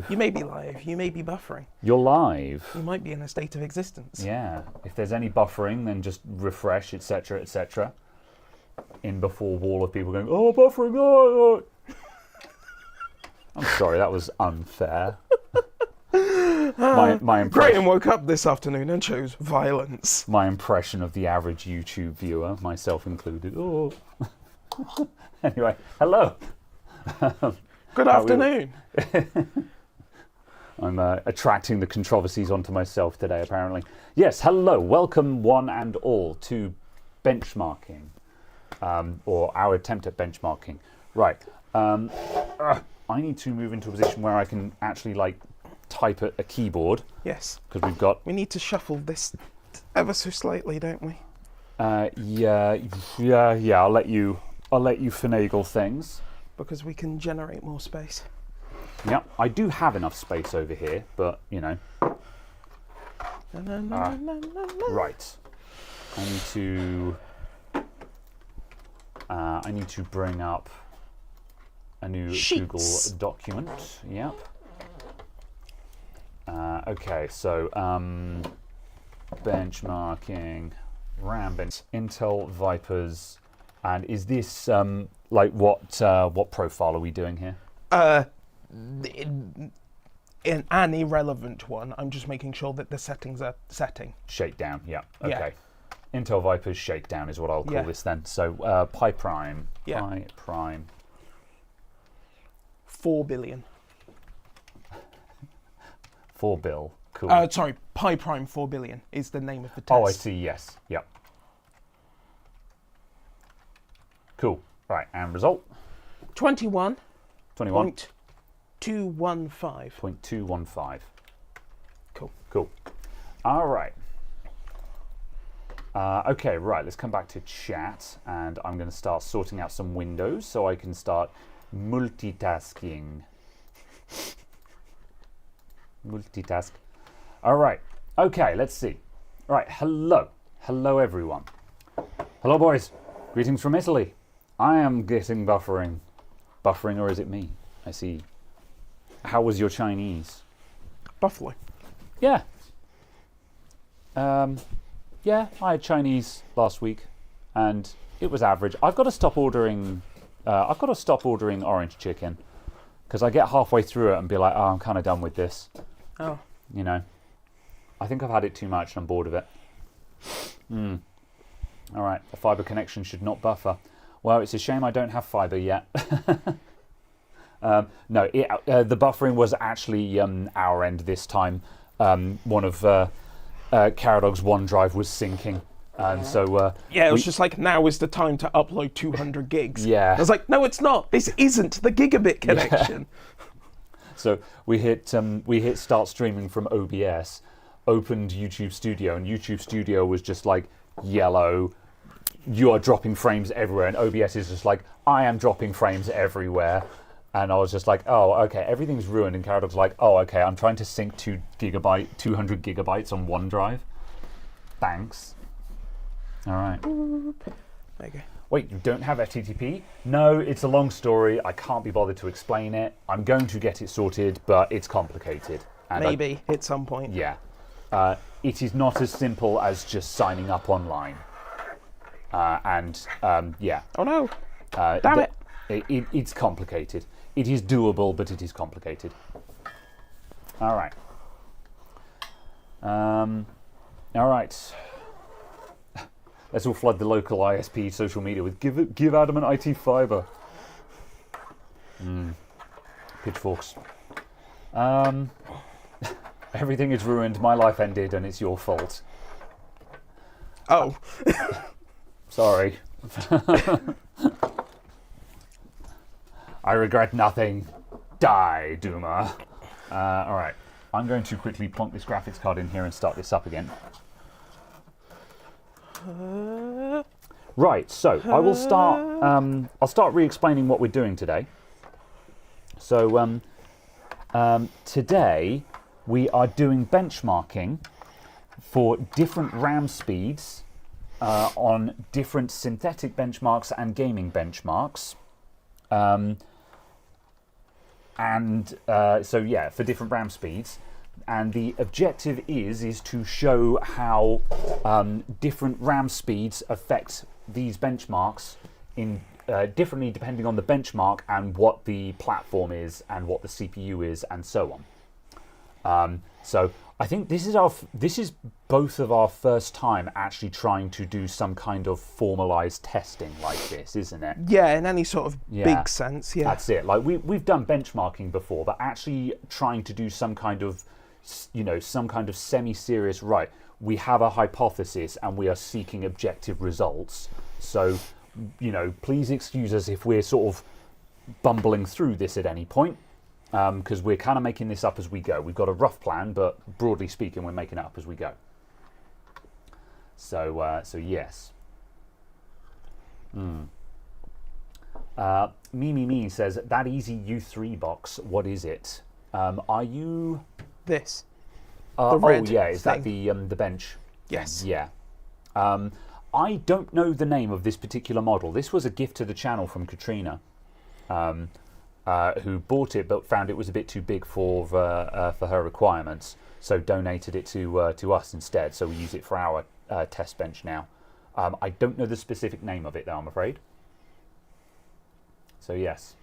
live. You may be live. You may be buffering. You're live. You might be in a state of existence. Yeah. If there's any buffering, then just refresh, etc., etc. In before wall of people going, oh, buffering, oh. I'm sorry, that was unfair. my impression. Graham woke up this afternoon and chose violence. My impression of the average YouTube viewer, myself included. Oh. Anyway, hello. Good afternoon. I'm attracting the controversies onto myself today, apparently. Yes, hello. Welcome, one and all, to benchmarking, or our attempt at benchmarking. Right. I need to move into a position where I can actually, like, type at a keyboard. Yes. Because we need to shuffle this ever so slightly, don't we? Yeah. I'll let you finagle things. Because we can generate more space. Yep, I do have enough space over here, but you know. Right. I need to bring up a new Google document. Yep. Okay, so benchmarking, RAM bench, Intel Vipers, and is this like what profile are we doing here? In an irrelevant one. I'm just making sure that the settings are setting. Shakedown, yeah. Okay. Yeah. Intel Vipers shakedown is what I'll call this then. So pi prime. Yeah. Pi prime. 4 billion. 4 bill. Cool. Sorry, pi prime 4 billion is the name of the test. Oh, I see. Yes. Yep. Cool. Right, and result? 21. 21. 215. 0.215. Cool. Cool. All right. Okay, right, let's come back to chat, and I'm going to start sorting out some windows so I can start multitasking. Multitask. All right. Okay, let's see. All right, hello. Hello, everyone. Hello, boys. Greetings from Italy. I am getting buffering. Buffering, or is it me? I see. How was your Chinese? Buffalo. Yeah. Yeah, I had Chinese last week, and it was average. I've got to stop ordering orange chicken, because I get halfway through it and be like, oh, I'm kind of done with this. Oh. You know. I think I've had it too much and I'm bored of it. All right, the fiber connection should not buffer. Well, it's a shame I don't have fiber yet. No, the buffering was actually our end this time. One of Caradog's OneDrive was syncing. And so yeah, it was just like, now is the time to upload 200 gigs. Yeah. I was like, no, it's not. This isn't the gigabit connection. Yeah. So we hit start streaming from OBS, opened YouTube Studio, and YouTube Studio was just like yellow. You are dropping frames everywhere, and OBS is just like, I am dropping frames everywhere. And I was just like, oh, okay, everything's ruined. And Caradog's like, oh, okay, I'm trying to sync 200 gigabytes on OneDrive. Thanks. All right. There you go. Wait, you don't have FTTP? No, it's a long story. I can't be bothered to explain it. I'm going to get it sorted, but it's complicated. And maybe at some point. Yeah. It is not as simple as just signing up online. Yeah. Oh no. Damn it. It's complicated. It is doable, but it is complicated. All right. All right. Let's all flood the local ISP social media with give Adamant IT fiber. Pitchforks. Everything is ruined. My life ended, and it's your fault. Oh. Sorry. I regret nothing. Die, Duma. All right. I'm going to quickly plonk this graphics card in here and start this up again. Right, so I will start. I'll start re-explaining what we're doing today. So today we are doing benchmarking for different RAM speeds on different synthetic benchmarks and gaming benchmarks. And so yeah, for different RAM speeds. And the objective is to show how different RAM speeds affect these benchmarks in differently depending on the benchmark and what the platform is and what the CPU is and so on. So I think this is both of our first time actually trying to do some kind of formalized testing like this, isn't it? Yeah, in any sort of Yeah. big sense, yeah. That's it. Like we've done benchmarking before, but actually trying to do some kind of, some kind of semi-serious, right, we have a hypothesis and we are seeking objective results. So, please excuse us if we're sort of bumbling through this at any point, because we're kind of making this up as we go. We've got a rough plan, but broadly speaking, we're making it up as we go. So yes. Me says, that easy U3 box, what is it? Are you... This. The red yeah, is that thing. the bench? Yes. Yeah. I don't know the name of this particular model. This was a gift to the channel from Katrina, who bought it but found it was a bit too big for her requirements, so donated it to us instead. So we use it for our test bench now. I don't know the specific name of it though, I'm afraid. So yes,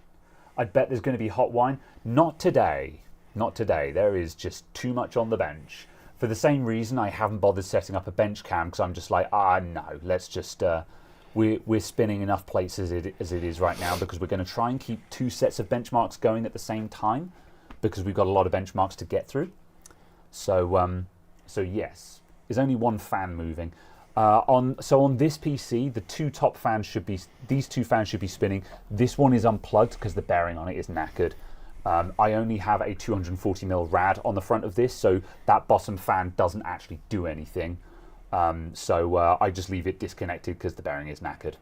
I bet there's going to be hot wine. Not today. Not today. There is just too much on the bench. For the same reason, I haven't bothered setting up a bench cam, because I'm just like, no, let's just... we're spinning enough plates as it is right now, because we're going to try and keep two sets of benchmarks going at the same time, because we've got a lot of benchmarks to get through. So yes, there's only one fan moving. On this PC, the two top fans these two fans should be spinning. This one is unplugged because the bearing on it is knackered. I only have a 240mm rad on the front of this, so that bottom fan doesn't actually do anything. So I just leave it disconnected because the bearing is knackered.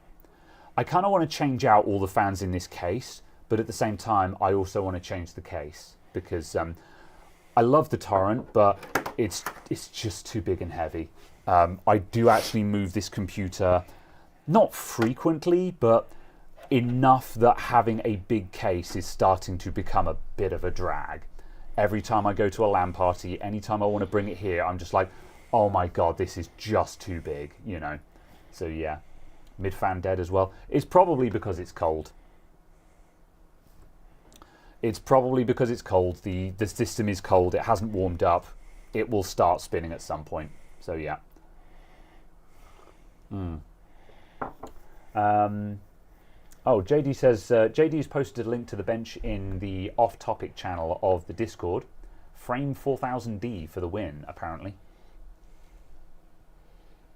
I kind of want to change out all the fans in this case, but at the same time, I also want to change the case because I love the Torrent, but it's just too big and heavy. I do actually move this computer, not frequently, but enough that having a big case is starting to become a bit of a drag. Every time I go to a LAN party, anytime I want to bring it here, I'm just like, oh my god, this is just too big, So yeah, mid-fan dead as well. It's probably because it's cold. It's probably because it's cold. The system is cold. It hasn't warmed up. It will start spinning at some point. So yeah. Oh, JD says, JD's posted a link to the bench in the off-topic channel of the Discord. Frame 4000D for the win, apparently.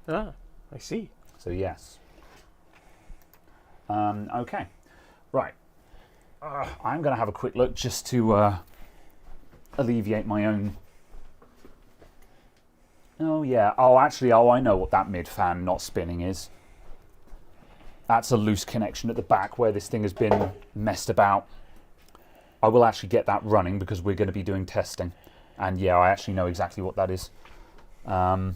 Ah, I see. So yes. Okay, right. I'm going to have a quick look just to alleviate my own... Oh yeah, I know what that mid-fan not spinning is. That's a loose connection at the back where this thing has been messed about. I will actually get that running because we're going to be doing testing. And yeah, I actually know exactly what that is. Oh.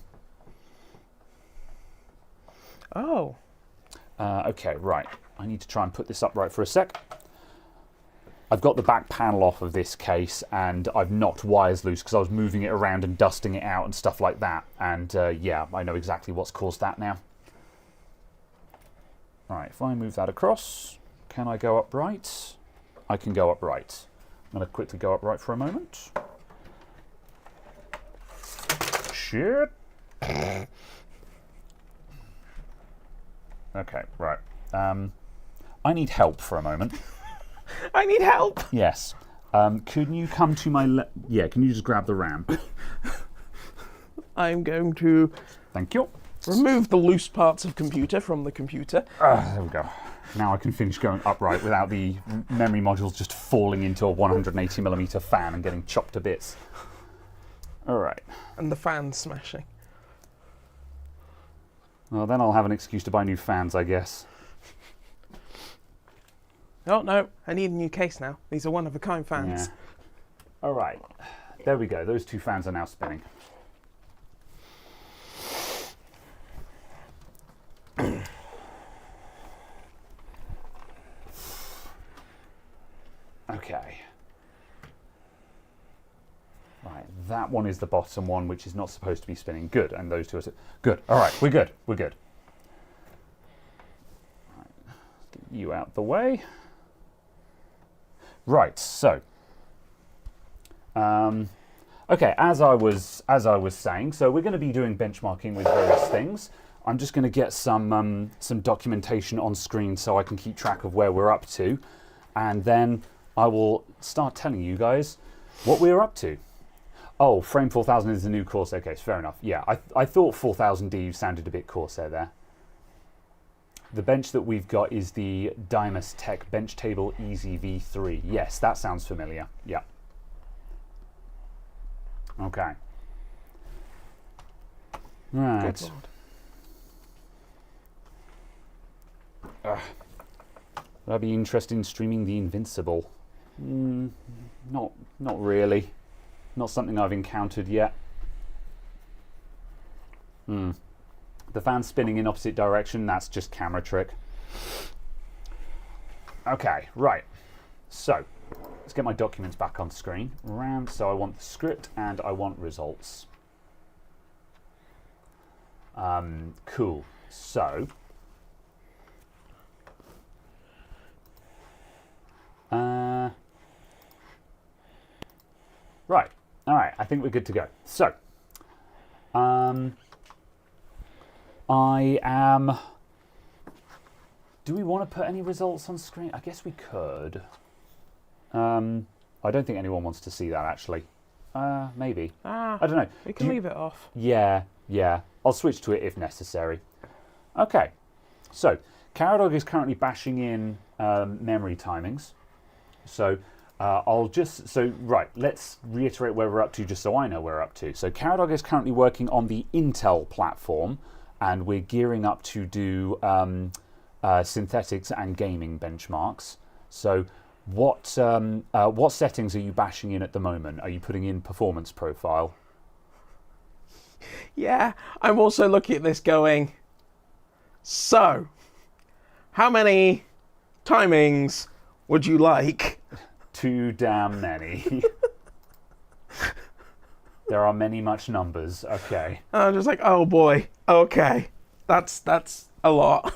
Okay, right. I need to try and put this upright for a sec. I've got the back panel off of this case and I've knocked wires loose because I was moving it around and dusting it out and stuff like that. And yeah, I know exactly what's caused that now. Right, if I move that across, can I go upright? I can go upright. I'm going to quickly go upright for a moment. Shit. Okay, right. I need help for a moment. I need help! Yes. Can you come to my yeah, can you just grab the RAM? I'm going to... Thank you. Remove the loose parts of computer from the computer. There we go. Now I can finish going upright without the memory modules just falling into a 180mm fan and getting chopped to bits. All right. And the fan smashing. Well, then I'll have an excuse to buy new fans, I guess. Oh, no. I need a new case now. These are one-of-a-kind fans. Yeah. All right. There we go. Those two fans are now spinning. Okay. Right, that one is the bottom one, which is not supposed to be spinning. Good, and those two are good. All right, we're good. We're good. Right, get you out the way. Right, so. Okay, as I was saying, so we're going to be doing benchmarking with various things. I'm just going to get some documentation on screen so I can keep track of where we're up to, and then I will start telling you guys what we're up to. Oh, frame 4000 is the new Corsair case. Fair enough. Yeah, I thought 4000D sounded a bit Corsair there. The bench that we've got is the Dymus Tech Bench Table Easy V3. Yes, that sounds familiar. Yeah. Okay. Right. Would I be interested in streaming The Invincible? Not really. Not something I've encountered yet. The fan spinning in opposite direction, that's just camera trick. Okay, right. So, let's get my documents back on screen. So I want the script and I want results. Cool. So, right. All right. I think we're good to go. So, I am. Do we want to put any results on screen? I guess we could. I don't think anyone wants to see that actually. Maybe. I don't know. We can leave it off. Yeah. I'll switch to it if necessary. Okay. So, Caradog is currently bashing in memory timings. So, let's reiterate where we're up to just so I know where we're up to. So, Caradog is currently working on the Intel platform, and we're gearing up to do synthetics and gaming benchmarks. So, what settings are you bashing in at the moment? Are you putting in performance profile? Yeah, I'm also looking at this going, so, how many timings would you like? Too damn many. There are many much numbers. Okay. I'm just like, oh boy. Okay, that's a lot.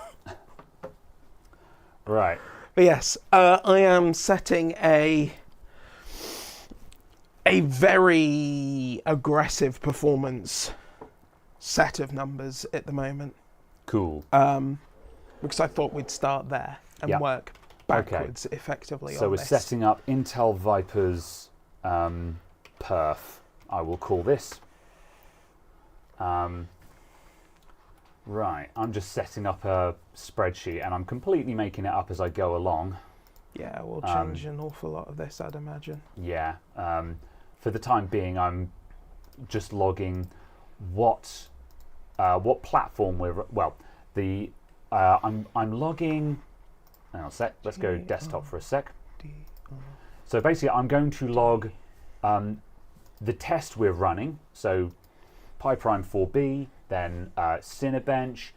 Right. But yes, I am setting a very aggressive performance set of numbers at the moment. Cool. Because I thought we'd start there and work backwards effectively so on we're this. setting up Intel Viper's perf, I will call this. Right, I'm just setting up a spreadsheet and I'm completely making it up as I go along. Yeah, we'll change an awful lot of this, I'd imagine. Yeah, for the time being, I'm just logging what platform we're I'm logging. Hang on a sec. Let's go desktop for a sec. So basically, I'm going to log the test we're running. So PyPrime 4B, then Cinebench,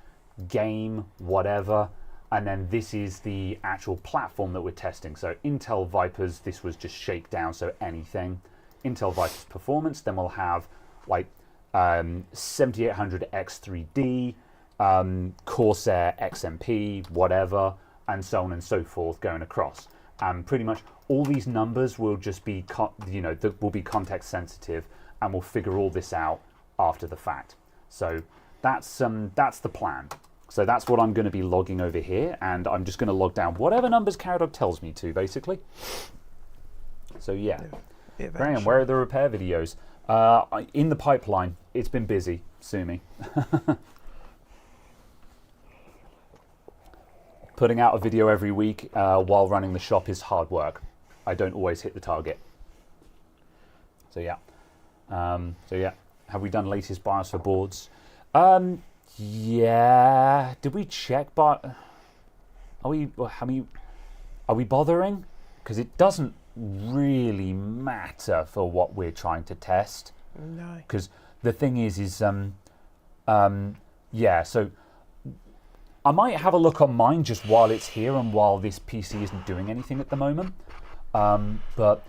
game, whatever. And then this is the actual platform that we're testing. So Intel Vipers, this was just shakedown, so anything. Intel Vipers performance, then we'll have like 7800 X3D, Corsair XMP, whatever, and so on and so forth going across. And pretty much all these numbers will just be, will be context sensitive, and we'll figure all this out after the fact. So that's the plan. So that's what I'm going to be logging over here, and I'm just going to log down whatever numbers Caradog tells me to, basically. So yeah. Graham, where are the repair videos? In the pipeline. It's been busy. Sue me. Putting out a video every week while running the shop is hard work. I don't always hit the target. So yeah. Have we done latest BIOS for boards? Yeah. Did we check? But are we bothering? Because it doesn't really matter for what we're trying to test. No. Because the thing is yeah. So I might have a look on mine just while it's here and while this PC isn't doing anything at the moment. But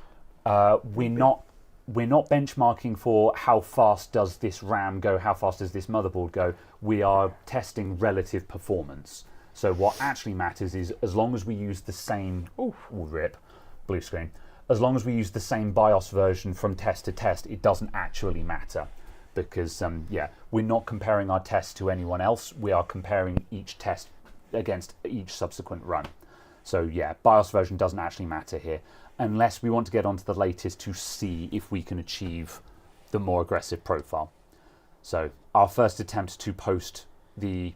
we're not we're not benchmarking for how fast does this RAM go, how fast does this motherboard go. We are testing relative performance. So what actually matters is as long as we use the same, rip, blue screen, as long as we use the same BIOS version from test to test, it doesn't actually matter. Because, we're not comparing our tests to anyone else. We are comparing each test against each subsequent run. So, BIOS version doesn't actually matter here, unless we want to get onto the latest to see if we can achieve the more aggressive profile. So, our first attempt to post the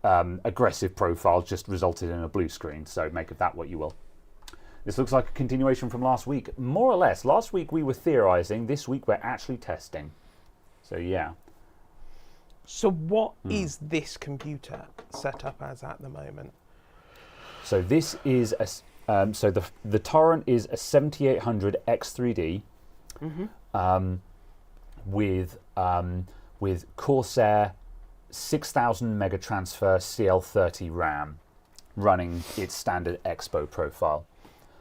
aggressive profile just resulted in a blue screen, so make of that what you will. This looks like a continuation from last week. More or less. Last week we were theorizing, this week we're actually testing. So, yeah. So what is this computer set up as at the moment? So this is the Torrent is a 7800 X3D with Corsair 6000 mega transfer CL30 RAM running its standard Expo profile.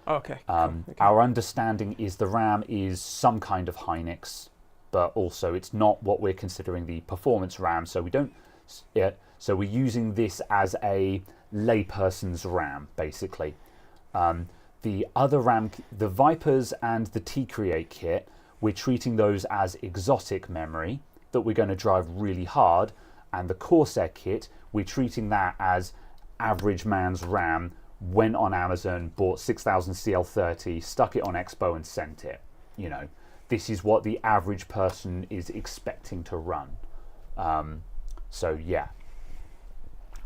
Okay. Our understanding is the RAM is some kind of Hynix, but also it's not what we're considering the performance RAM. So we don't. So we're using this as a layperson's RAM, basically. The other RAM, the Vipers and the T-Create kit, we're treating those as exotic memory that we're going to drive really hard, and the Corsair kit, we're treating that as average man's RAM. Went on Amazon, bought 6000 CL30, stuck it on Expo and sent it. This is what the average person is expecting to run. So yeah.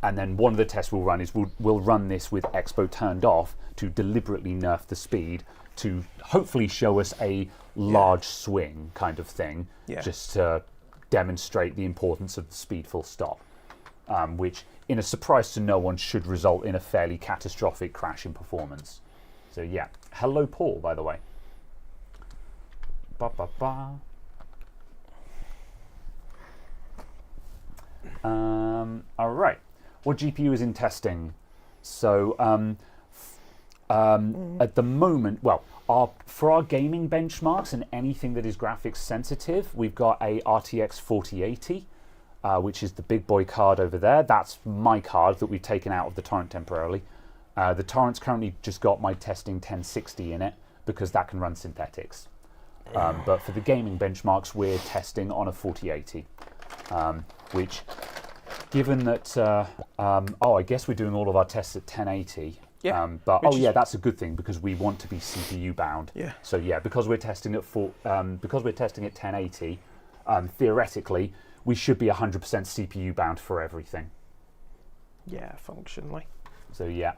And then one of the tests we'll run is we'll run this with Expo turned off to deliberately nerf the speed to hopefully show us a large swing kind of thing, just to demonstrate the importance of the speed full stop, which in a surprise to no one should result in a fairly catastrophic crash in performance. So yeah, hello Paul, by the way. All right, what GPU is in testing? So at the moment, for our gaming benchmarks and anything that is graphics sensitive, we've got a RTX 4080, which is the big boy card over there. That's my card that we've taken out of the Torrent temporarily. The Torrent's currently just got my testing 1060 in it because that can run synthetics. But for the gaming benchmarks, we're testing on a 4080, which, given that, I guess we're doing all of our tests at 1080. Yeah. That's a good thing because we want to be CPU bound. Yeah. So because we're testing at 1080, theoretically, we should be 100% CPU bound for everything. Yeah, functionally. So yeah.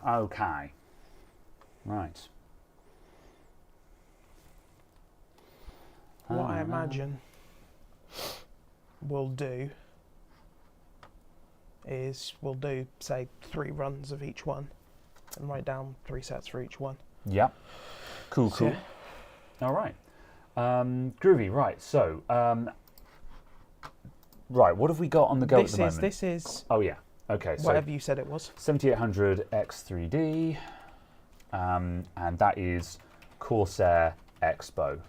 Okay. Right. What I imagine we'll do is we'll do, say, 3 runs of each one and write down 3 sets for each one. Yeah. Cool. Yeah. All right. Groovy. Right. So, what have we got on the go at the moment? This is... Oh, yeah. Okay. Whatever you said it was. 7800 X3D. And that is Corsair Expo.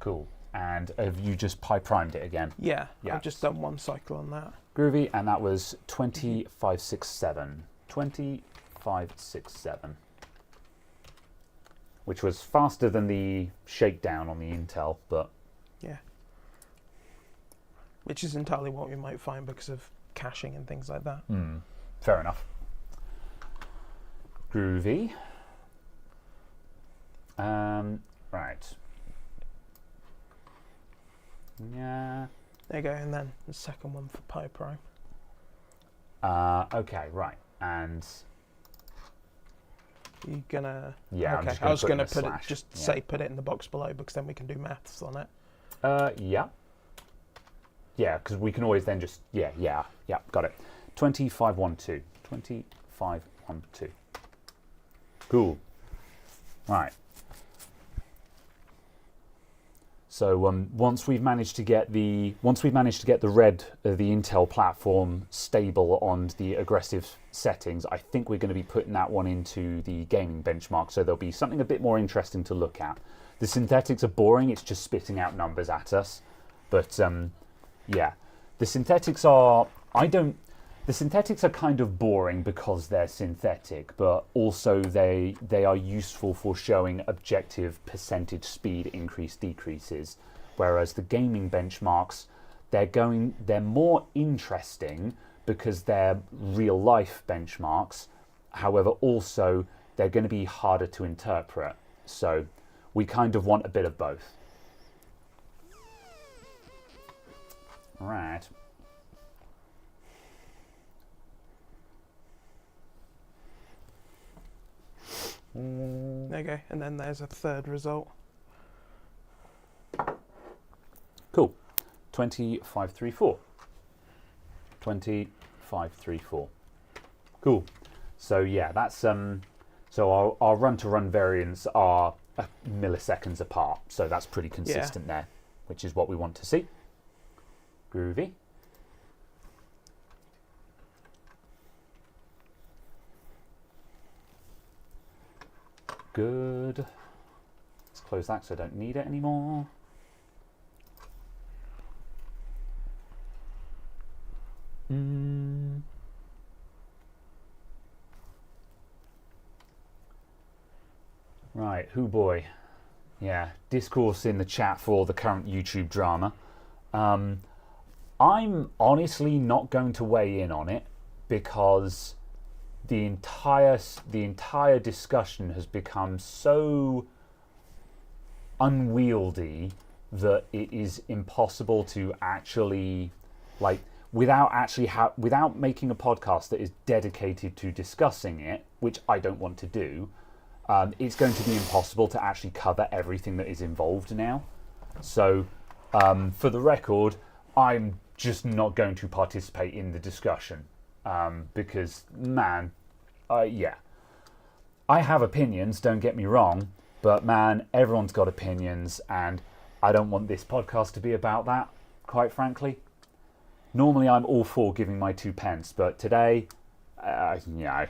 Cool. And have you just primed it again? Yeah. I've just done 1 cycle on that. Groovy, and that was 2567. 2567. Which was faster than the shakedown on the Intel, but... Yeah. Which is entirely what we might find because of caching and things like that. Fair enough. Groovy. Right. Yeah. There you go, and then the second one for PyPrime. Okay, right. And you gonna? Yeah. Okay. I was gonna put it. Just say put it in the box below because then we can do maths on it. Yeah. Yeah, because we can always then just yeah. Got it. 2512. 2512. Cool. Right. So once we've managed to get the red the Intel platform stable on the aggressive settings, I think we're going to be putting that one into the gaming benchmark. So there'll be something a bit more interesting to look at. The synthetics are boring; it's just spitting out numbers at us. But yeah, the synthetics are The synthetics are kind of boring because they're synthetic, but also they are useful for showing objective percentage speed increase decreases. Whereas the gaming benchmarks, they're more interesting because they're real life benchmarks. However, also they're going to be harder to interpret. So we kind of want a bit of both. Right. Okay, and then there's a third result. Cool. 2534. 2534. Cool. So yeah, that's so our run-to-run variants are milliseconds apart. So that's pretty consistent there, which is what we want to see. Groovy. Good. Let's close that so I don't need it anymore. Right, hoo boy. Yeah, discourse in the chat for the current YouTube drama. I'm honestly not going to weigh in on it because the entire discussion has become so unwieldy that it is impossible to actually, like, without making a podcast that is dedicated to discussing it, which I don't want to do. It's going to be impossible to actually cover everything that is involved now. So, for the record, I'm just not going to participate in the discussion because, man, yeah. I have opinions, don't get me wrong, but man, everyone's got opinions, and I don't want this podcast to be about that, quite frankly. Normally, I'm all for giving my 2 pence, but today, no.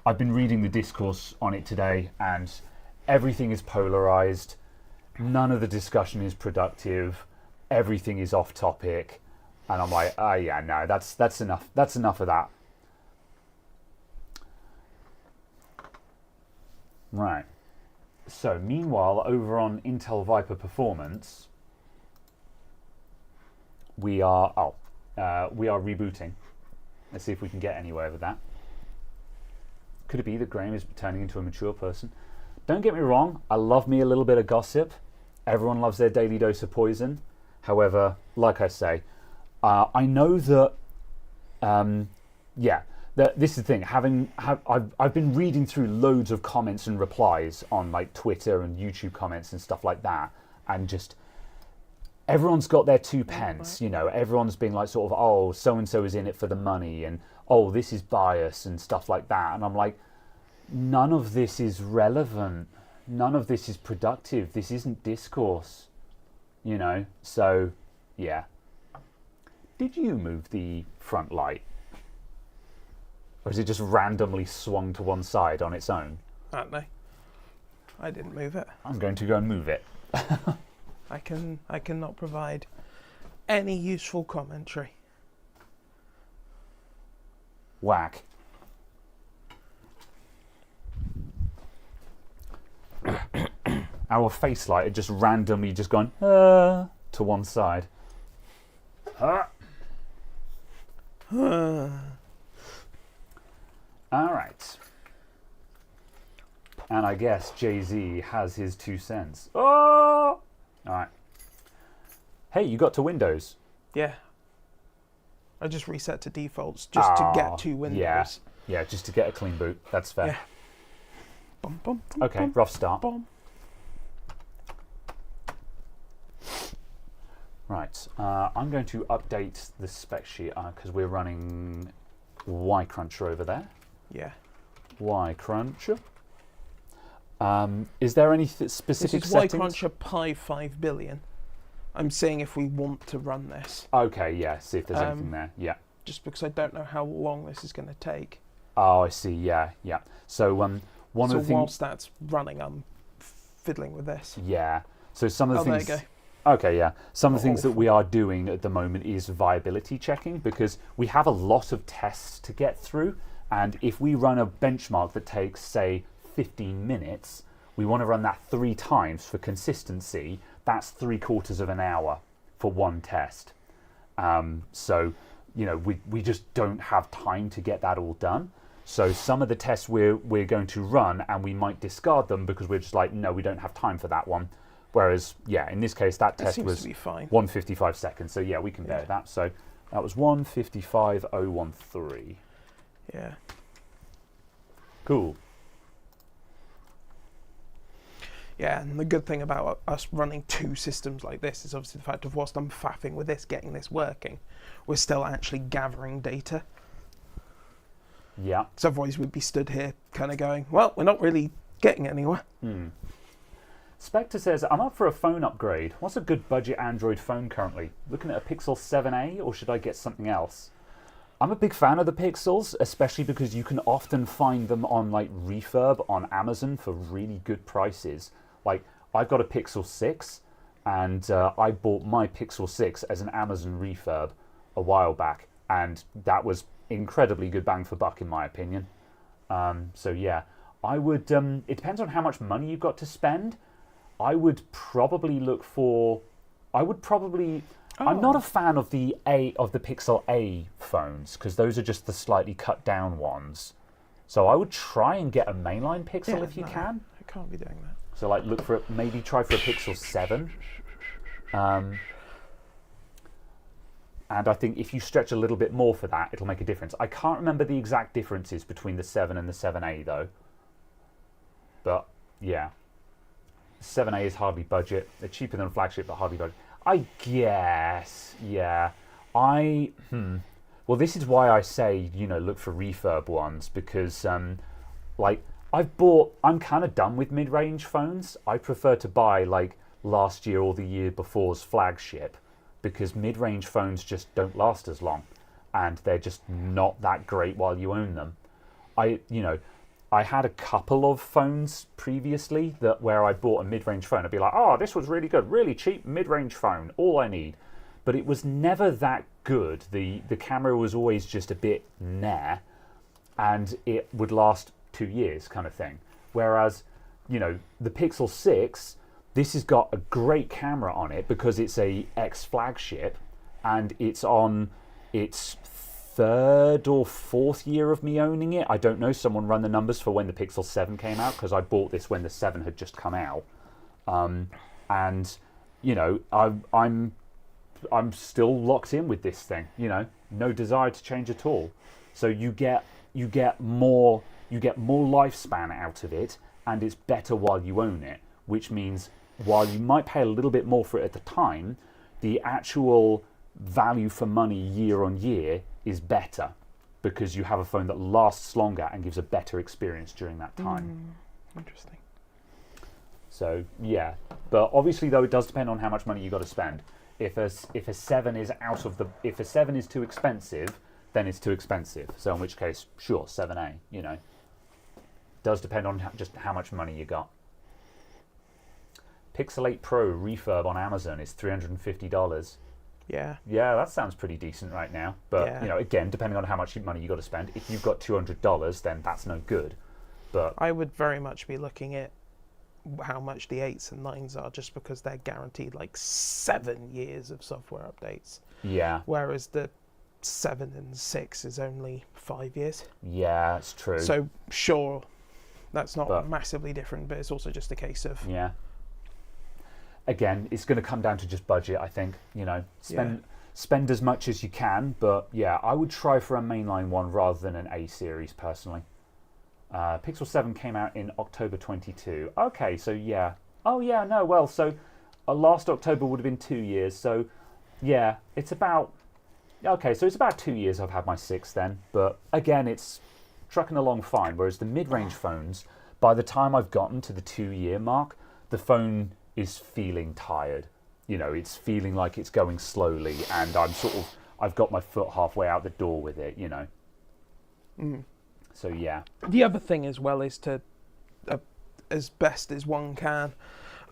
I've been reading the discourse on it today, and everything is polarized. None of the discussion is productive. Everything is off topic, and I'm like, no, that's enough. That's enough of that. Right. So, meanwhile, over on Intel Viper Performance, we are rebooting. Let's see if we can get anywhere with that. Could it be that Graham is turning into a mature person? Don't get me wrong, I love me a little bit of gossip. Everyone loves their daily dose of poison. However, like I say, I know that, this is the thing. I've been reading through loads of comments and replies on like Twitter and YouTube comments and stuff like that, and just everyone's got their 2 pence. You know, everyone's being like sort of, oh, so and so is in it for the money, and oh, this is bias and stuff like that. And I'm like, none of this is relevant. None of this is productive. This isn't discourse. You know, so yeah. Did you move the front light? Or is it just randomly swung to one side on its own? I don't know. I didn't move it. I'm going to go and move it. I cannot provide any useful commentary. Whack. Our face light had just randomly just gone to one side. Alright. And I guess Jay-Z has his 2 cents. Oh! Alright. Hey, you got to Windows. Yeah. I just reset to defaults just to get to Windows. Yeah, just to get a clean boot. That's fair. Yeah. Bum, bum, bum, okay, bum, rough start. Bum. Right, I'm going to update the spec sheet because we're running Y Cruncher over there. Yeah. Y Cruncher. Is there any This specific is why settings? Cruncher Pi 5 billion. I'm seeing if we want to run this, Okay, yeah, see if there's anything there. Yeah. just because I don't know how long this is going to take. Oh, I see. Yeah, yeah. So one So of the things. whilst that's running, I'm fiddling with this. Yeah. So some of the Oh, things. there you Okay, yeah. Some of the things that Awful. we are doing at the moment is viability checking, because we have a lot of tests to get through, and if we run a benchmark that takes, say, 15 minutes, we want to run that 3 times for consistency. That's 3/4 of an hour for one test. So, we just don't have time to get that all done. So some of the tests we're going to run, and we might discard them because we're just like, no, we don't have time for that one. Whereas, yeah, in this case, that test seems was to be fine. 1:55 seconds. So yeah, we can bear Yeah. that. So that was 1:55.013. Yeah. Cool. Yeah, and the good thing about us running 2 systems like this is obviously the fact of whilst I'm faffing with this, getting this working, we're still actually gathering data. Yeah. Because otherwise we'd be stood here kind of going, well, we're not really getting anywhere. Spectre says, I'm up for a phone upgrade. What's a good budget Android phone currently? Looking at a Pixel 7a, or should I get something else? I'm a big fan of the Pixels, especially because you can often find them on like refurb on Amazon for really good prices. Like, I've got a Pixel 6, and I bought my Pixel 6 as an Amazon refurb a while back, and that was incredibly good bang for buck in my opinion. So yeah, I would, it depends on how much money you've got to spend. I would probably look for, I'm not a fan of the Pixel A phones, because those are just the slightly cut down ones. So I would try and get a mainline Pixel if you can. I can't be doing that. So like maybe try for a Pixel 7. And I think if you stretch a little bit more for that, it'll make a difference. I can't remember the exact differences between the 7 and the 7a though. But yeah. 7a is hardly budget. They're cheaper than a flagship, but hardly budget. I guess, yeah. Well, this is why I say, look for refurb ones, because like I'm kind of done with mid-range phones. I prefer to buy like last year or the year before's flagship, because mid-range phones just don't last as long, and they're just not that great while you own them. I had a couple of phones previously where I bought a mid-range phone. I'd be like, oh, this was really good, really cheap mid-range phone, all I need. But it was never that good. The camera was always just a bit nah, and it would last 2 years kind of thing. Whereas, the Pixel 6, this has got a great camera on it because it's a X flagship, and it's on its 3rd or 4th year of me owning it. I don't know. Someone run the numbers for when the Pixel 7 came out, because I bought this when the 7 had just come out. And I'm still locked in with this thing. No desire to change at all. So you get more lifespan out of it, and it's better while you own it. Which means while you might pay a little bit more for it at the time, the actual value for money year on year is better, because you have a phone that lasts longer and gives a better experience during that time. Interesting. So yeah, but obviously though, it does depend on how much money you got to spend. If a 7 is if a 7 is too expensive, then it's too expensive. So in which case, sure, 7a. Does depend on just how much money you got. Pixel 8 Pro refurb on Amazon is $350. Yeah. Yeah, that sounds pretty decent right now. But Yeah. again, depending on how much money you got to spend. If you've got $200, then that's no good. But I would very much be looking at how much the 8s and 9s are, just because they're guaranteed like 7 years of software updates. yeah, Whereas the 7 and 6 is only 5 years. yeah, it's true. So sure, that's not But- massively different, but it's also just a case of yeah. Again, it's going to come down to just budget, I think. Spend as much as you can, but yeah, I would try for a mainline one rather than an A series personally. Pixel 7 came out in October 22. Okay, so yeah. Oh yeah, no, well, so last October would have been 2 years. So yeah, it's about 2 years I've had my 6 then. But again, it's trucking along fine. Whereas the mid-range phones, by the time I've gotten to the 2-year mark, the phone is feeling tired. You know, it's feeling like it's going slowly, and I've got my foot halfway out the door with it, you know. So yeah. The other thing as well is to, as best as one can,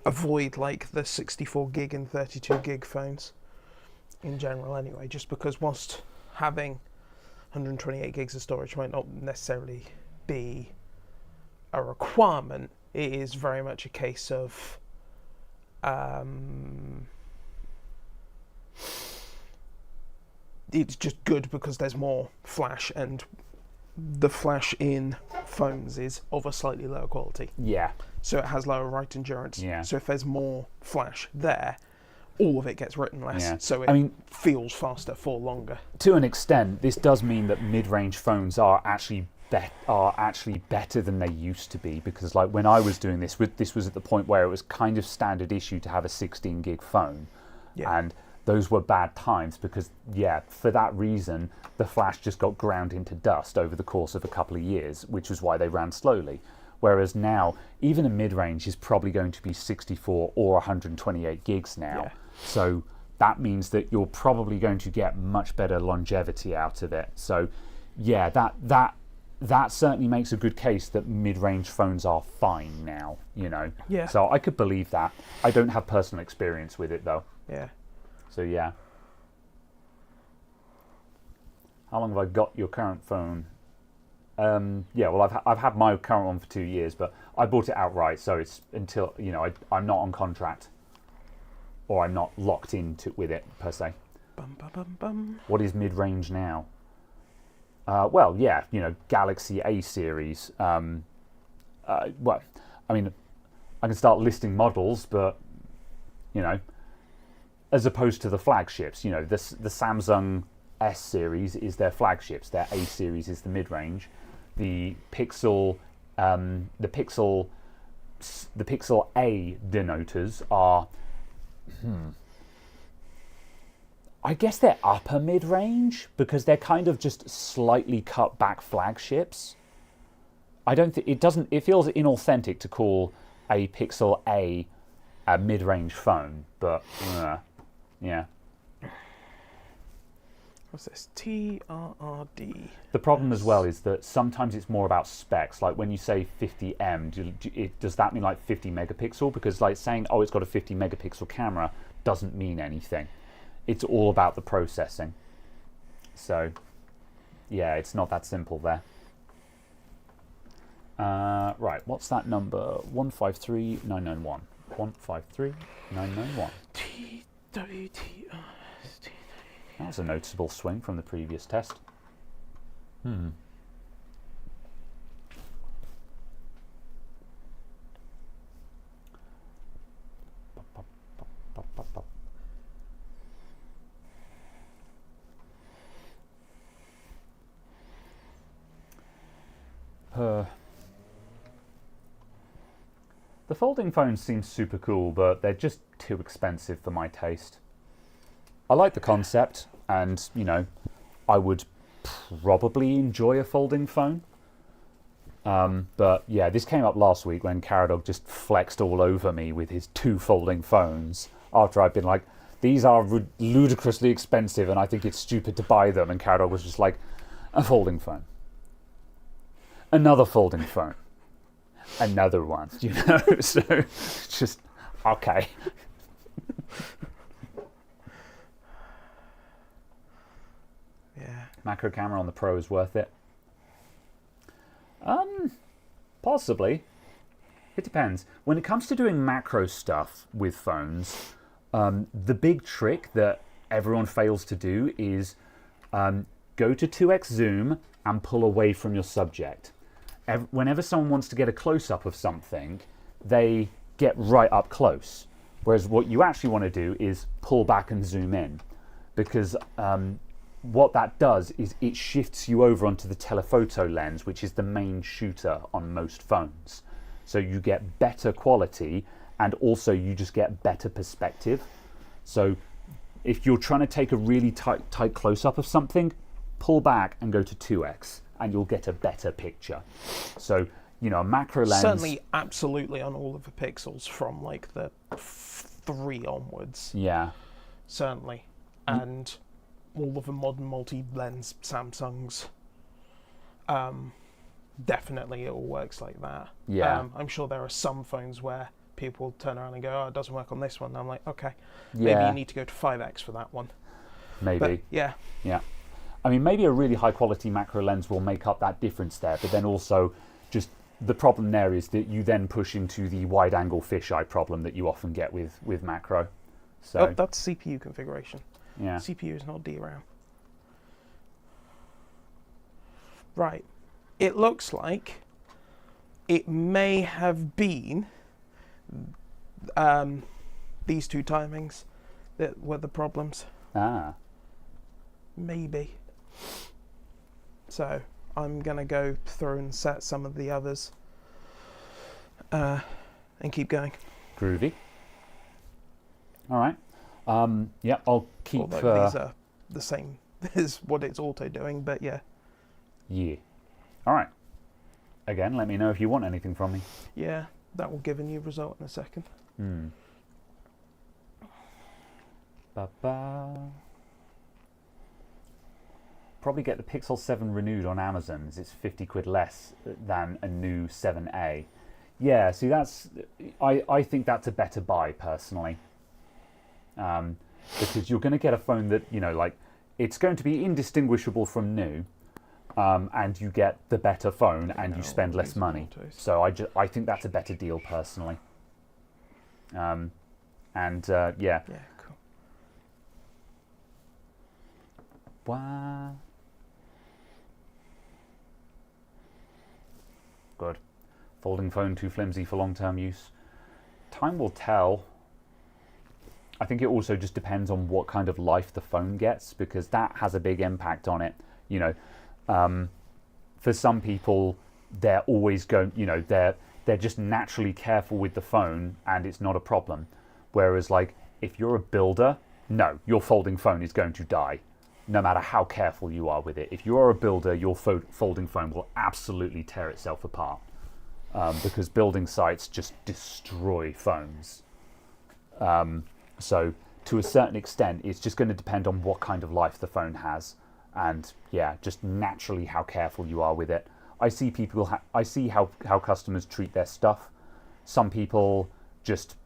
avoid like the 64 gig and 32 gig phones in general anyway, just because whilst having 128 gigs of storage might not necessarily be a requirement, it is very much a case of it's just good because there's more flash, and the flash in phones is of a slightly lower quality. Yeah. So it has lower write endurance. Yeah. So if there's more flash there, all of it gets written less. Yeah. So it feels faster for longer. To an extent, this does mean that mid-range phones are actually better than they used to be, because like when I was doing this, this was at the point where it was kind of standard issue to have a 16 gig phone. Yeah. And those were bad times because, for that reason, the flash just got ground into dust over the course of a couple of years, which was why they ran slowly. Whereas now, even a mid-range is probably going to be 64 or 128 gigs now. Yeah. So that means that you're probably going to get much better longevity out of it. So yeah, that certainly makes a good case that mid-range phones are fine now, you know. Yeah. So I could believe that. I don't have personal experience with it though. Yeah. So yeah. How long have I got your current phone? Well, I've had my current one for 2 years, but I bought it outright, so it's until, you know, I'm not on contract, or I'm not locked into with it per se. Bum, bum, bum, bum. What is mid-range now? Well, yeah, you know, Galaxy A series. Well, I mean, I can start listing models, but you know, as opposed to the flagships, you know, the Samsung S series is their flagships. Their A series is the mid-range. The Pixel A denoters are, I guess they're upper mid-range because they're kind of just slightly cut back flagships. I don't think it feels inauthentic to call a Pixel A mid-range phone, but yeah. What's this? TRRD. The problem as well is that sometimes it's more about specs. Like when you say 50M, does that mean like 50 megapixel? Because like saying, oh, it's got a 50 megapixel camera doesn't mean anything. It's all about the processing. So, yeah, it's not that simple there. Right, what's that number? 153991. 153991. TWTR. That was a noticeable swing from the previous test. The folding phones seem super cool, but they're just too expensive for my taste. I like the concept, and you know, I would probably enjoy a folding phone. But yeah, this came up last week when Caradog just flexed all over me with his 2 folding phones after I'd been like, these are ludicrously expensive and I think it's stupid to buy them, and Caradog was just like, a folding phone. Another folding phone. Another one, you know, so it's just, okay. Yeah. Macro camera on the Pro is worth it. Possibly. It depends. When it comes to doing macro stuff with phones, the big trick that everyone fails to do is go to 2x zoom and pull away from your subject. Whenever someone wants to get a close-up of something, they get right up close. Whereas what you actually want to do is pull back and zoom in. Because what that does is it shifts you over onto the telephoto lens, which is the main shooter on most phones. So you get better quality, and also you just get better perspective. So if you're trying to take a really tight close-up of something, pull back and go to 2x, and you'll get a better picture. So a macro lens. Certainly, absolutely on all of the Pixels from like the 3 onwards. Yeah. Certainly. And all of the modern multi-lens Samsungs. Definitely it all works like that. Yeah. I'm sure there are some phones where people turn around and go, oh, it doesn't work on this one. And I'm like, okay, Yeah. maybe you need to go to 5x for that one. Maybe. But, yeah. Yeah. I mean, maybe a really high quality macro lens will make up that difference there, but then also just the problem there is that you then push into the wide angle fisheye problem that you often get with macro. So Oh, that's CPU configuration. yeah. CPU is not DRAM. Right. It looks like it may have been these 2 timings that were the problems. Ah. Maybe. So I'm going to go through and set some of the others and keep going. Groovy. All right. Yeah, I'll keep... Although these are the same as what it's auto doing, but yeah. Yeah. All right. Again, let me know if you want anything from me. Yeah, that will give a new result in a second. Ba-ba. Probably get the Pixel 7 renewed on Amazon, as it's 50 quid less than a new 7A. Yeah, see, I think that's a better buy, personally. Because you're going to get a phone that, it's going to be indistinguishable from new, and you get the better phone and you spend less money. So I think that's a better deal, personally. Yeah. Yeah, cool. Wow. Good. Folding phone too flimsy for long-term use. Time will tell. I think it also just depends on what kind of life the phone gets, because that has a big impact on it. For some people, they're always going, they're just naturally careful with the phone and it's not a problem. Whereas, like, if you're a builder, no, your folding phone is going to die, no matter how careful you are with it. If you are a builder, your folding phone will absolutely tear itself apart, because building sites just destroy phones. So to a certain extent, it's just going to depend on what kind of life the phone has, and yeah, just naturally how careful you are with it. I see people. I see how customers treat their stuff. Some people just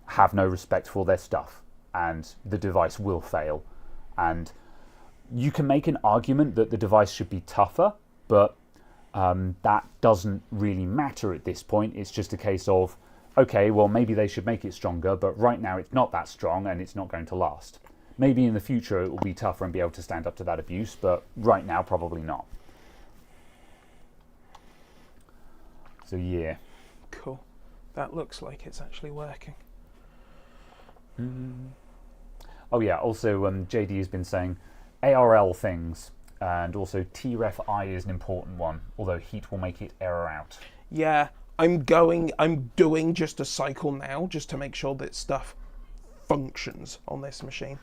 have no respect for their stuff, and the device will fail. And you can make an argument that the device should be tougher, but that doesn't really matter at this point. It's just a case of, okay, well, maybe they should make it stronger, but right now it's not that strong and it's not going to last. Maybe in the future it will be tougher and be able to stand up to that abuse, but right now probably not. So yeah. Cool. That looks like it's actually working. Oh yeah, also JD has been saying ARL things, and also TREF-I is an important one, although heat will make it error out. Yeah, I'm doing just a cycle now just to make sure that stuff functions on this machine.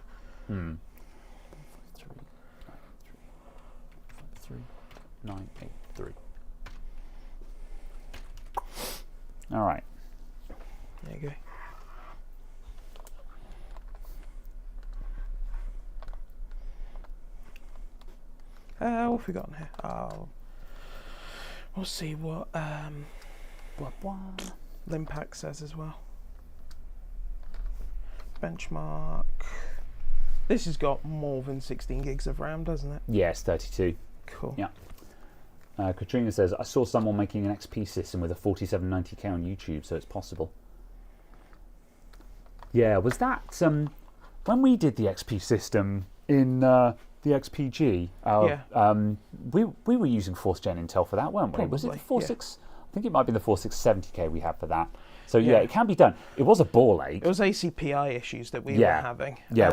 983. All right. There you go. What have we got in here? Oh, we'll see what Limpack says as well. Benchmark. This has got more than 16 gigs of RAM, doesn't it? Yes, 32. Cool. Yeah. Katrina says, I saw someone making an XP system with a 4790K on YouTube, so it's possible. Yeah, was that when we did the XP system in the XPG? We were using 4th Gen Intel for that, weren't we? Probably, was it the 46? yeah. I think it might be the 4670K we had for that. So yeah, it can be done. It was a ball ache. It was ACPI issues that we were having. Yeah,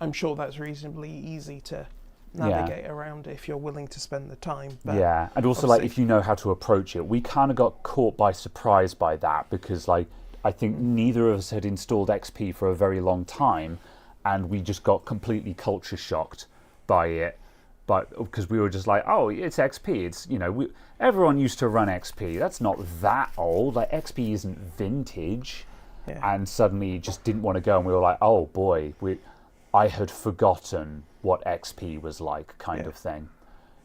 I'm sure that's reasonably easy to navigate around if you're willing to spend the time. But yeah, and also like if you know how to approach it. We kind of got caught by surprise by that, because like I think neither of us had installed XP for a very long time, and we just got completely culture shocked by it. but because we were just like, oh, it's XP. It's everyone used to run XP. That's not that old. Like XP isn't vintage. Yeah. And suddenly just didn't want to go, and we were like, oh boy, I had forgotten what XP was like, kind of thing.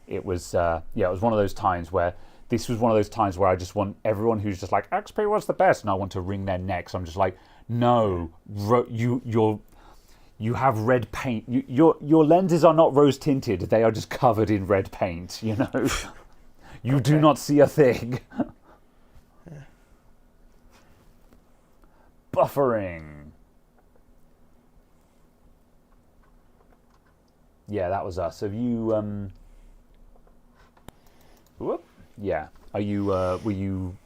It was it was one of those times where this was one of those times where I just want everyone who's just like XP was the best, and I want to wring their necks. I'm just like, no, you have red paint. Your lenses are not rose tinted; they are just covered in red paint. You do not see a thing. Buffering. Yeah, that was us. Have you whoop? Yeah. Are you were you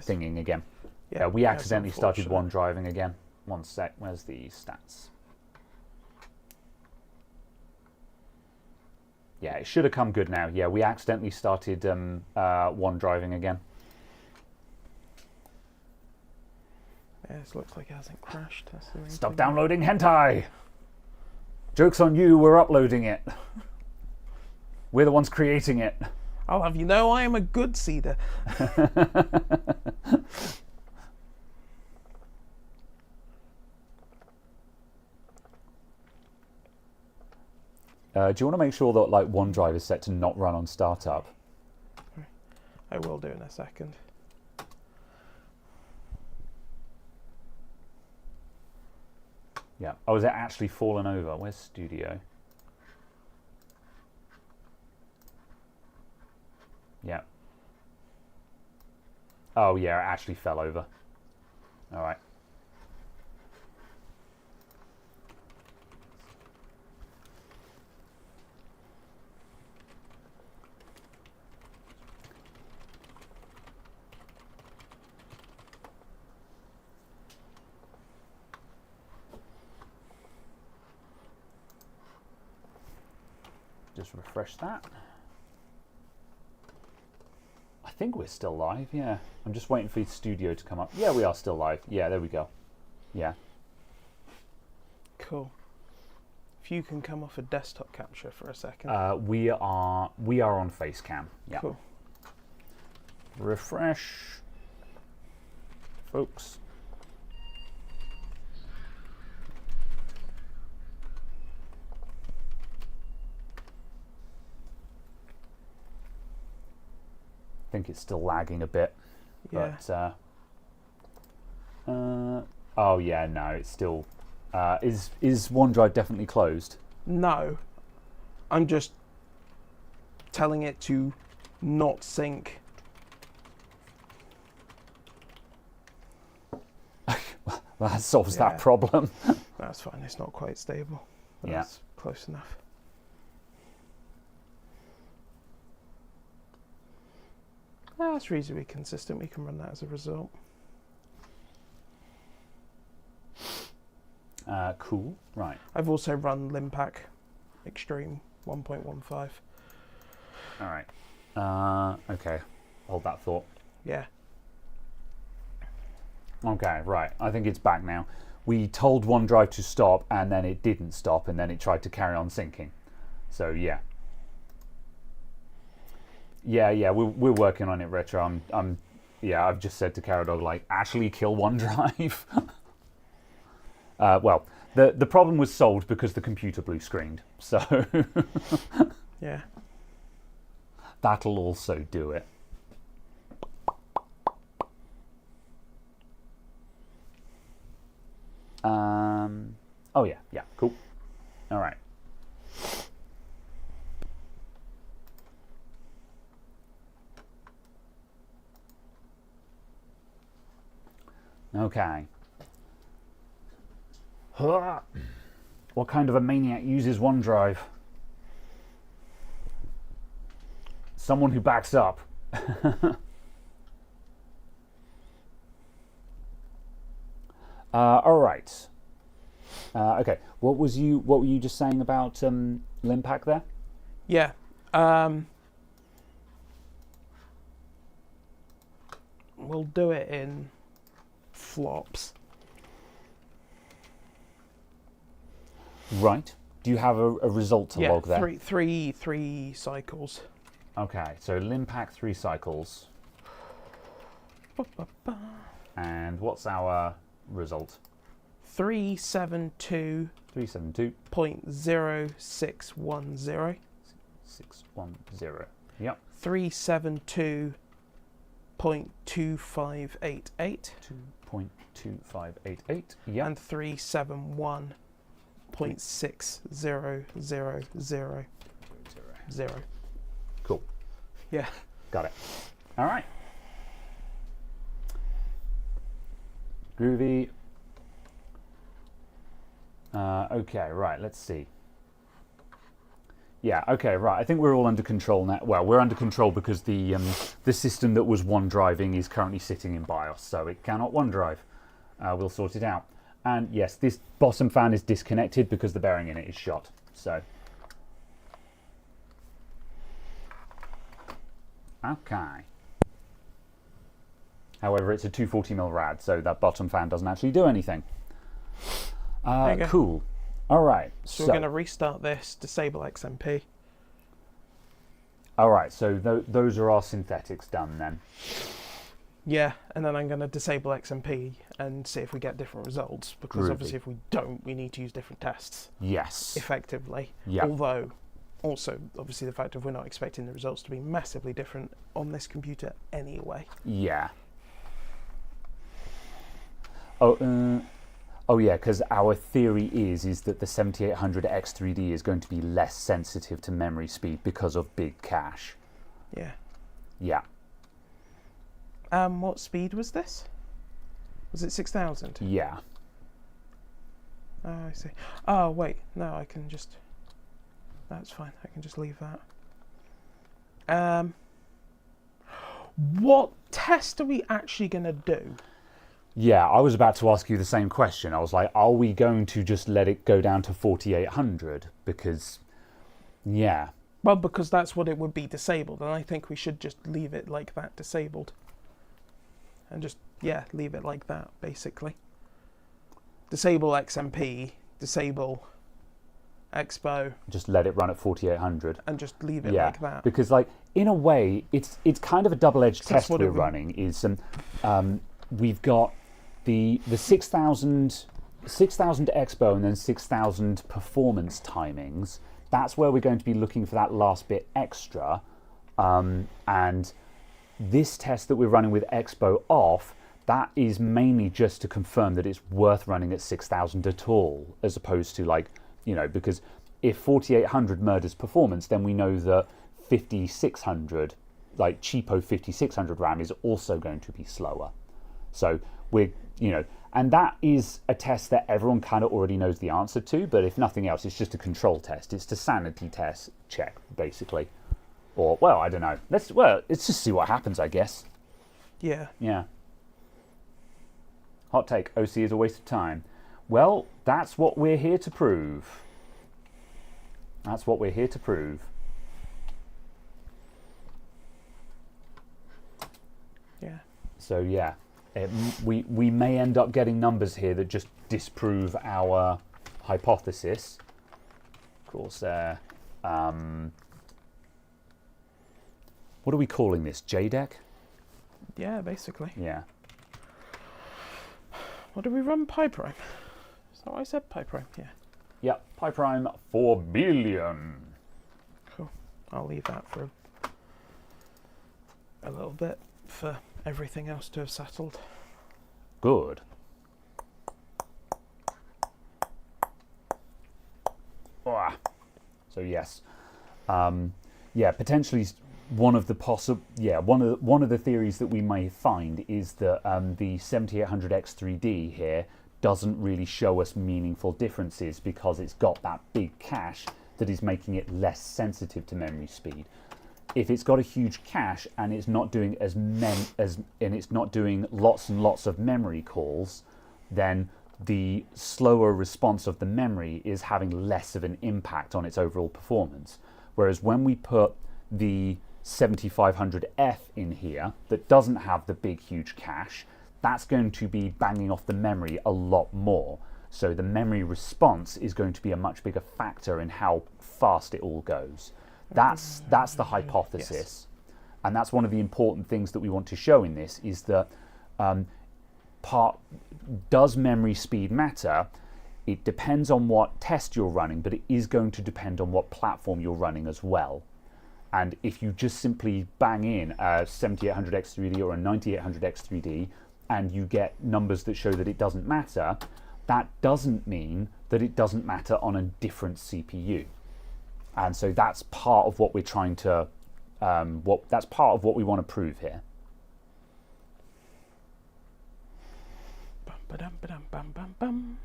thinking again? Yeah, we accidentally started OneDriving again. One sec, where's the stats? Yeah, it should have come good now. Yeah, we accidentally started OneDriving again. Yeah, it looks like it hasn't crashed. That's the main Stop thing. downloading hentai! Joke's on you, we're uploading it. We're the ones creating it. I'll have you know I am a good seeder. Do you want to make sure that OneDrive is set to not run on startup? I will do in a second. Yeah. Oh, is it actually fallen over? Where's Studio? Yeah. Oh, yeah, it actually fell over. All right. Just refresh that. I think we're still live, yeah. I'm just waiting for the studio to come up. Yeah, we are still live. Yeah, there we go. Yeah. Cool. If you can come off a desktop capture for a second. We are on Facecam. Yeah. Cool. Refresh, folks. I think it's still lagging a bit. Yeah. But oh yeah, no, it's still is OneDrive definitely closed? No. I'm just telling it to not sync. That solves that problem. That's fine, it's not quite stable. But Yeah. that's close enough. That's reasonably consistent. We can run that as a result. Cool. Right. I've also run Limpack Extreme 1.15. All right. Okay. Hold that thought. Yeah. Okay, right. I think it's back now. We told OneDrive to stop, and then it didn't stop, and then it tried to carry on syncing. So yeah. Yeah. We're working on it, Retro. I've just said to Caradog, actually kill OneDrive. Well, the problem was solved because the computer blue screened. So Yeah. that'll also do it. Oh yeah, cool. All right. Okay. What kind of a maniac uses OneDrive? Someone who backs up. All right. Okay. What were you just saying about Limpack there? Yeah. We'll do it in flops. Right. Do you have a result to log there? three cycles. Okay, so Limpack 3 cycles. And what's our result? 372. 372.0610. 610. Yep. 372.2588. 2.2588. Yep. And 371.6000. Cool. Yeah. Got it. All right. Groovy. Okay, right, let's see. Yeah, okay, right. I think we're all under control now. Well, we're under control because the system that was OneDriving is currently sitting in BIOS, so it cannot OneDrive. We'll sort it out. And yes, this bottom fan is disconnected because the bearing in it is shot. So, okay. However, it's a 240mm rad, so that bottom fan doesn't actually do anything. Cool. All right. So we're going to restart this, disable XMP. All right, so those are our synthetics done then. Yeah, and then I'm going to disable XMP and see if we get different results, because obviously if we don't, we need to use different tests. Yes. Effectively. Yeah. Although, also, obviously the fact of we're not expecting the results to be massively different on this computer anyway. Yeah. Oh yeah, because our theory is that the 7800 X3D is going to be less sensitive to memory speed because of big cache. Yeah. Yeah. What speed was this? Was it 6000? Yeah. Oh, I see. Oh, wait. No, I can just... That's fine. I can just leave that. What test are we actually going to do? Yeah, I was about to ask you the same question. I was like, are we going to just let it go down to 4800? Because, yeah. Well, because that's what it would be disabled, and I think we should just leave it like that, disabled. And just, yeah, leave it like that, basically. Disable XMP, disable Expo. Just let it run at 4800. And just leave it like that. Because, like, in a way, it's kind of a double-edged test we're running. Is we've got the 6000 Expo and then 6000 performance timings. That's where we're going to be looking for that last bit extra. And this test that we're running with Expo off, that is mainly just to confirm that it's worth running at 6000 at all, as opposed to, like, you know, because if 4800 murders performance, then we know that 5600, like cheapo 5600 RAM, is also going to be slower. So we're, you know, and that is a test that everyone kind of already knows the answer to, but if nothing else, it's just a control test. It's a sanity test check, basically. Or, well, I don't know. Let's just see what happens, I guess. Yeah. Yeah. Hot take, OC is a waste of time. Well, that's what we're here to prove. That's what we're here to prove. Yeah. So, yeah. We may end up getting numbers here that just disprove our hypothesis. Of course, what are we calling this? JDEC? Yeah, basically. Yeah. What do we run? PyPrime. So I said PyPrime, yeah. Yep, PyPrime 4 billion. Cool. I'll leave that for a little bit for everything else to have settled. Good. So yes, yeah, potentially one of the one of the theories that we may find is that the 7800 X3D here doesn't really show us meaningful differences because it's got that big cache that is making it less sensitive to memory speed. If it's got a huge cache and it's not doing it's not doing lots and lots of memory calls, then the slower response of the memory is having less of an impact on its overall performance. Whereas when we put the 7500F in here that doesn't have the big huge cache, that's going to be banging off the memory a lot more. So the memory response is going to be a much bigger factor in how fast it all goes. That's the hypothesis. Yes. And that's one of the important things that we want to show in this, is that does memory speed matter? It depends on what test you're running, but it is going to depend on what platform you're running as well. And if you just simply bang in a 7800X3D or a 9800X3D and you get numbers that show that it doesn't matter, that doesn't mean that it doesn't matter on a different CPU. And so that's part of what we're trying to, that's part of what we want to prove here. Bum, ba-dum, ba-dum, bum, bum, bum.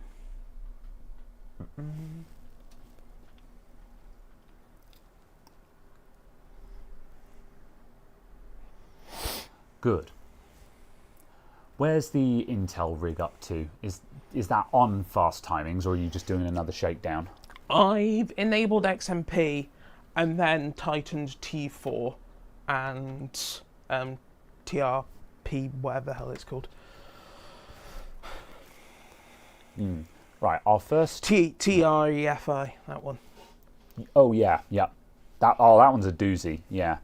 Good. Where's the Intel rig up to? Is that on fast timings, or are you just doing another shakedown? I've enabled XMP and then tightened T4 and TRP, whatever the hell it's called. Right, our first... TREFI, that one. Oh, yeah. That one's a doozy, yeah.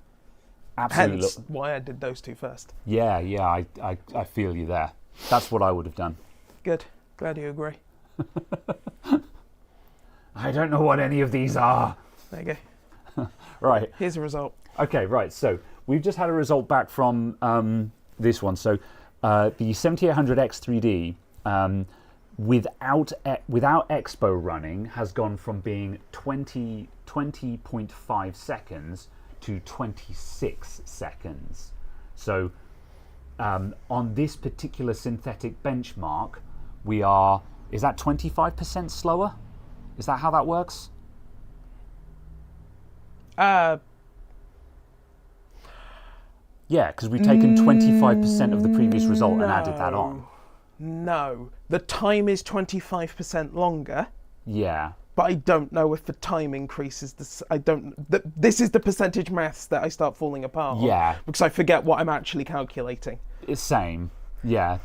Absolutely. Hence why I did those two first. Yeah, I feel you there. That's what I would have done. Good. Glad you agree. I don't know what any of these are. There you go. Right. Here's the result. Okay, right. So we've just had a result back from this one. So the 7800X3D without Expo running has gone from being 20.5 seconds to 26 seconds. So on this particular synthetic benchmark, we are, is that 25% slower? Is that how that works? Uh, Yeah, because we've taken 25% of the previous result and added that on. No. The time is 25% longer, Yeah. but I don't know if the time increases. This is the percentage maths that I start falling apart on. Yeah. Because I forget what I'm actually calculating. It's same. Yeah.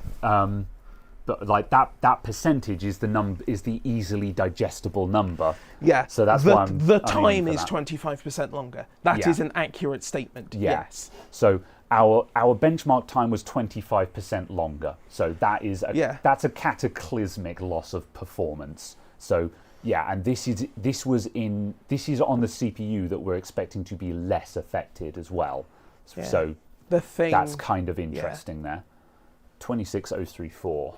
But like that percentage is the easily digestible number. Yeah. So that's why I'm time for is that. 25% longer. That Yeah. is an accurate statement. Yeah. Yes. So our benchmark time was 25% longer. So that's a cataclysmic loss of performance. So yeah, and this is on the CPU that we're expecting to be less affected as well. Yeah. So that's kind of interesting there. 26034.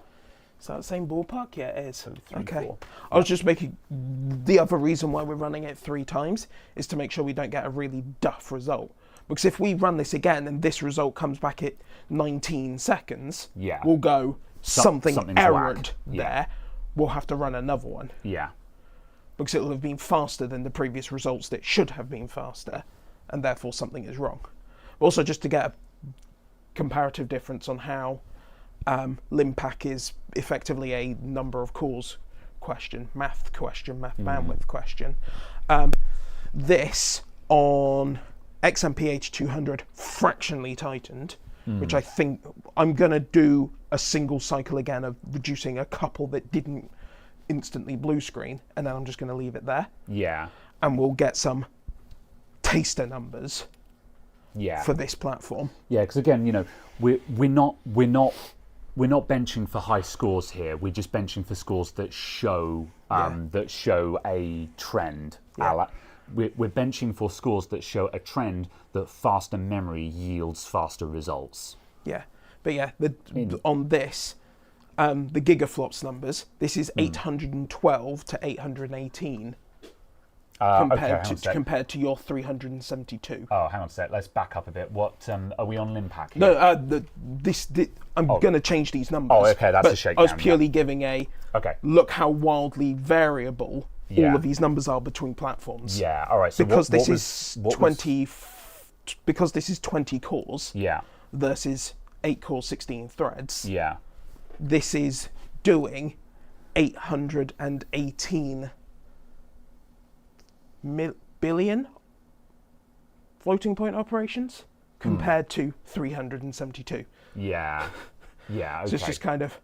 Is that the same ballpark? Yeah, it is. Okay. 34. I was just making... The other reason why we're running it 3 times is to make sure we don't get a really duff result. Because if we run this again and this result comes back at 19 seconds, Yeah. we'll go, something's errored whack. there. Yeah. We'll have to run another one. Yeah. Because it'll have been faster than the previous results that should have been faster, and therefore something is wrong. Also, just to get a comparative difference on how Limpac is effectively a number of cores question, math bandwidth question. This on XMPH200 fractionally tightened, which I think I'm going to do a single cycle again of reducing a couple that didn't instantly blue screen, and then I'm just going to leave it there. Yeah. And we'll get some taster numbers Yeah. for this platform. Yeah, because again, we're not benching for high scores here. We're just benching for scores that show a trend. Yeah. We're benching for scores that show a trend that faster memory yields faster results. Yeah, but yeah, on this, the gigaflops numbers, this is 812 to 818 compared to your 372. Oh, hang on a sec. Let's back up a bit. What are we on Limpac here? No, I'm going to change these numbers. Oh, okay, that's but a shakedown. I was purely giving look how wildly variable all of these numbers are between platforms. Yeah, all right. So because this is 20 cores. Yeah. Versus 8 cores, 16 threads. Yeah. This is doing 818 billion floating point operations compared to 372. Yeah. Yeah. Okay. So it's just kind of.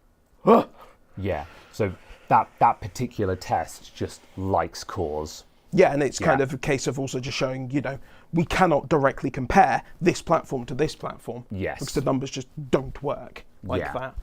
Yeah. So that particular test just likes cores. Yeah, and it's kind of a case of also just showing, we cannot directly compare this platform to this platform. Yes. Because the numbers just don't work like that.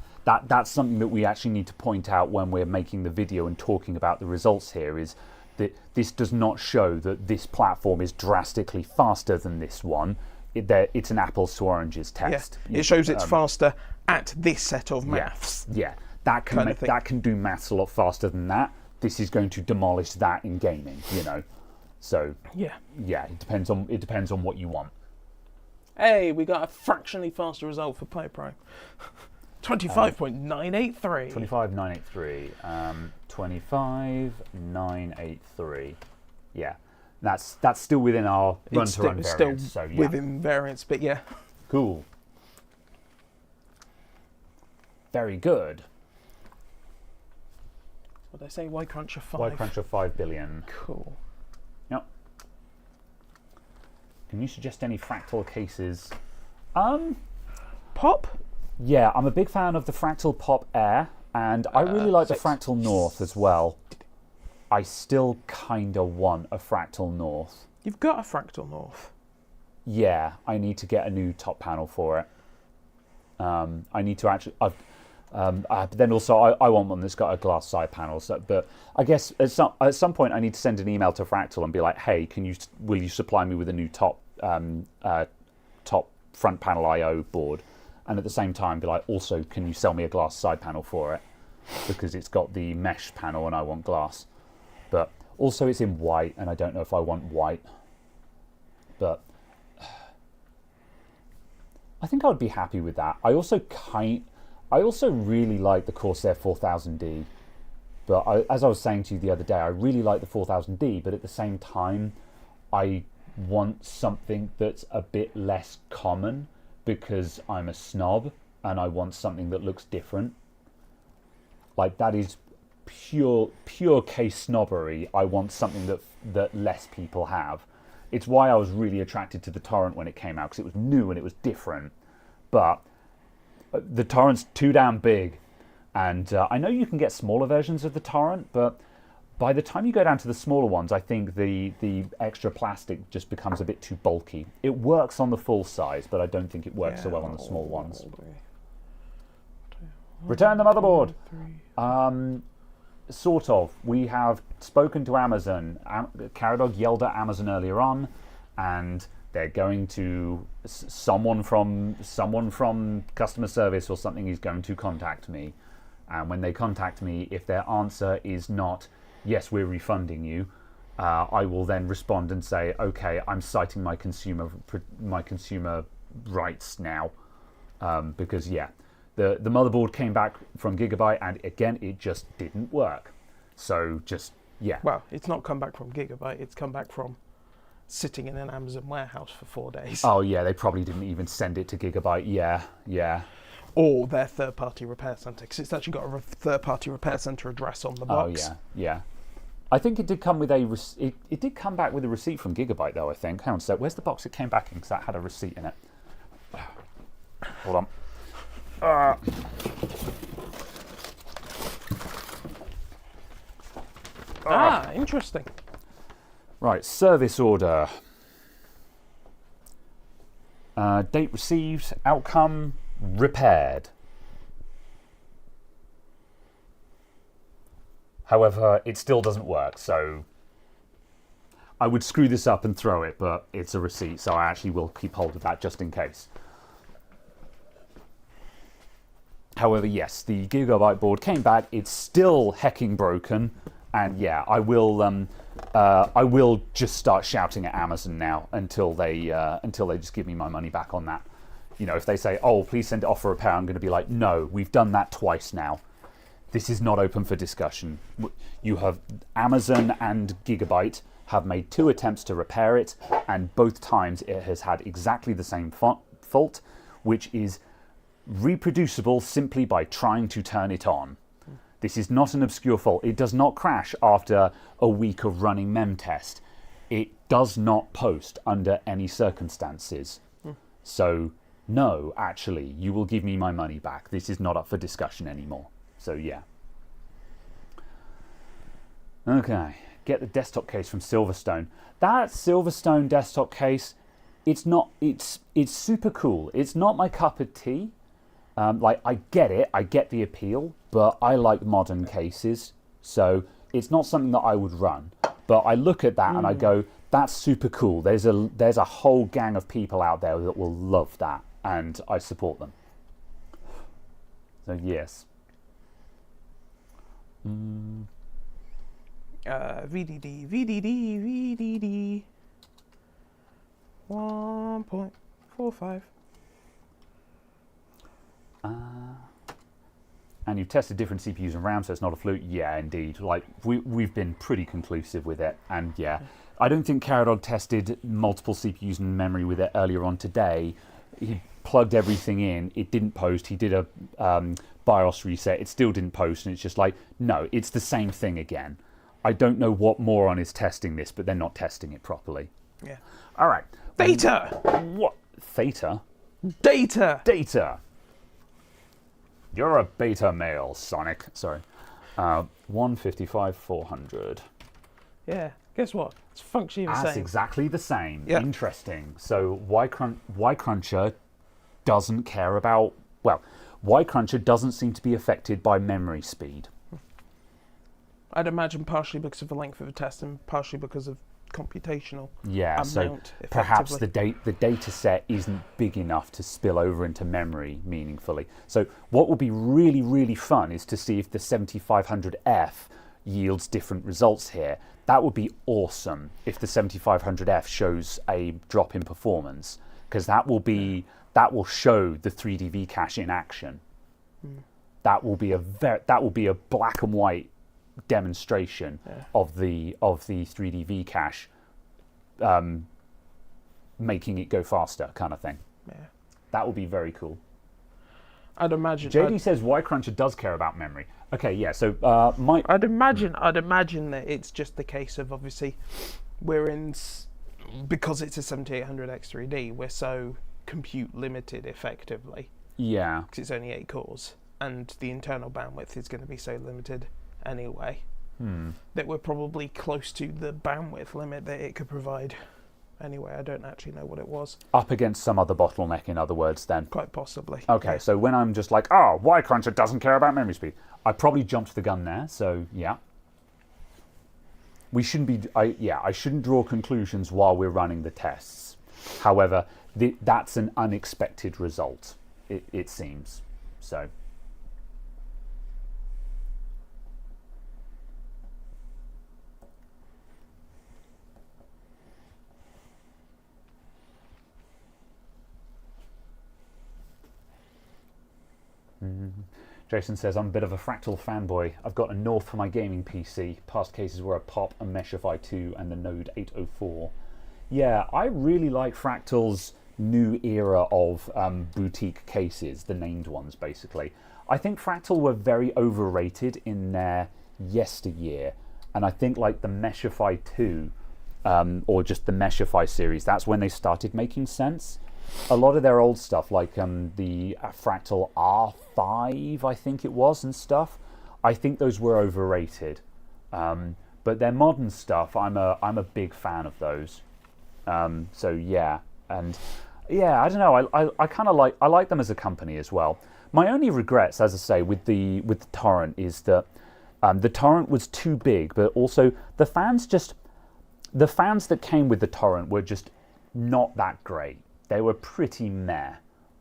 That's something that we actually need to point out when we're making the video and talking about the results here, is that this does not show that this platform is drastically faster than this one. It's an apples to oranges test. Yeah. It shows it's faster at this set of maths. Yeah. That can do maths a lot faster than that. This is going to demolish that in gaming, So yeah, it depends on what you want. Hey, we got a fractionally faster result for PlayPro. 25.983. 25,983. 25,983. Yeah, that's still within our run-to-run variance. Still within variance, but yeah. Cool. Very good. What did I say? Y Cruncher 5. Y Cruncher 5 billion. Cool. Yep. Can you suggest any fractal cases? Pop? Yeah, I'm a big fan of the Fractal Pop Air, and I really like the Fractal North as well. I still kind of want a Fractal North. You've got a Fractal North. Yeah, I need to get a new top panel for it. I need to actually... but then also, I want one that's got a glass side panel. So, but I guess at some point, I need to send an email to Fractal and be like, "Hey, will you supply me with a new top front panel I/O board?" And at the same time, be like, "Also, can you sell me a glass side panel for it? Because it's got the mesh panel and I want glass." But also, it's in white, and I don't know if I want white. But I think I would be happy with that. I also really like the Corsair 4000D, but as I was saying to you the other day, I really like the 4000D, but at the same time, I want something that's a bit less common because I'm a snob and I want something that looks different. Like, that is pure case snobbery. I want something that less people have. It's why I was really attracted to the Torrent when it came out, because it was new and it was different, but the Torrent's too damn big, and I know you can get smaller versions of the Torrent, but by the time you go down to the smaller ones, I think the extra plastic just becomes a bit too bulky. It works on the full size, but I don't think it works so well on the small ones. Return the motherboard. Sort of. We have spoken to Amazon. Caradog yelled at Amazon earlier on, and they're going to someone from customer service or something is going to contact me, and when they contact me, if their answer is not yes, we're refunding you, I will then respond and say, okay, I'm citing my consumer rights now, because the motherboard came back from Gigabyte, and again it just didn't work. So well, it's not come back from Gigabyte, it's come back from sitting in an Amazon warehouse for 4 days. Oh yeah, they probably didn't even send it to Gigabyte. Yeah. Or their third-party repair centre, because it's actually got a third-party repair centre address on the box. Oh yeah. I think it did come with it did come back with a receipt from Gigabyte though, I think. Hang on a sec, where's the box it came back in? Because that had a receipt in it. Hold on. Interesting. Right, service order. Date received, outcome repaired. However, it still doesn't work, so I would screw this up and throw it, but it's a receipt, so I actually will keep hold of that just in case. However, yes, the Gigabyte board came back. It's still hecking broken, and yeah, I will just start shouting at Amazon now until they just give me my money back on that. You know, if they say, "Oh, please send it off for repair," I'm going to be like, "No, we've done that twice now. This is not open for discussion. You have Amazon and Gigabyte have made 2 attempts to repair it, and both times it has had exactly the same fault, which is reproducible simply by trying to turn it on. This is not an obscure fault. It does not crash after a week of running memtest. It does not post under any circumstances. So, no, actually, you will give me my money back. This is not up for discussion anymore." So, yeah. Okay, get the desktop case from Silverstone. That Silverstone desktop case, it's super cool. It's not my cup of tea. I get it, I get the appeal, but I like modern cases, so it's not something that I would run. But I look at that and I go, that's super cool. There's a whole gang of people out there that will love that, and I support them. So yes. VDD 1.45. And you've tested different CPUs and RAM, so it's not a fluke. Yeah, indeed. Like we've been pretty conclusive with it, and yeah, I don't think Caradog tested multiple CPUs and memory with it earlier on today. He plugged everything in. It didn't post. He did a BIOS reset. It still didn't post, and it's just like, no, it's the same thing again. I don't know what moron is testing this, but they're not testing it properly. Yeah. All right. Data. What? Theta? Data. Data. You're a beta male, Sonic. Sorry. 155, 400. Yeah. Guess what? It's functionally the That's same. exactly the same. Yeah. Interesting. So Y Cruncher doesn't care about... Well, Y Cruncher doesn't seem to be affected by memory speed. I'd imagine partially because of the length of the test and partially because of computational Yeah, so amount, perhaps the effectively. data set isn't big enough to spill over into memory meaningfully. So what will be really, really fun is to see if the 7500F yields different results here. That would be awesome if the 7500F shows a drop in performance, because that will show the 3D cache in action. That will be a black and white demonstration of the 3D cache making it go faster, kind of thing. Yeah. That would be very cool. I'd imagine. JD says Y Cruncher does care about memory. Okay, yeah. So I'd imagine that it's just the case of, obviously we're in because it's a 7800X3D. We're so compute limited effectively. Yeah. Because it's only 8 cores, and the internal bandwidth is going to be so limited anyway, that we're probably close to the bandwidth limit that it could provide. Anyway, I don't actually know what it was. Up against some other bottleneck, in other words, then. Quite possibly. Okay, Yeah. so when I'm just like, oh, Y Cruncher doesn't care about memory speed, I probably jumped the gun there. So yeah, we shouldn't be. I shouldn't draw conclusions while we're running the tests. However, that's an unexpected result. It seems so. Jason says, I'm a bit of a Fractal fanboy. I've got a North for my gaming PC. Past cases were a Pop, a Meshify 2, and the Node 804. Yeah, I really like Fractal's new era of boutique cases, the named ones, basically. I think Fractal were very overrated in their yesteryear, and I think like the Meshify 2, or just the Meshify series, that's when they started making sense. A lot of their old stuff, like the Fractal R5, I think it was, and stuff, I think those were overrated. But their modern stuff, I'm a big fan of those. So yeah, and yeah, I don't know. I kind of like them as a company as well. My only regrets, as I say, with the torrent is that the torrent was too big, but also the fans that came with the torrent were just not that great. They were pretty meh,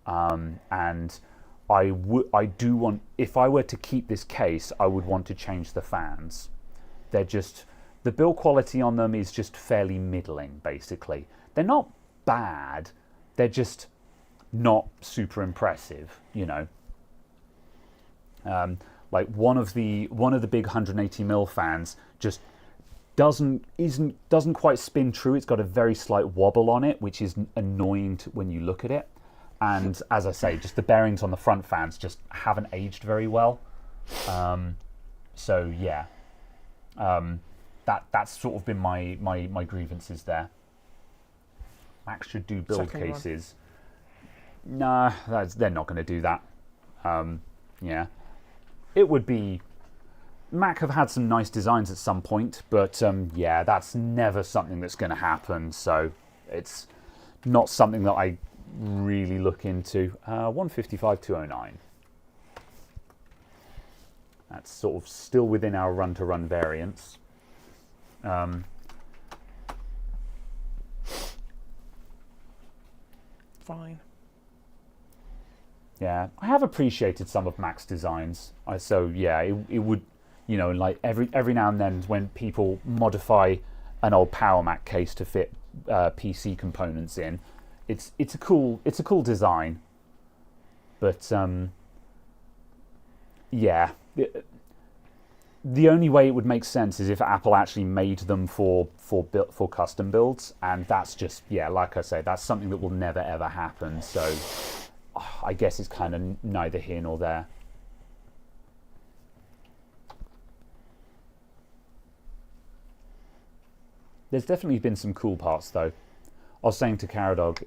and I do want, if I were to keep this case, I would want to change the fans. They're just, the build quality on them is just fairly middling, basically. They're not bad, they're just not super impressive, you know. Like one of the big 180mm fans just doesn't quite spin true. It's got a very slight wobble on it, which is annoying when you look at it. And as I say, just the bearings on the front fans just haven't aged very well. So yeah, that's sort of been my grievances there. Max should do build Second cases. Nah, they're not going to do that. Yeah, it would be. Mac have had some nice designs at some point, but yeah, that's never something that's going to happen. So it's not something that I really look into. 155,209. That's sort of still within our run-to-run variance. Fine. Yeah, I have appreciated some of Mac's designs. So yeah, it would, you know, like every now and then when people modify an old Power Mac case to fit PC components in, it's a cool design. But yeah, the only way it would make sense is if Apple actually made them for custom builds, and that's just, yeah, like I say, that's something that will never ever happen. So I guess it's kind of neither here nor there. There's definitely been some cool parts though. I was saying to Caradog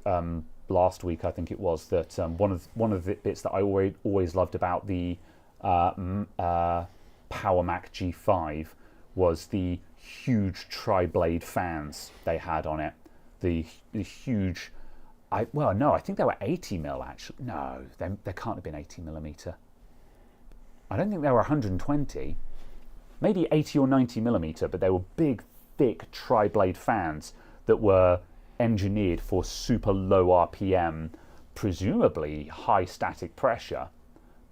last week, I think it was, that one of the bits that I always loved about the Power Mac G5 was the huge tri-blade fans they had on it. The huge, I think they were 80mm actually. No, they can't have been 80mm. I don't think they were 120. Maybe 80 or 90mm, but they were big, thick tri-blade fans that were engineered for super low RPM, presumably high static pressure,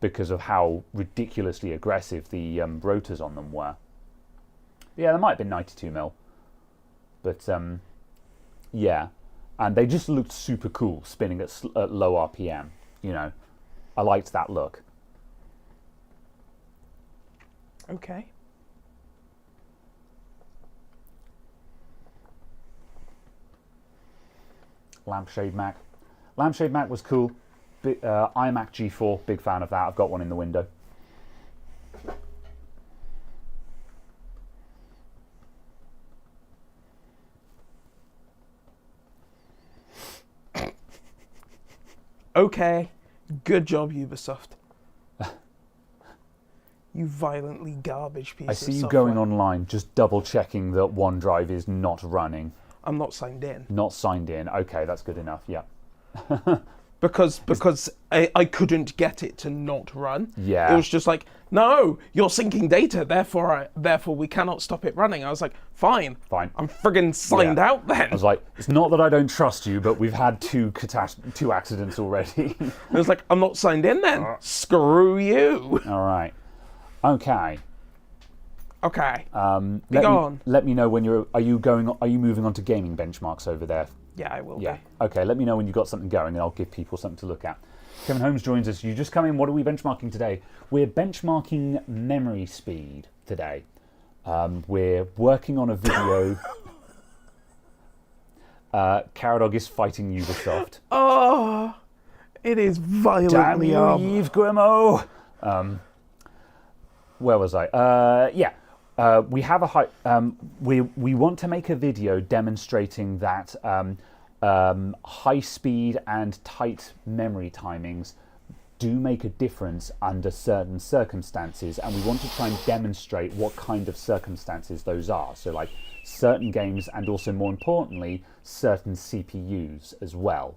because of how ridiculously aggressive the rotors on them were. Yeah, they might have been 92mm, but yeah, and they just looked super cool spinning at low RPM. You know, I liked that look. Okay. Lampshade Mac. Lampshade Mac was cool. iMac G4, big fan of that. I've got one in the window. Okay. Good job, Ubisoft. You violently garbage piece of I see you software. going online, just double checking that OneDrive is not running. I'm not signed in. Not signed in. Okay, that's good enough. Yeah. Because I couldn't get it to not run. Yeah. It was just like, no, you're syncing data, therefore we cannot stop it running. I was like, fine. I'm friggin' signed out then. I was like, it's not that I don't trust you, but we've had two accidents already. I was like, I'm not signed in then. Screw you. All right. Okay. Okay. Let me know when are you moving on to gaming benchmarks over there? Yeah, I will Yeah. be. Okay, let me know when you've got something going and I'll give people something to look at. Kevin Holmes joins us. You just come in. What are we benchmarking today? We're benchmarking memory speed today. We're working on a video. Caradog is fighting Ubisoft. Oh, it is violently Damn you, Yves Guillemot. Where was I? We have we want to make a video demonstrating that high speed and tight memory timings do make a difference under certain circumstances, and we want to try and demonstrate what kind of circumstances those are. So like certain games, and also more importantly, certain CPUs as well.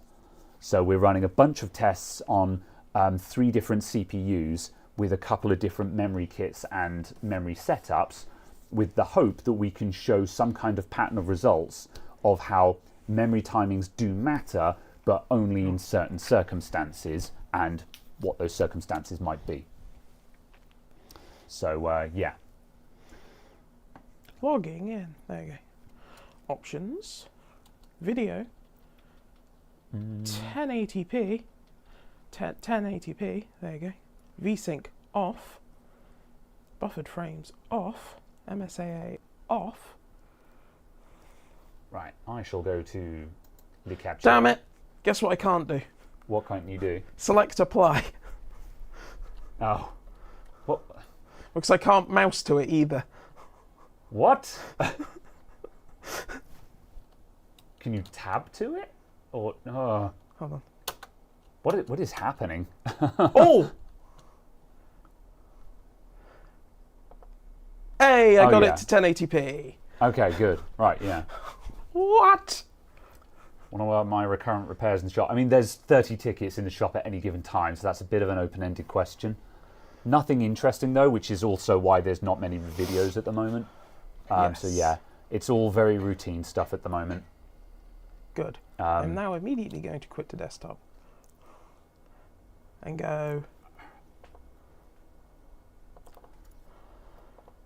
So we're running a bunch of tests on 3 different CPUs with a couple of different memory kits and memory setups, with the hope that we can show some kind of pattern of results of how memory timings do matter, but only in certain circumstances, and what those circumstances might be. So, yeah. Logging in. There you go. Options. Video. 1080p. 1080p. There you go. VSync off. Buffered frames off. MSAA off. Right, I shall go to the capture. Damn it! Guess what I can't do? What can't you do? Select apply. Oh. What? Because I can't mouse to it either. What? Can you tab to it? Or Hold on. What is happening? Oh! Hey, I got yeah. it to 1080p. Okay, good. Right, yeah. What? One of my recurrent repairs in the shop. I mean, there's 30 tickets in the shop at any given time, so that's a bit of an open-ended question. Nothing interesting, though, which is also why there's not many videos at the moment. Yes. So, yeah, it's all very routine stuff at the moment. Good. I'm now immediately going to quit the desktop and go...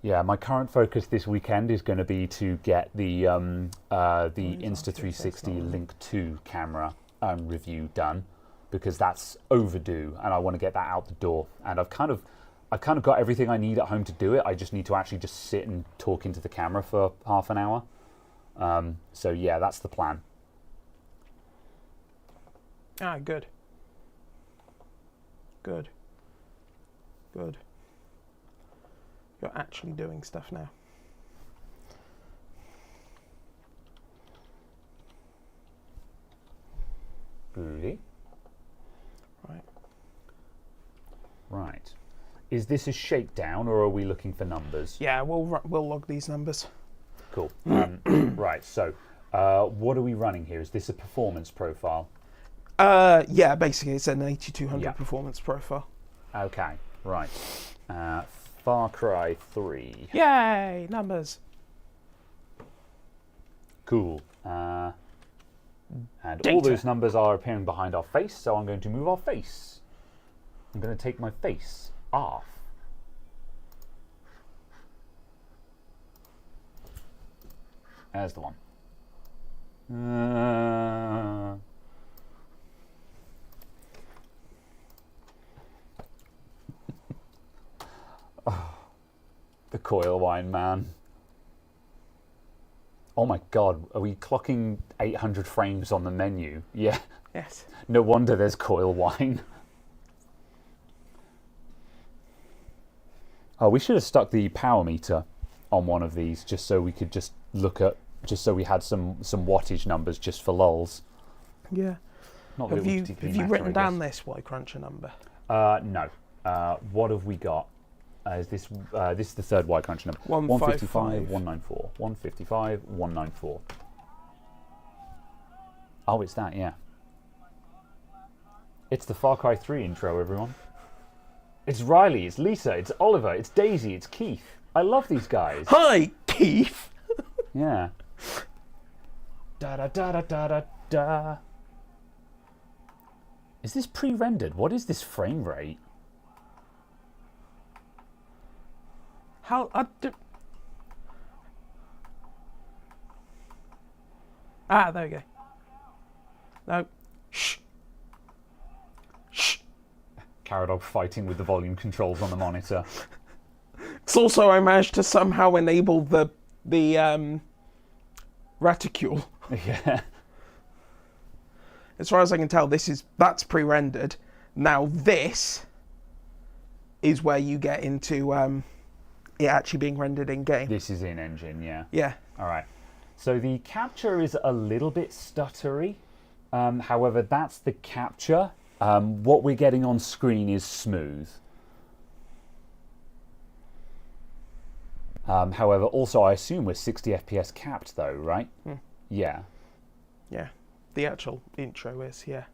Yeah, my current focus this weekend is going to be to get the Insta360 Link 2 camera review done, because that's overdue and I want to get that out the door. And I've kind of got everything I need at home to do it. I just need to actually just sit and talk into the camera for half an hour. So yeah, that's the plan. Ah, good. Good. Good. You're actually doing stuff now. Really? Right. Right. Is this a shakedown or are we looking for numbers? Yeah, we'll log these numbers. Cool. Right, so what are we running here? Is this a performance profile? Yeah, basically it's an 8200 performance profile. Okay, right. Far Cry 3. Yay, numbers. Cool. And Data. all those numbers are appearing behind our face, so I'm going to move our face. I'm going to take my face off. There's the one. The coil wine, man. Oh my god, are we clocking 800 frames on the menu? Yeah. Yes. No wonder there's coil wine. Oh, we should have stuck the power meter on one of these just so we could just look at, just so we had some wattage numbers just for lulz. Yeah. Not that Have it would you particularly matter, written I down guess. this Y cruncher number? No. What have we got? Is this is the third Y crunch number? 155, 194. 155, 194. Oh, it's that, yeah. It's the Far Cry 3 intro, everyone. It's Riley, it's Lisa, it's Oliver, it's Daisy, it's Keith. I love these guys. Hi, Keith. Yeah. Da da da da da da da. Is this pre-rendered? What is this frame rate? How? There we go. No. Shh. Shh. Caradog fighting with the volume controls on the monitor. It's also I managed to somehow enable the reticule. Yeah. As far as I can tell, that's pre-rendered. Now this is where you get into it actually being rendered in game. This is in engine, yeah. Yeah. All right. So the capture is a little bit stuttery. However, that's the capture. What we're getting on screen is smooth. However, also I assume we're 60 FPS capped though, right? Yeah. Yeah. The actual intro is, yeah.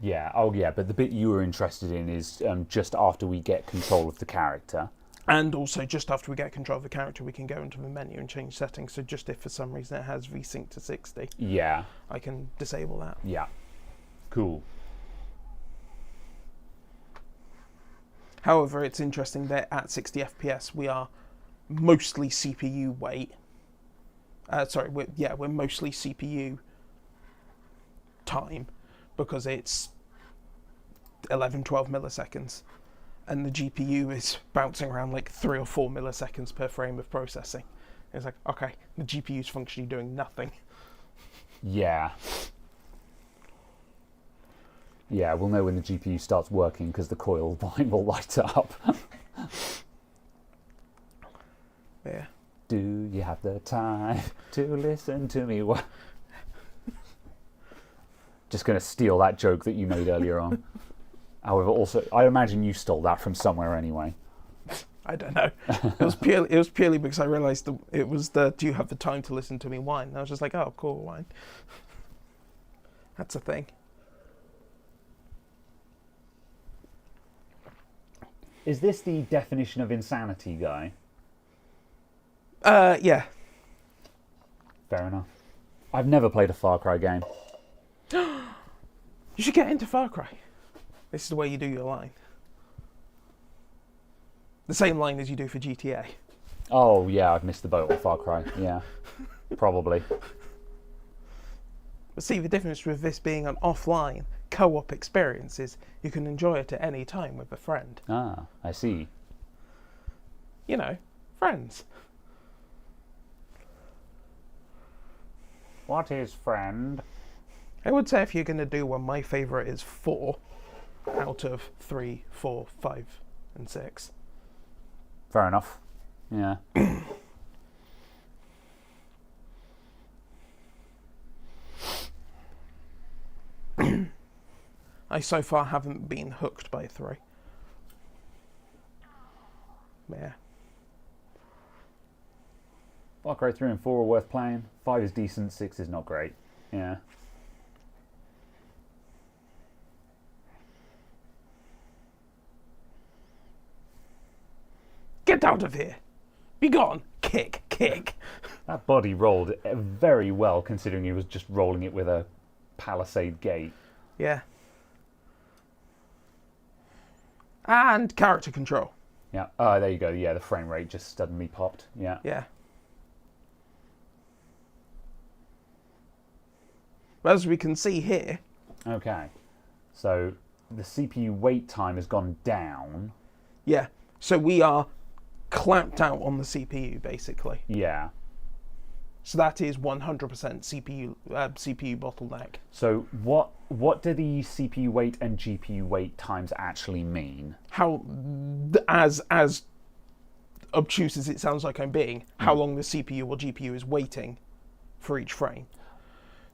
Yeah, oh yeah, but the bit you were interested in is just after we get control of the character. And also, just after we get control of the character, we can go into the menu and change settings. So just if for some reason it has VSync to 60, Yeah. I can disable that. Yeah. Cool. However, it's interesting that at 60 FPS, we are mostly CPU weight. We're mostly CPU time because it's 11, 12 milliseconds. And the GPU is bouncing around like 3 or 4 milliseconds per frame of processing. It's like, okay, the GPU is functionally doing nothing. Yeah. Yeah, we'll know when the GPU starts working because the coil line will light up. Yeah. Do you have the time to listen to me? Just going to steal that joke that you made earlier on. However, also, I imagine you stole that from somewhere anyway. I don't know. It was purely because I realised that it was the "Do you have the time to listen to me whine?" And I was just like, "Oh, cool, whine." That's a thing. Is this the definition of insanity, guy? Yeah. Fair enough. I've never played a Far Cry game. You should get into Far Cry. This is the way you do your line. The same line as you do for GTA. Oh, yeah, I've missed the boat on Far Cry. Yeah, probably. But see, the difference with this being an offline co-op experience is you can enjoy it at any time with a friend. Ah, I see. You know, friends. What is friend? I would say if you're going to do one, my favourite is 4 out of 3, 4, 5, and 6. Fair enough. Yeah. I so far haven't been hooked by 3. Yeah. Far Cry 3 and 4 are worth playing. 5 is decent, 6 is not great. Yeah. Get out of here! Be gone! Kick, kick! That body rolled very well considering he was just rolling it with a palisade gate. Yeah. And character control. Yeah. Oh, there you go. Yeah, the frame rate just suddenly popped. Yeah. Yeah. As we can see here. Okay. So the CPU wait time has gone down. Yeah. So we are clamped out on the CPU basically. Yeah. So that is 100% CPU bottleneck. So what do the CPU wait and GPU wait times actually mean? How, as obtuse as it sounds like I'm being, how long the CPU or GPU is waiting for each frame.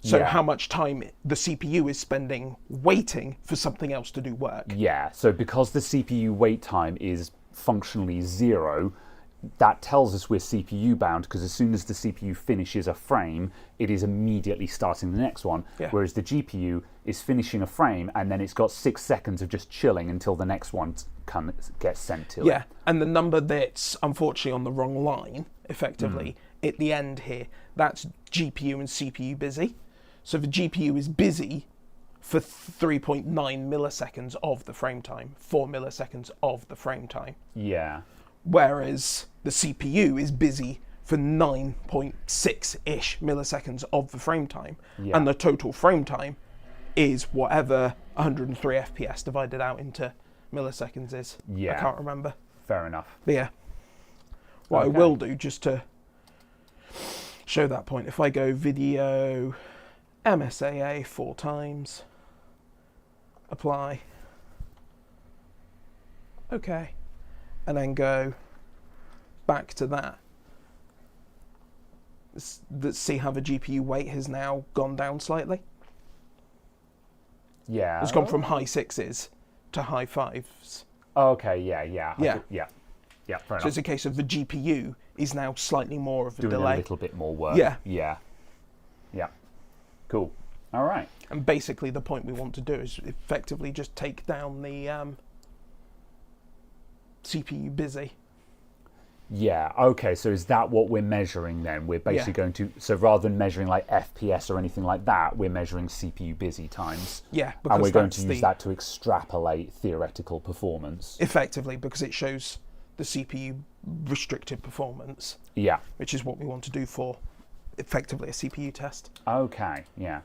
So how much time the CPU is spending waiting for something else to do work. Yeah, so because the CPU wait time is functionally 0, that tells us we're CPU bound because as soon as the CPU finishes a frame, it is immediately starting the next one. Yeah. Whereas the GPU is finishing a frame and then it's got 6 seconds of just chilling until the next one gets sent to it. Yeah, and the number that's unfortunately on the wrong line, effectively, at the end here, that's GPU and CPU busy. So the GPU is busy for 3.9 milliseconds of the frame time, 4 milliseconds of the frame time. Yeah. Whereas the CPU is busy for 9.6-ish milliseconds of the frame time. Yeah. And the total frame time is whatever 103 FPS divided out into milliseconds is. Yeah. I can't remember. Fair enough. But yeah. What I will do, just to show that point, if I go video MSAA 4 times, apply, okay, and then go back to that. Let's see how the GPU wait has now gone down slightly. Yeah. It's gone from high 6s to high 5s. Okay, yeah. Yeah. Yeah, fair enough. So it's a case of the GPU is now slightly more of a Doing delay. a little bit more work. Yeah. Yeah. Cool. All right. And basically the point we want to do is effectively just take down the CPU busy. Yeah, okay, so is that what we're measuring then? We're basically going to, so rather than measuring like FPS or anything like that, we're measuring CPU busy times. Yeah, because and we're going to use that to extrapolate theoretical performance. Effectively, because it shows the CPU restricted performance. Yeah. Which is what we want to do for effectively a CPU test. Okay, yeah.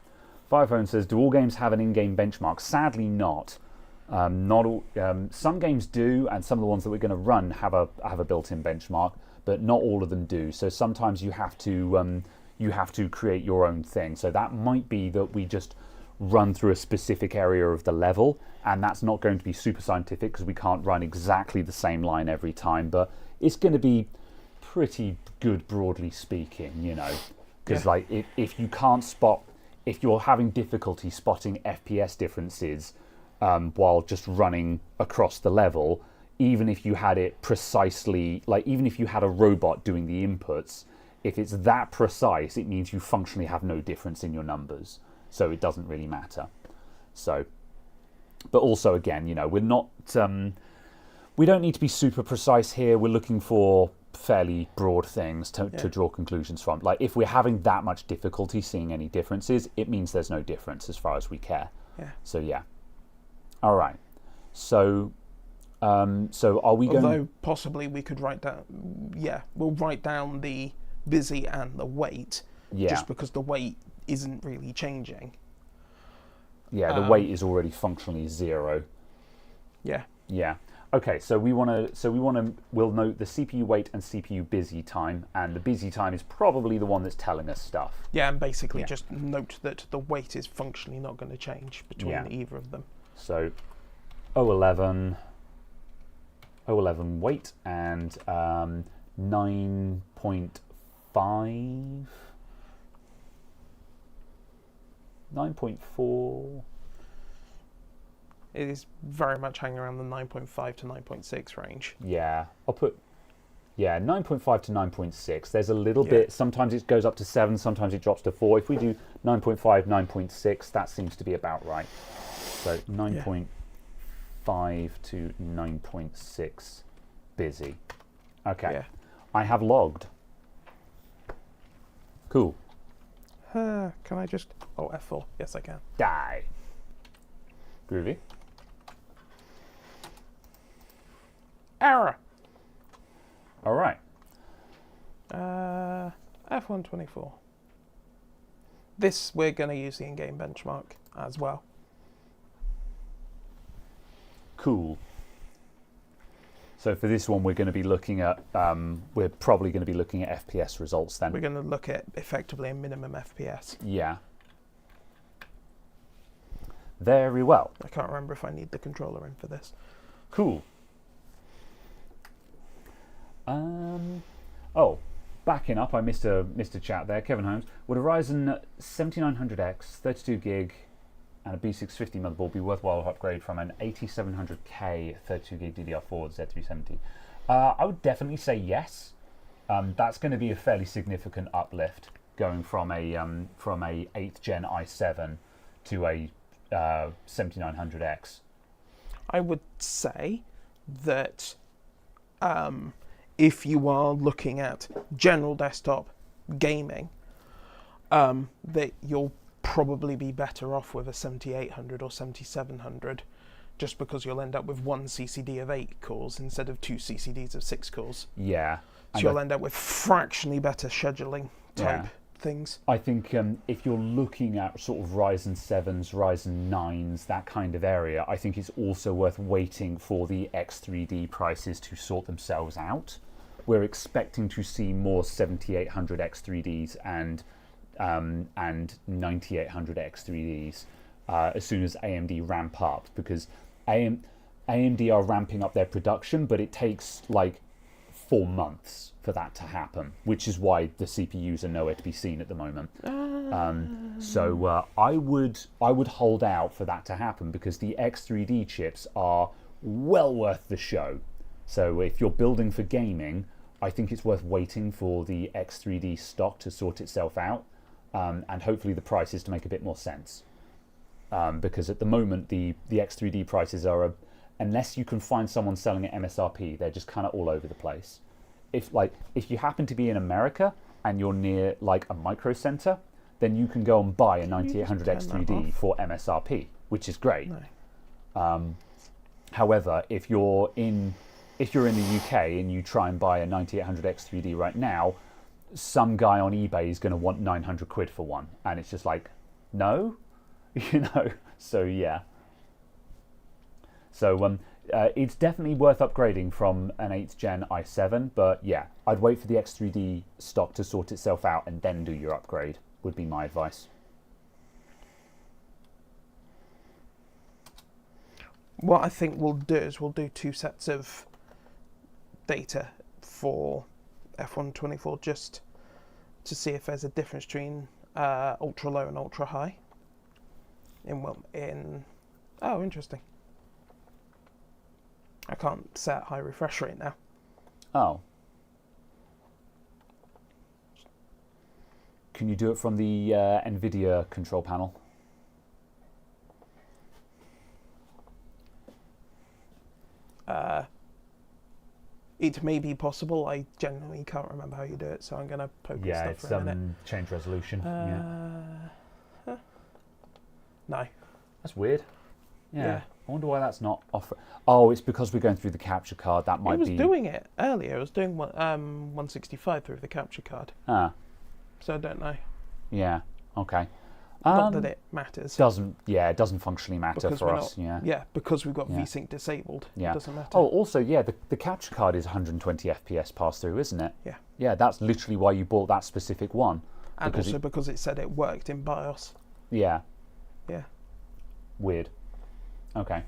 Firephone says, do all games have an in-game benchmark? Sadly not. Not all. Some games do, and some of the ones that we're going to run have a built-in benchmark, but not all of them do. So sometimes you have to create your own thing. So that might be that we just run through a specific area of the level, and that's not going to be super scientific because we can't run exactly the same line every time. But it's going to be pretty good, broadly speaking, you know, because like if you can't spot, if you're having difficulty spotting FPS differences. While just running across the level, even if you had it precisely, like even if you had a robot doing the inputs, if it's that precise, it means you functionally have no difference in your numbers. So it doesn't really matter. So, but also again, we're not, we don't need to be super precise here. We're looking for fairly broad things to draw conclusions from. Like if we're having that much difficulty seeing any differences, it means there's no difference as far as we care. Yeah. So yeah. All right. So, so are we going? Although possibly we could write down. Yeah, we'll write down the busy and the weight. Yeah. Just because the weight isn't really changing. Yeah, the weight is already functionally 0. Yeah. Yeah. Okay, so we'll note the CPU wait and CPU busy time, and the busy time is probably the one that's telling us stuff. Yeah, and basically just note that the weight is functionally not going to change between either of them. So 011 weight and 9.5, 9.4. It is very much hanging around the 9.5 to 9.6 range. Yeah, I'll put 9.5 to 9.6. There's a little bit. Sometimes it goes up to 7. Sometimes it drops to 4. If we do 9.5, 9.6, that seems to be about right. So 9.5 to 9.6 busy. Okay. Yeah. I have logged. Cool. Can I just... Oh, F4. Yes, I can. Die. Groovy. Error. All right. F124. This, we're going to use the in-game benchmark as well. Cool. So for this one, we're going to be looking at, we're probably going to be looking at FPS results then. We're going to look at effectively a minimum FPS. Yeah. Very well. I can't remember if I need the controller in for this. Cool. Oh, backing up, I missed a chat there. Kevin Holmes, would a Ryzen 7900X, 32 gig, and a B650 motherboard be worthwhile to upgrade from an 8700K 32 gig DDR4 Z370? I would definitely say yes. That's going to be a fairly significant uplift going from a 8th gen i7 to a 7900X. I would say that if you are looking at general desktop gaming, that you'll probably be better off with a 7800 or 7700, just because you'll end up with one CCD of 8 cores instead of 2 CCDs of 6 cores. Yeah. So you'll end up with fractionally better scheduling type things. I think if you're looking at sort of Ryzen 7s, Ryzen 9s, that kind of area, I think it's also worth waiting for the X3D prices to sort themselves out. We're expecting to see more 7800 X3Ds and 9800 X3Ds as soon as AMD ramp up, because AMD are ramping up their production, but it takes like 4 months for that to happen, which is why the CPUs are nowhere to be seen at the moment. So I would hold out for that to happen, because the X3D chips are well worth the show. So if you're building for gaming, I think it's worth waiting for the X3D stock to sort itself out, and hopefully the prices to make a bit more sense. Because at the moment the X3D prices are, unless you can find someone selling at MSRP, they're just kind of all over the place. If you happen to be in America and you're near like a micro center, then you can go and buy a 9800 X3D for MSRP, which is great. No. However, if you're in the UK and you try and buy a 9800 X3D right now, some guy on eBay is going to want 900 quid for one, and it's just like, no, So yeah. So it's definitely worth upgrading from an 8th gen i7, but yeah, I'd wait for the X3D stock to sort itself out and then do your upgrade, would be my advice. What I think we'll do is we'll do 2 sets of data for F124 just to see if there's a difference between ultra low and ultra high. Oh, interesting. I can't set high refresh rate now. Oh. Can you do it from the NVIDIA control panel? It may be possible. I genuinely can't remember how you do it, so I'm going to poke at Yeah, stuff it's for a minute. change resolution. Yeah. No. That's weird. Yeah. Yeah. I wonder why that's not off. Oh, it's because we're going through the capture card. That might It was be. doing it earlier. It was doing 165 through the capture card. Ah. So I don't know. Yeah. Okay. Not that it matters. It doesn't functionally matter Because for we're us. not- Yeah. because we've got Yeah. VSync disabled. Yeah. It doesn't matter. Oh, also, yeah, the capture card is 120 FPS pass through, isn't it? Yeah. Yeah, that's literally why you bought that specific one. And because also because it said it worked in BIOS. Yeah. Yeah. Weird. Okay.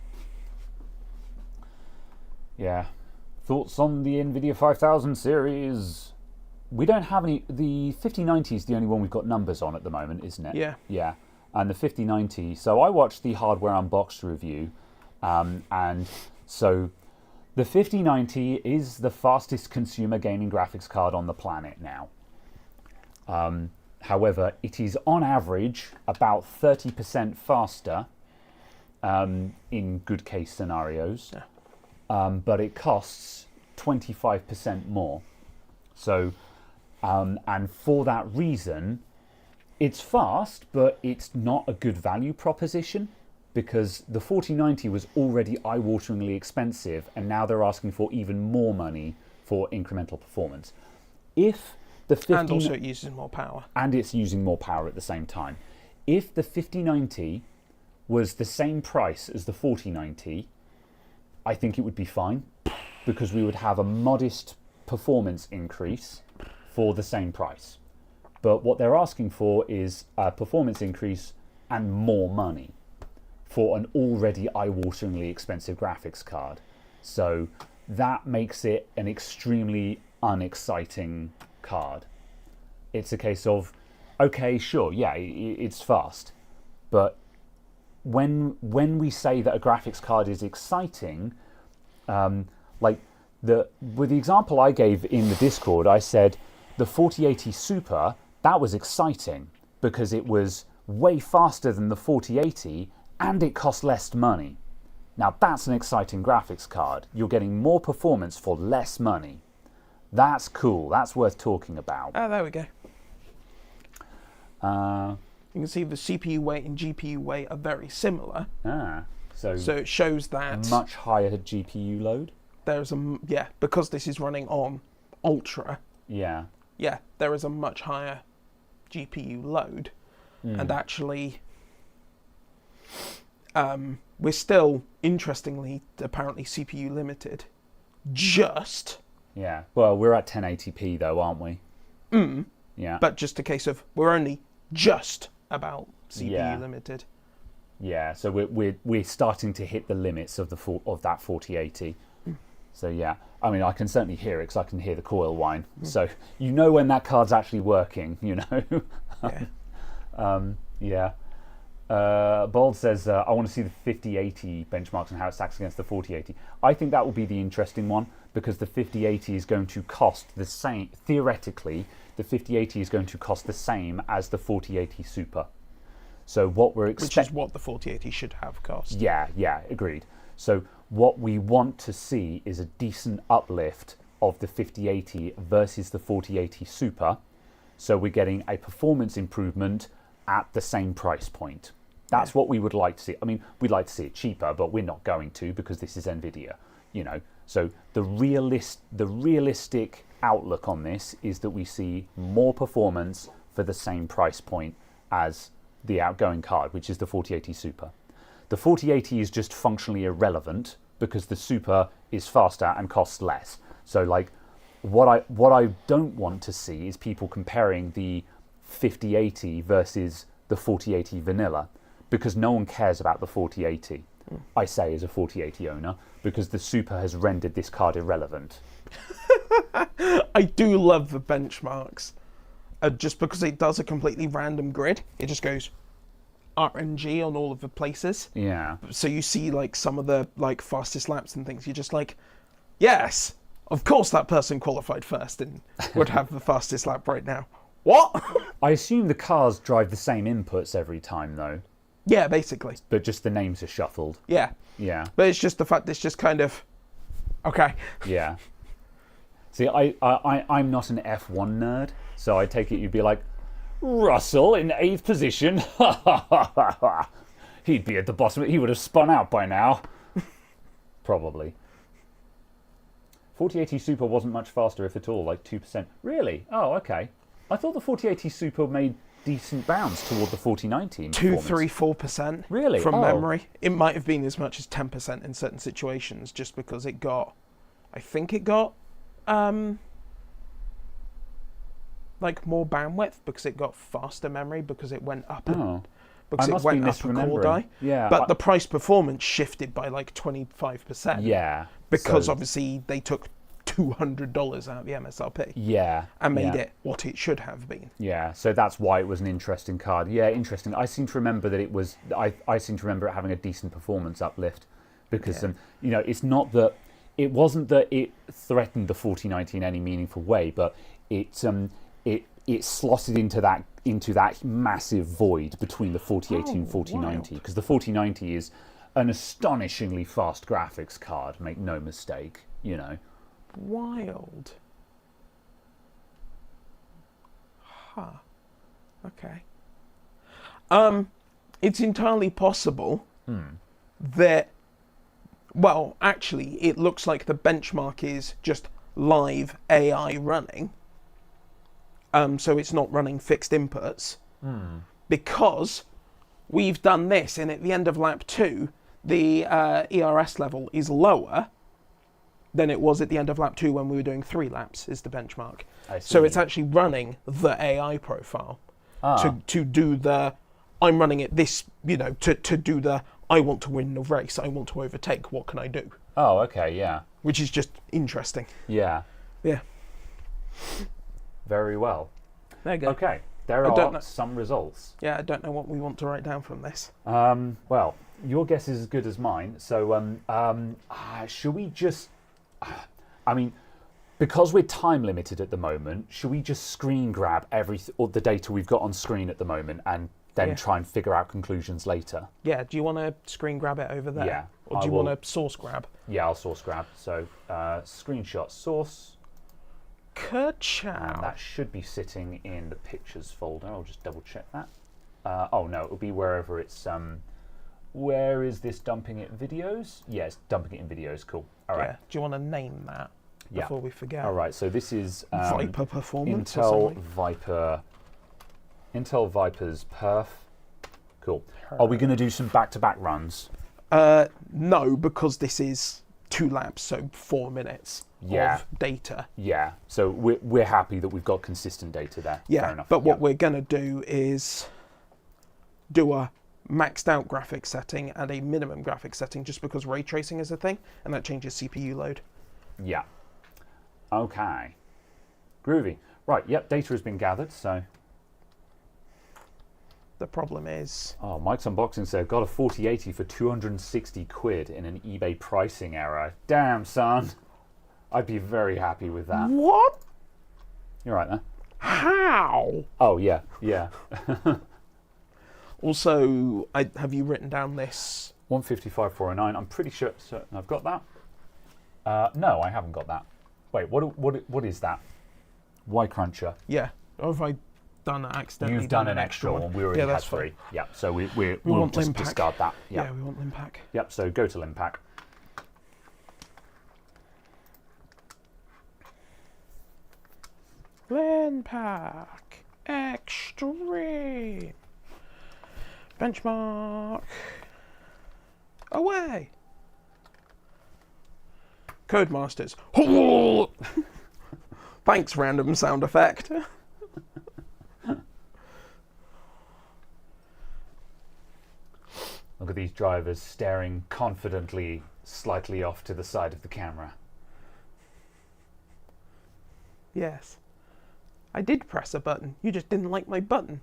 Yeah. Thoughts on the NVIDIA 5000 series? We don't have any. The 5090 is the only one we've got numbers on at the moment, isn't it? Yeah. Yeah. And the 5090. So I watched the Hardware Unboxed review, and so the 5090 is the fastest consumer gaming graphics card on the planet now. However, it is on average about 30% faster in good case scenarios, but it costs 25% more. So, and for that reason, it's fast, but it's not a good value proposition because the 4090 was already eye-wateringly expensive, and now they're asking for even more money for incremental performance. If the 50 And also it uses more power. and it's using more power at the same time. If the 5090 was the same price as the 4090, I think it would be fine because we would have a modest performance increase for the same price. But what they're asking for is a performance increase and more money for an already eye-wateringly expensive graphics card. So that makes it an extremely unexciting card. It's a case of, okay, sure, yeah, it's fast, but when we say that a graphics card is exciting, with the example I gave in the Discord, I said the 4080 Super, that was exciting because it was way faster than the 4080 and it cost less money. Now that's an exciting graphics card. You're getting more performance for less money. That's cool. That's worth talking about. Ah, there we go. You can see the CPU weight and GPU weight are very similar. So it shows that much higher GPU load. there's because this is running on Ultra. Yeah. Yeah, there is a much higher GPU load, and actually, we're still, interestingly, apparently CPU limited. Just. Yeah. Well, we're at 1080p though, aren't we? Yeah. But just a case of we're only just about CPU limited. Yeah. So we're starting to hit the limits of that 4080. So yeah, I mean, I can certainly hear it because I can hear the coil whine. So you know when that card's actually working, you know. Yeah. Bold says, I want to see the 5080 benchmarks and how it stacks against the 4080. I think that will be the interesting one because the 5080 is going to cost the same. Theoretically, the 5080 is going to cost the same as the 4080 Super. So what we're expecting, which is what the 4080 should have cost. Yeah, agreed. So what we want to see is a decent uplift of the 5080 versus the 4080 Super. So we're getting a performance improvement at the same price point. That's what we would like to see. I mean, we'd like to see it cheaper, but we're not going to because this is NVIDIA, you know. So the realistic outlook on this is that we see more performance for the same price point as the outgoing card, which is the 4080 Super. The 4080 is just functionally irrelevant because the Super is faster and costs less. So like what I don't want to see is people comparing the 5080 versus the 4080 vanilla because no one cares about the 4080. I say as a 4080 owner because the Super has rendered this card irrelevant. I do love the benchmarks. Just because it does a completely random grid, it just goes RNG on all of the places. Yeah. So you see like some of the like fastest laps and things. You're just like, yes, of course that person qualified first and would have the fastest lap right now. What? I assume the cars drive the same inputs every time, though. Yeah, basically. But just the names are shuffled. Yeah. Yeah. But it's just the fact it's just kind of, okay. Yeah. See, I'm not an F1 nerd, so I take it you'd be like, Russell in 8th position. He'd be at the bottom. He would have spun out by now. Probably. 4080 Super wasn't much faster, if at all, like 2%. Really? Oh, okay. I thought the 4080 Super made decent bounds toward the 4090. 2, 3, 4%. Really? From memory. It might have been as much as 10% in certain situations, just because it got, I think it got, like more bandwidth because it got faster memory because it went up. Because it went up a core die. Yeah. But the price performance shifted by like 25%. Yeah. Because obviously they took $200 out of the MSRP. Yeah. And made it what it should have been. Yeah. So that's why it was an interesting card. Yeah, interesting. I seem to remember that it was. I seem to remember it having a decent performance uplift, because you know, it's not that it wasn't that it threatened the 4090 in any meaningful way, but it slotted into that massive void between the 4080 and 4090, because the 4090 is an astonishingly fast graphics card, make no mistake, you know. Wild. Huh. Okay. It's entirely possible that, well, actually, it looks like the benchmark is just live AI running. So it's not running fixed inputs, because we've done this, and at the end of lap 2, the ERS level is lower than it was at the end of lap 2 when we were doing 3 laps, is the benchmark. So it's actually running the AI profile to do the, I'm running it this, you know, to do the, I want to win the race, I want to overtake, what can I do? Oh, okay, yeah. Which is just interesting. Yeah. Yeah. Very well. There you go. Okay, there are some results. Yeah, I don't know what we want to write down from this. Well, your guess is as good as mine. So, should we just... I mean, because we're time limited at the moment, should we just screen grab all the data we've got on screen at the moment and then try and figure out conclusions later? Yeah. Do you want to screen grab it over there? Yeah. Or do you want to source grab? Yeah, I'll source grab. So, screenshot source. Ka-chow. And that should be sitting in the pictures folder. I'll just double check that. Oh no, it'll be wherever it's... where is this dumping it videos? Yeah, it's dumping it in videos. Cool. All right. Yeah. Do you want to name that before we forget? All right. So this is Viper Performance. Intel Viper's perf. Cool. Are we going to do some back-to-back runs? No, because this is 2 laps, so 4 minutes of data. Yeah. So we're happy that we've got consistent data there. Yeah. Fair enough. But what we're going to do is do a maxed out graphics setting and a minimum graphics setting, just because ray tracing is a thing, and that changes CPU load. Yeah. Okay. Groovy. Right, yep, data has been gathered, so... The problem is... Oh, Mike's Unboxing said, got a 4080 for 260 quid in an eBay pricing error. Damn, son. I'd be very happy with that. What? You're right there. How? Oh, yeah, yeah. Also, have you written down this? 155,409. I'm pretty certain I've got that. No, I haven't got that. Wait, what is that? Y Cruncher. Yeah. Or have I done it accidentally? You've done an extra one. We already had 3. Yeah, so we'll just discard that. Yeah, we want Limpack. Yep, so go to Limpack. Limpack. Extreme. Benchmark. Away. Codemasters. Thanks, random sound effect. Look at these drivers staring confidently slightly off to the side of the camera. Yes. I did press a button. You just didn't like my button.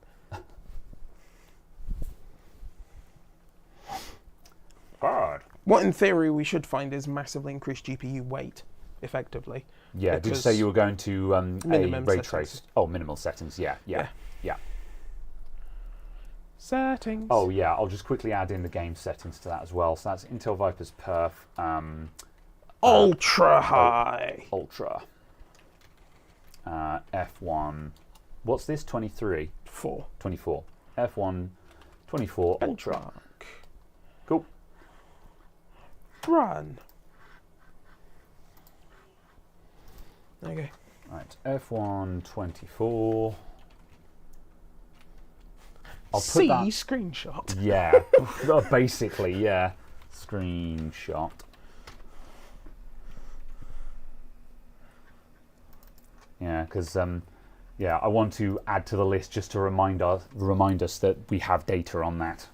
What in theory we should find is massively increased GPU weight, effectively. Yeah, did you say you were going to a Minimum ray settings. trace? Oh, minimal settings, yeah. Settings. Oh yeah, I'll just quickly add in the game settings to that as well. So that's Intel Viper's Perf, Ultra high. Ultra, F1. What's this? 23? 4. 24. F1, 24 Ultra. Benchmark. Cool. Run. There you go. Right, F1, 24. I'll put See that. screenshot. Yeah, basically, yeah. Screenshot. Yeah, because I want to add to the list just to remind us that we have data on that.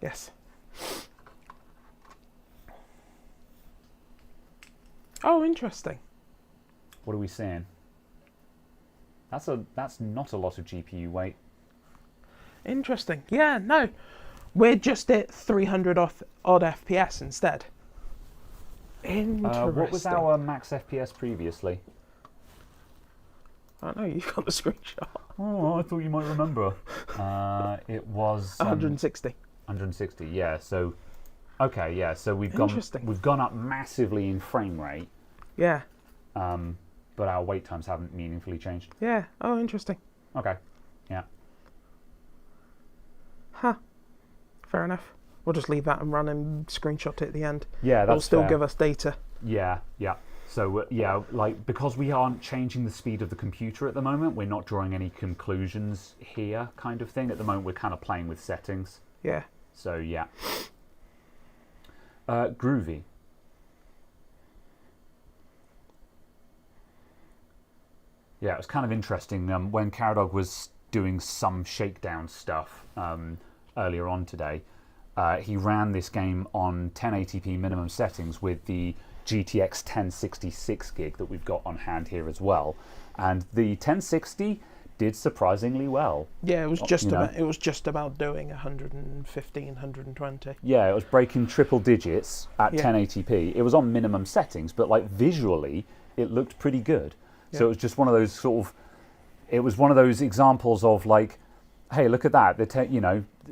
Yes. Oh, interesting. What are we seeing? That's not a lot of GPU weight. Interesting. Yeah, no. We're just at 300 odd FPS instead. Interesting. What was our max FPS previously? I don't know, you've got the screenshot. Oh, I thought you might remember. It was 160. 160. Yeah. So, okay. Yeah. So we've Interesting. gone up massively in frame rate. Yeah. But our wait times haven't meaningfully changed. Yeah. Oh, interesting. Okay. Yeah. Huh. Fair enough. We'll just leave that and run and screenshot it at the end. Yeah, that's It'll still fair. give us data. Yeah. Yeah. So like because we aren't changing the speed of the computer at the moment, we're not drawing any conclusions here, kind of thing. At the moment, we're kind of playing with settings. Yeah. So yeah. Groovy. Yeah, it was kind of interesting when Caradog was doing some shakedown stuff earlier on today. He ran this game on 1080p minimum settings with the GTX 1066 gig that we've got on hand here as well, and the 1060 did surprisingly well. Yeah, it was just about doing 115, 120. Yeah, it was breaking triple digits at 1080p. It was on minimum settings, but like visually, it looked pretty good. So it was just one of those it was one of those examples of like, hey, look at that.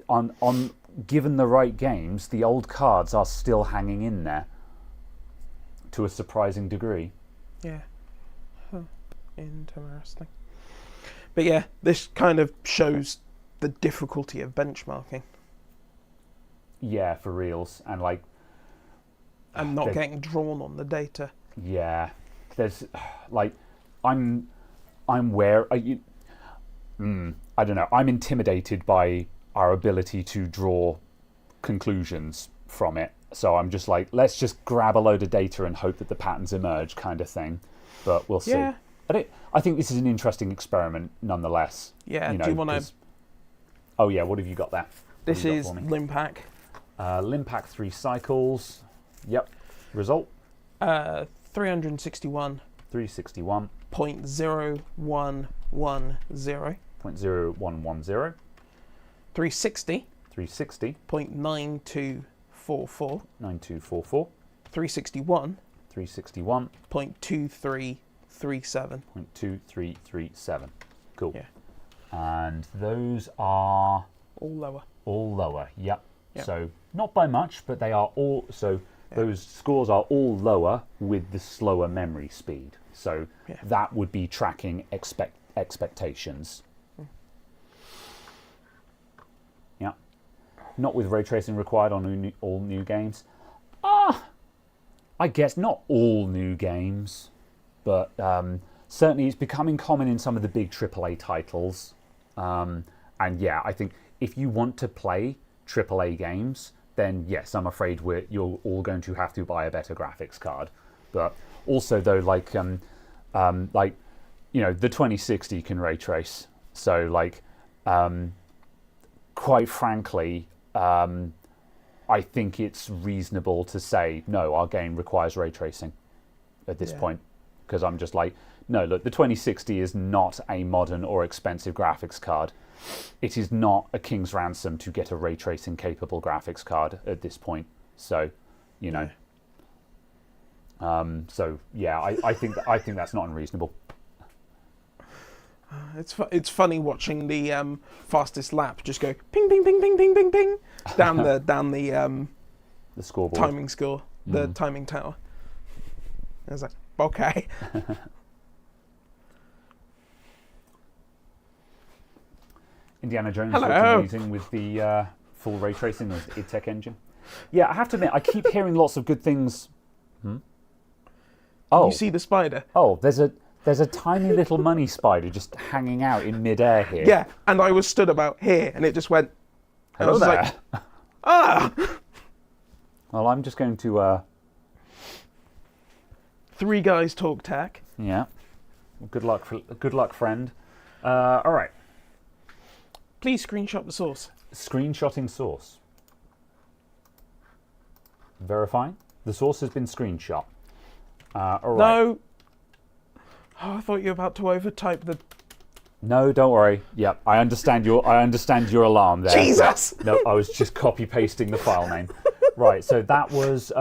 On given the right games, the old cards are still hanging in there to a surprising degree. Yeah. Huh. Interesting. But yeah, this kind of shows the difficulty of benchmarking. Yeah, for reals. And like... And not getting drawn on the data. Yeah. There's like... I'm where... I don't know. I'm intimidated by our ability to draw conclusions from it. So I'm just like, let's just grab a load of data and hope that the patterns emerge, kind of thing. But we'll see. Yeah. I think this is an interesting experiment, nonetheless. Yeah. Do you want to? Oh yeah. What have you got there? This is Limpack. Limpack 3 cycles. Yep. Result. 361. 361. 0.0110. 0.0110. 360. 360. 0.9244. 9244. 361. 361. 0.2337. 0.2337. Cool. Yeah. And those are all lower. All lower. Yep. So not by much, but they are all. So those scores are all lower with the slower memory speed. So that would be tracking expectations. Yeah. Not with ray tracing required on all new games. I guess not all new games, but certainly it's becoming common in some of the big AAA titles. And yeah, I think if you want to play AAA games, then yes, I'm afraid you're all going to have to buy a better graphics card. But also though, like the 2060 can ray trace. So like, quite frankly, I think it's reasonable to say, no, our game requires ray tracing at this point. Because I'm just like, no, look, the 2060 is not a modern or expensive graphics card. It is not a king's ransom to get a ray tracing capable graphics card at this point. So you know. So yeah, I think that's not unreasonable. It's funny watching the fastest lap just go ping ping ping ping ping ping ping down the The scoreboard. timing score, the timing tower. I was like, okay. Indiana Jones Hello. looked amazing with the full ray tracing of the id Tech engine. Yeah, I have to admit, I keep hearing lots of good things. Oh, You see the spider? oh, there's a tiny little money spider just hanging out in midair here. Yeah, and I was stood about here, and it just went. And I Hello was there. like, ah! Well, I'm just going to. 3 guys talk tech. Yeah. Good luck, friend. All right. Please screenshot the source. Screenshotting source. Verifying. The source has been screenshot. All right. No. Oh, I thought you were about to overtype the. No, don't worry. Yep, I understand your alarm there. Jesus! No, I was just copy pasting the file name. Right. So that was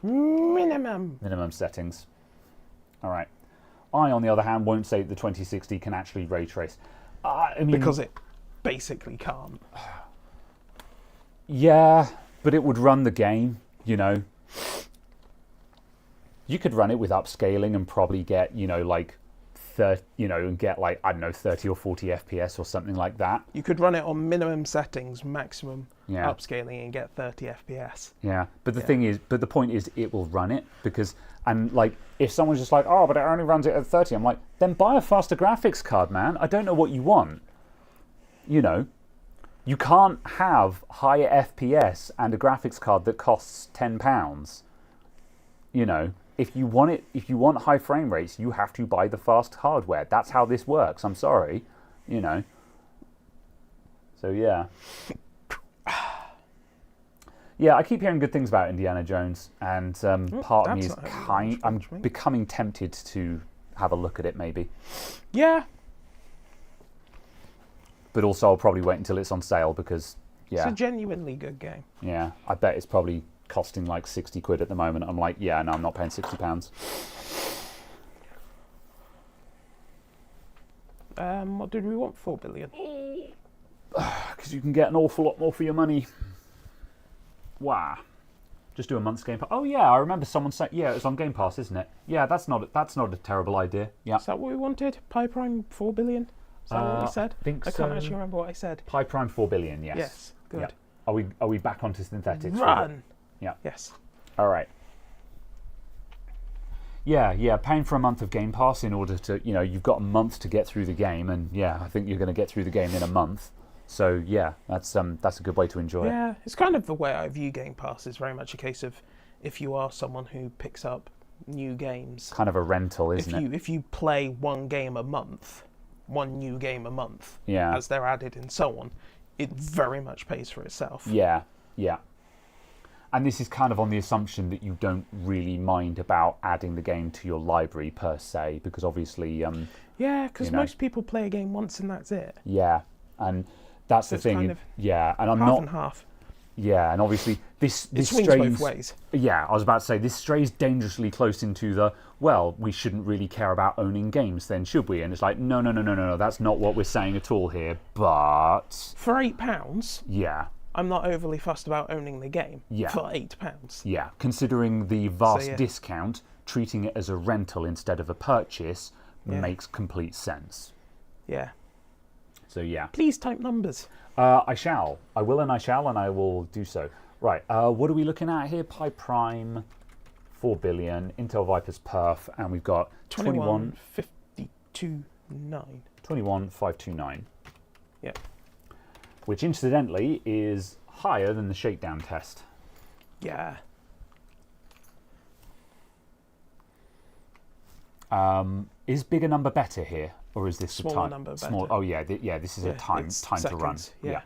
minimum settings. All right. I, on the other hand, won't say the 2060 can actually ray trace. I mean, Because it basically can't. yeah, but it would run the game. You know, you could run it with upscaling and probably get like 30, and get like, I don't know, 30 or 40 FPS or something like that. You could run it on minimum settings, maximum Yeah. upscaling, and get 30 FPS. Yeah, but the point is, it will run it and like, if someone's just like, oh, but it only runs it at 30, I'm like, then buy a faster graphics card, man. I don't know what you want. You can't have higher FPS and a graphics card that costs £10. If you want high frame rates, you have to buy the fast hardware. That's how this works. I'm sorry, So yeah. Yeah, I keep hearing good things about Indiana Jones, and part of me is I'm becoming tempted to have a look at it, maybe. Yeah. But also, I'll probably wait until it's on sale because, It's a genuinely good game. yeah, I bet it's probably costing like 60 quid at the moment. I'm like, yeah, no, I'm not paying £60. What did we want? 4 billion. Because you can get an awful lot more for your money. Wow. Just do a month's Game Pass. Oh yeah, I remember someone saying, yeah, it's on Game Pass, isn't it? Yeah, that's not a terrible idea. Yeah. Is that what we wanted? Pi Prime 4 billion? Is that what we said? I think I so. can't actually remember what I said. Pi Prime 4 billion, yes. Yes, good. Yeah. Are we back onto synthetics? Run! Yeah. Yes. All right. Yeah, paying for a month of Game Pass in order to, you've got a month to get through the game, and yeah, I think you're going to get through the game in a month. So yeah, that's a good way to enjoy it. Yeah, it's kind of the way I view Game Pass. It's very much a case of if you are someone who picks up new games. Kind of a rental, isn't it? If you play one game a month, one new game a month, Yeah. as they're added and so on, it very much pays for itself. Yeah. And this is kind of on the assumption that you don't really mind about adding the game to your library per se, because obviously... yeah, because most people play a game once and that's it. Yeah, and that's So the it's thing. kind of Yeah, and I'm half not... and half. Yeah, and obviously this Swings strays... both ways. Yeah, I was about to say, this strays dangerously close into the, well, we shouldn't really care about owning games then, should we? And it's like, no, that's not what we're saying at all here, but... For £8, Yeah. I'm not overly fussed about owning the game. Yeah. For £8. Yeah, considering the vast yeah. discount, treating it as a rental instead of a purchase Yeah. makes complete sense. Yeah. So yeah. Please type numbers. I shall. I will and I will do so. Right, what are we looking at here? Pi Prime, 4 billion, Intel Viper's Perf, and we've got 21,529. 21,529. Yeah. Which incidentally is higher than the shakedown test. Yeah. Is bigger number better here, or is this Smaller the time? number Small. better. Oh yeah, this is a time it's to run. seconds, yeah.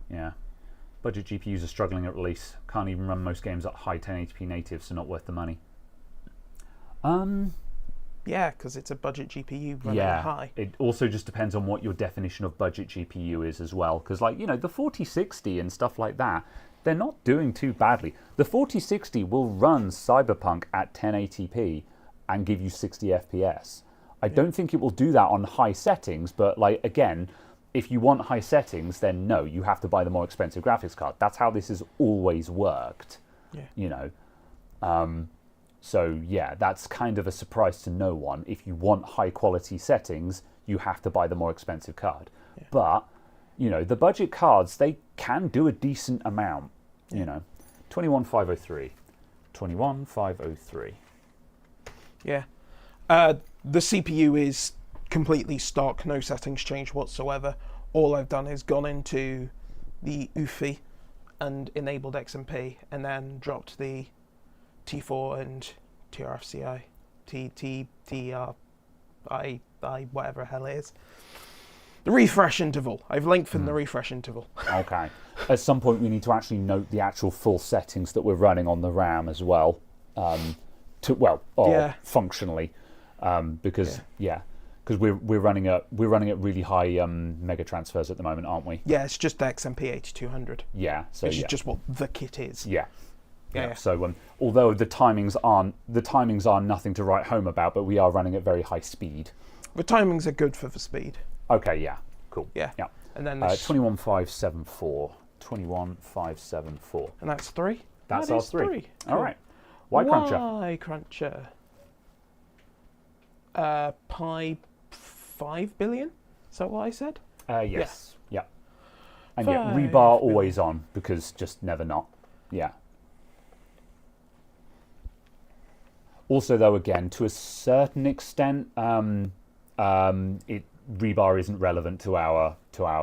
Yeah. Budget GPUs are struggling at release. Can't even run most games at high 1080p native, so not worth the money. Yeah, because it's a budget GPU running Yeah, high. it also just depends on what your definition of budget GPU is as well. Because, like, the 4060 and stuff like that, they're not doing too badly. The 4060 will run Cyberpunk at 1080p and give you 60 FPS. I don't think it will do that on high settings, but, like, again, if you want high settings, then no, you have to buy the more expensive graphics card. That's how this has always worked. Yeah. So, yeah, that's kind of a surprise to no one. If you want high-quality settings, you have to buy the more expensive card. Yeah. But, the budget cards, they can do a decent amount, 21503. 21503. Yeah. The CPU is completely stock, no settings changed whatsoever. All I've done is gone into the UEFI and enabled XMP, and then dropped the T4 and TRFCI, TRI, whatever the hell it is. The refresh interval. I've lengthened the refresh interval. Okay. At some point, we need to actually note the actual full settings that we're running on the RAM as well, functionally, because we're running at really high mega transfers at the moment, aren't we? Yeah, it's just the XMP 8200. Yeah. So Which is just what the kit is. Yeah. Yeah. So although the timings are nothing to write home about, but we are running at very high speed. The timings are good for the speed. Okay. Yeah. Cool. Yeah. Yeah. And then 21574. 21574. And that's 3. That's that our is 3. Cool. All right. Y Cruncher. Y Cruncher. Pi 5 billion? Is that what I said? Yes. Yeah. And 5 rebar billion. always on, because just never not. Yeah. Also, though, again, to a certain extent, rebar isn't relevant to our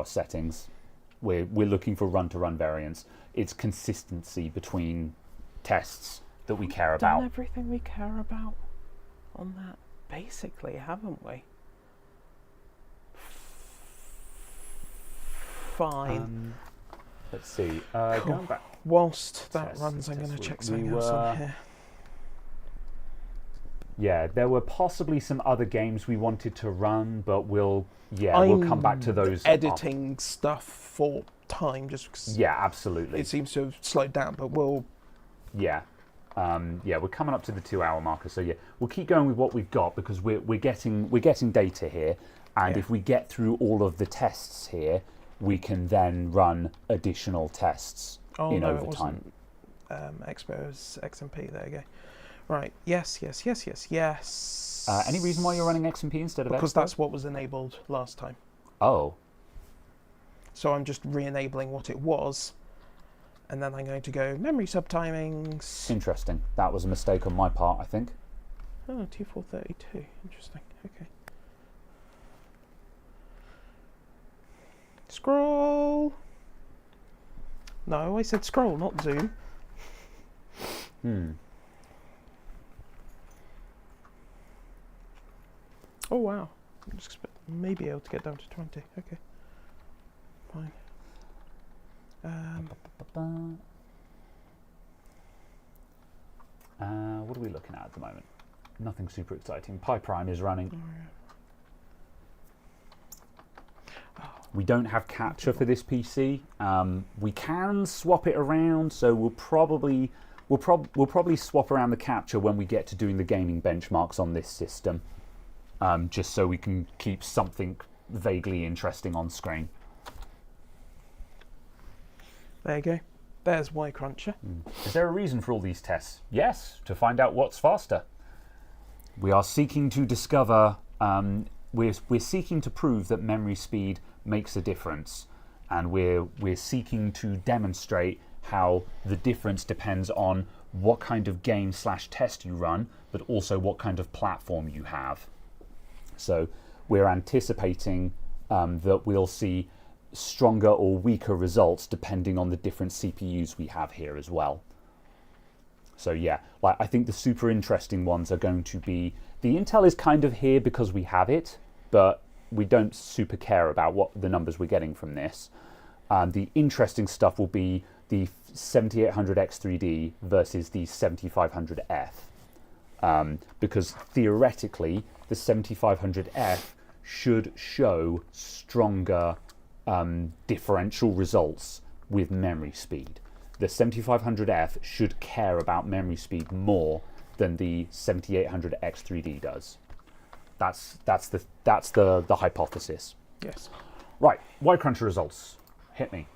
settings. We're looking for run-to-run variance. It's consistency between tests that we care about. Done everything we care about on that, basically, haven't we? Fine. Let's see. Cool. Going back. Whilst that Test, runs, I'm going to test. check We something else on here. Yeah, there were possibly some other games we wanted to run, but we'll come back to those. Editing stuff for time, just because yeah, absolutely. it seems to have slowed down, but we'll. Yeah, we're coming up to the 2-hour marker, so yeah, we'll keep going with what we've got, because we're getting data here, and if we get through all of the tests here, we can then run additional tests in overtime. Expo's XMP. There you go. Right. Yes. Any reason why you're running XMP instead of because Expo? that's what was enabled last time. Oh. So I'm just re-enabling what it was, and then I'm going to go memory subtimings. Interesting. That was a mistake on my part, I think. Oh, T432. Interesting. Okay. Scroll. No, I said scroll, not zoom. Oh wow. I'm just maybe able to get down to 20. Okay. Fine. What are we looking at the moment? Nothing super exciting. Pi Prime is running. We don't have capture for this PC. We can swap it around, so we'll probably swap around the capture when we get to doing the gaming benchmarks on this system, just so we can keep something vaguely interesting on screen. There you go. There's Y Cruncher. Is there a reason for all these tests? Yes, to find out what's faster. We are seeking to discover. We're seeking to prove that memory speed makes a difference, and we're seeking to demonstrate how the difference depends on what kind of game/test you run, but also what kind of platform you have. So we're anticipating that we'll see stronger or weaker results depending on the different CPUs we have here as well. So yeah, like I think the super interesting ones are going to be, the Intel is kind of here because we have it, but we don't super care about what the numbers we're getting from this. The interesting stuff will be the 7800X3D versus the 7500F. because theoretically the 7500F should show stronger differential results with memory speed. The 7500F should care about memory speed more than the 7800X3D does. That's the hypothesis. Yes. Right, Y Cruncher results. Hit me.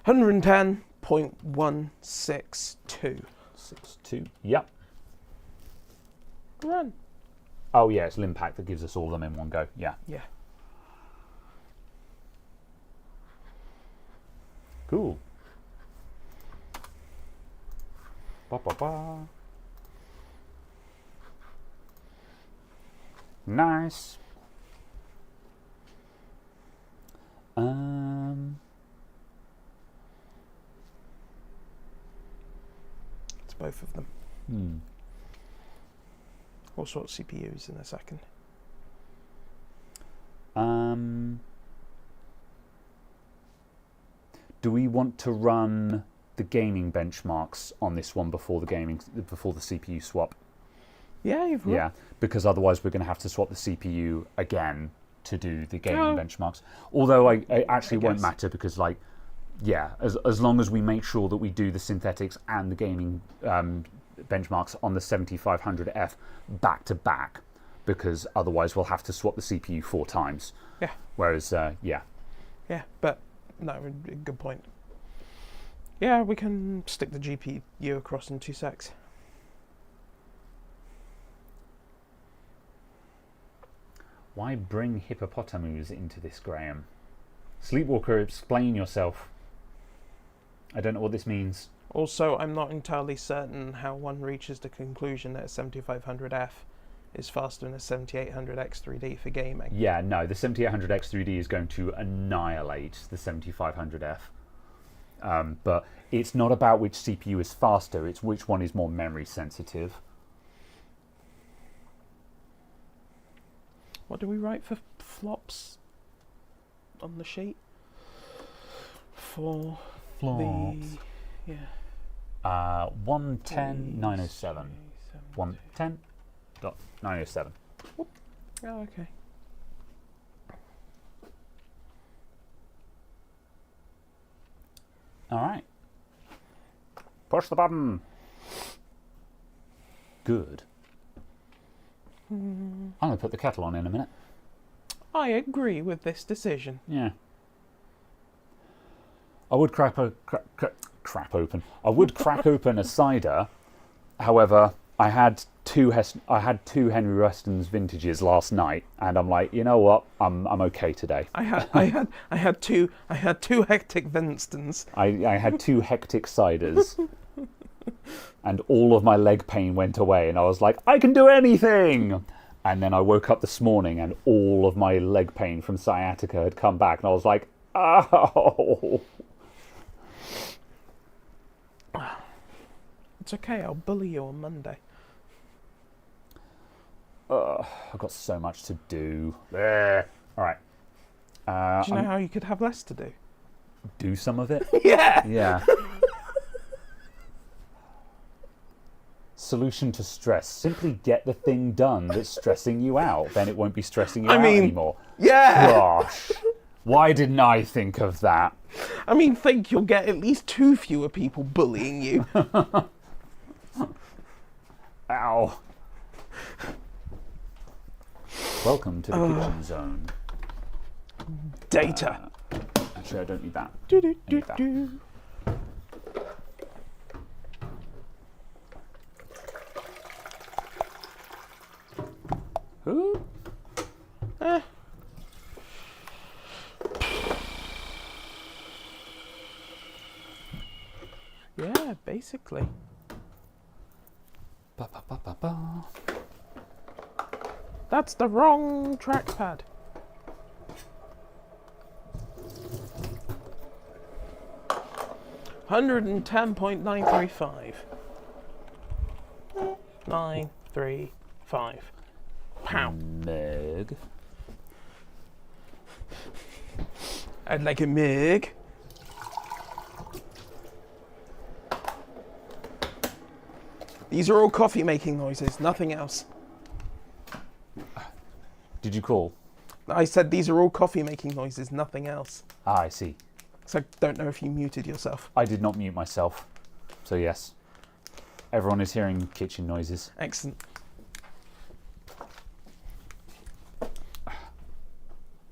110.162. 6.2. Yep. Run. Oh yeah, it's Limpack that gives us all of them in one go. Yeah. Yeah. Cool. Ba, ba, ba. Nice. It's both of them. We'll sort CPUs in a second. Do we want to run the gaming benchmarks on this one before the CPU swap? Yeah, you've Yeah, because otherwise we're going to have to swap the CPU again to do the gaming benchmarks. Although it actually won't matter because, like, yeah, as long as we make sure that we do the synthetics and the gaming benchmarks on the 7500F back to back, because otherwise we'll have to swap the CPU 4 times. Yeah. Whereas, yeah. Yeah, but no, good point. Yeah, we can stick the GPU across in 2 secs. Why bring hippopotamus into this, Graham? Sleepwalker, explain yourself. I don't know what this means. Also, I'm not entirely certain how one reaches the conclusion that a 7500F is faster than a 7800X3D for gaming. Yeah, no, the 7800X3D is going to annihilate the 7500F. But it's not about which CPU is faster, it's which one is more memory sensitive. What do we write for flops on the sheet? For Flops. the... Yeah. 110.907. 110.907. Oh, okay. Alright. Push the button. Good. I'm going to put the kettle on in a minute. I agree with this decision. Yeah. I would crack open. I would crack open a cider. However, I had two Henry Weston's vintages last night, and I'm like, you know what? I'm okay today. I had two hectic Vinstons. I had 2 hectic ciders, and all of my leg pain went away, and I was like, I can do anything. And then I woke up this morning, and all of my leg pain from sciatica had come back, and I was like, oh. It's okay, I'll bully you on Monday. I've got so much to do. All right. Do you know how you could have less to do? Do some of it? Yeah! Yeah. Solution to stress. Simply get the thing done that's stressing you out. Then it won't be stressing you out anymore. Yeah! Gosh. Why didn't I think of that? I mean, think you'll get at least 2 fewer people bullying you. Ow. Welcome to the kitchen zone. Data. Actually, I don't need that. Do, I need that. Who? Yeah, basically. Ba, ba, ba, ba, ba. That's the wrong trackpad. $110.935. 935. Pow. Meg. I'd like a Meg. These are all coffee making noises, nothing else. Did you call? I said these are all coffee making noises, nothing else. Ah, I see. So I don't know if you muted yourself. I did not mute myself. So yes. Everyone is hearing kitchen noises. Excellent.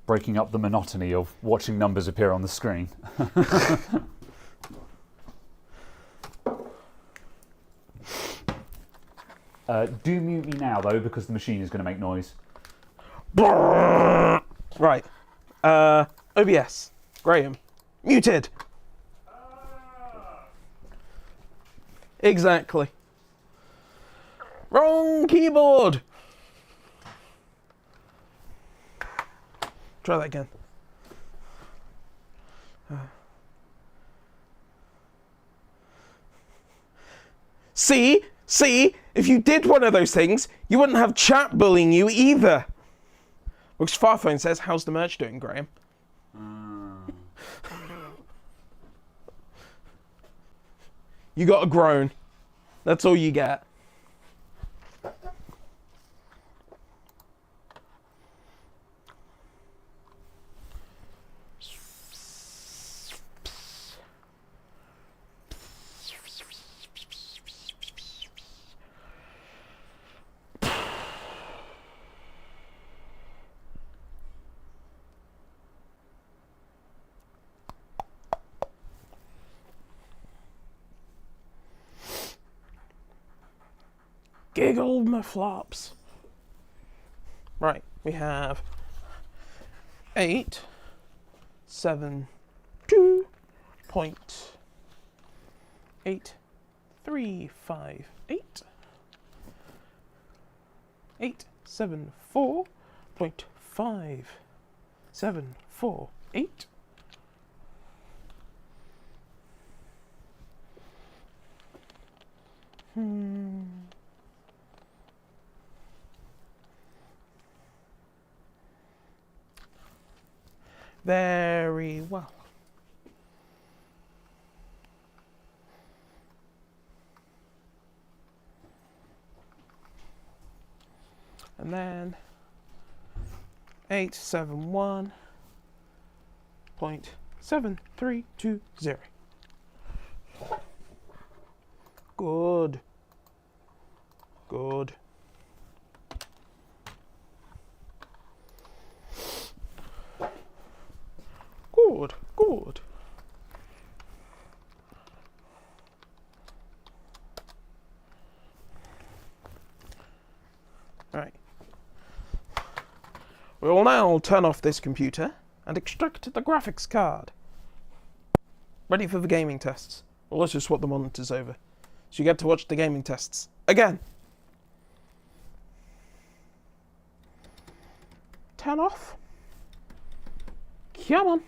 Breaking up the monotony of watching numbers appear on the screen. Do mute me now, though, because the machine is going to make noise. Right. OBS. Graham. Muted. Exactly. Wrong keyboard. Try that again. See, if you did one of those things, you wouldn't have chat bullying you either. Which Farphone says, how's the merch doing, Graham? You got a groan. That's all you get. Giggle my flops. Right, we have 872.8358. 874.5748. Very well. And then 871.7320. Good. Good. Good, good. Right. We will now turn off this computer and extract the graphics card. Ready for the gaming tests. Well, let's just swap the monitors over. So you get to watch the gaming tests. Again. Turn off. Come on.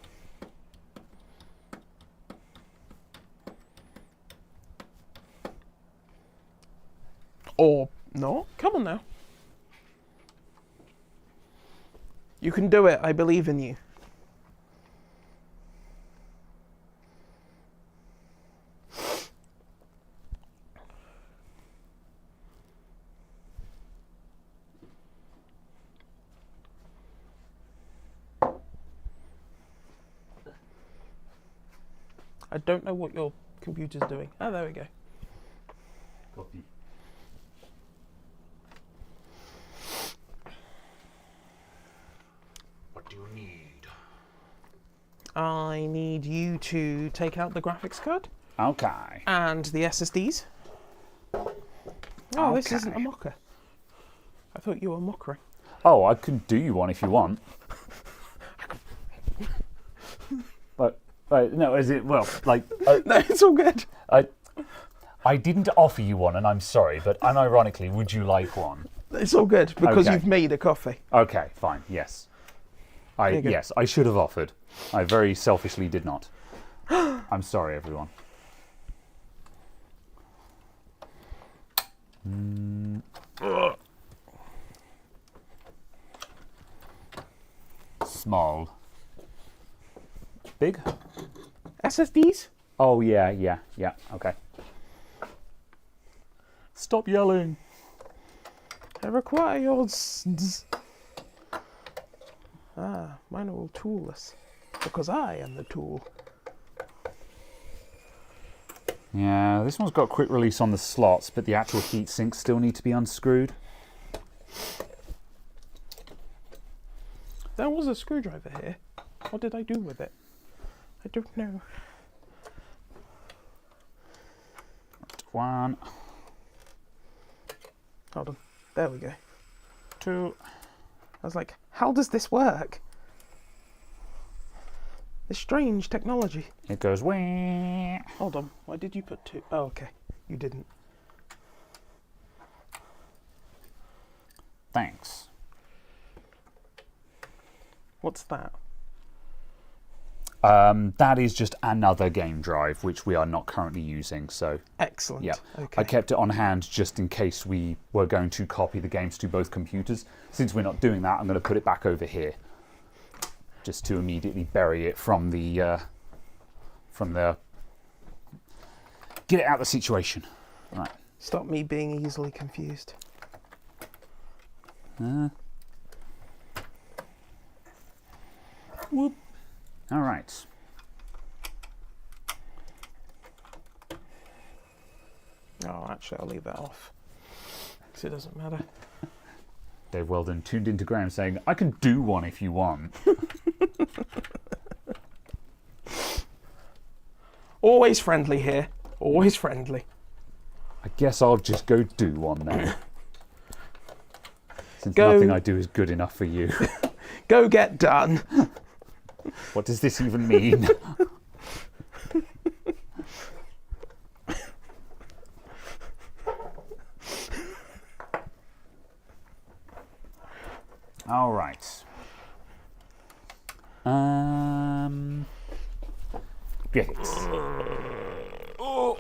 Or no. Come on now. You can do it. I believe in you. I don't know what your computer's doing. Oh, there we go. Copy. What do you need? I need you to take out the graphics card. Okay. And the SSDs. Oh, this isn't a mocker. I thought you were mockering. Oh, I can do you one if you want. But no, is it, well, like... No, it's all good. I didn't offer you one, and I'm sorry, but unironically, would you like one? It's all good, because Okay. you've made a coffee. Okay, fine, yes. Yes, I should have offered. I very selfishly did not. I'm sorry, everyone. Small. Big? SSDs? Oh, yeah, okay. Stop yelling. I require yours. Mine are all toolless. Because I am the tool. Yeah, this one's got quick release on the slots, but the actual heat sinks still need to be unscrewed. There was a screwdriver here. What did I do with it? I don't know. One. Hold on. There we go. 2. I was like, how does this work? This strange technology. It goes wee. Hold on. Why did you put 2? Oh, okay. You didn't. Thanks. What's that? That is just another game drive, which we are not currently using. So Excellent. yeah, Okay. I kept it on hand just in case we were going to copy the games to both computers. Since we're not doing that, I'm going to put it back over here, just to immediately bury it from the get it out of the situation. Right. Stop me being easily confused. Whoop. All right. Oh, actually, I'll leave that off. Because it doesn't matter. Dave Weldon tuned into Graham saying, I can do one if you want. Always friendly here. Always friendly. I guess I'll just go do one then. Since Go. nothing I do is good enough for you. Go get done. What does this even mean? All right. Get it. Oh,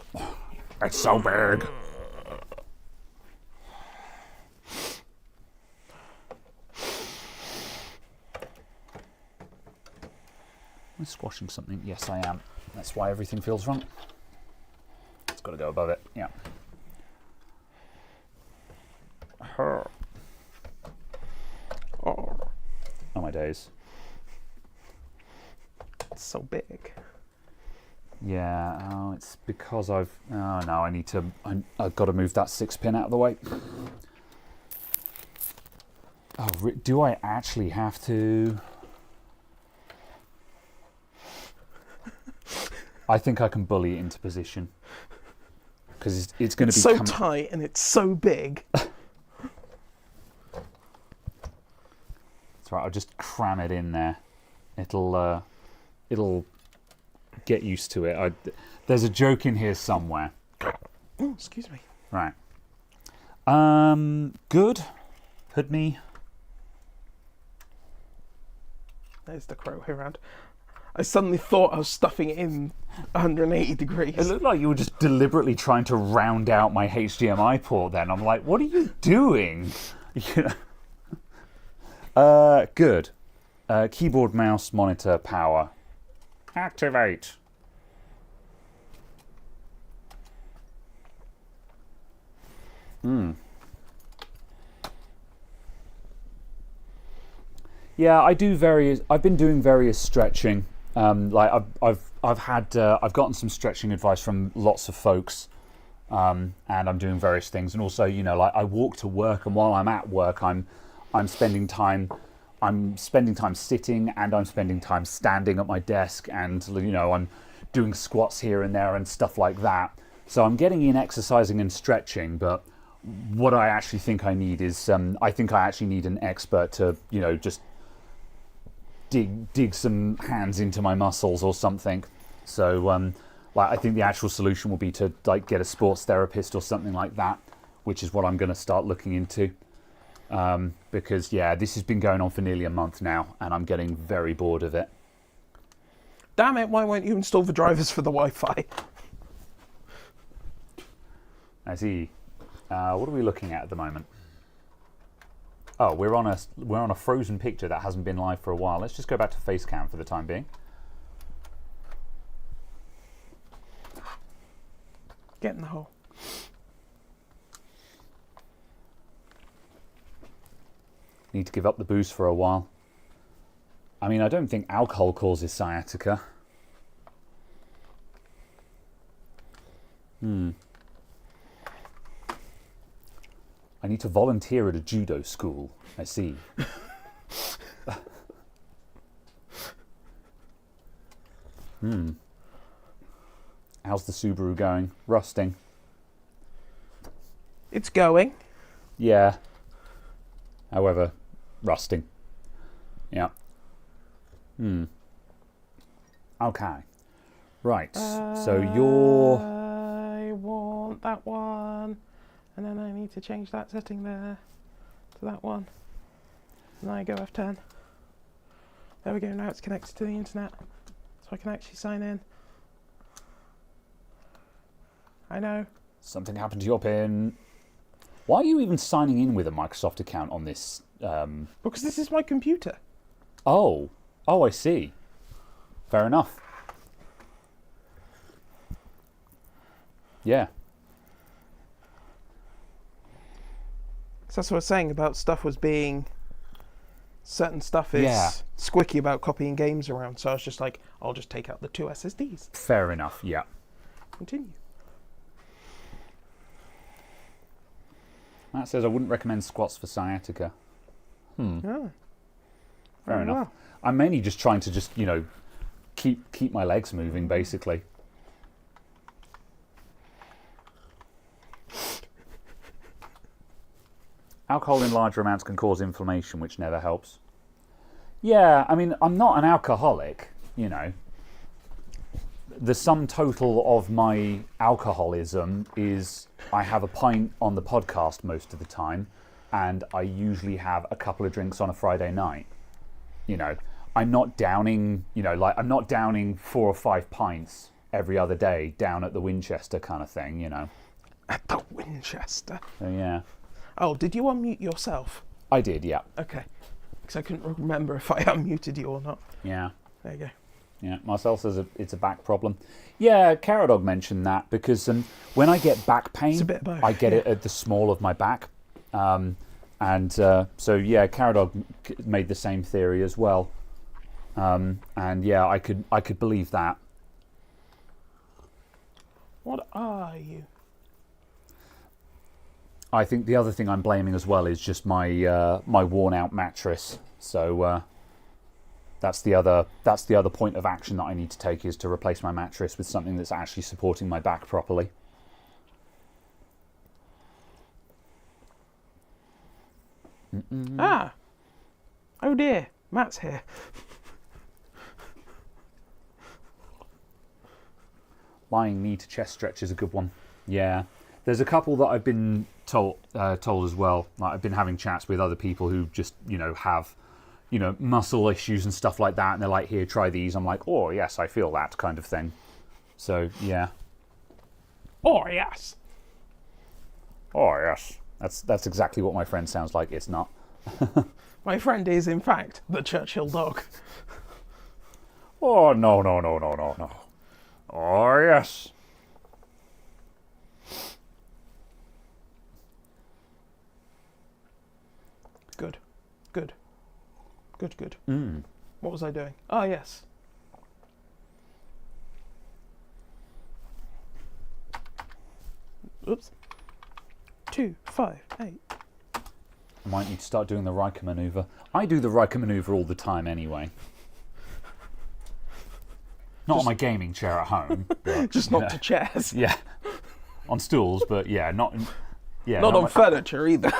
it's so big. Am I squashing something? Yes, I am. That's why everything feels wrong. It's got to go above it. Yeah. Oh. Oh my days. It's so big. Yeah. Oh, it's because I've. Oh no, I've got to move that 6-pin out of the way. Oh, do I actually have to? I think I can bully it into position because it's going to be so tight and it's so big. That's right. I'll just cram it in there. It'll get used to it. There's a joke in here somewhere. Oh, excuse me. Right. Good. Hood me. There's the crow around. I suddenly thought I was stuffing it in 180 degrees. It looked like you were just deliberately trying to round out my HDMI port then. I'm like, what are you doing? You know? Good. Keyboard, mouse, monitor, power. Activate. Yeah, I've been doing various stretching. Like I've gotten some stretching advice from lots of folks, and I'm doing various things. And also, you know, like I walk to work, and while I'm at work, I'm spending time sitting, and I'm spending time standing at my desk, and you know, I'm doing squats here and there and stuff like that. So I'm getting in exercising and stretching, but what I actually think I need is I think I actually need an expert to, you know, just dig some hands into my muscles or something. So like I think the actual solution will be to like get a sports therapist or something like that, which is what I'm going to start looking into. Because yeah, this has been going on for nearly a month now, and I'm getting very bored of it. Damn it, why won't you install the drivers for the Wi-Fi? I see. What are we looking at the moment? Oh, we're on a frozen picture that hasn't been live for a while. Let's just go back to Facecam for the time being. Get in the hole. Need to give up the booze for a while. I mean, I don't think alcohol causes sciatica. I need to volunteer at a judo school. I see. How's the Subaru going? Rusting. It's going. Yeah. However, rusting. Yeah. Okay. Right. So you're... I want that one. And then I need to change that setting there to that one. And I go F10. There we go, now it's connected to the internet. So I can actually sign in. I know. Something happened to your pin. Why are you even signing in with a Microsoft account on this? Because this is my computer. Oh, I see. Fair enough. Yeah. So that's what I was saying about stuff was being... Certain stuff is squicky about copying games around. So I was just like, I'll just take out the 2 SSDs. Fair enough, yeah. Continue. Matt says I wouldn't recommend squats for sciatica. Yeah. Fair enough. Well. I'm mainly just trying to keep my legs moving, basically. Alcohol in larger amounts can cause inflammation, which never helps. Yeah, I mean, I'm not an alcoholic, you know. The sum total of my alcoholism is I have a pint on the podcast most of the time, and I usually have a couple of drinks on a Friday night. You know, I'm not downing, I'm not downing 4 or 5 pints every other day down at the Winchester kind of thing, you know. At the Winchester? So, yeah. Oh, did you unmute yourself? I did, yeah. Okay. Because I couldn't remember if I unmuted you or not. Yeah. There you go. Yeah, Marcel says it's a back problem. Yeah, Caradog mentioned that because when I get back pain, It's a bit of both, I get it at the small of my back. So, yeah, Caradog made the same theory as well. And, yeah, I could believe that. What are you? I think the other thing I'm blaming as well is just my my worn out mattress. So that's the other point of action that I need to take, is to replace my mattress with something that's actually supporting my back properly. Ah! Oh dear, Matt's here. Lying knee to chest stretch is a good one. Yeah. There's a couple that I've been told as well. Like, I've been having chats with other people who just, have, muscle issues and stuff like that. And they're like, here, try these. I'm like, oh, yes, I feel that kind of thing. So, yeah. Oh, yes. Oh, yes. That's exactly what my friend sounds like. It's not. My friend is, in fact, the Churchill dog. Oh, no. Oh, yes. Good. What was I doing? Oh, yes. Oops. 2, 5, 8. I might need to start doing the Riker maneuver. I do the Riker maneuver all the time anyway. Not on my gaming chair at home. But, Just not to chairs. Yeah. On stools, but yeah, not... Yeah, not on furniture either.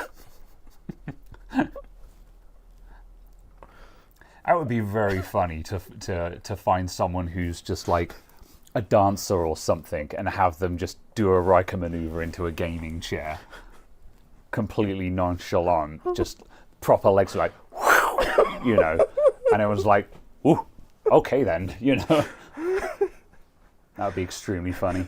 That would be very funny to find someone who's just like a dancer or something and have them just do a Riker maneuver into a gaming chair. Completely nonchalant, just proper legs like, and it was like, ooh, okay then, That would be extremely funny.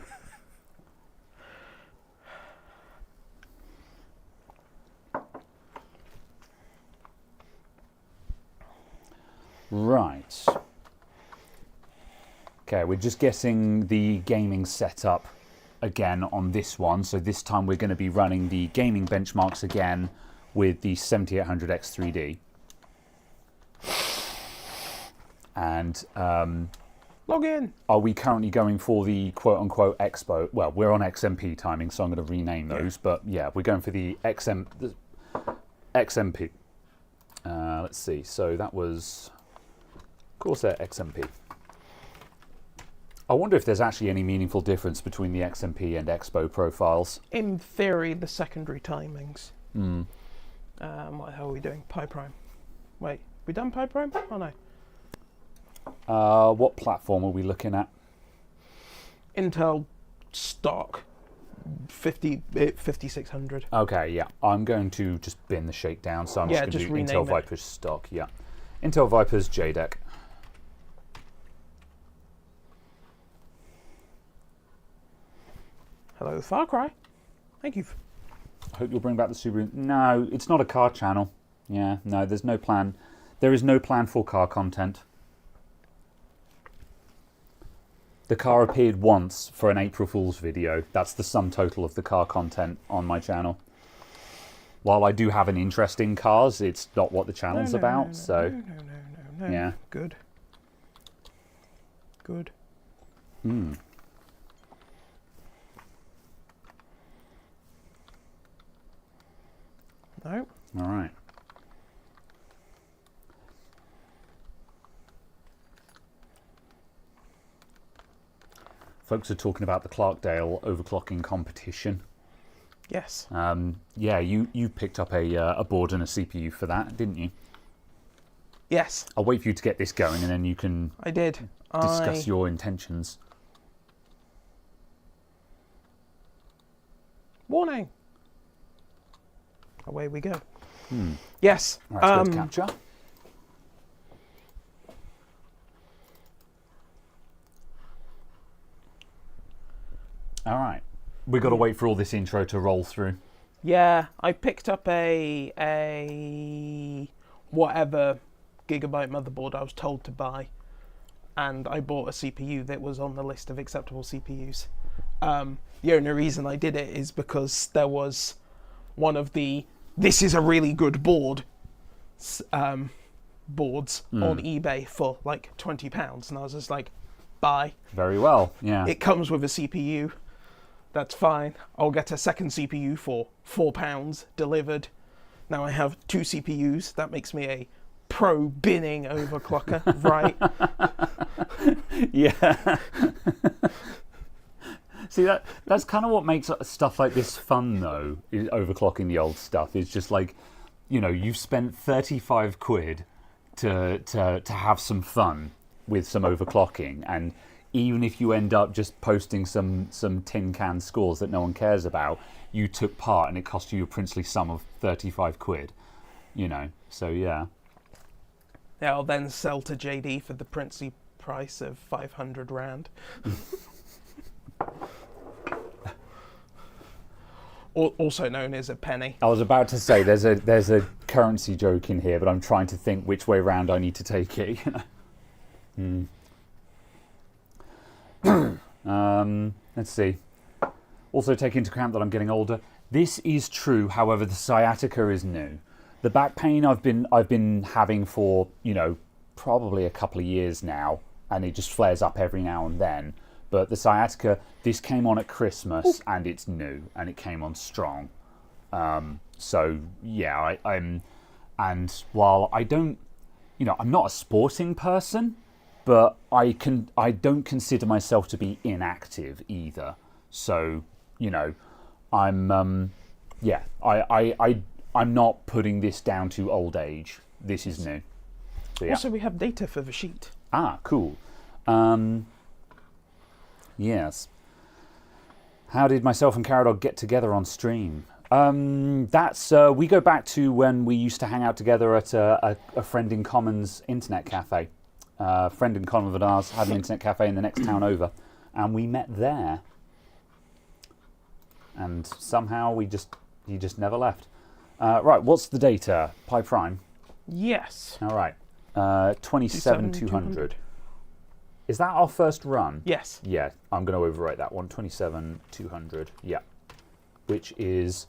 Right. Okay, we're just getting the gaming set up again on this one. So this time we're going to be running the gaming benchmarks again with the 7800X 3D. And log in. are we currently going for the quote-unquote Expo? Well, we're on XMP timing, so I'm going to rename those. But yeah, we're going for the XMP. Let's see. So that was Corsair XMP. I wonder if there's actually any meaningful difference between the XMP and Expo profiles. In theory, the secondary timings. What the hell are we doing? Pi Prime. Wait, we done Pi Prime? Oh no. What platform are we looking at? Intel stock 5600. Okay, yeah. I'm going to just bin the shakedown, so I'm just going to do rename Intel it. Viper's stock. Yeah, Intel Viper's JDEC. Hello, Far Cry. Thank you. I hope you'll bring back the Subaru. No, it's not a car channel. Yeah, no, there's no plan. There is no plan for car content. The car appeared once for an April Fool's video. That's the sum total of the car content on my channel. While I do have an interest in cars, it's not what the channel's about. So, yeah. Good. Good. No. All right. Folks are talking about the Clarkdale overclocking competition. Yes. Yeah, you picked up a board and a CPU for that, didn't you? Yes. I'll wait for you to get this going, and then you can I did. discuss your intentions. Warning. Away we go. Yes. All right, let's go to capture. All right. We've got to wait for all this intro to roll through. Yeah, I picked up a whatever gigabyte motherboard I was told to buy, and I bought a CPU that was on the list of acceptable CPUs. The only reason I did it is because there was one of the "this is a really good board" boards on eBay for like £20, and I was just like, buy. Very well, yeah. It comes with a CPU. That's fine. I'll get a second CPU for £4 delivered. Now I have two CPUs. That makes me a pro binning overclocker, right? Yeah. See, that's kind of what makes stuff like this fun, though, is overclocking the old stuff. It's just like, you know, you've spent 35 quid to have some fun with some overclocking, and even if you end up just posting some tin can scores that no one cares about, you took part and it cost you a princely sum of 35 quid, you know, so yeah. Yeah, I'll then sell to JD for the princely price of 500 rand. Also known as a penny. I was about to say there's a currency joke in here, but I'm trying to think which way round I need to take it. Let's see. Also take into account that I'm getting older. This is true, however, the sciatica is new. The back pain I've been having for, you know, probably a couple of years now, and it just flares up every now and then. But the sciatica, this came on at Christmas, and it's new, and it came on strong. So yeah, and while I don't, you know, I'm not a sporting person, but I don't consider myself to be inactive either. So, you know, I'm not putting this down to old age. This is new. So, yeah. Also, we have data for the sheet. Ah, cool. Yes. How did myself and Caradog get together on stream? That's we go back to when we used to hang out together at a friend in common's internet cafe. A friend in common of ours had an internet cafe in the next town over, and we met there. And somehow he just never left. Right, what's the data? Pi Prime. Yes. All right. 27,200. Is that our first run? Yes. Yeah, I'm going to overwrite that one. 27,200. Yeah. Which is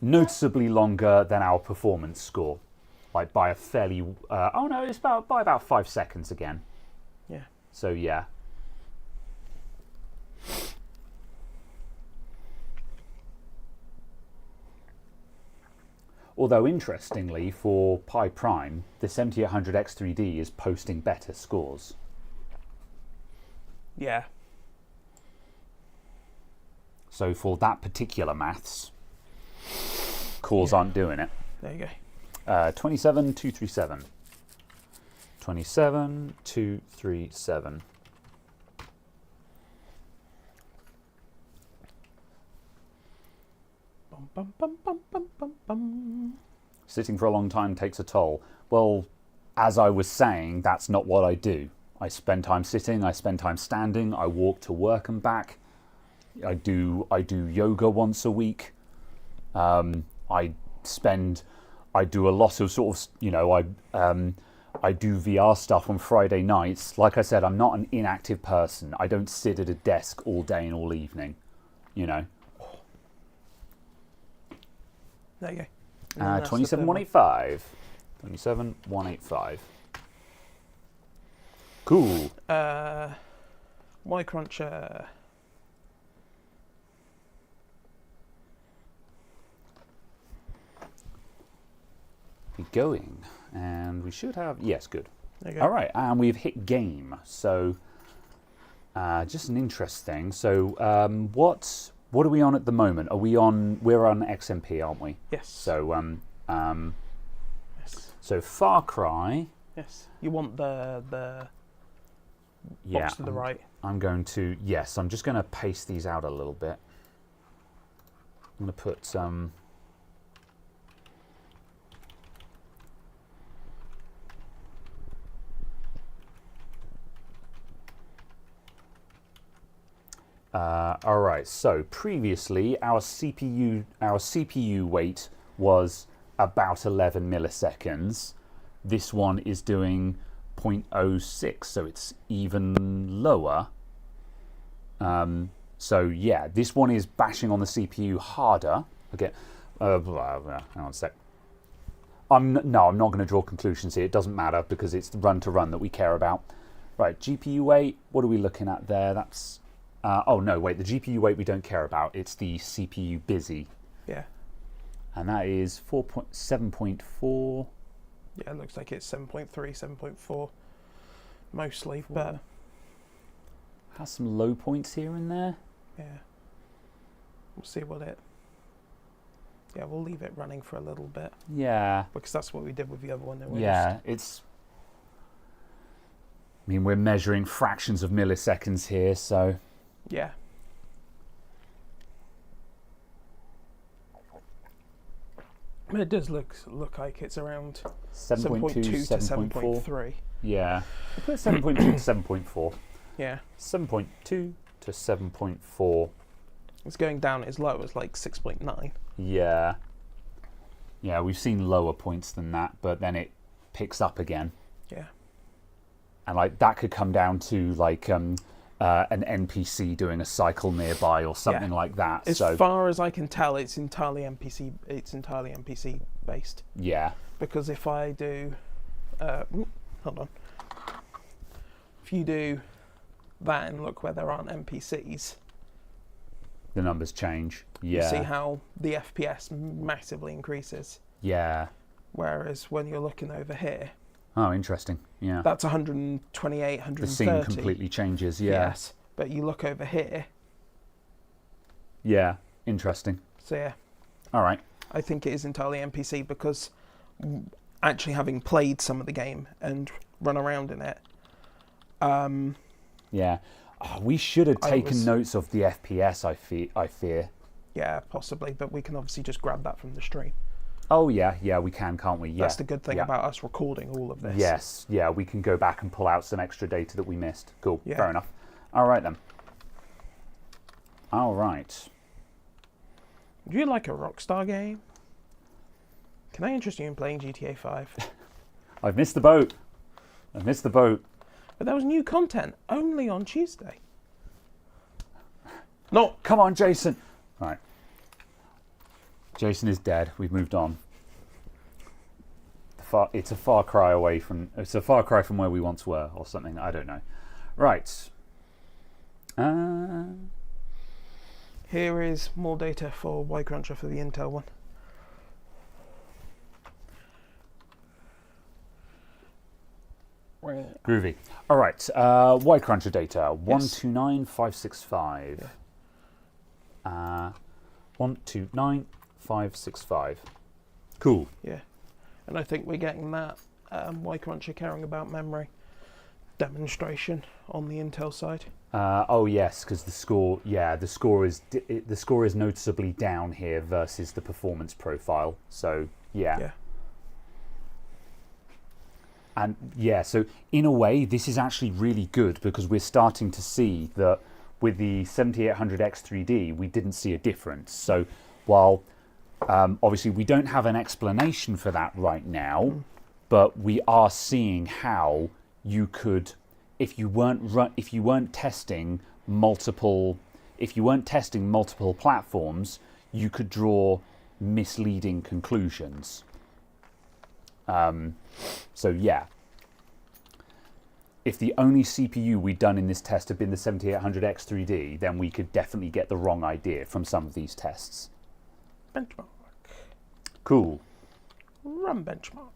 noticeably longer than our performance score, like by a fairly. Oh no, it's by about 5 seconds again. Yeah. So yeah. Although interestingly, for Pi Prime, the 7800X3D is posting better scores. Yeah. So for that particular maths, cores aren't doing it. There you go. 27237. 27237. Bum, bum, bum, bum, bum, bum, bum. Sitting for a long time takes a toll. Well, as I was saying, that's not what I do. I spend time sitting, I spend time standing, I walk to work and back. I do yoga once a week. I do a lot of sort of, I do VR stuff on Friday nights. Like I said, I'm not an inactive person. I don't sit at a desk all day and all evening, you know. There you go. 27185. 27185. Cool. Y Cruncher. Going, and we should have, yes, good. There you go. All right, and we've hit game. So just an interest thing. So what are we on at the moment? We're on XMP, aren't we? Yes. So Yes. so Far Cry. Yes. You want the Yeah. box to the right. I'm going to, yes, I'm just going to paste these out a little bit. I'm going to put some. All right. So previously, our CPU wait was about 11 milliseconds. This one is doing 0.06, so it's even lower. So yeah, this one is bashing on the CPU harder. Okay. Hang on a sec. I'm not going to draw conclusions here. It doesn't matter because it's the run to run that we care about. Right. GPU wait. What are we looking at there? That's. Oh no, wait, the GPU wait we don't care about. It's the CPU busy. Yeah. And that is 7.4. Yeah, it looks like it's 7.3, 7.4 mostly, but Has some low points here and there. yeah. We'll see what it. Yeah, we'll leave it running for a little bit Yeah. because that's what we did with the other one. Yeah, it's. I mean, we're measuring fractions of milliseconds here, so. Yeah. But it does look like it's around 7.2 to 7.4. 7.3. Yeah. We'll put 7.2 to 7.4. Yeah. 7.2 to 7.4. It's going down as low as like 6.9. Yeah. Yeah, we've seen lower points than that, but then it picks up again. Yeah. And like that could come down to like an NPC doing a cycle nearby or something like that. As so far as I can tell, it's entirely NPC. It's entirely NPC based. yeah, Because if I do, hold on. If you do that and look where there aren't NPCs, the numbers change. you Yeah, see how the FPS massively increases. yeah. Whereas when you're looking over here, Oh, interesting. Yeah, that's 128, 130. the scene completely changes. Yeah, Yes, but you look over here, yeah. Interesting. so yeah, All right. I think it is entirely NPC because actually having played some of the game and run around in it, Yeah. Oh, we should have I taken was- notes of the FPS. I fear. yeah, possibly, but we can obviously just grab that from the stream. Oh yeah, yeah. We can, can't we? Yeah. That's the good thing yeah. about us recording all of this. Yes, yeah, we can go back and pull out some extra data that we missed. Cool, Yeah. fair enough. All right then. All right. Do you like a Rockstar game? Can I interest you in playing GTA 5? I've missed the boat. I've missed the boat. But there was new content only on Tuesday. No, Come on, Jason. Right. Jason is dead. We've moved on. It's a far cry away from. It's a far cry from where we once were, or something. I don't know. Right. Here is more data for Y-Cruncher for the Intel one. Groovy. All right. Y-Cruncher data 129565. 129565. Cool. Yeah, and I think we're getting that Y-Cruncher caring about memory demonstration on the Intel side. Oh yes, because the score is noticeably down here versus the performance profile. So yeah. And yeah, so in a way, this is actually really good because we're starting to see that with the 7800X3D, we didn't see a difference. So while obviously we don't have an explanation for that right now, but we are seeing how you could, if you weren't testing multiple platforms, you could draw misleading conclusions. So yeah, if the only CPU we'd done in this test had been the 7800X3D, then we could definitely get the wrong idea from some of these tests. Benchmark. Cool. Run benchmark.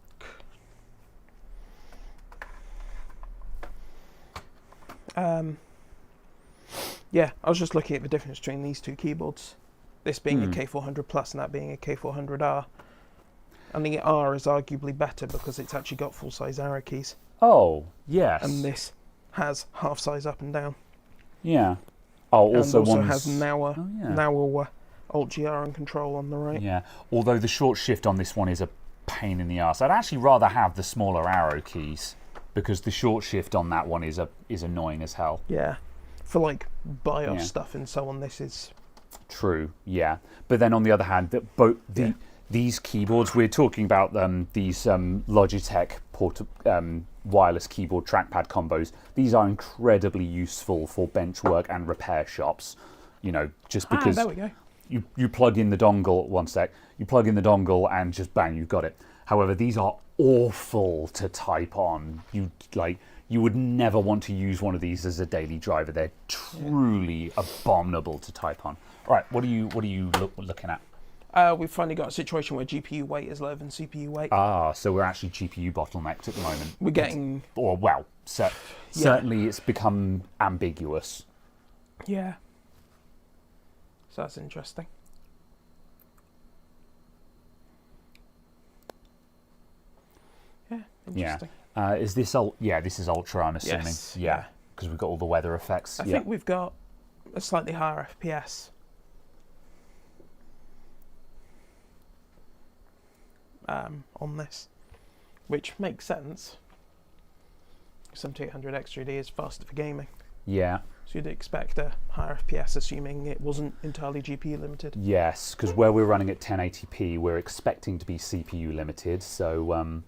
Yeah, I was just looking at the difference between these two keyboards. This being a K400 Plus and that being a K400R. And the R is arguably better because it's actually got full-size arrow keys. Oh, yes. And this has half-size up and down. Yeah. Oh, also, and also one's... has now Alt-GR and Control on the right. Yeah, although the short shift on this one is a pain in the arse. I'd actually rather have the smaller arrow keys because the short shift on that one is annoying as hell. Yeah, for like BIOS stuff and so on, this is... True, yeah. But then on the other hand, these keyboards, we're talking about these Logitech wireless keyboard trackpad combos. These are incredibly useful for bench work and repair shops. You know, just because there we go. You plug in the dongle, one sec, you plug in the dongle and just bang, you've got it. However, these are awful to type on. You would never want to use one of these as a daily driver. They're truly abominable to type on. All right, what are you looking at? We've finally got a situation where GPU weight is lower than CPU weight. So we're actually GPU bottlenecked at the moment. We're getting... certainly it's become ambiguous. Yeah. So that's interesting. Yeah, interesting. Yeah. Is this... this is Ultra, I'm assuming. Yes. Yeah, because we've got all the weather effects. I think we've got a slightly higher FPS. On this, which makes sense. 7800X3D is faster for gaming. Yeah. So you'd expect a higher FPS, assuming it wasn't entirely GPU limited. Yes, because where we're running at 1080p, we're expecting to be CPU limited. So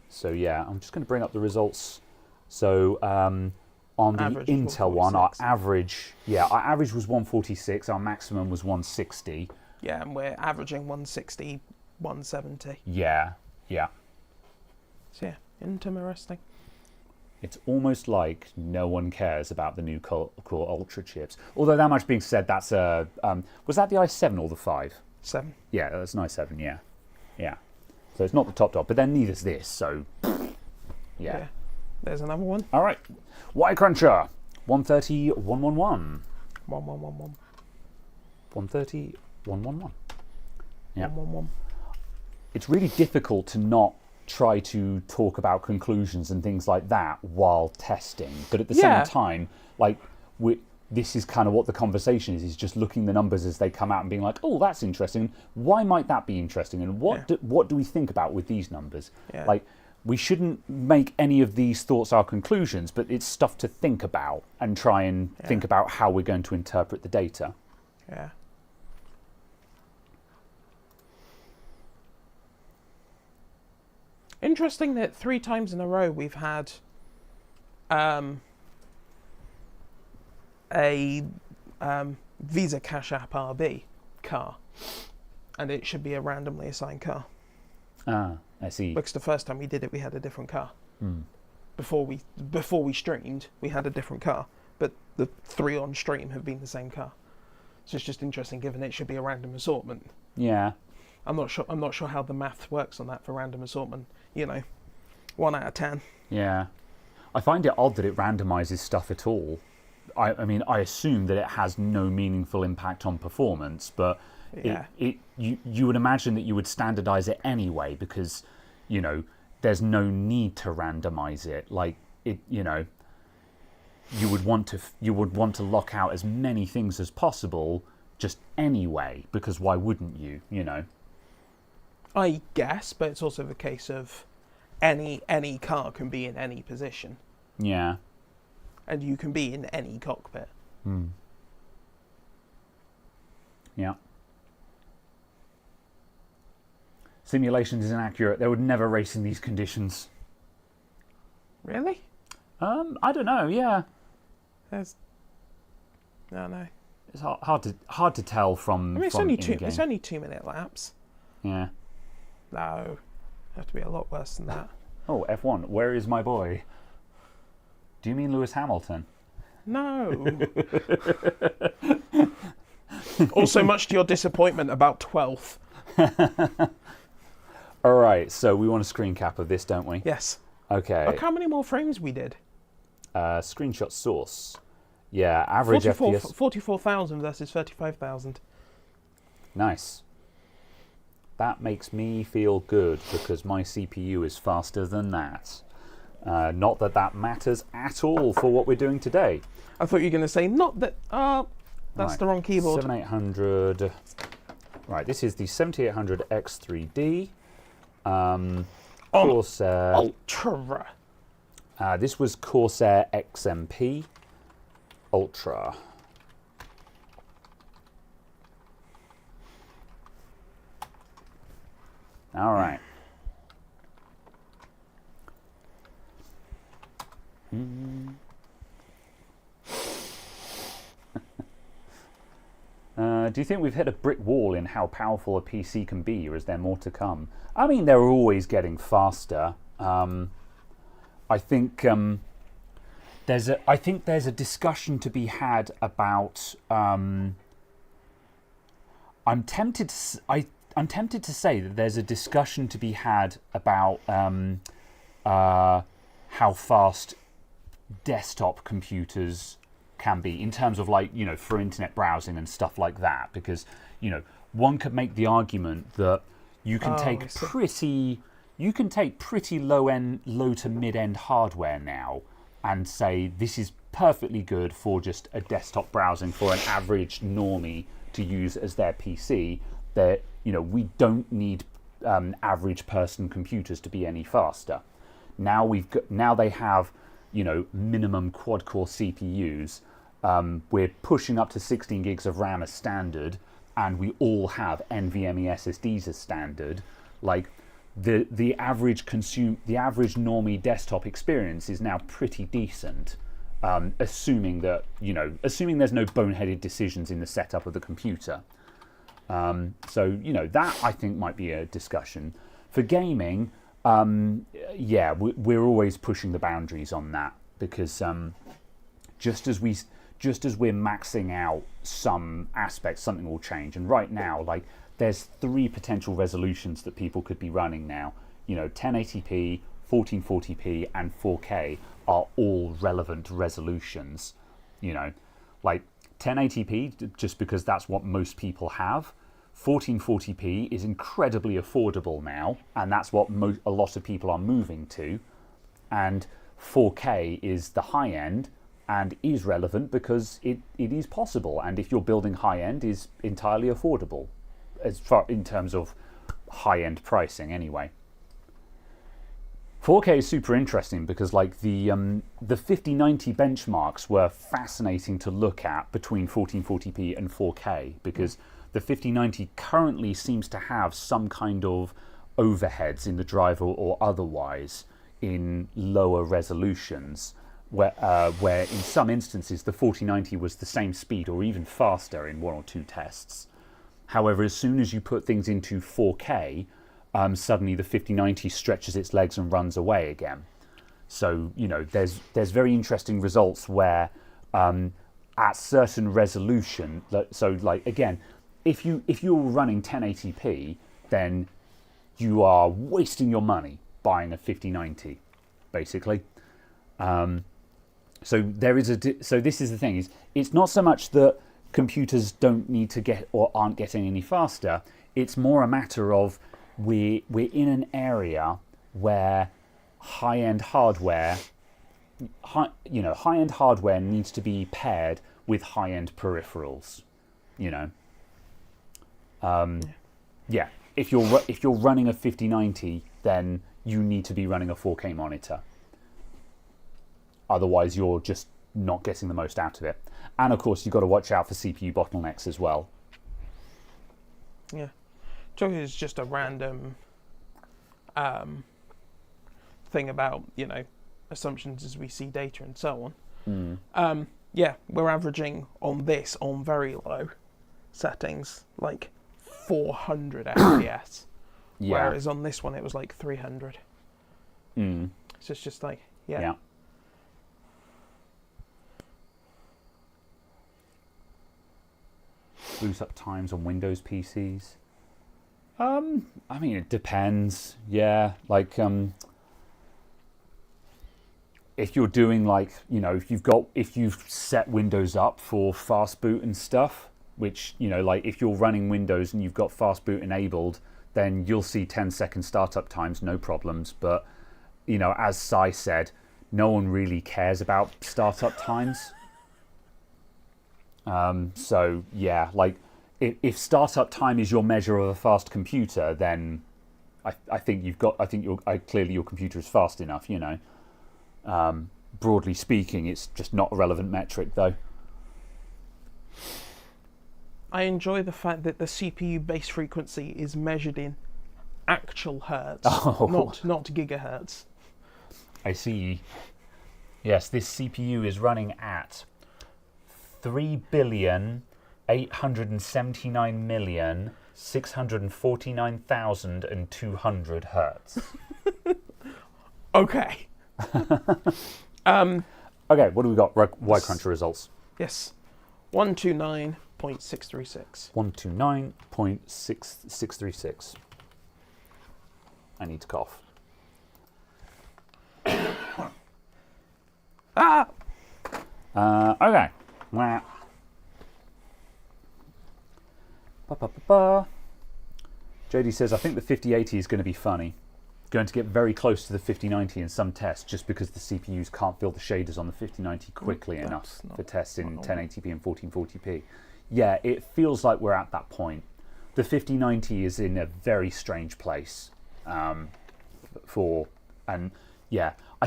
So yeah, I'm just going to bring up the results. So on the Intel one, our average was 146. Our maximum was 160. Yeah, and we're averaging 160. 170. Yeah. So yeah, interesting. It's almost like no one cares about the new Core Ultra chips. Although that much being said, that's a was that the i7 or the 5? 7. Yeah, that's an i7. Yeah. So it's not the top, but then neither's this. So yeah. There's another one. All right, Y-Cruncher 130 111. 1111. 130 111. Yeah. 111. It's really difficult to not try to talk about conclusions and things like that while testing, but at the same time, this is kind of what the conversation is just looking the numbers as they come out and being like, oh, that's interesting. Why might that be interesting? And what do we think about with these numbers? Yeah. Like, we shouldn't make any of these thoughts our conclusions, but it's stuff to think about and try and think about how we're going to interpret the data. Yeah. Interesting that 3 times in a row we've had a Visa Cash App RB car. and it should be a randomly assigned car. Ah, I see. Because the first time we did it, we had a different car. Hmm. Before we streamed, we had a different car, but the 3 on stream have been the same car. So it's just interesting, given it should be a random assortment. Yeah. I'm not sure how the math works on that for random assortment. 1 out of 10. Yeah. I find it odd that it randomizes stuff at all. I mean, I assume that it has no meaningful impact on performance, but Yeah. you would imagine that you would standardize it anyway because, there's no need to randomize it. Like you would want to lock out as many things as possible just anyway, because why wouldn't you? I guess, but it's also the case of any car can be in any position, Yeah. and you can be in any cockpit. Hmm. Yeah. Simulations is inaccurate. They would never race in these conditions. Really? I don't know. Yeah, There's no. it's hard to tell from. I mean, it's from only in-game. It's only 2-minute laps. Yeah. No, have to be a lot worse than that. Oh, F1. Where is my boy? Do you mean Lewis Hamilton? No. Also, much to your disappointment, about 12th. All right. So we want a screen cap of this, don't we? Yes. Okay. Look how many more frames we did. Screenshot source. Yeah. Average FPS. 44,000 versus 35,000. Nice. That makes me feel good because my CPU is faster than that. Not that that matters at all for what we're doing today. I thought you were going to say, not that... that's Right. the wrong keyboard. 7800. Right, this is the 7800 X3D. Corsair. Ultra. This was Corsair XMP Ultra. All right. Do you think we've hit a brick wall in how powerful a PC can be, or is there more to come? I mean, they're always getting faster. I think there's a discussion to be had about. I'm tempted to say that there's a discussion to be had about how fast desktop computers can be in terms of for internet browsing and stuff like that, because one could make the argument that you can take pretty low to mid end hardware now and say this is perfectly good for just a desktop browsing for an average normie to use as their PC. That we don't need average person computers to be any faster. Now they have minimum quad core CPUs. We're pushing up to 16 gigs of RAM as standard, and we all have NVMe SSDs as standard. Like the average normie desktop experience is now pretty decent, assuming there's no boneheaded decisions in the setup of the computer. So that I think might be a discussion for gaming. We're always pushing the boundaries on that because just as we're maxing out some aspects, something will change. And right now, there's 3 potential resolutions that people could be running now. 1080p, 1440p, and 4K are all relevant resolutions. 1080p, just because that's what most people have. 1440p is incredibly affordable now, and that's what a lot of people are moving to. And 4K is the high end and is relevant because it is possible, and if you're building high end, is entirely affordable as far in terms of high end pricing anyway. 4K is super interesting because the 5090 benchmarks were fascinating to look at between 1440p and 4K, because the 5090 currently seems to have some kind of overheads in the driver or otherwise in lower resolutions, where in some instances the 4090 was the same speed or even faster in 1 or 2 tests. However, as soon as you put things into 4K, suddenly the 5090 stretches its legs and runs away again. So, there's very interesting results where at certain resolution, so like again, if you're running 1080p, then you are wasting your money buying a 5090, basically. So this is the thing: is it's not so much that computers don't need to get or aren't getting any faster. It's more a matter of we're in an area where high-end hardware needs to be paired with high-end peripherals. Yeah. If you're running a 5090, then you need to be running a 4K monitor. Otherwise, you're just not getting the most out of it. And of course, you've got to watch out for CPU bottlenecks as well. Yeah. Talking is just a random thing about, assumptions as we see data and so on. Yeah, we're averaging on very low settings, like 400 FPS. Yeah. Whereas on this one, it was like 300. So it's just like, yeah. Boot up times on Windows PCs. I mean, it depends. Yeah, like if you're doing like, if you've set Windows up for fast boot and stuff, which, like if you're running Windows and you've got fast boot enabled, then you'll see 10-second startup times, no problems. But, as Sai said, no one really cares about startup times. So yeah, like if startup time is your measure of a fast computer, then I think clearly your computer is fast enough. Broadly speaking, it's just not a relevant metric though. I enjoy the fact that the CPU base frequency is measured in actual hertz, not gigahertz. I see. Yes, this CPU is running at 3,879,649,200 hertz. Okay. Okay, what do we got? Y Cruncher results. Yes. 129.636. 129.636. I need to cough. Okay. JD says, I think the 5080 is going to be funny. Going to get very close to the 5090 in some tests just because the CPUs can't build the shaders on the 5090 quickly enough for tests in 1080p and 1440p. Yeah, it feels like we're at that point. The 5090 is in a very strange place I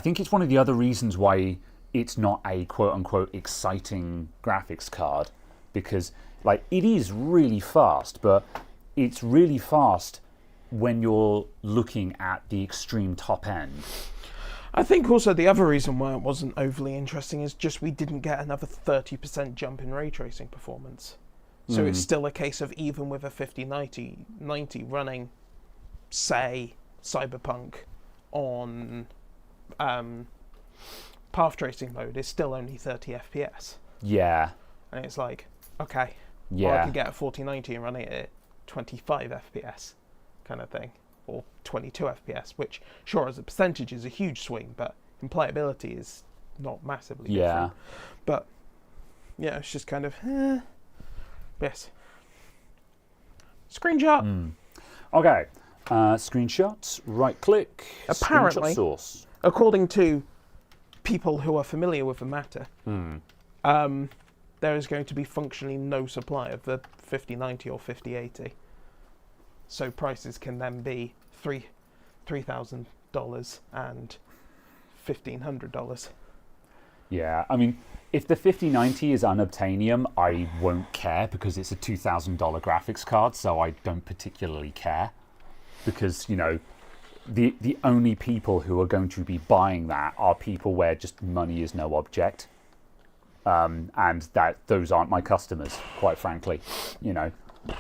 think it's one of the other reasons why it's not a quote-unquote exciting graphics card, because like it is really fast, but it's really fast when you're looking at the extreme top end. I think also the other reason why it wasn't overly interesting is just we didn't get another 30% jump in ray tracing performance. So it's still a case of even with a 5090 running, say, Cyberpunk on path tracing mode is still only 30 FPS. Yeah. And it's like, okay, yeah. well, I can get a 4090 and run it at 25 FPS kind of thing, or 22 FPS, which, sure, as a percentage is a huge swing, but in playability is not massively different. But, yeah, it's just kind of, yes. Screenshot. Okay. Screenshots, right-click, apparently, screenshot source. According to people who are familiar with the matter, there is going to be functionally no supply of the 5090 or 5080. So prices can then be $3,000 and $1,500. Yeah, I mean, if the 5090 is unobtainium, I won't care because it's a $2,000 graphics card, so I don't particularly care. Because, the only people who are going to be buying that are people where just money is no object. And those aren't my customers, quite frankly.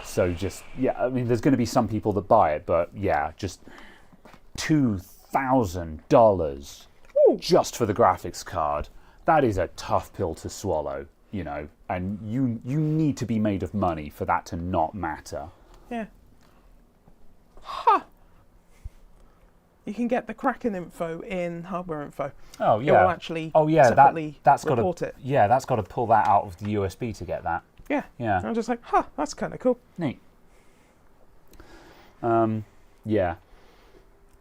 So just, yeah, I mean, there's going to be some people that buy it, but yeah, just $2,000 just for the graphics card. That is a tough pill to swallow, you know, and you need to be made of money for that to not matter. Yeah. Huh. You can get the Kraken info in hardware info. Oh It yeah. will actually Separately that's report it. Yeah, that's got to pull that out of the USB to get that. Yeah. Yeah. I'm just like, that's kind of cool. Neat. Yeah.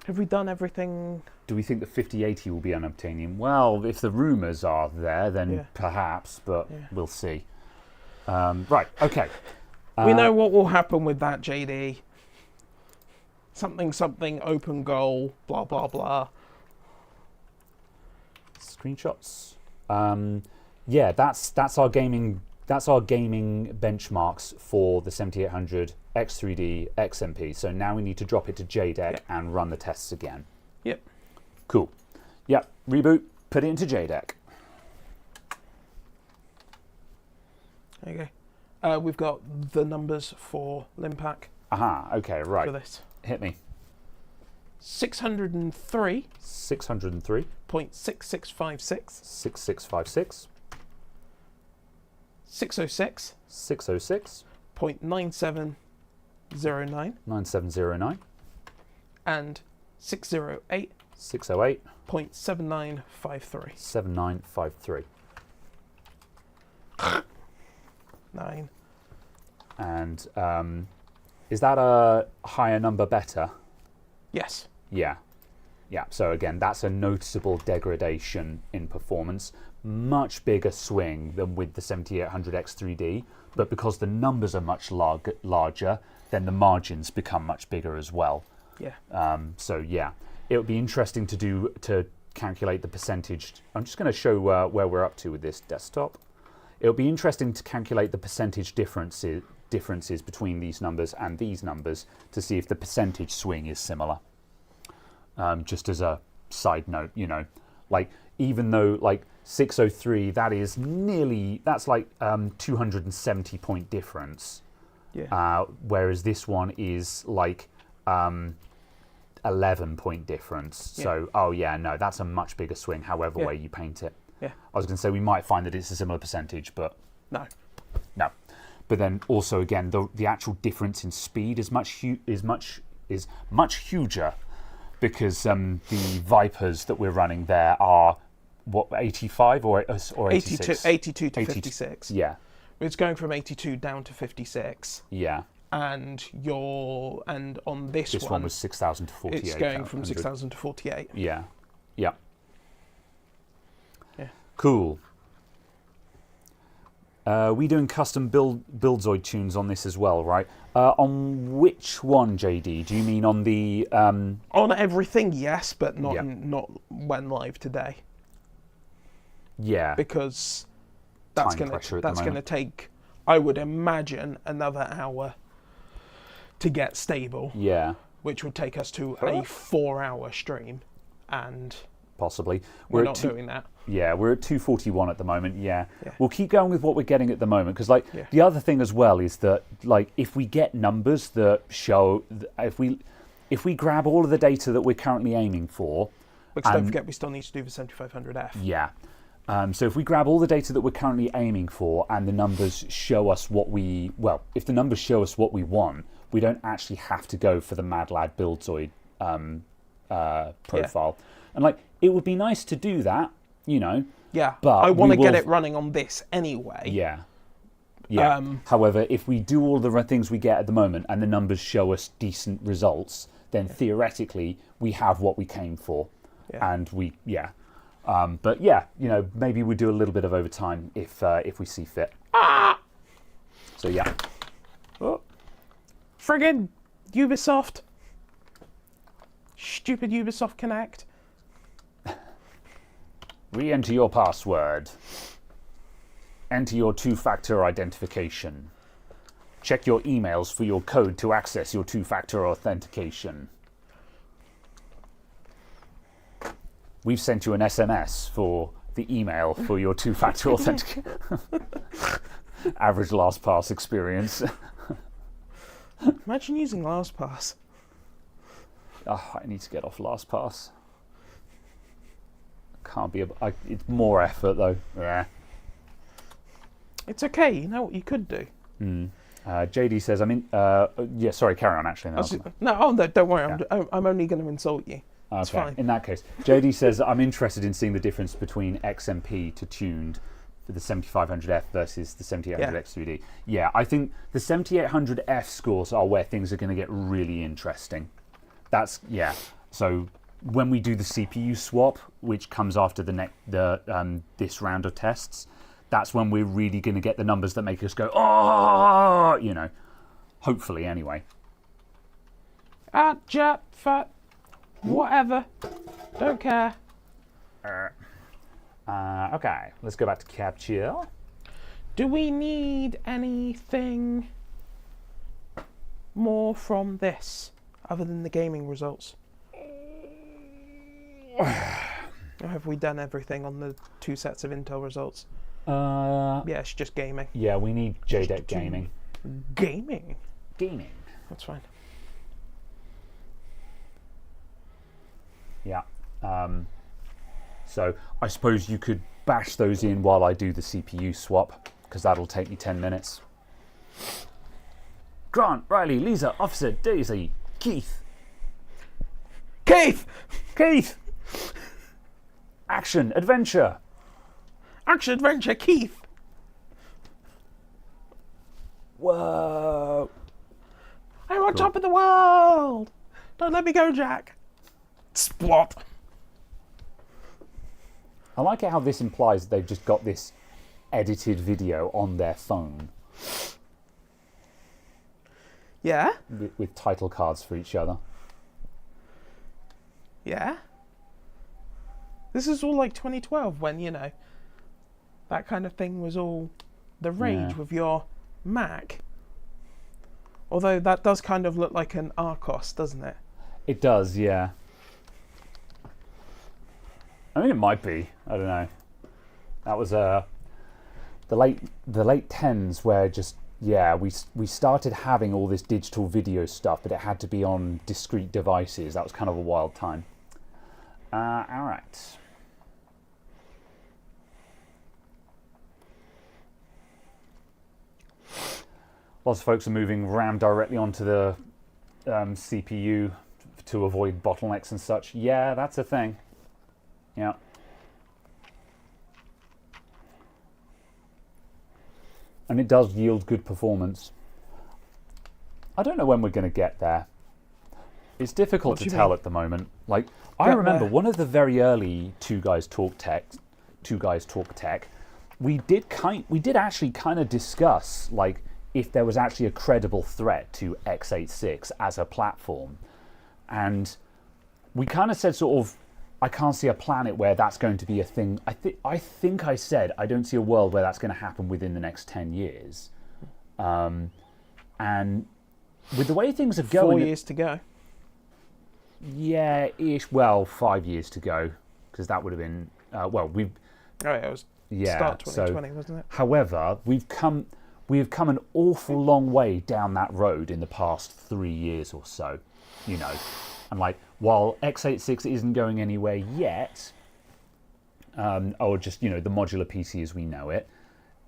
Have we done everything? Do we think the 5080 will be unobtainium? Well, if the rumours are there, then perhaps, but we'll see. Right, okay. We know what will happen with that, JD. Something, open goal, blah, blah, blah. Screenshots. Yeah, that's our gaming benchmarks for the 7800 X3D XMP. So now we need to drop it to JDEC and run the tests again. Yep. Cool. Yep. Reboot. Put it into JDEC. There you go. We've got the numbers for Limpack Aha. Okay. Right. for this. Hit me. 603. 603. 0.6656. 6656. 606. 606. 0.9709. 9709. And 608. 608. 0.7953. 7953. 9. And is that a higher number better? Yes. Yeah. Yeah. So again, that's a noticeable degradation in performance. Much bigger swing than with the 7800 X3D, but because the numbers are much larger, then the margins become much bigger as well. Yeah. So yeah, it would be interesting to calculate the percentage. I'm just going to show where we're up to with this desktop. It would be interesting to calculate the percentage differences between these numbers and these numbers to see if the percentage swing is similar. Just as a side note, you know, like even though like 603, that's like 270 point difference. Yeah. Whereas this one is like 11 point difference. Yeah. So, oh yeah, no, that's a much bigger swing, however way you paint it. Yeah. I was going to say we might find that it's a similar percentage, but No. no. But then also again, the actual difference in speed is much huger, because the Vipers that we're running there are what, 85 or 86? 82 to 56. Yeah. It's going from 82 down to 56. Yeah. And on this one was 6,000 to 48. It's going from 6,000 to 48. Yeah. Yeah. Yeah. Cool. We doing custom Buildzoid tunes on this as well, right? On which one, JD? Do you mean on the... On everything, yes, but not when live today. Yeah. Because that's going to take, I would imagine, another hour to get stable. Yeah. Which would take us to a 4-hour stream, and possibly we're not doing that. Yeah, we're at 241 at the moment. Yeah. We'll keep going with what we're getting at the moment, because like the other thing as well is that like if we get numbers that show, if we grab all of the data that we're currently aiming for, which don't forget we still need to do the 7500F. Yeah. So if we grab all the data that we're currently aiming for and the numbers show us if the numbers show us what we want, we don't actually have to go for the Mad Lad Buildzoid profile. And like, it would be nice to do that, you know. Yeah, but I want to get it running on this anyway. Yeah. Yeah. However, if we do all the things we get at the moment and the numbers show us decent results, then theoretically we have what we came for. Yeah. And but yeah, you know, maybe we do a little bit of overtime if we see fit. So yeah. Oh. Friggin' Ubisoft. Stupid Ubisoft Connect. Re-enter your password. Enter your two-factor identification. Check your emails for your code to access your two-factor authentication. We've sent you an SMS for the email for your two-factor authentication. Average LastPass experience. Imagine using LastPass. Oh, I need to get off LastPass. Can't be. It's more effort though. Yeah. It's okay. You know what you could do? JD says, "I'm in." Yeah, sorry. Carry on. Actually, No, don't worry. Yeah. I'm only going to insult you. It's okay. fine. In that case, JD says, "I'm interested in seeing the difference between XMP to tuned for the 7500F versus the 7800X3D." Yeah, I think the 7800F scores are where things are going to get really interesting. That's So when we do the CPU swap, which comes after this round of tests, that's when we're really going to get the numbers that make us go, oh, hopefully anyway. Jap, fat, whatever. Don't care. Okay, let's go back to capture. Do we need anything more from this other than the gaming results? Or have we done everything on the 2 sets of Intel results? Yeah, it's just gaming. Yeah, we need JDEC gaming. Gaming? Gaming. That's fine. Yeah. So I suppose you could bash those in while I do the CPU swap, because that'll take me 10 minutes. Grant, Riley, Lisa, Officer, Daisy, Keith. Keith! Action, adventure. Action, adventure, Keith! Whoa. I'm on top of the world! Don't let me go, Jack. Splot. I like how this implies that they've just got this edited video on their phone. Yeah? With title cards for each other. Yeah? This is all like 2012 when, that kind of thing was all the rage with your Mac. Although that does kind of look like an Arcos, doesn't it? It does, yeah. I mean, it might be. I don't know. That was the late tens where just we started having all this digital video stuff, but it had to be on discrete devices. That was kind of a wild time. All right. Lots of folks are moving RAM directly onto the CPU to avoid bottlenecks and such. Yeah, that's a thing. Yeah. And it does yield good performance. I don't know when we're going to get there. It's difficult to tell at the moment. Like, I remember one of the very early Two Guys Talk Tech, we did actually kind of discuss, like, if there was actually a credible threat to x86 as a platform. And we kind of said sort of, I can't see a planet where that's going to be a thing. I think I said I don't see a world where that's going to happen within the next 10 years. And with the way things are going... 4 years to go. Yeah, ish. Well, 5 years to go, because that would have been... we've... Oh, yeah, it was start 2020, wasn't it? However, we've come an awful long way down that road in the past 3 years or so, And like, while x86 isn't going anywhere yet, or just, the modular PC as we know it,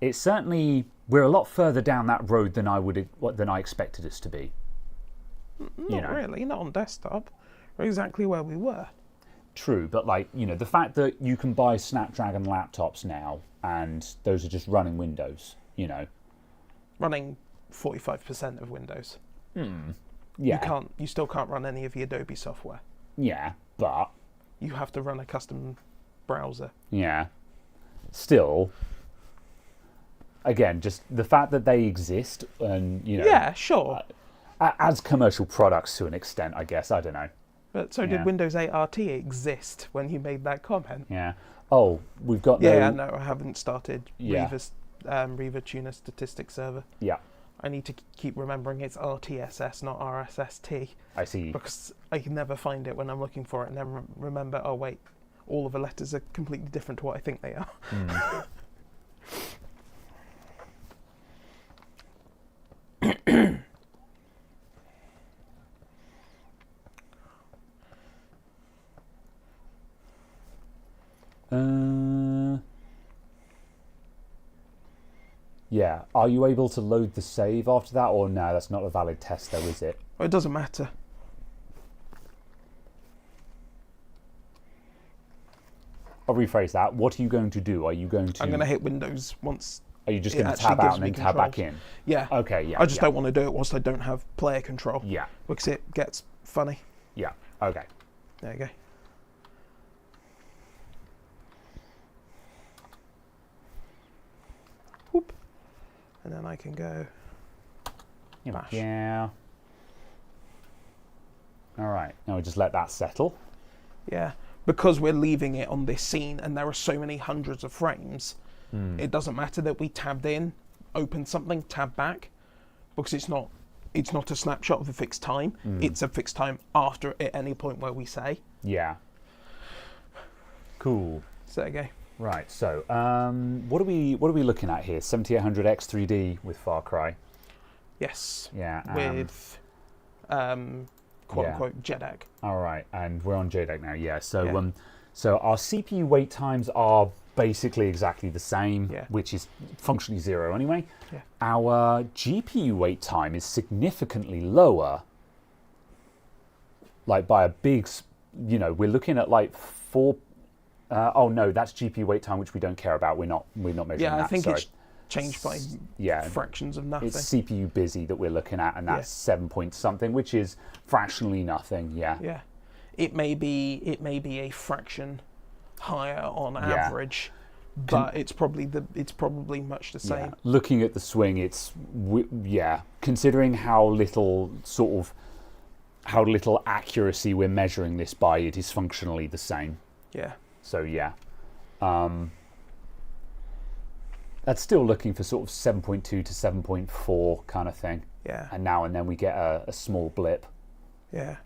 it's certainly, we're a lot further down that road than I expected us to be. Not really, not on desktop. We're exactly where we were. True, but like, the fact that you can buy Snapdragon laptops now, and those are just running Windows, Running 45% of Windows. Yeah. You still can't run any of the Adobe software. Yeah, but... You have to run a custom browser. Yeah. Still, again, just the fact that they exist and, Yeah, sure. As commercial products to an extent, I guess. I don't know. But so did Windows 8 RT exist when you made that comment? Yeah. Oh, we've got no, I haven't started Yeah. Riva Tuner Statistics Server. Yeah. I need to keep remembering it's RTSS, not RSST. I see. Because I can never find it when I'm looking for it and then remember, oh wait, all of the letters are completely different to what I think they are. Yeah. Are you able to load the save after that, or no? That's not a valid test, though, is it? Well, it doesn't matter. I'll rephrase that. What are you going to do? Are you going to? I'm going to hit Windows once. Are you just it going to actually tab out gives and me then tab back controls. in? Yeah. Okay. Yeah. I just don't want to do it whilst I don't have player control. Yeah. Because it gets funny. Yeah. Okay. There you go. Whoop. And then I can go bash. Yeah. All right. Now we just let that settle. Yeah. Because we're leaving it on this scene and there are so many hundreds of frames, it doesn't matter that we tabbed in, opened something, tab back, because it's not a snapshot of a fixed time. It's a fixed time after at any point where we say. Yeah. Cool. So there you go. Right. So, what are we looking at here? 7800X 3D with Far Cry. Yes. Yeah. With quote unquote JEDEC. All right, and we're on JDEC now. Yeah. So Yeah. So our CPU wait times are basically exactly the same, Yeah. which is functionally 0 anyway. Yeah. Our GPU wait time is significantly lower, like by a big, we're looking at like 4. Oh no, that's GPU wait time, which we don't care about. We're not measuring Yeah, that. I think sorry. it's changed by fractions of nothing. It's CPU busy that we're looking at, and that's 7 point something, which is fractionally nothing. Yeah. Yeah. It may be a fraction higher on average, but it's probably much the same. Yeah. Looking at the swing, considering how little accuracy we're measuring this by, it is functionally the same. Yeah. So that's still looking for sort of 7.2 to 7.4 kind of thing. Yeah. And now and then we get a small blip. Yeah.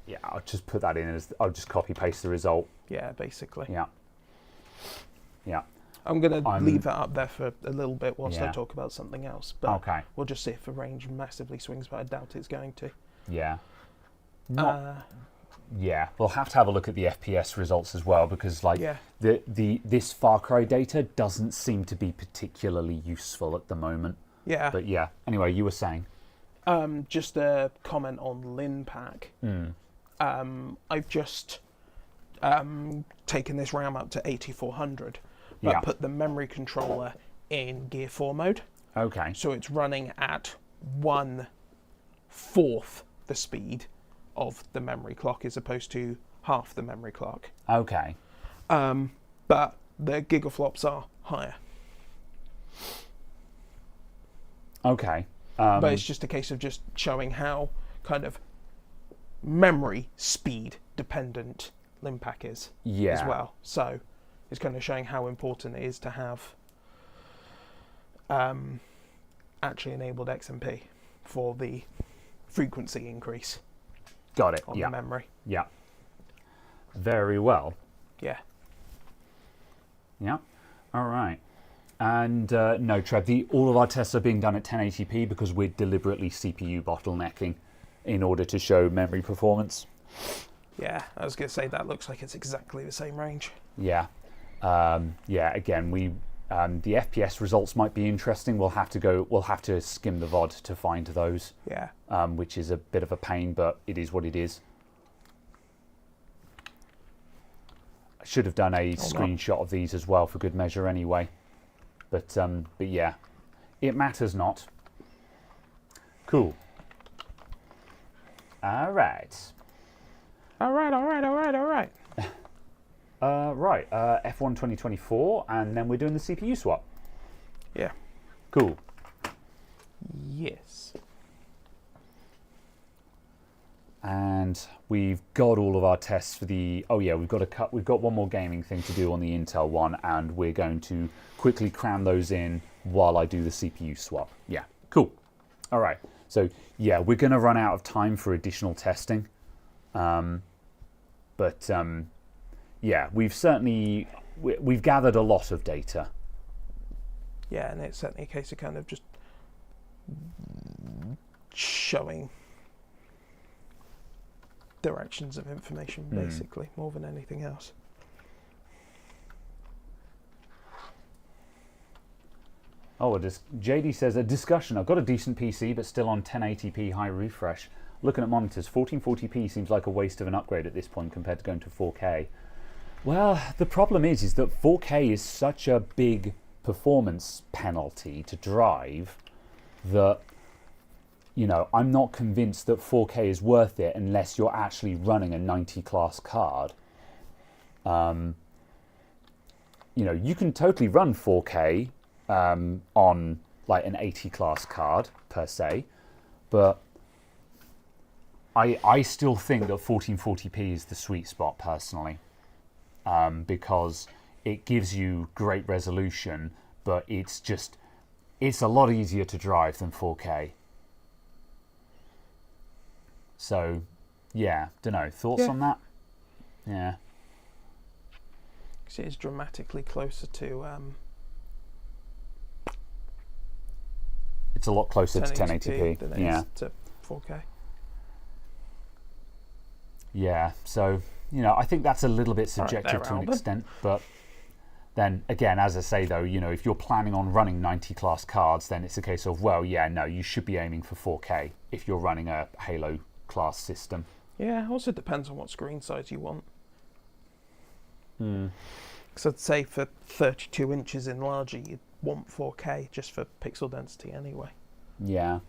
Yeah, I'll just put that in I'll just copy paste the result. Yeah, basically. Yeah. Yeah. I'm going to leave that up there for a little bit whilst I Yeah. talk about something else. But Okay. we'll just see if the range massively swings, but I doubt it's going to. Yeah. Yeah, we'll have to have a look at the FPS results as well, because this Far Cry data doesn't seem to be particularly useful at the moment. Yeah. But yeah, anyway, you were saying. Just a comment on LinPack. I've just taken this RAM up to 8400, but put the memory controller in Gear 4 mode. Okay. So it's running at 1/4 the speed of the memory clock as opposed to half the memory clock. Okay. But the gigaflops are higher. Okay. But it's just a case of just showing how kind of memory speed dependent LinPack is as well. So it's kind of showing how important it is to have actually enabled XMP for the frequency increase. Got it. On the memory. Yeah. Very well. Yeah. Yeah. All right. And no, Trev, all of our tests are being done at 1080p because we're deliberately CPU bottlenecking in order to show memory performance. Yeah, I was going to say that looks like it's exactly the same range. Yeah. Again, the FPS results might be interesting. We'll have to skim the VOD to find those. Yeah. Which is a bit of a pain, but it is what it is. I should have done a screenshot of these as well for good measure anyway. But yeah, it matters not. Cool. All right. Right. Right. F1 2024, and then we're doing the CPU swap. Yeah. Cool. Yes. And we've got all of our tests for the. Oh yeah, we've got one more gaming thing to do on the Intel one, and we're going to quickly cram those in while I do the CPU swap. Yeah, cool. All right. So yeah, we're going to run out of time for additional testing, but yeah, we've gathered a lot of data. Yeah, and it's certainly a case of kind of just showing directions of information, basically, more than anything else. Oh, JD says, a discussion. I've got a decent PC, but still on 1080p high refresh. Looking at monitors, 1440p seems like a waste of an upgrade at this point compared to going to 4K. Well, the problem is that 4K is such a big performance penalty to drive that, you know, I'm not convinced that 4K is worth it unless you're actually running a 90 class card. You know, you can totally run 4K on like an 80 class card per se, but I still think that 1440p is the sweet spot personally, because it gives you great resolution, but it's a lot easier to drive than 4K. So, yeah, don't know. Thoughts on that? Yeah. Because it is dramatically closer to. It's a lot closer to 1080p than it is to 4K. Yeah, so, you know, I think that's a little bit subjective to an extent, but then again, as I say though, you know, if you're planning on running 90 class cards, then it's a case of, well, yeah, no, you should be aiming for 4K if you're running a Halo class system. Yeah, also depends on what screen size you want. Because I'd say for 32 inches in larger, you'd want 4K just for pixel density anyway. Yeah,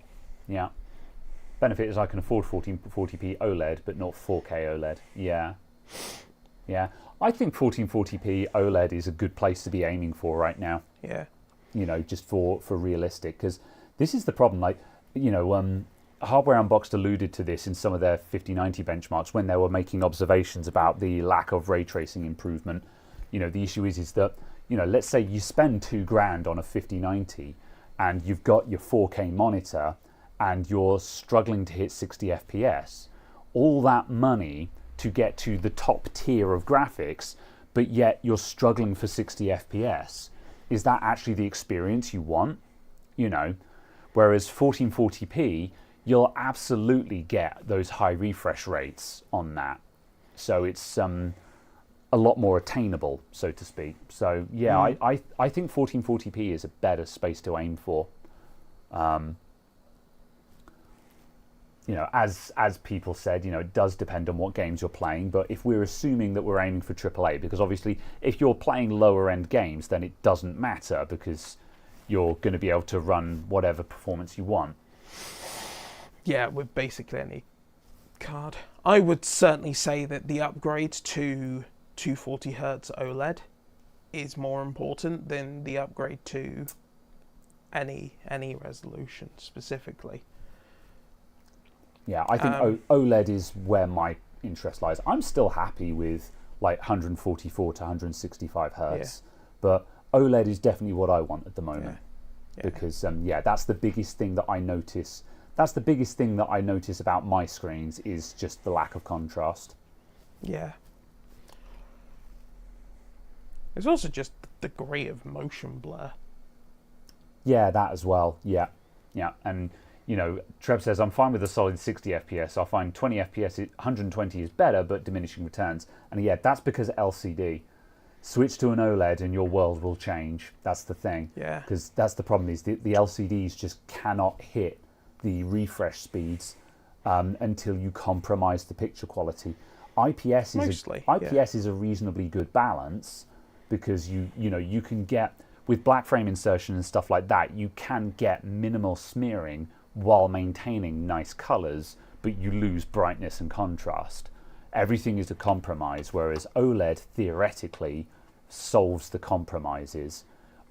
yeah. Benefit is I can afford 1440p OLED, but not 4K OLED. Yeah, yeah. I think 1440p OLED is a good place to be aiming for right now. Yeah. You know, just for realistic, because this is the problem. Like, you know, Hardware Unboxed alluded to this in some of their 5090 benchmarks when they were making observations about the lack of ray tracing improvement. You know, the issue is that, you know, let's say you spend $2,000 on a 5090 and you've got your 4K monitor and you're struggling to hit 60 FPS. All that money to get to the top tier of graphics, but yet you're struggling for 60 FPS. Is that actually the experience you want? You know, whereas 1440p, you'll absolutely get those high refresh rates on that. So it's a lot more attainable, so to speak. So yeah, I think 1440p is a better space to aim for. You know, as people said, you know, it does depend on what games you're playing, but if we're assuming that we're aiming for AAA, because obviously if you're playing lower end games, then it doesn't matter because you're going to be able to run whatever performance you want. Yeah, with basically any card. I would certainly say that the upgrade to 240Hz OLED is more important than the upgrade to any resolution specifically. Yeah, I think OLED is where my interest lies. I'm still happy with like 144 to 165 hertz, but OLED is definitely what I want at the moment. Because that's the biggest thing that I notice. That's the biggest thing that I notice about my screens is just the lack of contrast. Yeah. There's also just the degree of motion blur. Yeah, that as well. Yeah, yeah, and you know, Trev says, I'm fine with a solid 60 FPS. I find 20 FPS, 120 is better, but diminishing returns. And yeah, that's because of LCD. Switch to an OLED and your world will change. That's the thing. Yeah. Because that's the problem is the LCDs just cannot hit the refresh speeds until you compromise the picture quality. IPS is a reasonably good balance because you know you can get with black frame insertion and stuff like that, you can get minimal smearing while maintaining nice colors, but you lose brightness and contrast. Everything is a compromise, whereas OLED theoretically solves the compromises,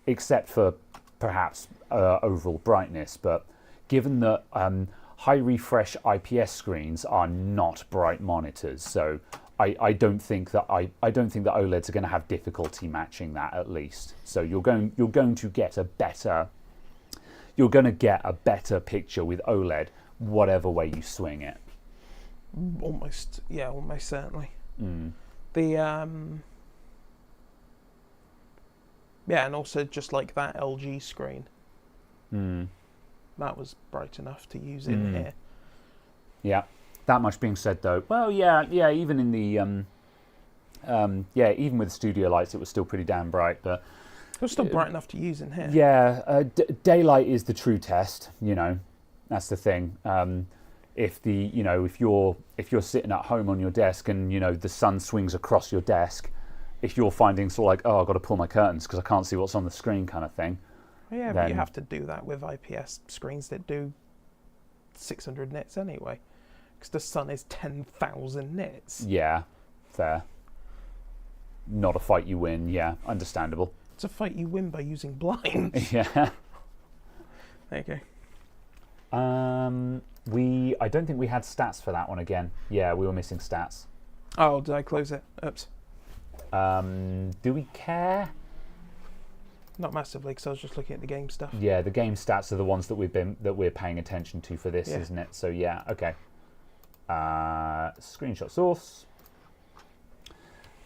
except for perhaps overall brightness. But given that high refresh IPS screens are not bright monitors, so I don't think that OLEDs are going to have difficulty matching that at least. So you're going to get a better picture with OLED, whatever way you swing it. Almost certainly. And also just like that LG screen. That was bright enough to use in here. Yeah. That much being said, though, well, yeah, even in the even with studio lights, it was still pretty damn bright. But It was still bright enough to use in here. yeah, daylight is the true test. That's the thing. If you're sitting at home on your desk and the sun swings across your desk, if you're finding sort of like, oh, I've got to pull my curtains because I can't see what's on the screen kind of thing. Yeah, but you have to do that with IPS screens that do 600 nits anyway, because the sun is 10,000 nits. Yeah, fair. Not a fight you win. Yeah, understandable. It's a fight you win by using blinds. Yeah. There you go. I don't think we had stats for that one again. Yeah, we were missing stats. Oh, did I close it? Oops. Do we care? Not massively, because I was just looking at the game stuff. Yeah, the game stats are the ones that we're paying attention to for this, isn't it? So yeah, okay. Screenshot source.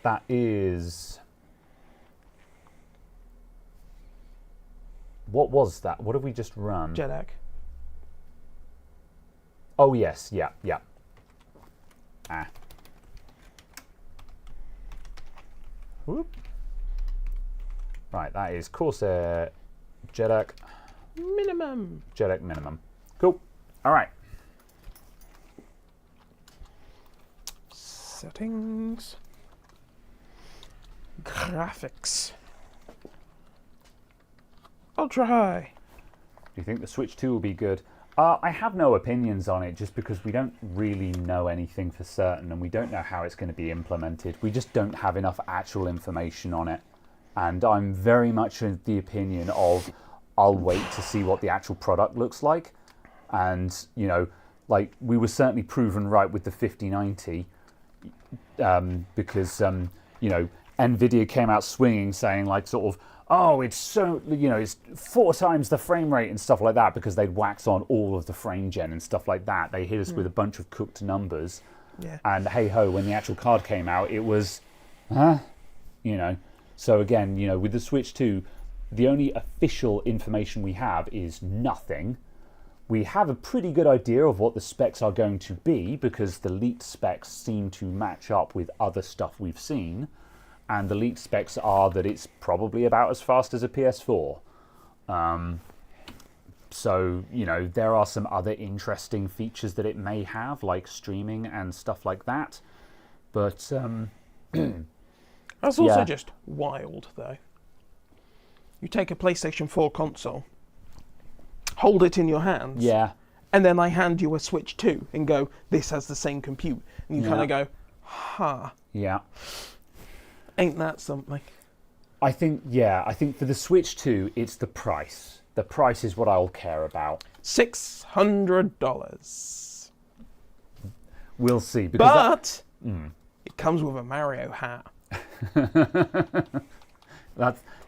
That is. What was that? What have we just run? JEDEC. Oh yes, yeah. Whoop. Right, that is Corsair JEDEC Minimum. JEDEC minimum. Cool. All right. Settings. Graphics. Ultra high. Do you think the Switch 2 will be good? I have no opinions on it just because we don't really know anything for certain and we don't know how it's going to be implemented. We just don't have enough actual information on it. And I'm very much of the opinion of I'll wait to see what the actual product looks like. And, like we were certainly proven right with the 5090 because, NVIDIA came out swinging saying like sort of, oh, it's so, it's 4 times the frame rate and stuff like that because they'd wax on all of the frame gen and stuff like that. They hit us with a bunch of cooked numbers. Yeah. And hey ho, when the actual card came out, it was, So again, with the Switch 2, the only official information we have is nothing. We have a pretty good idea of what the specs are going to be because the leaked specs seem to match up with other stuff we've seen. And the leaked specs are that it's probably about as fast as a PS4. So, there are some other interesting features that it may have, like streaming and stuff like that. But that's also just wild, though. You take a PlayStation 4 console, hold it in your hands, and then I hand you a Switch 2 and go, this has the same compute. And you kind of go, huh. Yeah. Ain't that something? I think for the Switch 2, it's the price. The price is what I'll care about. $600. We'll see. Because it comes with a Mario hat.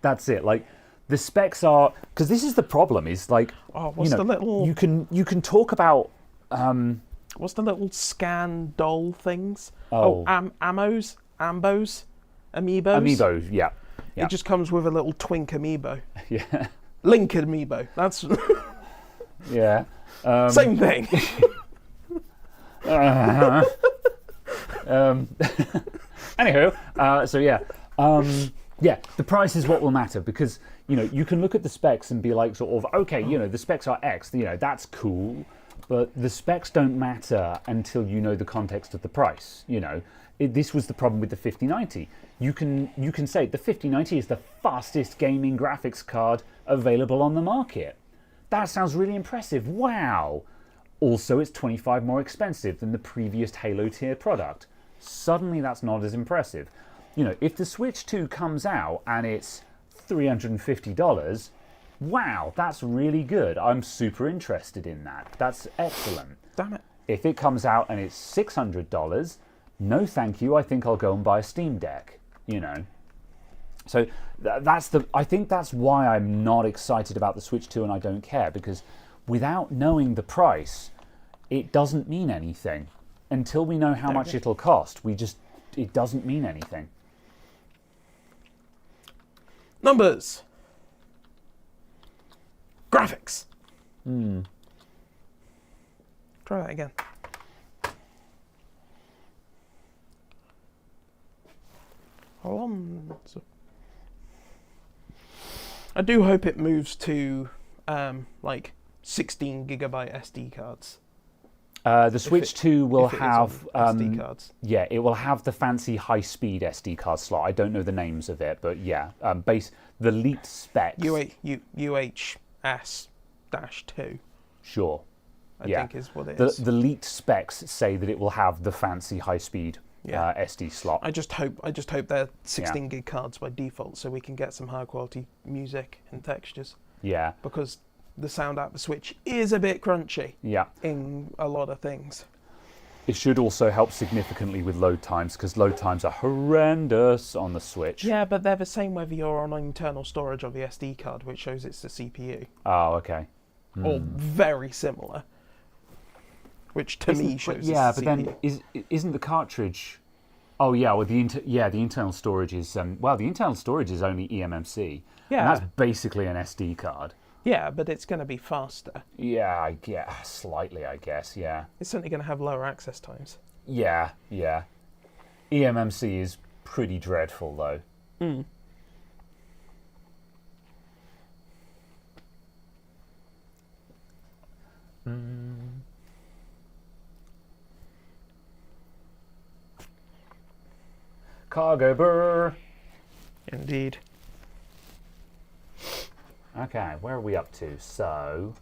That's it. Like the specs are because this is the problem. Is like the little? You can talk about what's the little scan doll things? Ambos, amiibos. Amiibos, yeah. It just comes with a little twink amiibo. Yeah. Link amiibo. That's yeah. Same thing. Anywho, the price is what will matter because you can look at the specs and be like sort of okay, the specs are X, that's cool, but the specs don't matter until you know the context of the price. This was the problem with the 5090. You can say the 5090 is the fastest gaming graphics card available on the market. That sounds really impressive. Wow. Also, it's 25 more expensive than the previous Halo tier product. Suddenly, that's not as impressive. If the Switch 2 comes out and it's $350, wow, that's really good. I'm super interested in that. That's excellent. Damn it. If it comes out and it's $600, no thank you, I think I'll go and buy a Steam Deck, So I think that's why I'm not excited about the Switch 2 and I don't care, because without knowing the price, it doesn't mean anything. Until we know how much it'll cost, it doesn't mean anything. Numbers. Graphics. Try that again. Alonso. I do hope it moves to like 16 gigabyte SD cards. The Switch 2 will if it is have on SD cards. yeah, it will have the fancy high-speed SD card slot. I don't know the names of it, but yeah, the leaked specs. UHS-2, Sure. I think is what it is. The leaked specs say that it will have the fancy high-speed SD slot. I just hope they're 16 gig cards by default, so we can get some high quality music and textures. Yeah. Because the sound out the Switch is a bit crunchy. Yeah. In a lot of things. It should also help significantly with load times, because load times are horrendous on the Switch. Yeah, but they're the same whether you're on internal storage or the SD card, which shows it's the CPU. Oh, okay. Or very similar. Which to me shows it's the but CPU. then isn't the cartridge? Oh yeah, well the internal storage is the internal storage is only eMMC. Yeah. And that's basically an SD card. Yeah, but it's going to be faster. Yeah, I get slightly, I guess. Yeah. It's certainly going to have lower access times. Yeah. eMMC is pretty dreadful, though. Cargo burr. Indeed. Okay, where are we up to? So,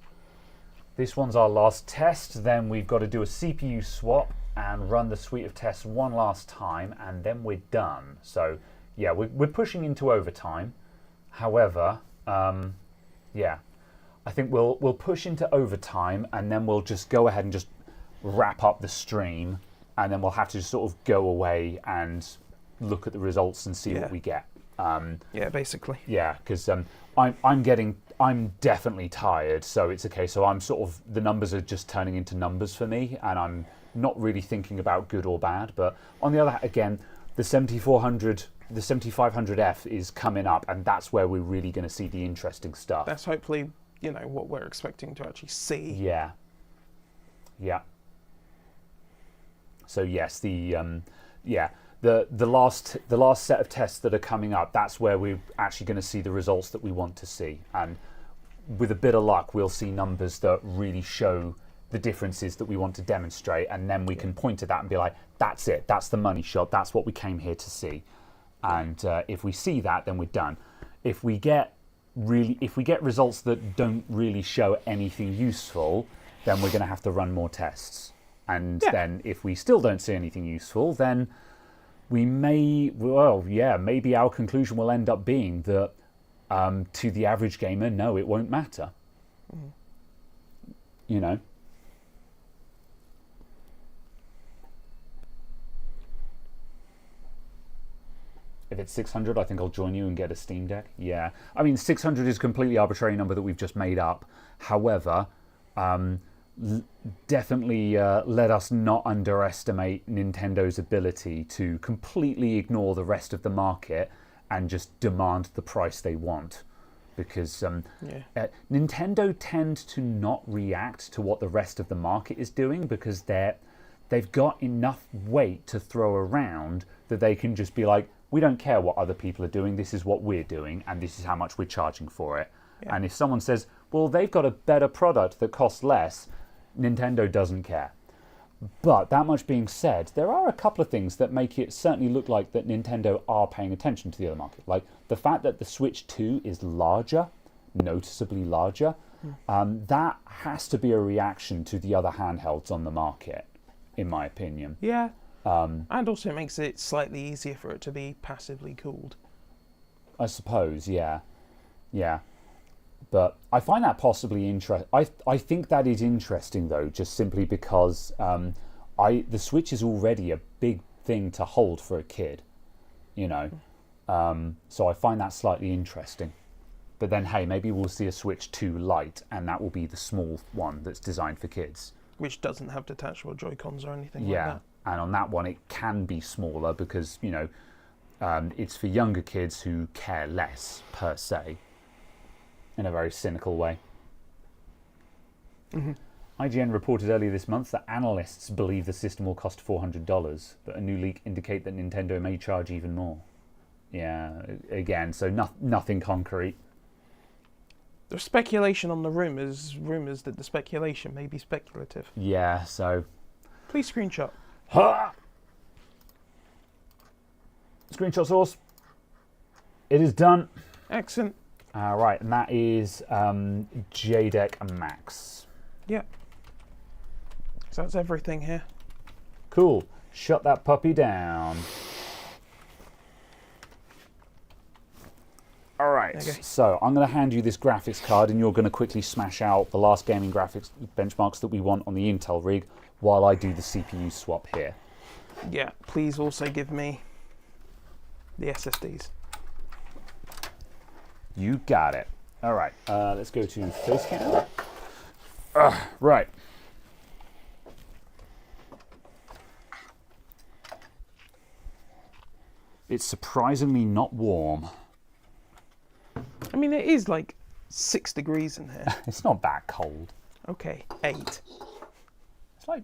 this one's our last test. Then we've got to do a CPU swap and run the suite of tests one last time, and then we're done. So, yeah, we're pushing into overtime. However, yeah, I think we'll push into overtime, and then we'll just go ahead and just wrap up the stream, and then we'll have to just sort of go away and look at the results and see what we get. Yeah, basically. Yeah, because I'm definitely tired, so it's okay. So I'm sort of, the numbers are just turning into numbers for me, and I'm not really thinking about good or bad. But on the other hand, again, the 7400, the 7500F is coming up, and that's where we're really going to see the interesting stuff. That's hopefully, what we're expecting to actually see. Yeah. So yes, the last set of tests that are coming up, that's where we're actually going to see the results that we want to see. And with a bit of luck, we'll see numbers that really show the differences that we want to demonstrate, and then we can point to that and be like, that's it, that's the money shot, that's what we came here to see. And if we see that, then we're done. If we get results that don't really show anything useful, then we're going to have to run more tests. And then if we still don't see anything useful, then we maybe our conclusion will end up being that to the average gamer, no, it won't matter. If it's 600, I think I'll join you and get a Steam Deck. Yeah. I mean, 600 is a completely arbitrary number that we've just made up. However, definitely let us not underestimate Nintendo's ability to completely ignore the rest of the market and just demand the price they want. Because Nintendo tend to not react to what the rest of the market is doing, because they've got enough weight to throw around that they can just be like, we don't care what other people are doing, this is what we're doing, and this is how much we're charging for it. And if someone says, well, they've got a better product that costs less, Nintendo doesn't care. But that much being said, there are a couple of things that make it certainly look like that Nintendo are paying attention to the other market. Like the fact that the Switch 2 is larger, noticeably larger, that has to be a reaction to the other handhelds on the market, in my opinion. Yeah. And also it makes it slightly easier for it to be passively cooled. I suppose, yeah. But I find that possibly interesting. I think that is interesting, though, just simply because the Switch is already a big thing to hold for a kid, So I find that slightly interesting. But then, hey, maybe we'll see a Switch 2 Lite, and that will be the small one that's designed for kids. Which doesn't have detachable Joy-Cons or anything like that. And on that one, it can be smaller because, it's for younger kids who care less, per se, in a very cynical way. IGN reported earlier this month that analysts believe the system will cost $400, but a new leak indicate that Nintendo may charge even more. Yeah, again, so nothing concrete. There's speculation on the rumours that the speculation may be speculative. Yeah, so... Please screenshot. Ha! Screenshot source. It is done. Excellent. Right, and that is JDEC Max. Yeah. So that's everything here. Cool. Shut that puppy down. All right, Okay. so I'm going to hand you this graphics card and you're going to quickly smash out the last gaming graphics benchmarks that we want on the Intel rig while I do the CPU swap here. Yeah, please also give me the SSDs. You got it. All right, let's go to Facecam. Right. It's surprisingly not warm. I mean, it is like 6 degrees in here. It's not that cold. Okay, 8. It's like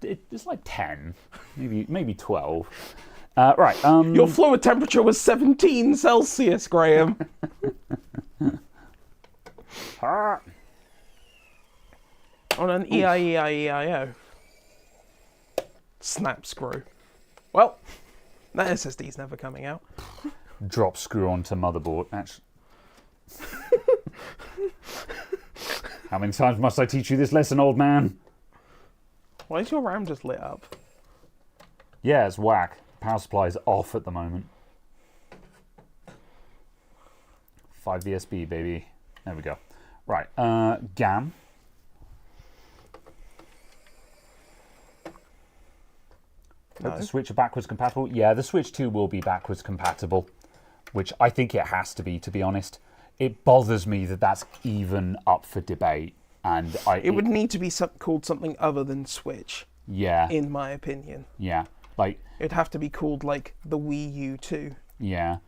it's like 10, maybe 12. Right. Your fluid temperature was 17 Celsius, Graham. On an EIEIEIO. Snap screw. Well, that SSD's never coming out. Drop screw onto motherboard. Actually. How many times must I teach you this lesson, old man? Why is your RAM just lit up? Yeah, it's whack. Power supply is off at the moment. 5 VSB, baby. There we go. Right, GAM. No. The Switch are backwards compatible? Yeah, the Switch 2 will be backwards compatible, which I think it has to be honest. It bothers me that that's even up for debate. And It would need to be called something other than Switch, yeah, in my opinion. yeah, like, It'd have to be called, like, the Wii U 2. yeah.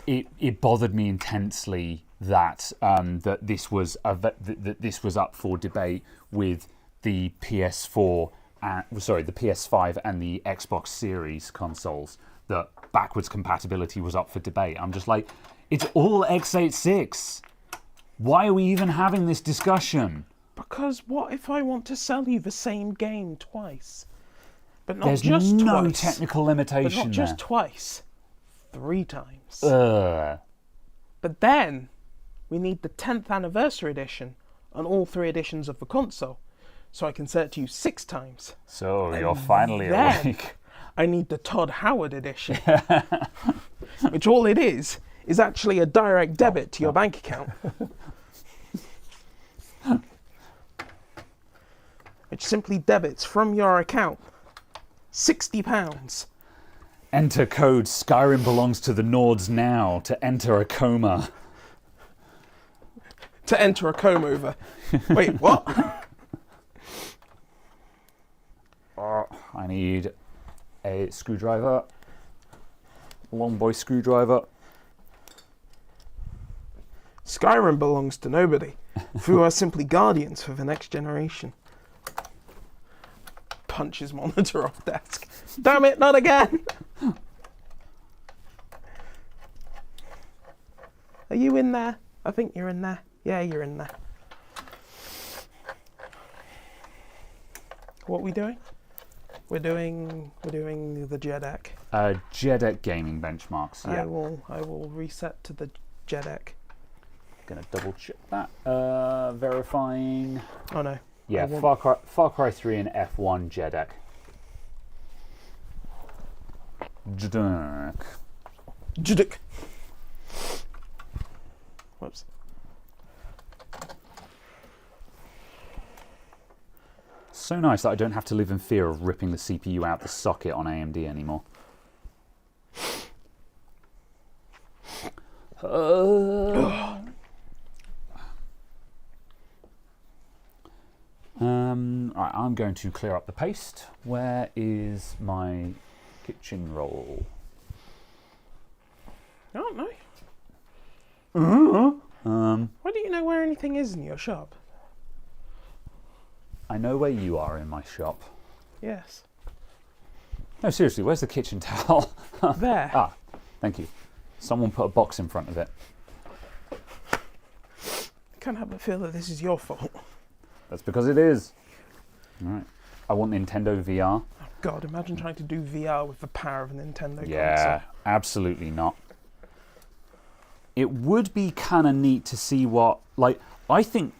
It bothered me intensely that that this was that this was up for debate with the PS4, the PS5 and the Xbox Series consoles. That backwards compatibility was up for debate. I'm just like, it's all x86. Why are we even having this discussion? Because what if I want to sell you the same game twice? But not There's just no twice. technical But limitation not just there. twice. 3 times. Ugh. But then, we need the 10th anniversary edition on all 3 editions of the console. So I can sell it to you 6 times. So you're finally Then, awake. I need the Todd Howard edition. Which all it is actually a direct debit to your bank account. Which simply debits from your account £60. Enter code Skyrim belongs to the Nords now to enter a coma. To enter a comb over. Wait, what? I need a screwdriver. Long boy screwdriver. Skyrim belongs to nobody. Who are simply guardians for the next generation. Punch his monitor off desk. Damn it, not again! Are you in there? I think you're in there. Yeah, you're in there. What are we doing? We're doing the JEDEC. JEDEC gaming benchmarks. Yeah. I will reset to the JEDEC. Gonna double check that. Verifying. Oh no. Yeah, Far Cry 3 and F1 JEDEC. JEDEC. JEDEC. Whoops. So nice that I don't have to live in fear of ripping the CPU out the socket on AMD anymore. Right, I'm going to clear up the paste. Where is my kitchen roll? I don't know. Why do you know where anything is in your shop? I know where you are in my shop. Yes. No, seriously, where's the kitchen towel? There. Ah, Thank you. Someone put a box in front of it. I can't help but feel that this is your fault. That's because it is. All right. I want Nintendo VR. Oh God, imagine trying to do VR with the power of a Nintendo Yeah, console. absolutely not. It would be kind of neat to see what, like, I think,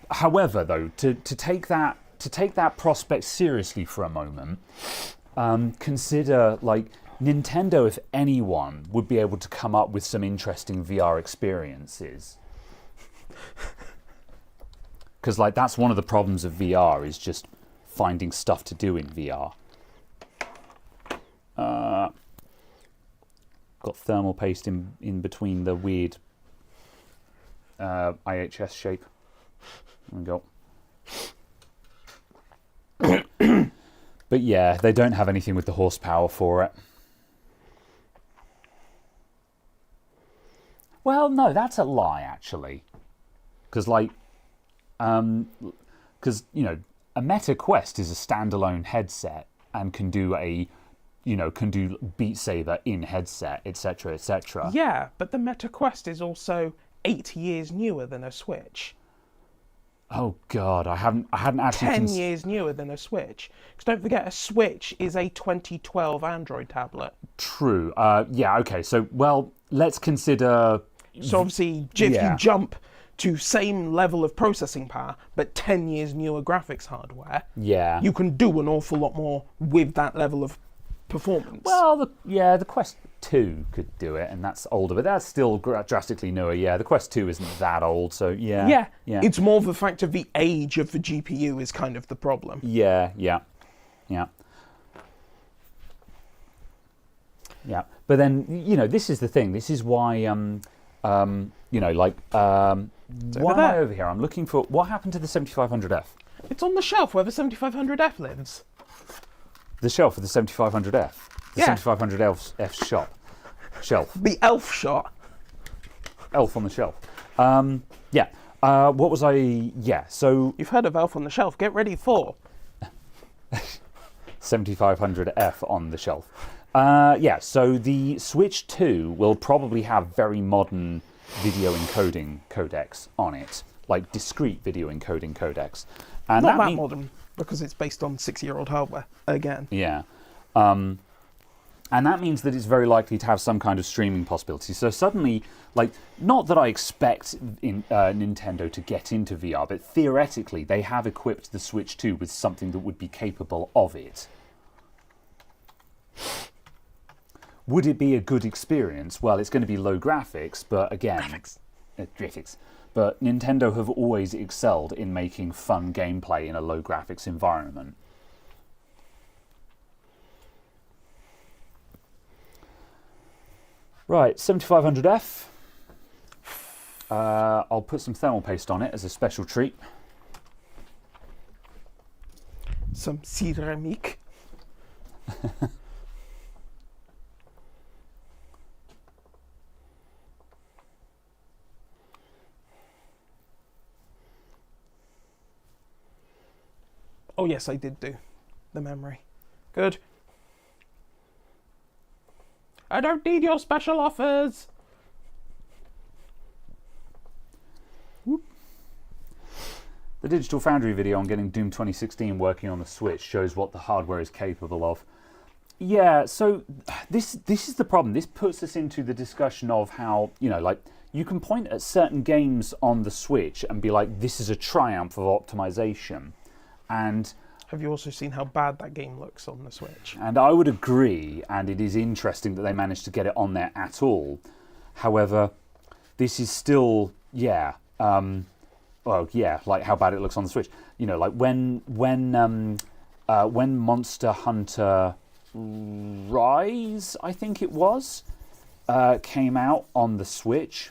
however, though, to take that prospect seriously for a moment, consider, like, Nintendo, if anyone, would be able to come up with some interesting VR experiences. Because, like, that's one of the problems of VR, is just finding stuff to do in VR. Got thermal paste in between the weird IHS shape. There we go. But yeah, they don't have anything with the horsepower for it. Well, no, that's a lie, actually. Because, like, because, you know, a Meta Quest is a standalone headset and can do Beat Saber in headset, etc., etc. Yeah, but the Meta Quest is also 8 years newer than a Switch. Oh God, I hadn't actually 10 years newer than a Switch. Because don't forget, a Switch is a 2012 Android tablet. True. Yeah. Okay. So, well, let's consider. So obviously, if you jump to same level of processing power, but 10 years newer graphics hardware, Yeah. you can do an awful lot more with that level of performance. Well, the Quest 2 could do it, and that's older, but that's still drastically newer. Yeah, the Quest 2 isn't that old, so yeah. Yeah. It's more the fact of the age of the GPU is kind of the problem. Yeah. But then, you know, this is the thing. This is why, you know, like, why am I over here? I'm looking for what happened to the 7500F. It's on the shelf where the 7500F lives. The shelf of the 7500F. The Yeah. 7500F shelf. The elf shot. Elf on the shelf. Yeah. What was I? Yeah. So You've heard of Elf on the Shelf. Get ready for 7500F on the shelf. Yeah. So the Switch 2 will probably have very modern video encoding codecs on it, like discrete video encoding codecs. And not that modern because it's based on 6-year-old hardware again. Yeah. And that means that it's very likely to have some kind of streaming possibility. So suddenly, like, not that I expect Nintendo to get into VR, but theoretically they have equipped the Switch 2 with something that would be capable of it. Would it be a good experience? Well, it's going to be low graphics, but again... Graphics. But Nintendo have always excelled in making fun gameplay in a low graphics environment. Right, 7500F. I'll put some thermal paste on it as a special treat. Some ceramic. Oh yes, I did do the memory. Good. I don't need your special offers. Whoop. The Digital Foundry video on getting Doom 2016 working on the Switch shows what the hardware is capable of. Yeah, so this is the problem. This puts us into the discussion of how, you know, like, you can point at certain games on the Switch and be like, this is a triumph of optimization. And have you also seen how bad that game looks on the Switch? And I would agree, and it is interesting that they managed to get it on there at all. However, this is still, like how bad it looks on the Switch. You know, like when Monster Hunter Rise, I think it was, came out on the Switch.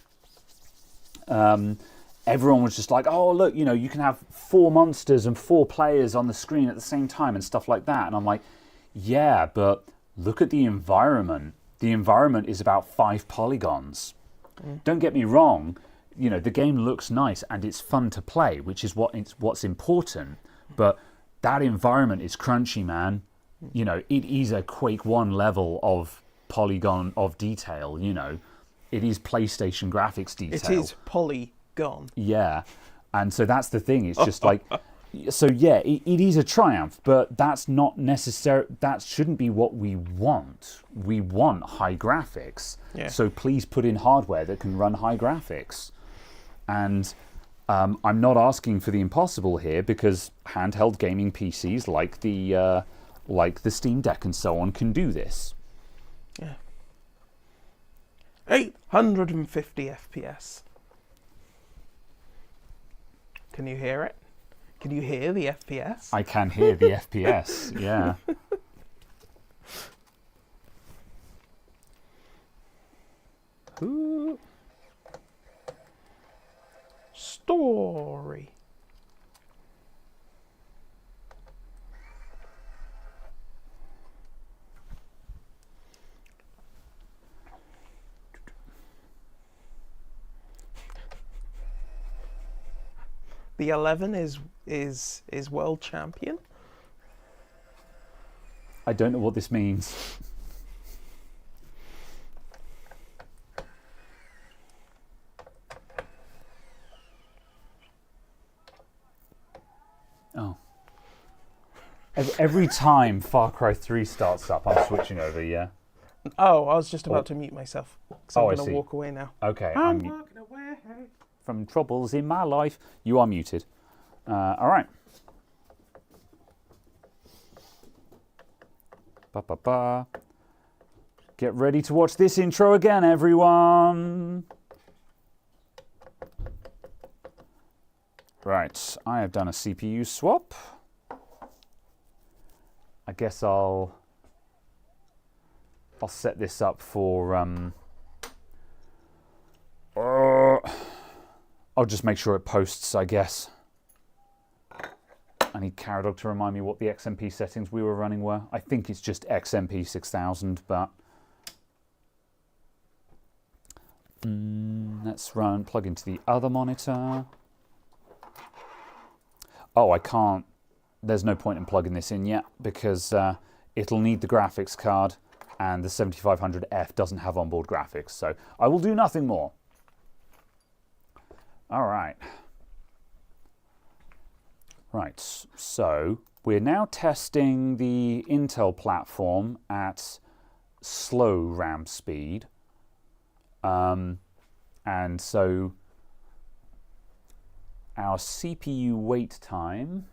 Everyone was just like, oh, look, you know, you can have 4 monsters and 4 players on the screen at the same time and stuff like that. And I'm like, yeah, but look at the environment. The environment is about 5 polygons. Don't get me wrong, you know, the game looks nice and it's fun to play, which is what's important. But that environment is crunchy, man. You know, it is a Quake 1 level of polygon of detail, you know. It is PlayStation graphics detail. It is polygon. Yeah. And so that's the thing. It's just like, so yeah, it is a triumph, but that's not necessary. That shouldn't be what we want. We want high graphics. Yeah. So please put in hardware that can run high graphics. And I'm not asking for the impossible here, because handheld gaming PCs like the Steam Deck and so on can do this. Yeah. 850 FPS. Can you hear it? Can you hear the FPS? I can hear the FPS, yeah. Ooh. Story. The 11 is world champion. I don't know what this means. Oh. Every time Far Cry 3 starts up, I'm switching over, yeah. Oh, I was just about to mute myself. So Oh, I'm I going to see. walk away now. Okay. I'm walking away. From troubles in my life. You are muted. All right. Ba-ba-ba. Get ready to watch this intro again, everyone. Right, I have done a CPU swap. I guess I'll set this up for I'll just make sure it posts, I guess. I need Caradog to remind me what the XMP settings we were running were. I think it's just XMP 6000, but let's plug into the other monitor. Oh, I can't. There's no point in plugging this in yet, because it'll need the graphics card, and the 7500F doesn't have onboard graphics, so I will do nothing more. All right. Right, so we're now testing the Intel platform at slow RAM speed. And so our CPU wait time,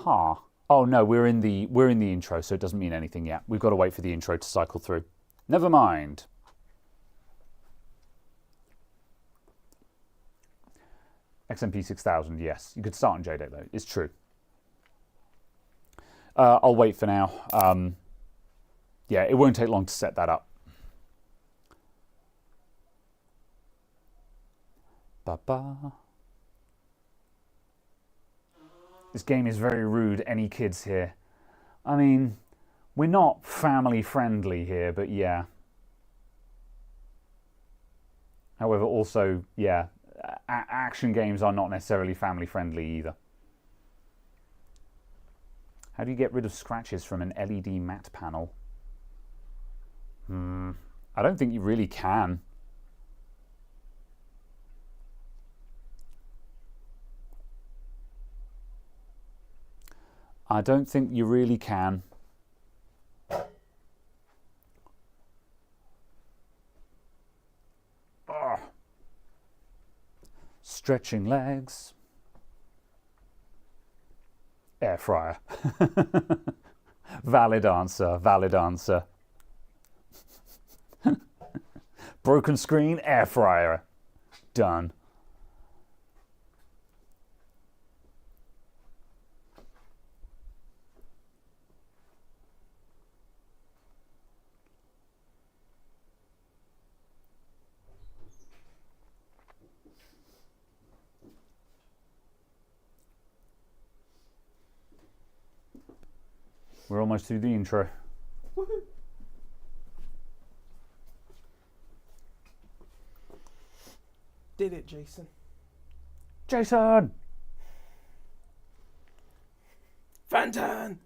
oh no, we're in the intro, so it doesn't mean anything yet. We've got to wait for the intro to cycle through. Never mind. XMP 6000, yes. You could start on JDEC though, it's true. I'll wait for now. Yeah, it won't take long to set that up. Ba-ba. This game is very rude. Any kids here? I mean, we're not family friendly here, but yeah. However, also, yeah, action games are not necessarily family friendly either. How do you get rid of scratches from an LED matte panel? I don't think you really can. I don't think you really can. Ugh. Stretching legs. Air fryer. Valid answer, valid answer. Broken screen, air fryer. Done. We're almost through the intro. Woohoo. Did it, Jason. Jason! Fantan!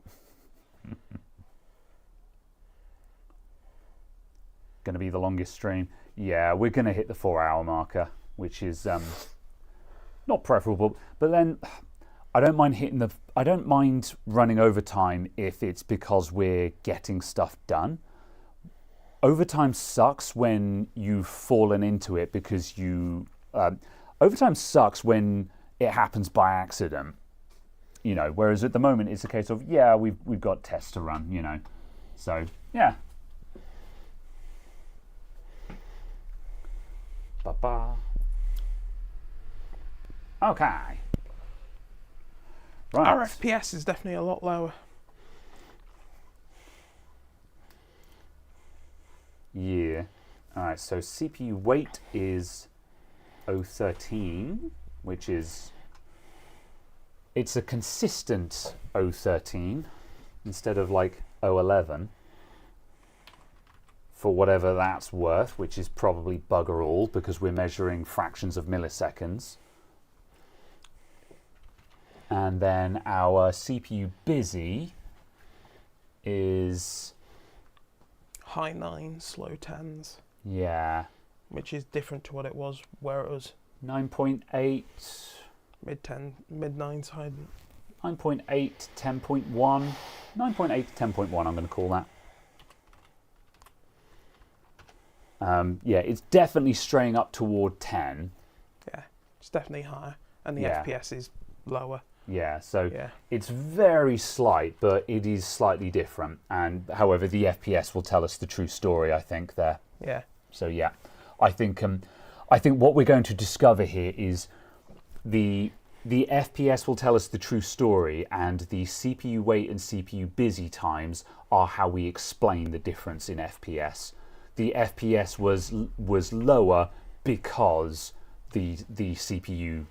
Going to be the longest stream. Yeah, we're going to hit the 4-hour marker, which is not preferable. But then I don't mind running overtime if it's because we're getting stuff done. Overtime sucks when you've fallen into it because overtime sucks when it happens by accident. Whereas at the moment it's a case of we've got tests to run. So yeah. Ba-ba. Okay. Right. Our FPS is definitely a lot lower. Yeah. All right. So CPU weight is 013, which is it's a consistent 013 instead of like 011 for whatever that's worth, which is probably bugger all because we're measuring fractions of milliseconds. And then our CPU busy is high 9s, low 10s. Yeah. Which is different to what it was where it was 9.8. Mid 9s, high 9.8, 10.1. 9.8 to 10.1, I'm going to call that. It's definitely straying up toward 10. Yeah, it's definitely higher. And the FPS is lower. Yeah, so it's very slight, but it is slightly different. And however, the FPS will tell us the true story, I think, there. Yeah. So yeah, I think what we're going to discover here is the FPS will tell us the true story, and the CPU wait and CPU busy times are how we explain the difference in FPS. The FPS was lower because the CPU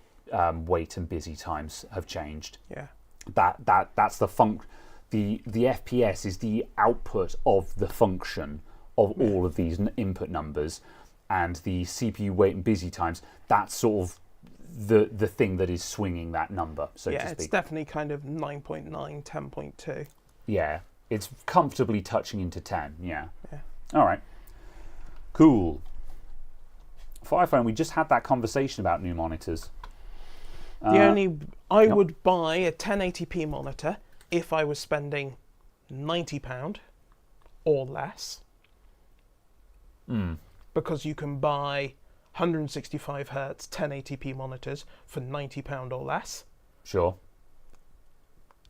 wait and busy times have changed. Yeah. That's the the FPS is the output of the function of all of these input numbers, and the CPU wait and busy times, that's sort of the thing that is swinging that number, so to speak. Yeah, it's definitely kind of 9.9, 10.2. Yeah, it's comfortably touching into 10, yeah. Yeah. All right. Cool. Firephone, we just had that conversation about new monitors. I would buy a 1080p monitor if I was spending £90 or less. Because you can buy 165 hertz 1080p monitors for £90 or less. Sure.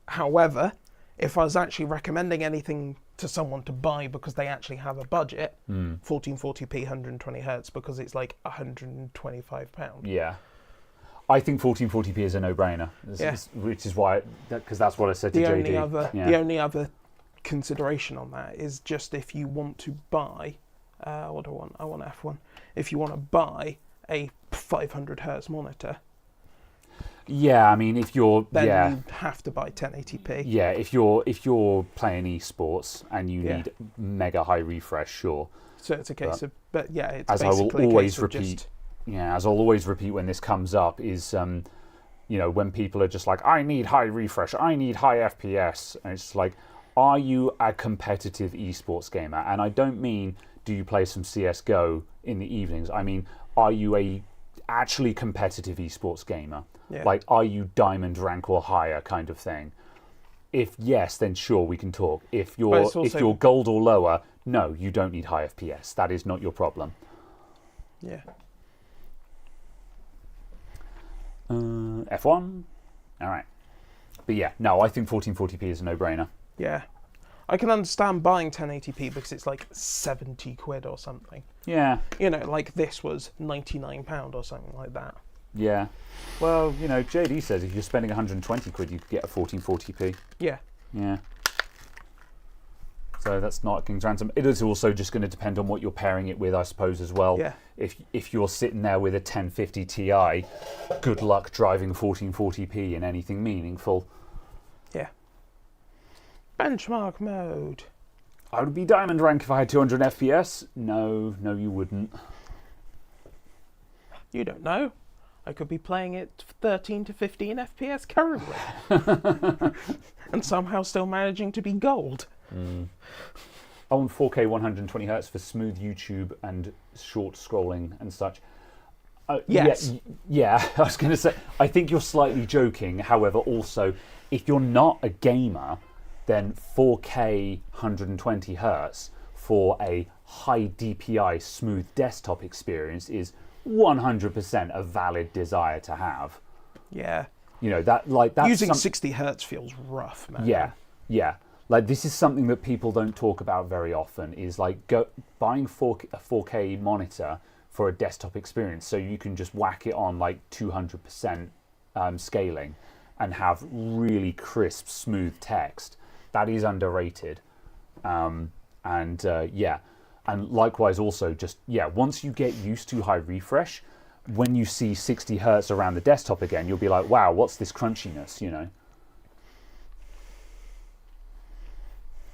However, if I was actually recommending anything to someone to buy because they actually have a budget, 1440p 120 hertz because it's like £125. Yeah. I think 1440p is a no-brainer, which is why, because that's what I said to JD. The only other consideration on that is just if you want to buy, what do I want? I want F1. If you want to buy a 500 hertz monitor, yeah, I mean, if you're then you have to buy 1080p. Yeah, if you're playing esports and you need mega high refresh, sure. So it's a case of, but yeah, it's as basically I will always a case repeat. As I'll always repeat when this comes up is, when people are just like, I need high refresh, I need high FPS, and it's like, are you a competitive esports gamer? And I don't mean, do you play some CS:GO in the evenings? I mean, are you a actually competitive esports gamer? Yeah. Like, are you diamond rank or higher kind of thing? If yes, then sure, we can talk. If you're gold or lower, no, you don't need high FPS. That is not your problem. Yeah. F1? All right. But yeah, no, I think 1440p is a no-brainer. Yeah. I can understand buying 1080p because it's like 70 quid or something. Yeah. Like this was £99 or something like that. Yeah. Well, JD says if you're spending 120 quid, you could get a 1440p. Yeah. Yeah. So that's not a King's Ransom. It is also just going to depend on what you're pairing it with, I suppose, as well. Yeah. If you're sitting there with a 1050 Ti, good luck driving 1440p in anything meaningful. Yeah. Benchmark mode. I would be diamond rank if I had 200 FPS. No, you wouldn't. You don't know. I could be playing it 13 to 15 FPS currently, and somehow still managing to be gold. On 4K 120 hertz for smooth YouTube and short scrolling and such. Yes. Yeah, I was going to say, I think you're slightly joking. However, also, if you're not a gamer, then 4K 120 hertz for a high DPI smooth desktop experience is 100% a valid desire to have. Yeah. You know, that's using 60 hertz feels rough, man. Yeah. Like, this is something that people don't talk about very often, is like buying a 4K monitor for a desktop experience so you can just whack it on like 200% scaling and have really crisp, smooth text. That is underrated. And likewise also just, once you get used to high refresh, when you see 60 hertz around the desktop again, you'll be like, wow, what's this crunchiness, you know?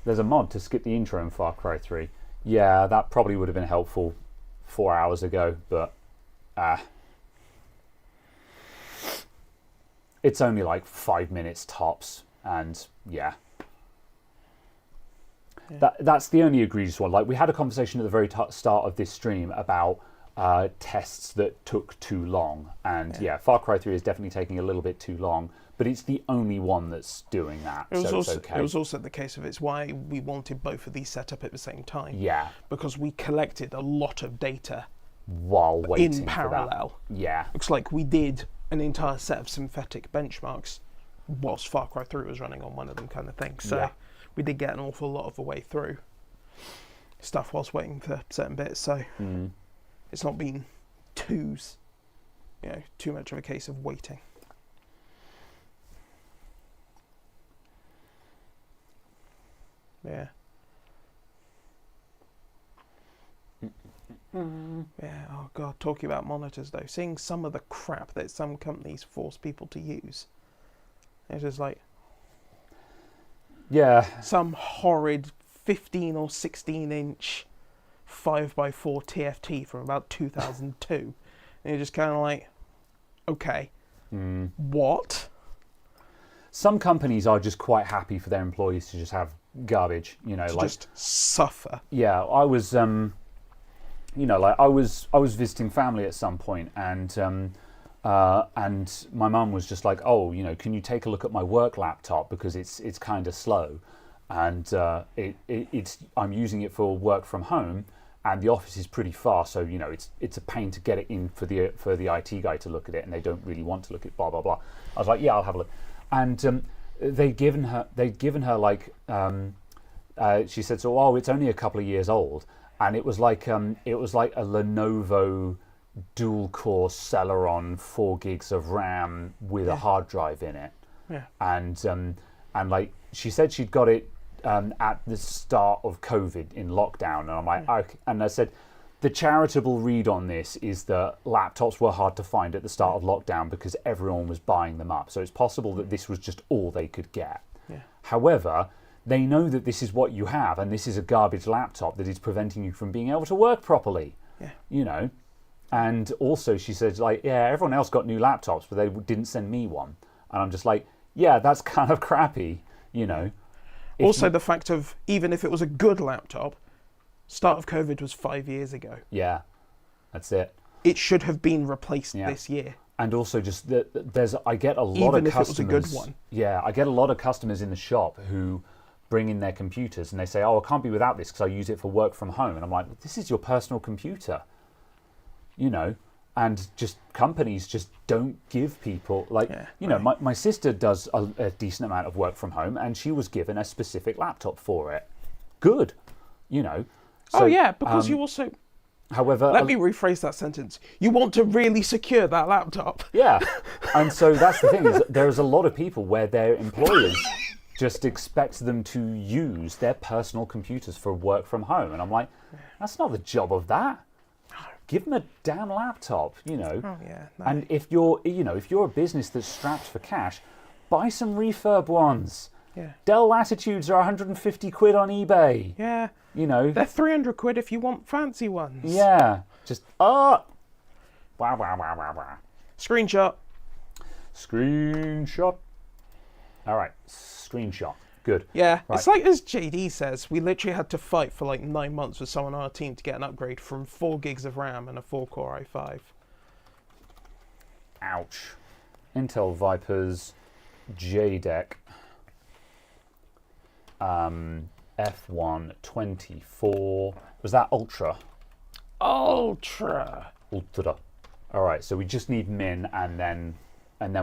There's a mod to skip the intro in Far Cry 3. Yeah, that probably would have been helpful 4 hours ago, but it's only like 5 minutes tops, and that's the only egregious one. Like, we had a conversation at the very start of this stream about tests that took too long, and Far Cry 3 is definitely taking a little bit too long, but it's the only one that's doing that. It was also the case of it's why we wanted both of these set up at the same time. Yeah. Because we collected a lot of data while waiting in parallel. For that. Yeah. Looks like we did an entire set of synthetic benchmarks whilst Far Cry 3 was running on one of them, kind of thing. So we did get an awful lot of the way through stuff whilst waiting for certain bits. So it's not been too much of a case of waiting. Yeah. Yeah, oh god, talking about monitors though, seeing some of the crap that some companies force people to use, it's just like, some horrid 15 or 16 inch 5x4 TFT from about 2002, and you're just kind of like, okay, what? Some companies are just quite happy for their employees to just have garbage, you know, just suffer. Yeah, I was, I was visiting family at some point, and my mum was just like, oh, you know, can you take a look at my work laptop because it's kind of slow, and I'm using it for work from home, and the office is pretty far, so you know it's a pain to get it in for the IT guy to look at it, and they don't really want to look at blah blah blah. I was like, yeah, I'll have a look, and they'd given her like she said, so it's only a couple of years old, and it was like a Lenovo dual core Celeron 4 gigs of RAM with a hard drive in it, and like she said she'd got it at the start of COVID in lockdown, and I'm like, okay. And I said, the charitable read on this is that laptops were hard to find at the start of lockdown because everyone was buying them up. So it's possible that this was just all they could get. Yeah. However, they know that this is what you have, and this is a garbage laptop that is preventing you from being able to work properly. Yeah. You know? And also she said, like, everyone else got new laptops, but they didn't send me one. And I'm just like, that's kind of crappy, you know? Also, the fact of, even if it was a good laptop, start of COVID was 5 years ago. Yeah, that's it. It should have been replaced this year. And also, just I get a lot of customers. Even if it was a good one. Yeah, I get a lot of customers in the shop who bring in their computers and they say, "Oh, I can't be without this because I use it for work from home." And I'm like, "This is your personal computer," you know. And just companies just don't give people my sister does a decent amount of work from home, and she was given a specific laptop for it. Good, you know. So, because you also. However, let me rephrase that sentence. You want to really secure that laptop. Yeah, and so that's the thing, is there's a lot of people where their employers just expect them to use their personal computers for work from home, and I'm like, that's not the job of that. Give them a damn laptop, you know. Oh, yeah. No. And if you're a business that's strapped for cash, buy some refurb ones. Yeah. Dell Latitudes are 150 quid on eBay. Yeah. You know. They're 300 quid if you want fancy ones. Yeah. Just, wow. Screenshot. Screenshot. All right, screenshot. Good. Yeah, Right. it's like as JD says, we literally had to fight for like 9 months with someone on our team to get an upgrade from 4 gigs of RAM and a 4-core i5. Ouch. Intel Vipers, JDEC, F1 24. Was that Ultra? Ultra. Ultra. All right, so we just need min, and then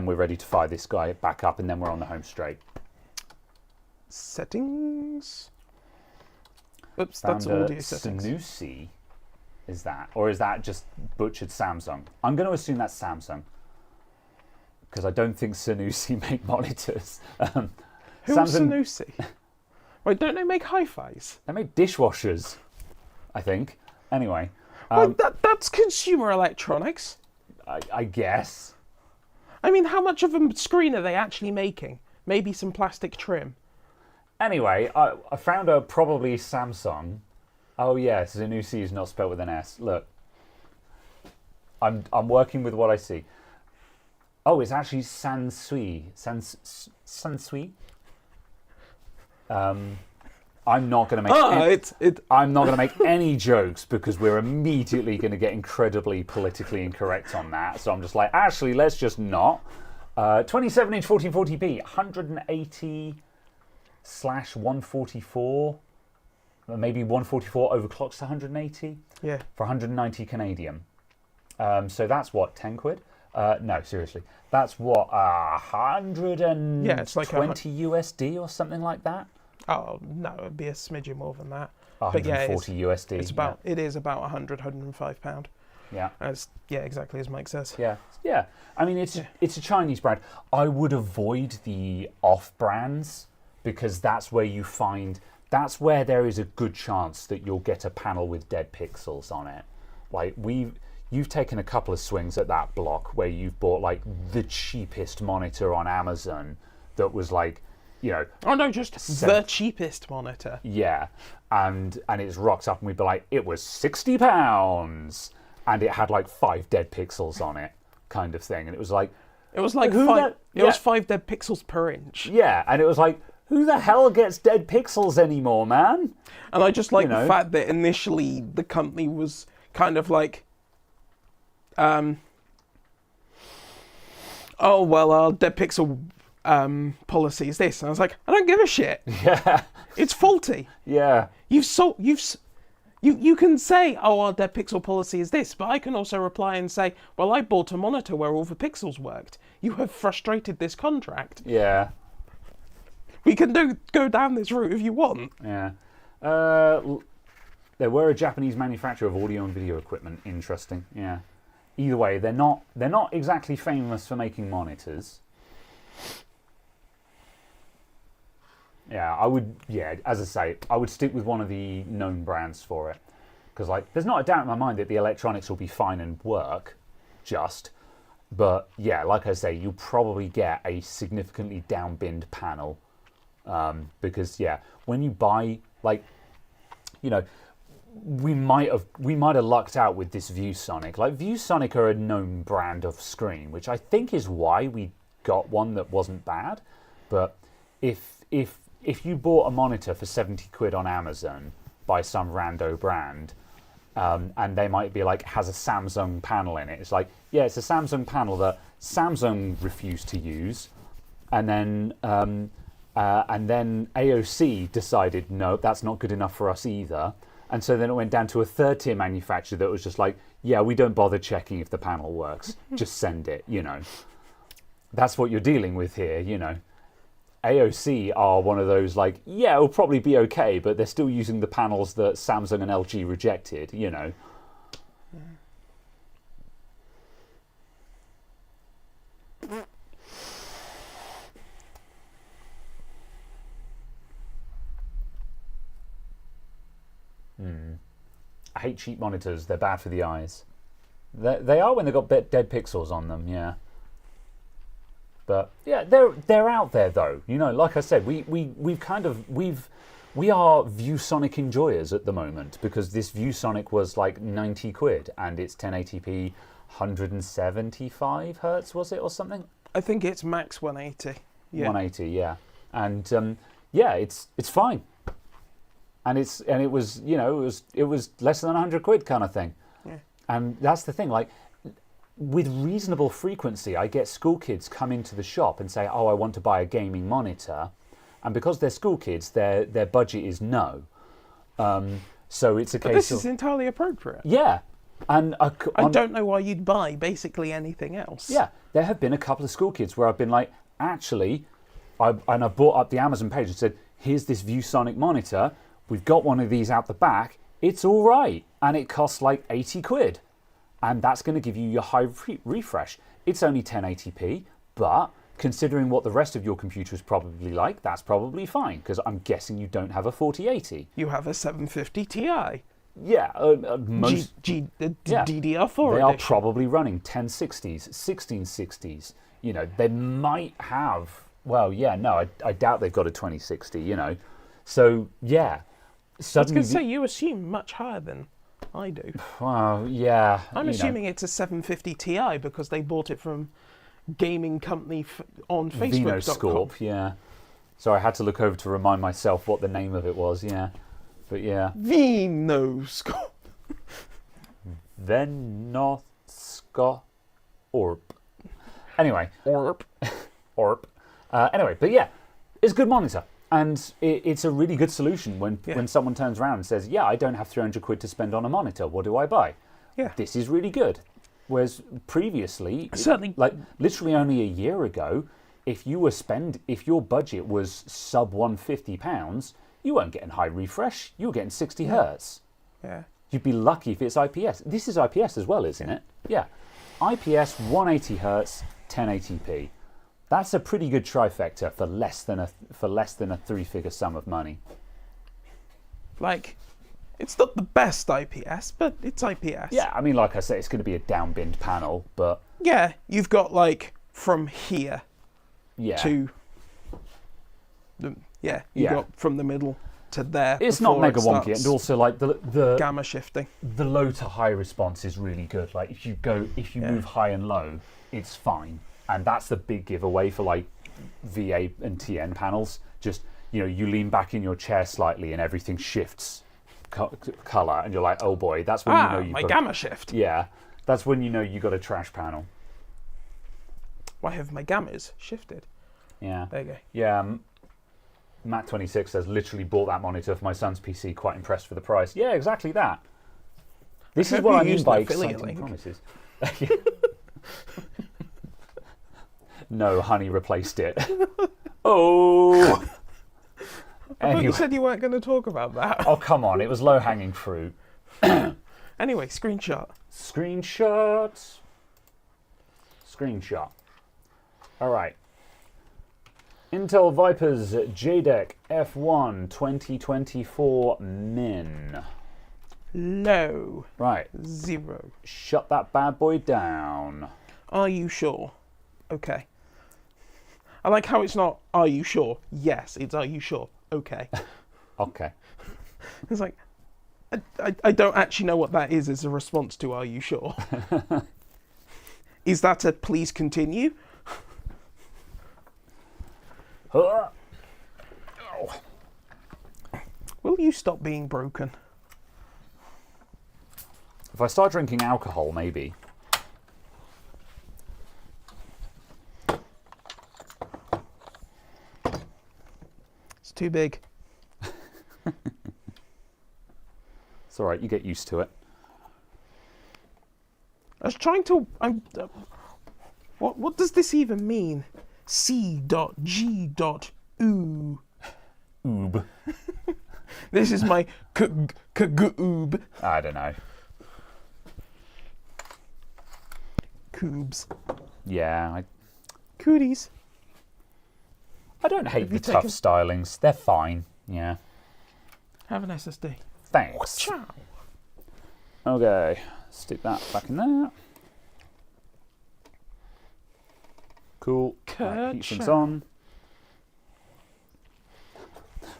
we're ready to fire this guy back up, and then we're on the home straight. Settings. Oops, Found that's a audio settings. Sanusi. Is that, or is that just butchered Samsung? I'm going to assume that's Samsung, because I don't think Sanusi make monitors. Who's Sanusi? Wait, don't they make hi-fis? They make dishwashers, I think. Anyway. Well, that's consumer electronics. I guess. I mean, how much of a screen are they actually making? Maybe some plastic trim. Anyway, I found a probably Samsung. Oh yeah, Sanusi is not spelled with an S. Look, I'm working with what I see. Oh, it's actually Sansui. Sansui. I'm not going to make. I'm not going to make any jokes because we're immediately going to get incredibly politically incorrect on that. So I'm just like, actually, let's just not. 27-inch 1440p, 180/144, maybe 144 overclocks to 180. Yeah. For 190 Canadian. So that's what, 10 quid? No, seriously, that's what 120 it's like USD or something like that. Oh no, it'd be a smidgen more than that. 140 USD. It's about. Yeah. It is about 105 £105. Yeah. Exactly as Mike says. Yeah. I mean, it's a Chinese brand. I would avoid the off brands because that's where there is a good chance that you'll get a panel with dead pixels on it. Like you've taken a couple of swings at that block where you've bought like the cheapest monitor on Amazon that was like, you know. Oh no, just the cheapest monitor. Yeah, and it's rocked up and we'd be like, it was £60 and it had like 5 dead pixels on it, kind of thing, and it was like was 5 dead pixels per inch. Yeah, and it was like, who the hell gets dead pixels anymore, man? And I just like the fact that initially the company was kind of like, oh well, our dead pixel policy is this, and I was like, I don't give a shit. Yeah, it's faulty. Yeah, you can say, oh, our dead pixel policy is this, but I can also reply and say, well, I bought a monitor where all the pixels worked. You have frustrated this contract. Yeah. We can go down this route if you want. Yeah. There were a Japanese manufacturer of audio and video equipment. Interesting. Yeah. Either way, they're not exactly famous for making monitors. Yeah, as I say, I would stick with one of the known brands for it. Because there's not a doubt in my mind that the electronics will be fine and work, but yeah, like I say, you'll probably get a significantly downbinned panel. Because when you buy, we might have lucked out with this ViewSonic. Like, ViewSonic are a known brand of screen, which I think is why we got one that wasn't bad. But if you bought a monitor for 70 quid on Amazon by some rando brand, and they might be like, has a Samsung panel in it. It's like, yeah, it's a Samsung panel that Samsung refused to use, and then AOC decided, no, that's not good enough for us either. And so then it went down to a third tier manufacturer that was just like, yeah, we don't bother checking if the panel works. Just send it, That's what you're dealing with here, AOC are one of those yeah, it'll probably be okay, but they're still using the panels that Samsung and LG rejected, I hate cheap monitors. They're bad for the eyes. They are when they've got dead pixels on them, yeah. But yeah, they're out there though. Like I said, we are ViewSonic enjoyers at the moment because this ViewSonic was like 90 quid and it's 1080p, 175 hertz, was it, or something? I think it's max 180. Yeah. 180, yeah. And yeah, it's fine. And it was, you know, it was less than 100 quid kind of thing. Yeah. And that's the thing, like, with reasonable frequency, I get school kids come into the shop and say, "Oh, I want to buy a gaming monitor," and because they're school kids, their budget is no. So it's a case. But this of, is entirely appropriate. yeah, and I don't know why you'd buy basically anything else. Yeah, there have been a couple of school kids where I've been like, actually, I brought up the Amazon page and said, "Here's this ViewSonic monitor. We've got one of these out the back. It's all right, and it costs like 80 quid." And that's going to give you your high refresh. It's only 1080p, but considering what the rest of your computer is probably like, that's probably fine, because I'm guessing you don't have a 4080. You have a 750 Ti. Yeah, most... DDR4 They are edition. probably running 1060s, 1660s. You know, they might have... Well, yeah, no, I doubt they've got a 2060, you know. So, yeah. I was Suddenly... going to say, you assume much higher than I do. Well, yeah. I'm assuming it's a 750 Ti because they bought it from gaming company on Facebook.com. Venoscorp, yeah. So I had to look over to remind myself what the name of it was, yeah. But yeah. Venoscorp. Venoscorp. Anyway. Orp. Anyway, but yeah, it's a good monitor. And it's a really good solution when someone turns around and says, "Yeah, I don't have 300 quid to spend on a monitor. What do I buy?" Yeah. This is really good. Whereas previously, Certainly. like literally only a year ago, if your budget was sub £150, you weren't getting high refresh. You were getting 60 hertz. Yeah. You'd be lucky if it's IPS. This is IPS as well, isn't it? Yeah. IPS 180 hertz, 1080p. That's a pretty good trifecta for less than a three-figure sum of money. Like, it's not the best IPS, but it's IPS. Yeah, I mean, like I say, it's going to be a downbinned panel, but Yeah, you've got like from here yeah, to you got from the middle to there. it's not before mega it wonky, starts and also like the gamma shifting. the low to high response is really good. Like if you move high and low, it's fine. And that's the big giveaway for like VA and TN panels. Just, you know, you lean back in your chair slightly and everything shifts color, and you're like, oh boy, that's when you know you've my got gamma shift. Yeah, that's when you know you got a trash panel. Why have my gammas shifted? Yeah. There you go. Yeah. Matt26 says, literally bought that monitor for my son's PC. Quite impressed for the price. Yeah, exactly that. This is hope what you I mean used by an affiliate exciting link. promises. No, honey replaced it. Oh. I thought Anyway. you said you weren't going to talk about that. Oh, come on. It was low-hanging fruit. Anyway, screenshot. Screenshot. All right. Intel Vipers JDEC F1 2024 Min. Low. Right. 0. Shut that bad boy down. Are you sure? Okay. I like how it's not, are you sure? Yes, it's are you sure? Okay. Okay. It's like, I don't actually know what that is as a response to are you sure? Is that a please continue? Oh. Will you stop being broken? If I start drinking alcohol, maybe. It's too big. It's all right. You get used to it. I was trying to. What does this even mean? C.G.oo. Oob. This is my oob. I don't know. Coobs. Yeah. Cooties. I don't hate you the tough taken- stylings. They're fine. Yeah. Have an SSD. Thanks. Ciao. Okay. Stick that back in there. Cool. Right, heat sinks on.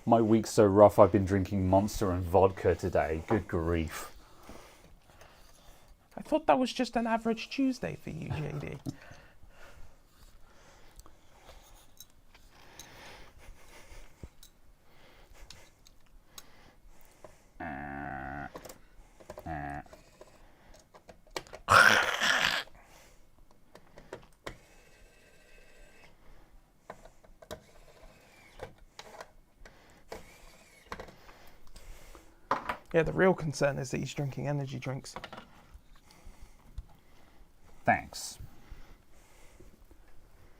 My week's so rough, I've been drinking Monster and vodka today. Good grief. I thought that was just an average Tuesday for you, JD. Yeah, the real concern is that he's drinking energy drinks. Thanks.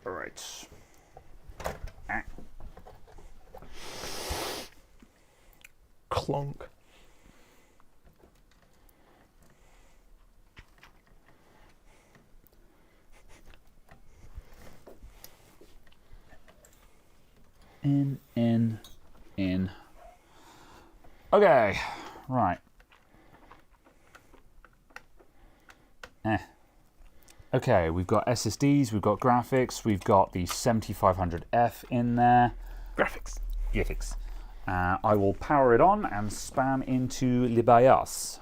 All right. Clonk. In. Okay, right. Okay, we've got SSDs, we've got graphics, we've got the 7500F in there. Graphics. Graphics. I will power it on and spam into le BIOS.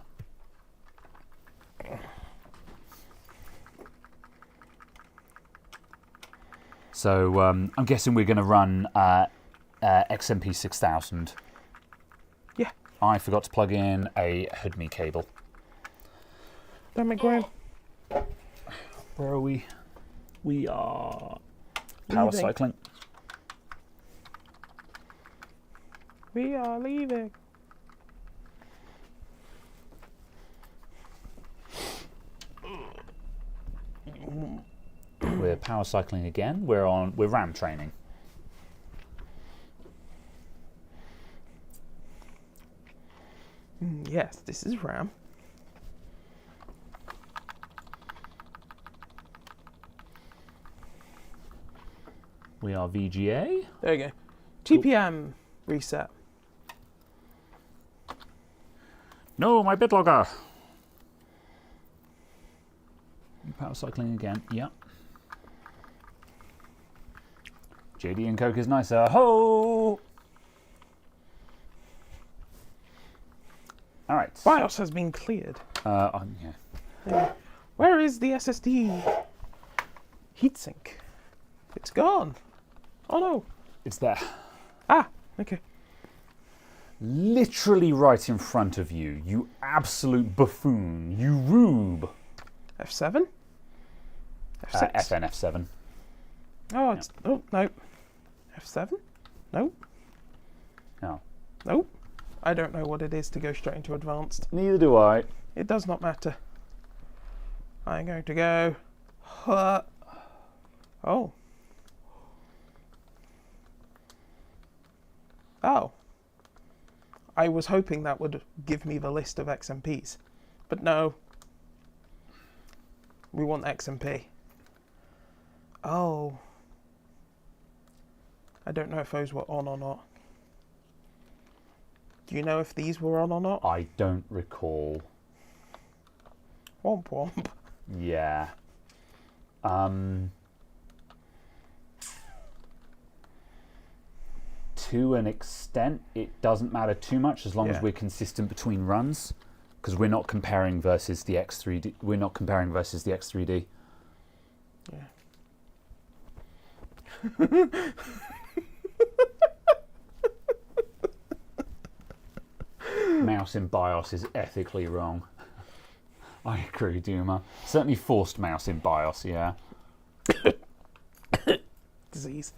So I'm guessing we're going to run XMP 6000. Yeah. I forgot to plug in a HDMI cable. Don't make ground. Where are we? We are power Leaving. cycling. We are leaving. We're power cycling again. We're RAM training. Yes, this is RAM. We are VGA. There you go. TPM reset. No, my BitLogger. Power cycling again. Yep. JD and Coke is nicer. Ho! All right. BIOS has been cleared. Yeah. Where is the SSD heatsink? It's gone. Oh no. It's there. Ah, okay. Literally right in front of you. You absolute buffoon. You rube. F7? F6? FN F7. Oh, it's... Oh, no. F7? Nope. No. Nope. I don't know what it is to go straight into advanced. Neither do I. It does not matter. I'm going to go... Oh. Oh. I was hoping that would give me the list of XMPs. But no. We want XMP. Oh. I don't know if those were on or not. Do you know if these were on or not? I don't recall. Womp womp. Yeah. To an extent, it doesn't matter too much as long as we're consistent between runs, because we're not comparing versus the X3D. We're not comparing versus the X3D. Yeah. Mouse in BIOS is ethically wrong. I agree, Duma. Certainly forced mouse in BIOS, yeah. Disease.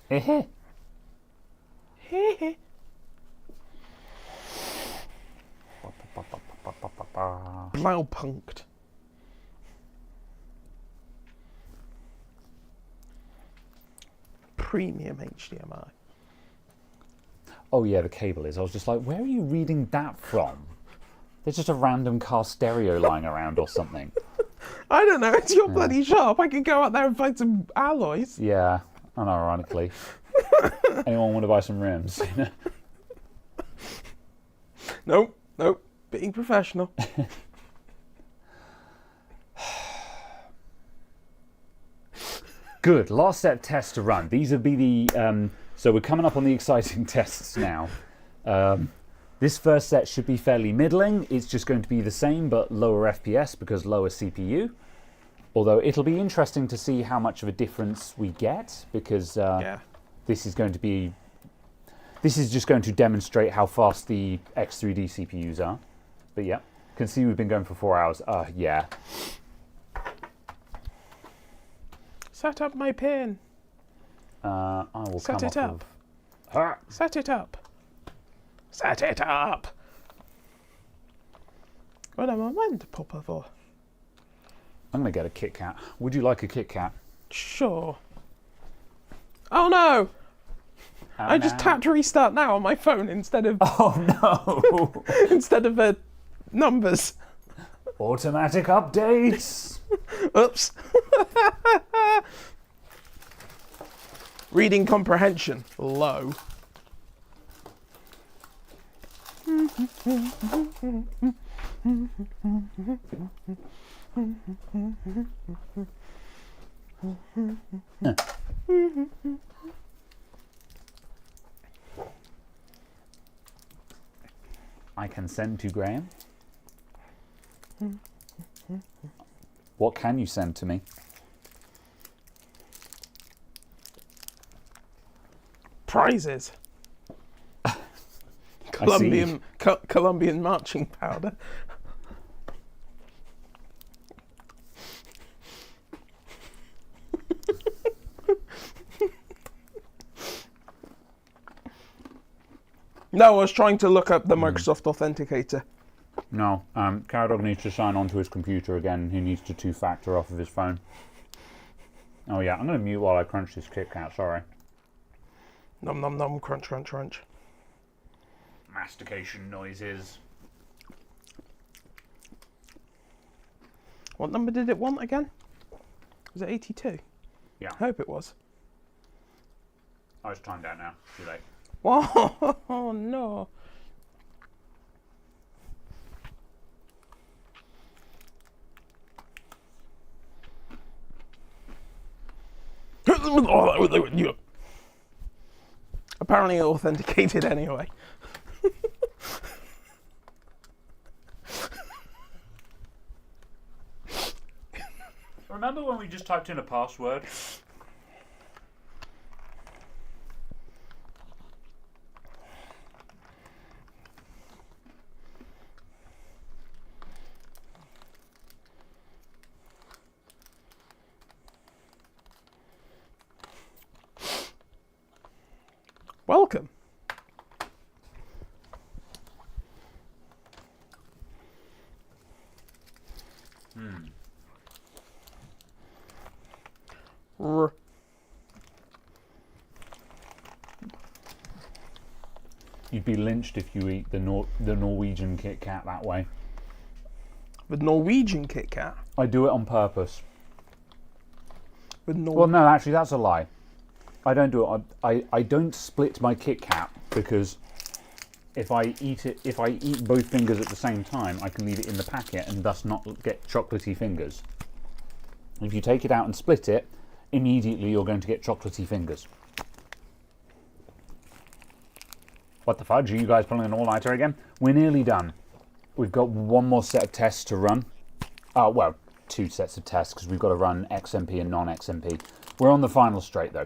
Blaupunkt. Premium HDMI. Oh yeah, the cable is. I was just like, where are you reading that from? There's just a random car stereo lying around or something. I don't know, it's your bloody shop. I could go out there and find some alloys. Yeah, unironically. Anyone want to buy some rims? Nope, nope. Being professional. Good. Last set test to run. These would be the... so we're coming up on the exciting tests now. This first set should be fairly middling. It's just going to be the same, but lower FPS because lower CPU. Although it'll be interesting to see how much of a difference we get, because this is just going to demonstrate how fast the X3D CPUs are. But yeah, you can see we've been going for 4 hours. Yeah. Set up my pin. I will Set it up. Set it up. Set it up. Una momento, por favor. I'm going to get a Kit Kat. Would you like a Kit Kat? Sure. Oh no! I just tapped restart now on my phone instead of... Oh no! instead of numbers. Automatic updates! Oops. Reading comprehension, low. I can send to Graham. What can you send to me? Prizes. Colombian marching powder. No, I was trying to look up the Microsoft Authenticator. No, Caradog needs to sign onto his computer again. He needs to two-factor off of his phone. Oh yeah, I'm going to mute while I crunch this Kit Kat, sorry. Nom nom nom, crunch crunch crunch. Mastication noises. What number did it want again? Was it 82? Yeah. I hope it was. Oh, it's timed out now. Too late. Whoa, oh no. Apparently authenticated anyway. Remember when we just typed in a password? Welcome. You'd be lynched if you eat the Norwegian Kit Kat that way. The Norwegian Kit Kat? I do it on purpose. Well, no, actually, that's a lie. I don't do it. I don't split my Kit Kat because if I eat both fingers at the same time, I can leave it in the packet and thus not get chocolatey fingers. If you take it out and split it, immediately you're going to get chocolatey fingers. What the fudge? Are you guys pulling an all-nighter again? We're nearly done. We've got one more set of tests to run. Well, 2 sets of tests because we've got to run XMP and non-XMP. We're on the final straight though.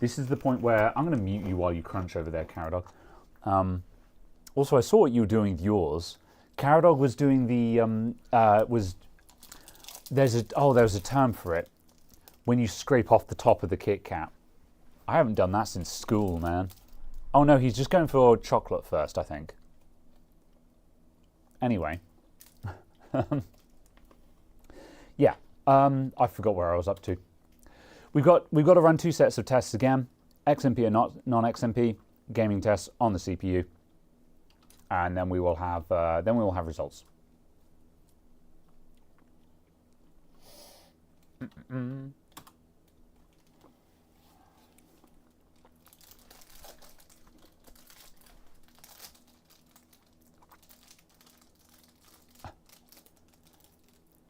This is the point where I'm going to mute you while you crunch over there, Caradog. Also, I saw what you were doing with yours. Caradog was doing the there's a term for it when you scrape off the top of the Kit Kat. I haven't done that since school, man. Oh no, he's just going for chocolate first, I think. Anyway, yeah, I forgot where I was up to. We've got to run 2 sets of tests again, XMP and non-XMP gaming tests on the CPU, and then we will have results.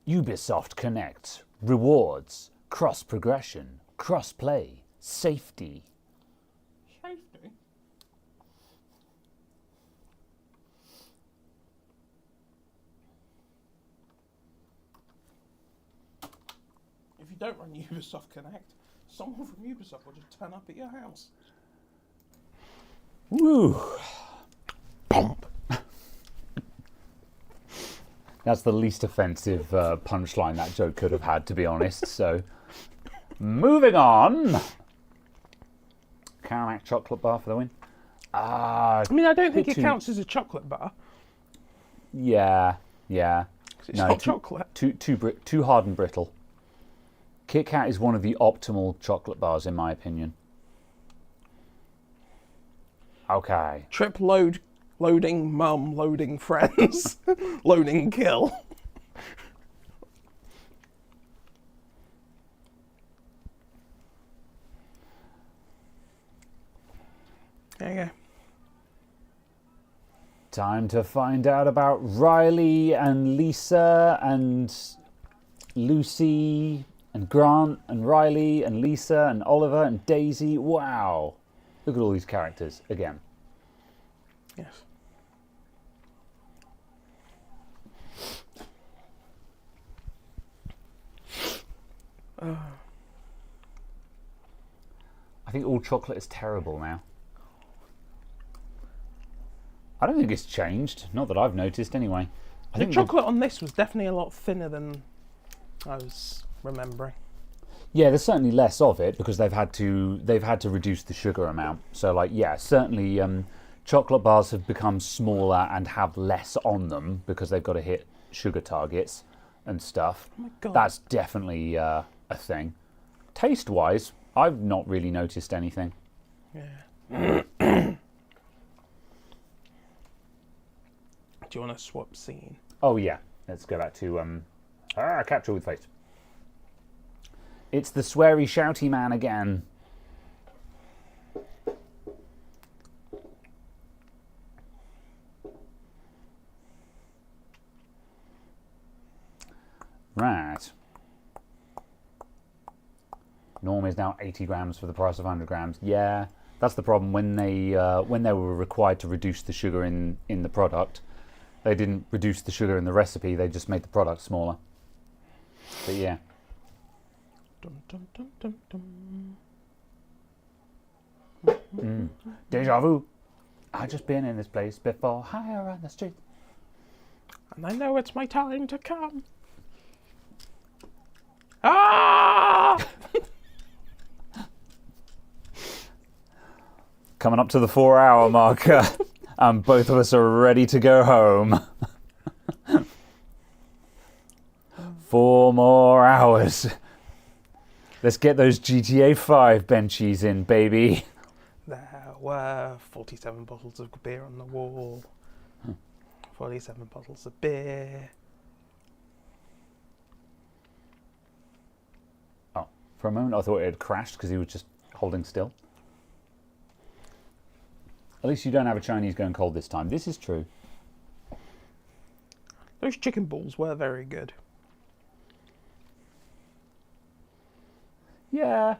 Ubisoft Connect, rewards, cross-progression, cross-play, safety. Safety? don't run Ubisoft Connect, someone from Ubisoft will just turn up at your house. Woo! Pomp. That's the least offensive punchline that joke could have had, to be honest. So, moving on. Caramel chocolate bar for the win. I mean, I don't think it counts as a chocolate bar. Yeah. It's not chocolate. Too hard and brittle. Kit Kat is one of the optimal chocolate bars, in my opinion. Okay. Trip loading mum, loading friends, loading kill. There you go. Time to find out about Riley and Lisa and Lucy and Grant and Riley and Lisa and Oliver and Daisy. Wow. Look at all these characters again. Yes. I think all chocolate is terrible now. I don't think it's changed. Not that I've noticed, anyway. I The think chocolate on this was definitely a lot thinner than I was remembering. Yeah, there's certainly less of it because they've had to reduce the sugar amount. So, like, yeah, certainly chocolate bars have become smaller and have less on them because they've got to hit sugar targets and stuff. Oh my God. That's definitely a thing. Taste-wise, I've not really noticed anything. Yeah. Do you want to swap scene? Oh yeah, let's go back to capture with face. It's the sweary, shouty man again. Right. Norm is now 80 grams for the price of 100 grams. Yeah, that's the problem. When they were required to reduce the sugar in the product, they didn't reduce the sugar in the recipe. They just made the product smaller. But yeah. Dum, dum, dum, dum, dum. Deja vu. I've just been in this place before, higher on the street. And I know it's my time to come. Ah! Coming up to the 4-hour marker, and both of us are ready to go home. 4 more hours. Let's get those GTA 5 benchies in, baby. There were 47 bottles of beer on the wall. 47 bottles of beer. Oh, for a moment I thought it had crashed because he was just holding still. At least you don't have a Chinese going cold this time. This is true. Those chicken balls were very good. Yeah.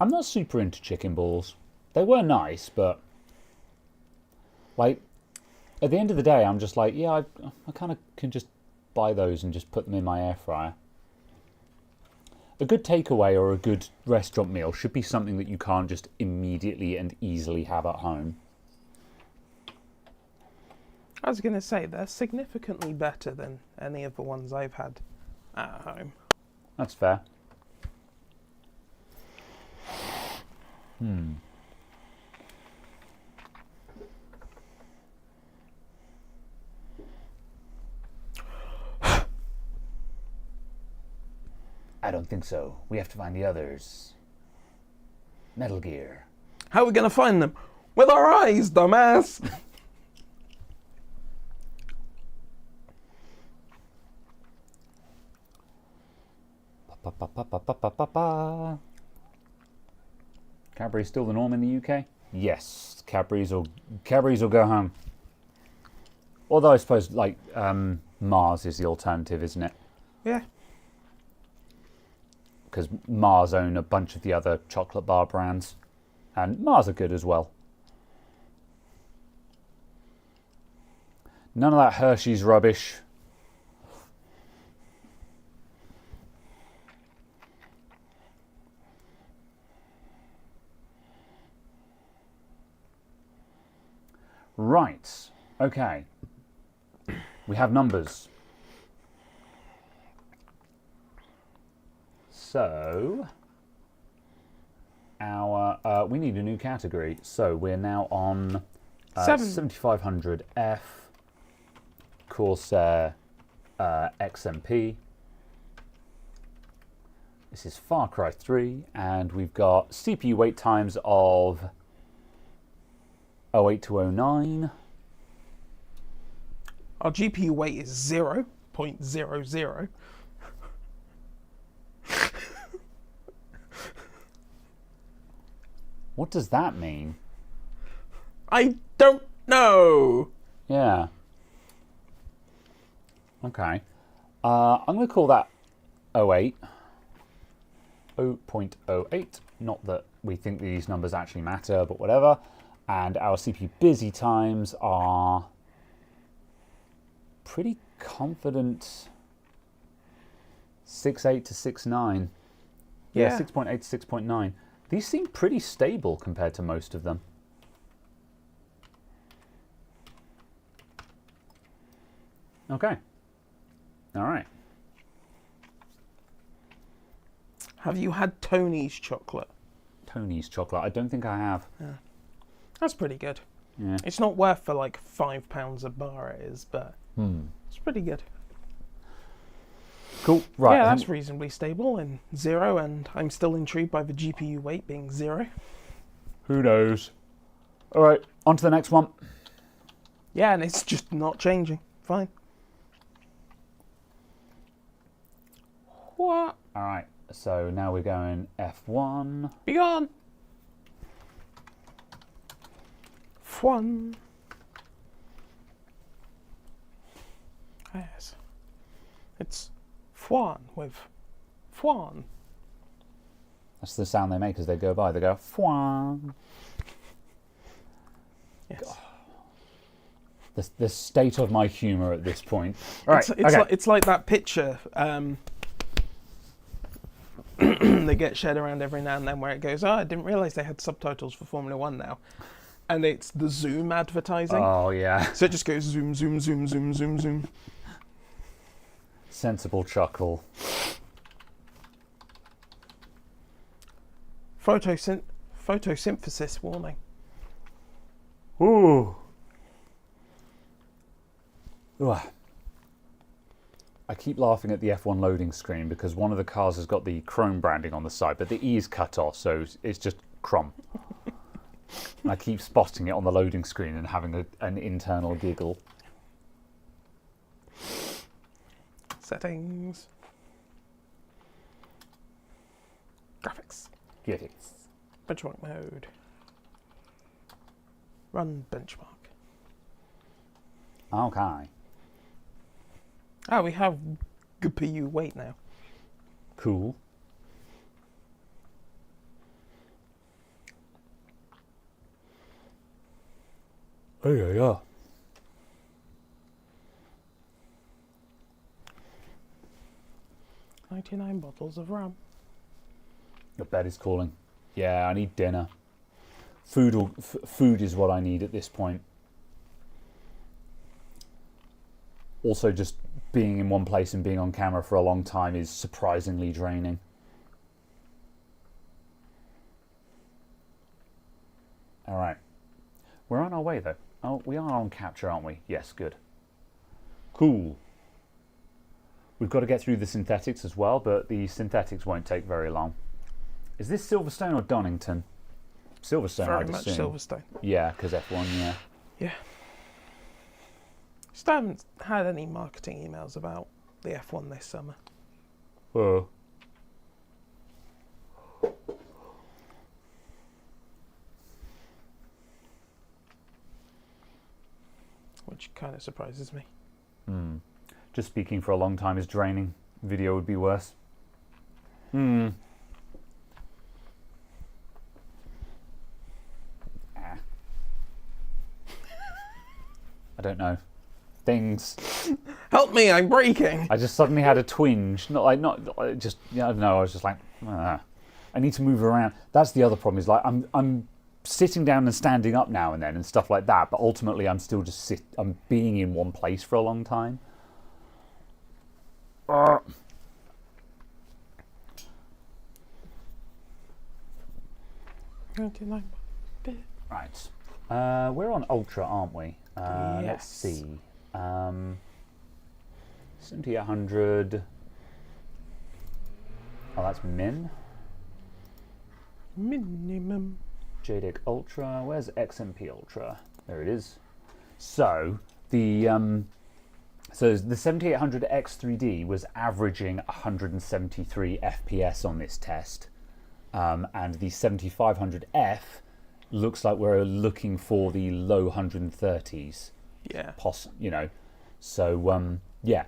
I'm not super into chicken balls. They were nice, but like at the end of the day, I'm just like, yeah, I kind of can just buy those and just put them in my air fryer. A good takeaway or a good restaurant meal should be something that you can't just immediately and easily have at home. I was going to say, they're significantly better than any of the ones I've had at home. That's fair. I don't think so. We have to find the others. Metal Gear. How are we going to find them? With our eyes, dumbass! Cadbury's still the norm in the UK? Yes, Cadbury's will go home. Although I suppose like Mars is the alternative, isn't it? Yeah. Because Mars own a bunch of the other chocolate bar brands, and Mars are good as well. None of that Hershey's rubbish. Right. Okay. We have numbers. So we need a new category. So we're now on 7500 F Corsair XMP. This is Far Cry 3, and we've got CPU wait times of 08 to 09. Our GPU weight is 0.00. What does that mean? I don't know. Yeah. Okay. I'm going to call that 08. 0.08. Not that we think these numbers actually matter, but whatever. And our CPU busy times are pretty confident 6.8 to 6.9. Yeah, 6.8 to 6.9. These seem pretty stable compared to most of them. Okay. All right. Have you had Tony's chocolate? Tony's chocolate. I don't think I have. Yeah. That's pretty good. Yeah. It's not worth for like £5 a bar it is, but it's pretty good. Cool. Right. Yeah, that's reasonably stable and 0, and I'm still intrigued by the GPU weight being 0. Who knows? All right. On to the next one. Yeah, and it's just not changing. Fine. What? All right. So now we're going F1. Be gone. F1. Yes. It's F1 with F1. That's the sound they make as they go by. They go F1. Yes. The state of my humour at this point. All right. It's like that picture they get shared around every now and then where it goes, I didn't realise they had subtitles for Formula 1 now. And it's the Zoom advertising. Oh, yeah. So it just goes zoom, zoom, zoom, zoom, zoom, zoom. Sensible chuckle. Photosynthesis warning. Ooh. Ooh. I keep laughing at the F1 loading screen because one of the cars has got the chrome branding on the side, but the E is cut off, so it's just chrome. I keep spotting it on the loading screen and having an internal giggle. Settings. Graphics. Graphics. Benchmark mode. Run benchmark. Okay. Ah, we have GPU weight now. Cool. Oh, yeah. 99 bottles of rum. Your bed is calling. Yeah, I need dinner. Food is what I need at this point. Also, just being in one place and being on camera for a long time is surprisingly draining. All right. We're on our way, though. Oh, we are on capture, aren't we? Yes, good. Cool. We've got to get through the synthetics as well, but the synthetics won't take very long. Is this Silverstone or Donington? Silverstone, Very I'd much assume. Silverstone. Yeah, because F1, yeah. Yeah. Just haven't had any marketing emails about the F1 this summer. Oh. Which kind of surprises me. Just speaking for a long time is draining. Video would be worse. I don't know. Things. Help me! I'm breaking. I just suddenly had a twinge. Just I don't know. I was just like, I need to move around. That's the other problem. Is like I'm sitting down and standing up now and then and stuff like that, but ultimately I'm still just I'm being in one place for a long time. Right. We're on Ultra, aren't we? Yes. Let's see. 7800. Oh, that's min. Minimum. JDEC Ultra. Where's XMP Ultra? There it is. So the 7800 X3D was averaging 173 FPS on this test, and the 7500F looks like we're looking for the low 130s. Yeah. So yeah,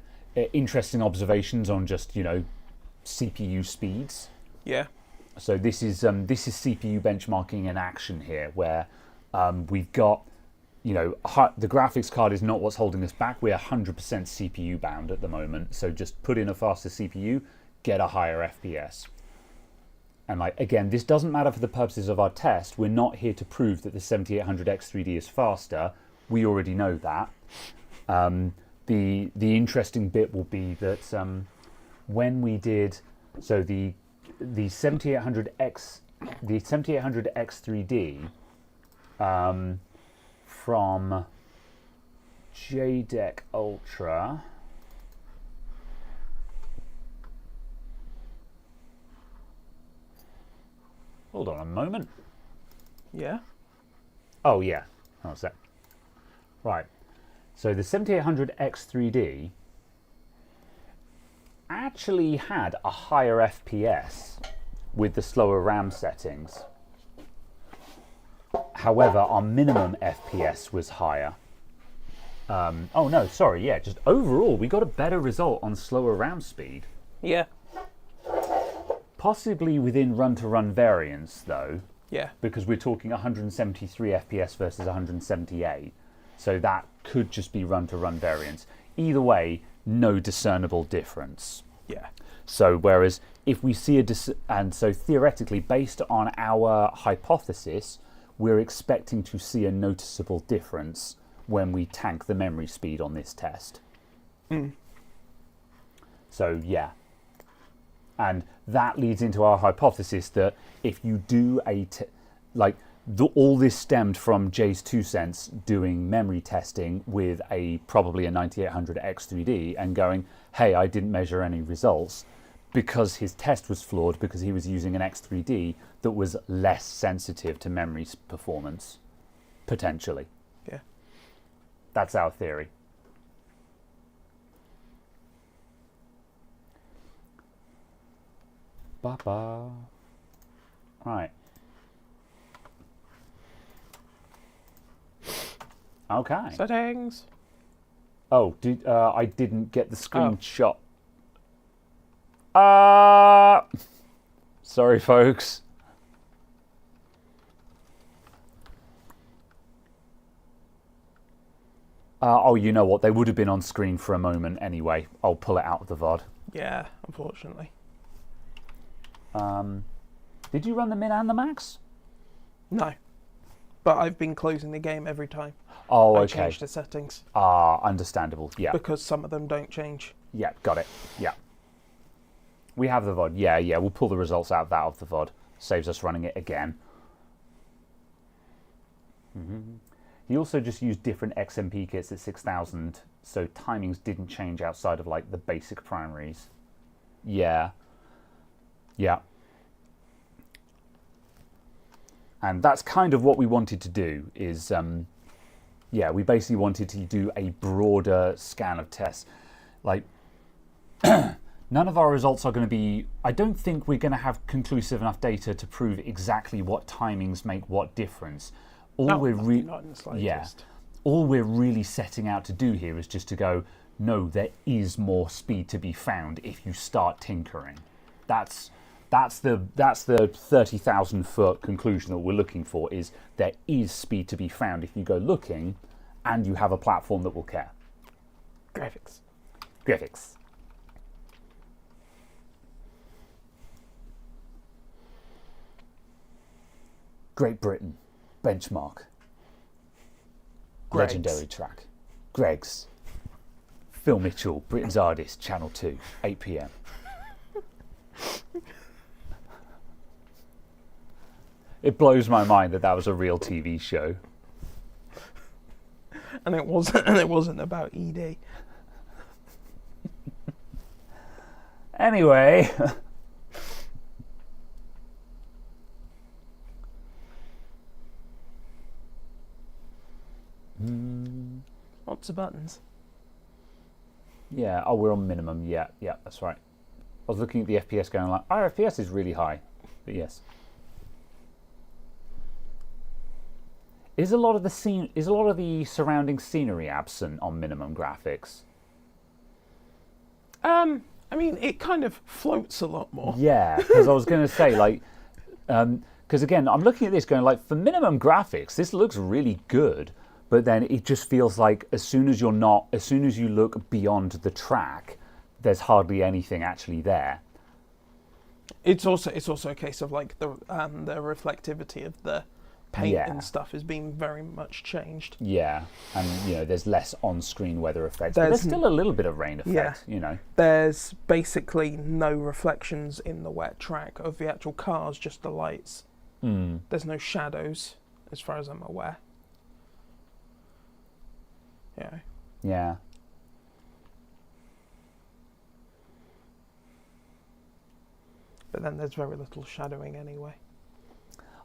interesting observations on just CPU speeds. Yeah. So this is CPU benchmarking in action here, where we've got, the graphics card is not what's holding us back. We're 100% CPU bound at the moment. So just put in a faster CPU, get a higher FPS. And again, this doesn't matter for the purposes of our test. We're not here to prove that the 7800X3D is faster. We already know that. The interesting bit will be that when we did the 7800X3D from JDEC Ultra. Hold on a moment. Yeah. Oh yeah, how's that? Right. So the 7800X3D actually had a higher FPS with the slower RAM settings. However, our minimum FPS was higher. Oh no, sorry, yeah, just overall we got a better result on slower RAM speed. Yeah. Possibly within run-to-run variance though. Yeah. Because we're talking 173 FPS versus 178. So that could just be run-to-run variance. Either way, no discernible difference. Yeah. So whereas if we see and so theoretically, based on our hypothesis, we're expecting to see a noticeable difference when we tank the memory speed on this test. So yeah. And that leads into our hypothesis that if you do all this stemmed from Jay's 2 cents doing memory testing with probably a 9800X3D and going, hey, I didn't measure any results because his test was flawed because he was using an X3D that was less sensitive to memory performance, potentially. Yeah. That's our theory. Ba-ba. Right. Okay. Settings. Oh, I didn't get the screenshot. Sorry, folks. Oh, you know what? They would have been on screen for a moment anyway. I'll pull it out of the VOD. Yeah, unfortunately. Did you run the min and the max? No. But I've been closing the game every time. Oh, I okay. changed the settings. Understandable. Yeah. Because some of them don't change. Yeah, got it. Yeah. We have the VOD. Yeah. We'll pull the results out of that of the VOD. Saves us running it again. He also just used different XMP kits at 6000, so timings didn't change outside of the basic primaries. Yeah. And that's kind of what we wanted to do is, we basically wanted to do a broader scan of tests. None of our results are going to be, I don't think we're going to have conclusive enough data to prove exactly what timings make what difference. Not in the slightest. All we're really setting out to do here is just to go, no, there is more speed to be found if you start tinkering. That's the 30,000 foot conclusion that we're looking for, is there is speed to be found if you go looking and you have a platform that will care. Graphics. Great Britain. Benchmark. Greg's. Legendary track. Greg's. Phil Mitchell, Britain's Artist, Channel 2, 8 p.m. It blows my mind that was a real TV show. And it wasn't about ED. Anyway. Lots of buttons. Yeah, we're on minimum. Yeah, that's right. I was looking at the FPS going like, our FPS is really high. But yes. Is a lot of the surrounding scenery absent on minimum graphics? I mean, it kind of floats a lot more. Yeah, because I was going to say, like, because again, I'm looking at this going like, for minimum graphics, this looks really good, but then it just feels like as soon as you look beyond the track, there's hardly anything actually there. It's also a case of like the reflectivity of the paint and stuff is being very much changed. Yeah, and there's less on-screen weather effects, but there's still a little bit of rain effect. There's basically no reflections in the wet track of the actual cars, just the lights. There's no shadows, as far as I'm aware. Yeah. But then there's very little shadowing anyway.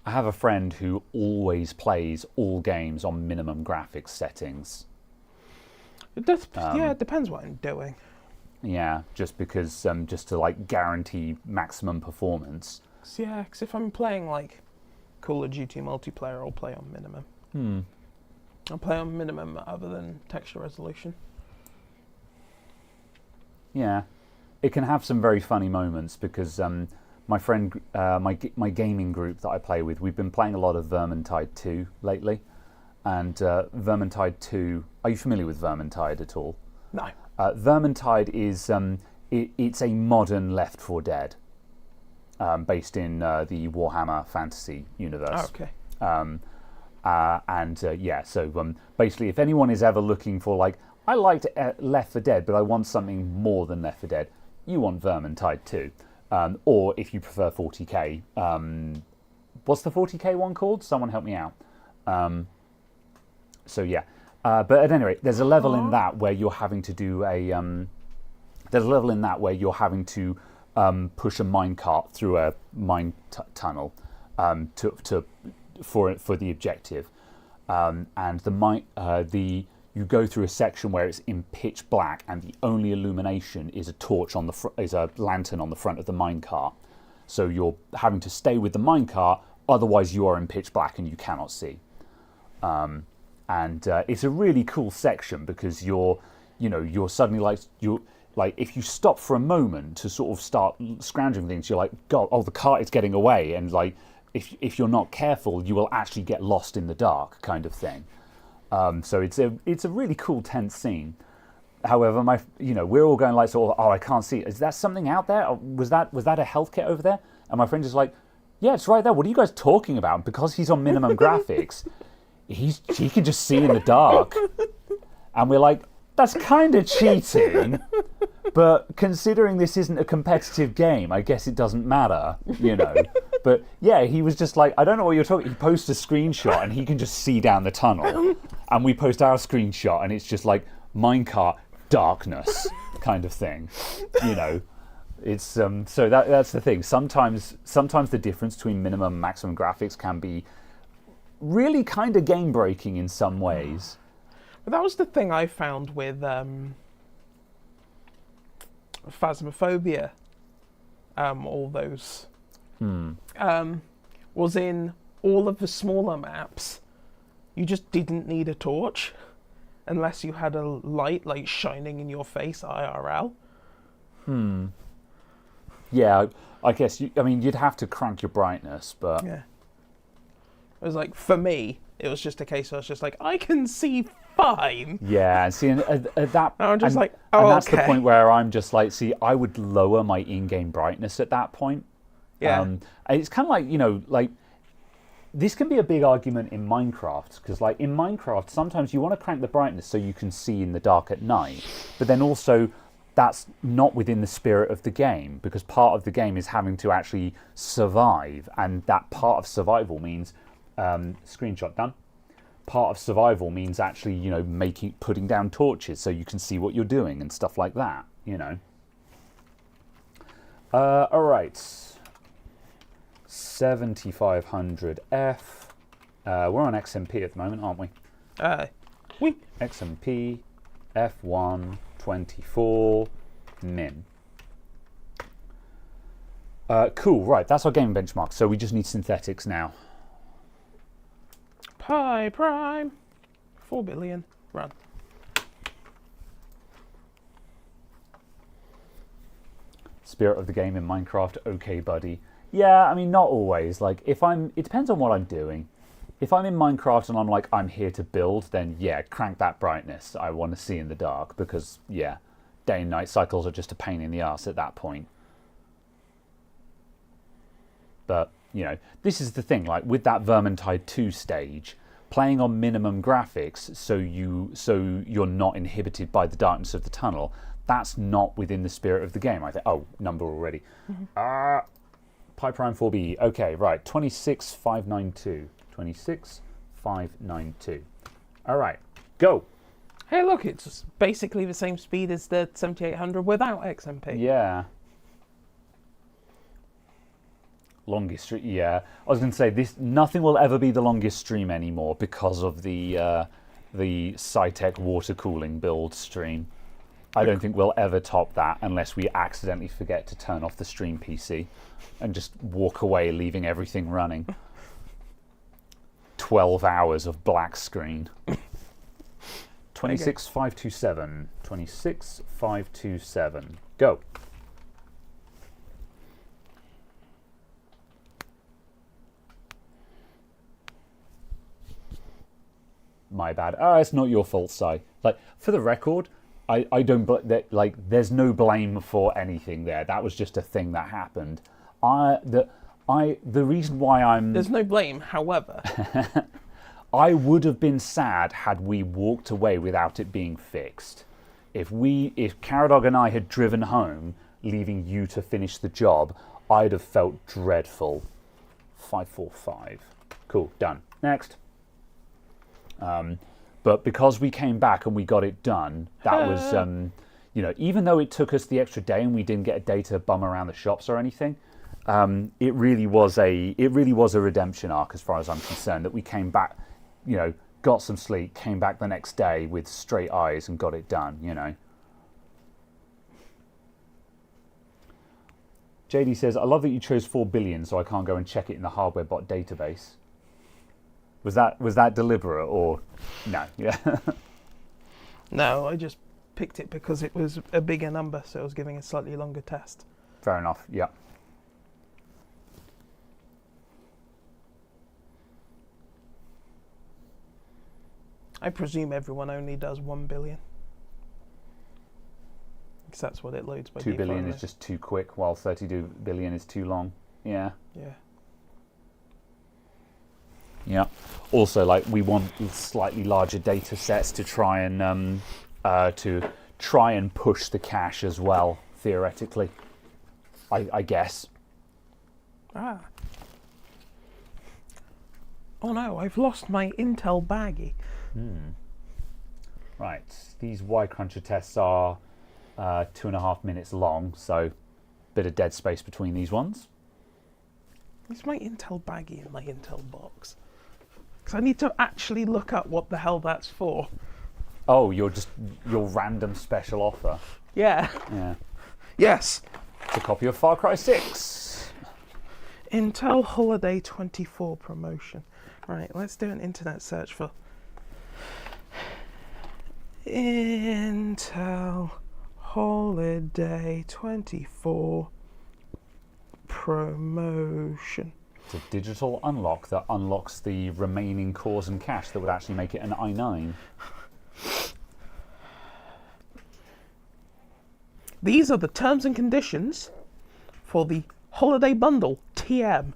I have a friend who always plays all games on minimum graphics settings. It depends what I'm doing. Yeah, just because, just to like guarantee maximum performance. Yeah, because if I'm playing like Call of Duty multiplayer, I'll play on minimum. I'll play on minimum other than texture resolution. Yeah, it can have some very funny moments because my friend, my gaming group that I play with, we've been playing a lot of Vermintide 2 lately. And Vermintide 2, are you familiar with Vermintide at all? No. Vermintide is, it's a modern Left 4 Dead, based in the Warhammer fantasy universe. Oh, okay. So basically if anyone is ever looking for like, I liked Left 4 Dead, but I want something more than Left 4 Dead, you want Vermintide 2. Or if you prefer 40k, what's the 40k one called? Someone help me out. But at any rate, there's a level in that where you're having to do push a minecart through a mine tunnel for the objective, and you go through a section where it's in pitch black, and the only illumination is a torch is a lantern on the front of the minecart. So you're having to stay with the minecart, otherwise you are in pitch black and you cannot see. It's a really cool section because you're suddenly like if you stop for a moment to sort of start scrounging things, you're like, God, the cart is getting away, and like if you're not careful, you will actually get lost in the dark, kind of thing. So it's a really cool, tense scene. However, we're all going like sort of, I can't see. Is that something out there? Was that a health kit over there? And my friend is like, yeah, it's right there. What are you guys talking about? And because he's on minimum graphics, he can just see in the dark. And we're like, that's kind of cheating. But considering this isn't a competitive game, I guess it doesn't matter, But yeah, he was just like, I don't know what you're talking. He posts a screenshot and he can just see down the tunnel. And we post our screenshot and it's just like minecart darkness kind of thing, It's so that's the thing. Sometimes the difference between minimum and maximum graphics can be really kind of game breaking in some ways. But that was the thing I found with Phasmophobia. All those was in all of the smaller maps. You just didn't need a torch unless you had a light like shining in your face IRL. Yeah, I guess you'd have to crank your brightness, but yeah. It was like, for me, it was just a case where I was just like, I can see fine. Yeah, and see, and at that, I'm just and that's the point where I'm just like, see, I would lower my in-game brightness at that point. Yeah. And it's kind of like, this can be a big argument in Minecraft, because like in Minecraft, sometimes you want to crank the brightness so you can see in the dark at night, but then also that's not within the spirit of the game, because part of the game is having to actually survive, and that part of survival means screenshot done. Part of survival means actually, you know, putting down torches so you can see what you're doing and stuff like that, you know. All right, 7500F. We're on XMP at the moment, aren't we? XMP F1 24 min. Cool, right, that's our game benchmark. So we just need synthetics now. Pi prime. 4 billion. Run. Spirit of the game in Minecraft, okay, buddy. Yeah, I mean, not always. Like, it depends on what I'm doing. If I'm in Minecraft and I'm like, I'm here to build, then yeah, crank that brightness. I want to see in the dark because, yeah, day and night cycles are just a pain in the ass at that point. But, you know, this is the thing, like with that Vermintide 2 stage, playing on minimum graphics so you're not inhibited by the darkness of the tunnel, that's not within the spirit of the game. I think, oh, number already. Pi prime 4B. Okay, right, 26592. 26592. All right, go. Hey, look, it's basically the same speed as the 7800 without XMP. Yeah. Longest stream, yeah. I was going to say nothing will ever be the longest stream anymore because of the Cytec water cooling build stream. I don't think we'll ever top that unless we accidentally forget to turn off the stream PC and just walk away, leaving everything running. 12 hours of black screen. 26527. 26527. Go. My bad. It's not your fault, Si. Like, for the record, I don't like. There's no blame for anything there. That was just a thing that happened. The reason why there's no blame. However, I would have been sad had we walked away without it being fixed. If Caradog and I had driven home, leaving you to finish the job, I'd have felt dreadful. 545. Cool. Done. Next. But because we came back and we got it done, that was, you know, even though it took us the extra day and we didn't get a day to bum around the shops or anything, it really was a redemption arc as far as I'm concerned. That we came back, you know, got some sleep, came back the next day with straight eyes and got it done. You know. JD says, "I love that you chose 4 billion, so I can't go and check it in the hardware bot database." Was that deliberate or no? Yeah. No, I just picked it because it was a bigger number, so I was giving a slightly longer test. Fair enough. Yeah. I presume everyone only does 1 billion. Because that's what it loads by 2 default. billion is just too quick, while 32 billion is too long. Yeah. Yeah. Yeah. Also, like, we want slightly larger data sets to try and push the cache as well, theoretically. I guess. Ah. Oh no, I've lost my Intel baggie. Right. These Y Cruncher tests are 2.5 minutes long, so bit of dead space between these ones. It's my Intel baggie in my Intel box. Because I need to actually look up what the hell that's for. Oh, your random special offer. Yeah. Yeah. Yes. It's a copy of Far Cry 6. Intel Holiday 24 promotion. Right, let's do an internet search for Intel Holiday 24 promotion. It's a digital unlock that unlocks the remaining cores and cache that would actually make it an i9. These are the terms and conditions for the Holiday Bundle TM.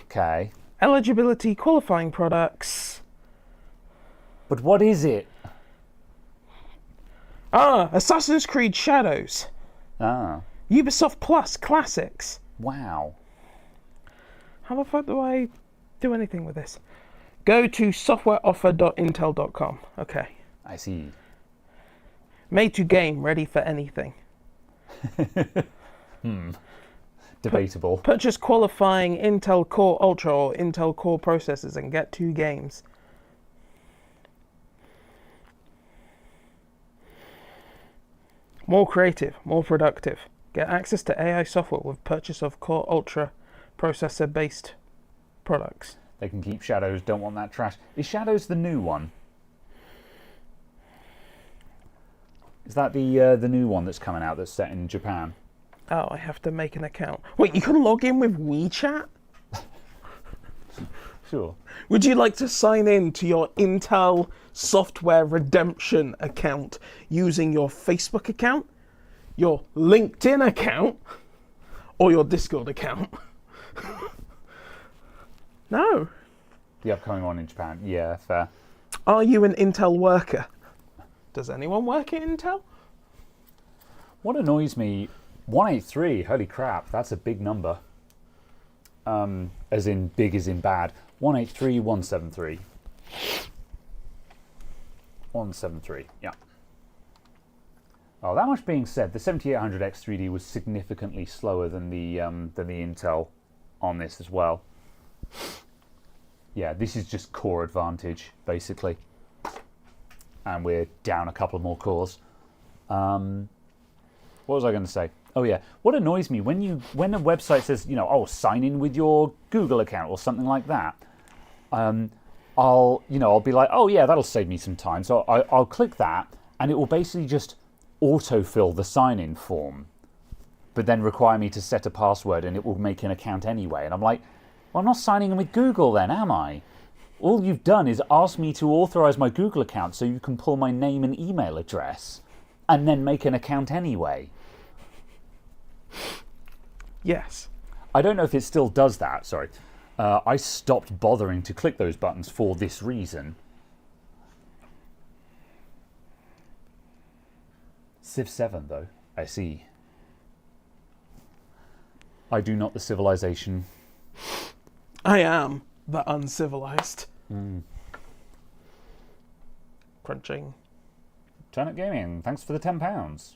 Okay. Eligibility qualifying products. But what is it? Assassin's Creed Shadows. Ah. Ubisoft Plus Classics. Wow. How the fuck do I do anything with this? Go to softwareoffer.intel.com. Okay. I see. Made to game, ready for anything. Debatable. Purchase qualifying Intel Core Ultra or Intel Core processors and get 2 games. More creative, more productive. Get access to AI software with purchase of Core Ultra processor-based products. They can keep Shadows, don't want that trash. Is Shadows the new one? Is that the new one that's coming out that's set in Japan? Oh, I have to make an account. Wait, you can log in with WeChat? Sure. Would you like to sign in to your Intel Software Redemption account using your Facebook account, your LinkedIn account, or your Discord account? No. The upcoming one in Japan. Yeah, fair. Are you an Intel worker? Does anyone work at Intel? What annoys me, 183, holy crap, that's a big number. As in big as in bad. 183, 173. 173, yeah. Oh, that much being said, the 7800X3D was significantly slower than the Intel on this as well. Yeah, this is just core advantage, basically. And we're down a couple more cores. What was I going to say? Oh yeah, what annoys me when a website says, oh, sign in with your Google account or something like that. I'll be like, oh yeah, that'll save me some time. So I'll click that, and it will basically just autofill the sign-in form, but then require me to set a password, and it will make an account anyway. And I'm like, well, I'm not signing in with Google then, am I? All you've done is ask me to authorize my Google account so you can pull my name and email address, and then make an account anyway. Yes. I don't know if it still does that, sorry. I stopped bothering to click those buttons for this reason. Civ 7, though, I see. I do not the civilization. I am the uncivilized. Crunching. Turn Up Gaming, thanks for the £10.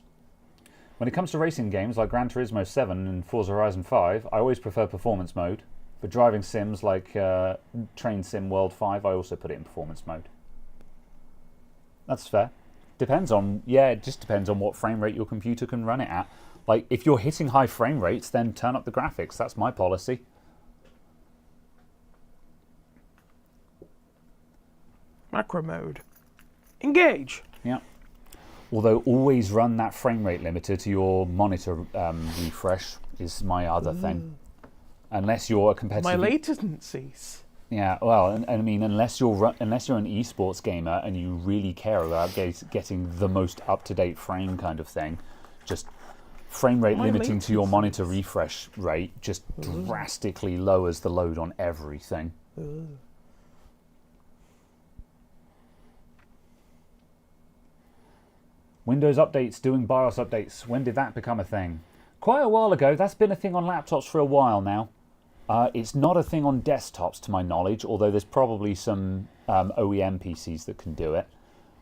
When it comes to racing games like Gran Turismo 7 and Forza Horizon 5, I always prefer performance mode. For driving sims like Train Sim World 5, I also put it in performance mode. That's fair. It just depends on what frame rate your computer can run it at. Like, if you're hitting high frame rates, then turn up the graphics. That's my policy. Macro mode. Engage. Yeah. Although always run that frame rate limiter to your monitor refresh is my other thing. Unless you're a competitive... My latencies. Yeah, well, and I mean, unless you're an esports gamer and you really care about getting the most up-to-date frame kind of thing, just frame rate limiting to your monitor refresh rate just drastically lowers the load on everything. Windows updates, doing BIOS updates. When did that become a thing? Quite a while ago. That's been a thing on laptops for a while now. It's not a thing on desktops, to my knowledge, although there's probably some OEM PCs that can do it.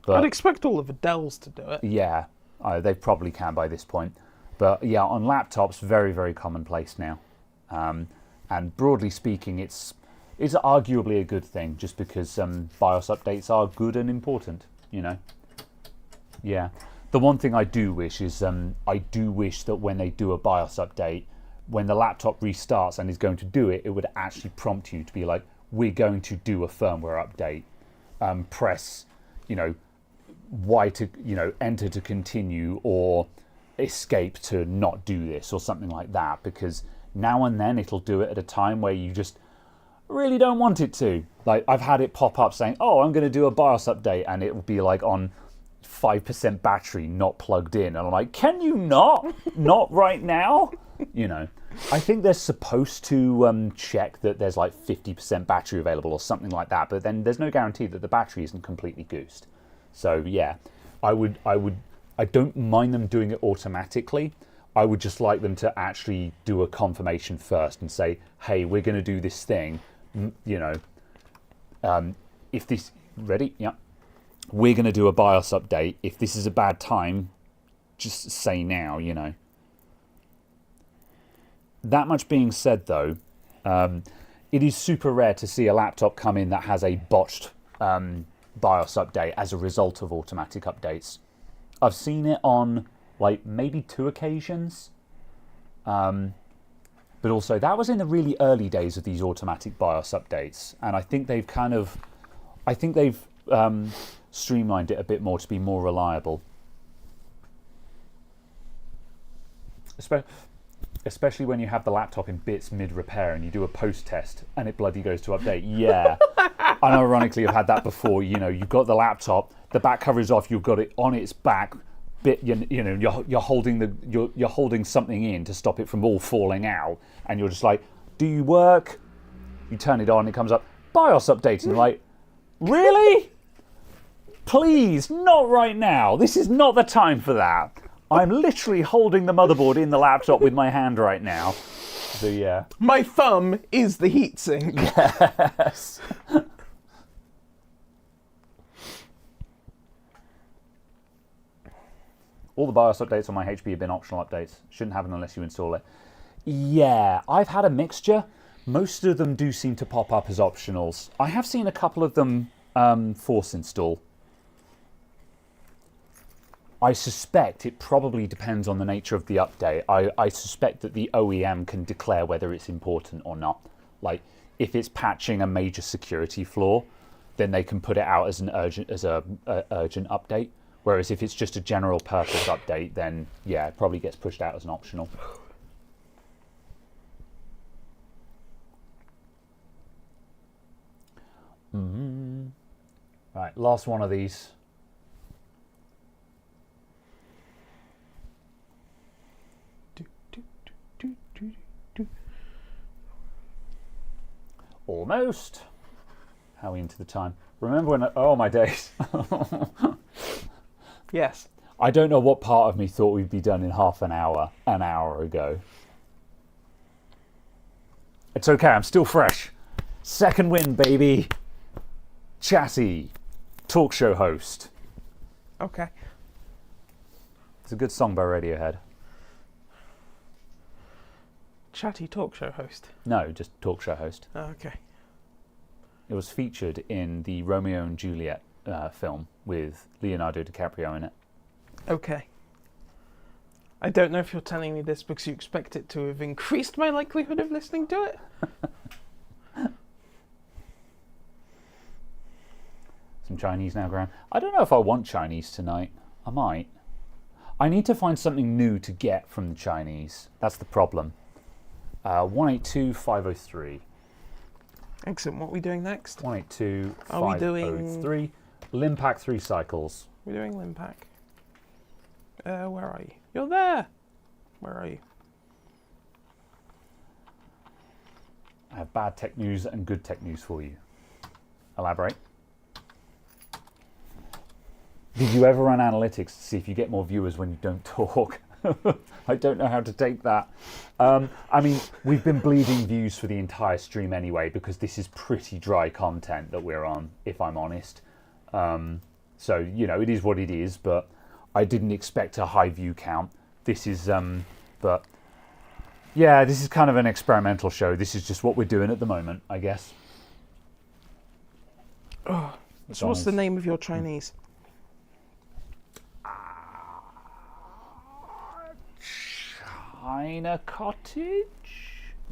But I'd expect all of the Dells to do it. yeah, they probably can by this point. But yeah, on laptops, very, very commonplace now. And broadly speaking, it's arguably a good thing, just because BIOS updates are good and important, Yeah. The one thing I do wish is I do wish that when they do a BIOS update, when the laptop restarts and is going to do it, it would actually prompt you to be like, we're going to do a firmware update. Press, Y to, enter to continue, or escape to not do this, or something like that, because now and then it'll do it at a time where you just really don't want it to. Like, I've had it pop up saying, oh, I'm going to do a BIOS update, and it will be like on 5% battery, not plugged in, and I'm like, can you not? Not right now? You know, I think they're supposed to check that there's like 50% battery available or something like that, but then there's no guarantee that the battery isn't completely goosed. So yeah, I don't mind them doing it automatically. I would just like them to actually do a confirmation first and say, hey, we're going to do this thing, you know, if this, ready? Yeah. We're going to do a BIOS update. If this is a bad time, just say now, you know. That much being said, though, it is super rare to see a laptop come in that has a botched BIOS update as a result of automatic updates. I've seen it on like maybe 2 occasions, but also that was in the really early days of these automatic BIOS updates, and I think they've streamlined it a bit more to be more reliable. Especially when you have the laptop in bits mid-repair and you do a post-test and it bloody goes to update. Yeah. Unironically, I've had that before. You know, you've got the laptop, the back cover is off, you've got it on its back. You know, you're holding something in to stop it from all falling out, and you're just like, do you work? You turn it on, it comes up, BIOS update, and you're like, really? Please, not right now. This is not the time for that. I'm literally holding the motherboard in the laptop with my hand right now. So yeah. My thumb is the heatsink. Yes. All the BIOS updates on my HP have been optional updates. Shouldn't happen unless you install it. Yeah, I've had a mixture. Most of them do seem to pop up as optionals. I have seen a couple of them force install. I suspect it probably depends on the nature of the update. I suspect that the OEM can declare whether it's important or not. Like, if it's patching a major security flaw, then they can put it out as an urgent update. Whereas if it's just a general purpose update, then yeah, it probably gets pushed out as an optional. Right, last one of these. Almost. How are we into the time? Remember when oh my days. Yes. I don't know what part of me thought we'd be done in half an hour ago. It's okay, I'm still fresh. Second win, baby. Chatty. Talk show host. Okay. It's a good song by Radiohead. Chatty talk show host? No, just talk show host. Oh, okay. It was featured in the Romeo and Juliet film with Leonardo DiCaprio in it. Okay. I don't know if you're telling me this because you expect it to have increased my likelihood of listening to it. Some Chinese now, Graham. I don't know if I want Chinese tonight. I might. I need to find something new to get from the Chinese. That's the problem. 182.503. Excellent. What are we doing next? 182.503. Limpack 3 cycles. We're doing Limpack. Where are you? You're there. Where are you? I have bad tech news and good tech news for you. Elaborate. Did you ever run analytics to see if you get more viewers when you don't talk? I don't know how to take that. I mean, we've been bleeding views for the entire stream anyway because this is pretty dry content that we're on, if I'm honest. So, you know, it is what it is, but I didn't expect a high view count. This is, but yeah, this is kind of an experimental show. This is just what we're doing at the moment, I guess. Oh, so what's the name of your Chinese? China Cottage?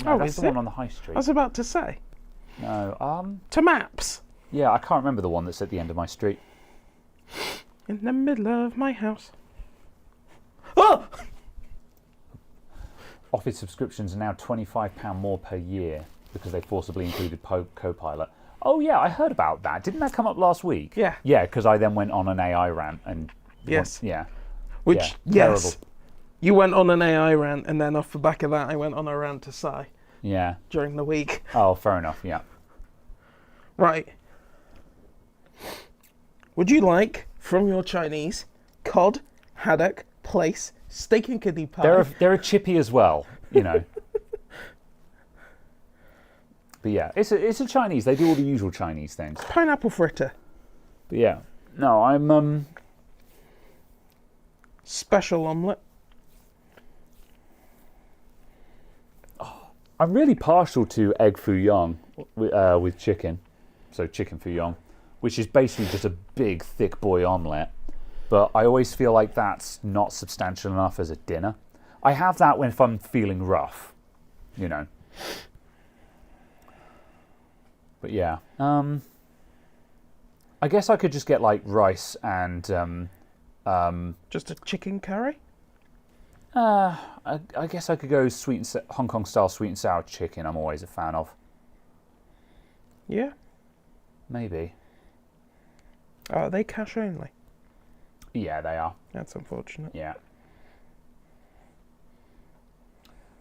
No, Oh, that's is the one it? on the high street. I was about to say. No, To maps. yeah, I can't remember the one that's at the end of my street. In the middle of my house. Oh! Office subscriptions are now £25 more per year because they forcibly included Copilot. Oh yeah, I heard about that. Didn't that come up last week? Yeah. Yeah, because I then went on an AI rant and Yes. yeah. Which, yeah, yes. terrible. You went on an AI rant, and then off the back of that, I went on a rant to Sai Yeah. during the week. Oh, fair enough. Yeah. Right. Would you like, from your Chinese, cod, haddock, plaice, steak and kidney pie? They're a chippy as well, you know. But yeah, it's a Chinese. They do all the usual Chinese things. Pineapple fritter. But yeah, no, I'm Special omelette. I'm really partial to egg foo young with chicken, so chicken foo young, which is basically just a big thick boy omelette. But I always feel like that's not substantial enough as a dinner. I have that when if I'm feeling rough, you know. But yeah, I guess I could just get like rice and Just a chicken curry? I guess I could go Hong Kong style sweet and sour chicken. I'm always a fan of. Yeah. Maybe. Are they cash only? Yeah, they are. That's unfortunate. Yeah.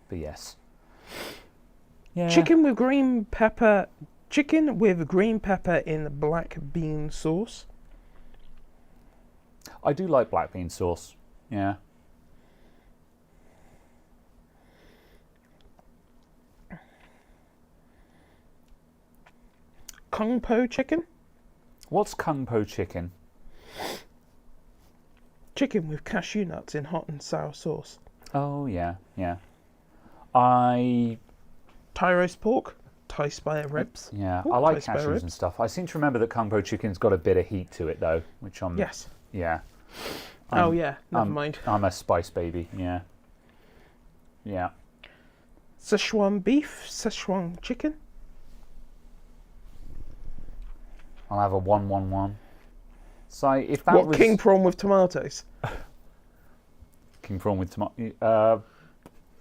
But yes. Yeah. Chicken with green pepper. Chicken with green pepper in black bean sauce. I do like black bean sauce. Yeah. Kung Po chicken. What's Kung Po chicken? Chicken with cashew nuts in hot and sour sauce. Oh yeah, yeah. I Thai roast pork. Thai spare ribs. yeah, Ooh, I like Thai spare cashews ribs. and stuff. I seem to remember that Kung Po chicken's got a bit of heat to it though, which I'm Yes. yeah. Oh yeah. Never I'm- mind. I'm a spice baby. Yeah. Yeah. Szechuan beef. Szechuan chicken. I'll have a 1-1-1. So if that What was king prawn with tomatoes? king prawn with tomato,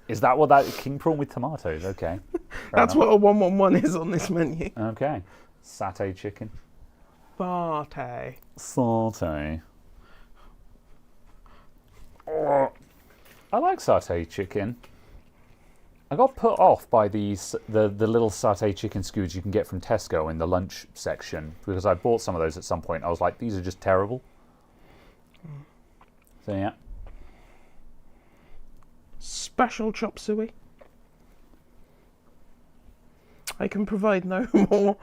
is that what that king prawn with tomatoes? Okay. Fair That's enough. what a 1-1-1 is on this menu. Okay. Satay chicken. Satay. Satay. I like satay chicken. I got put off by the little satay chicken skewers you can get from Tesco in the lunch section because I bought some of those at some point. I was like, these are just terrible. So yeah. Special chop suey. I can provide no more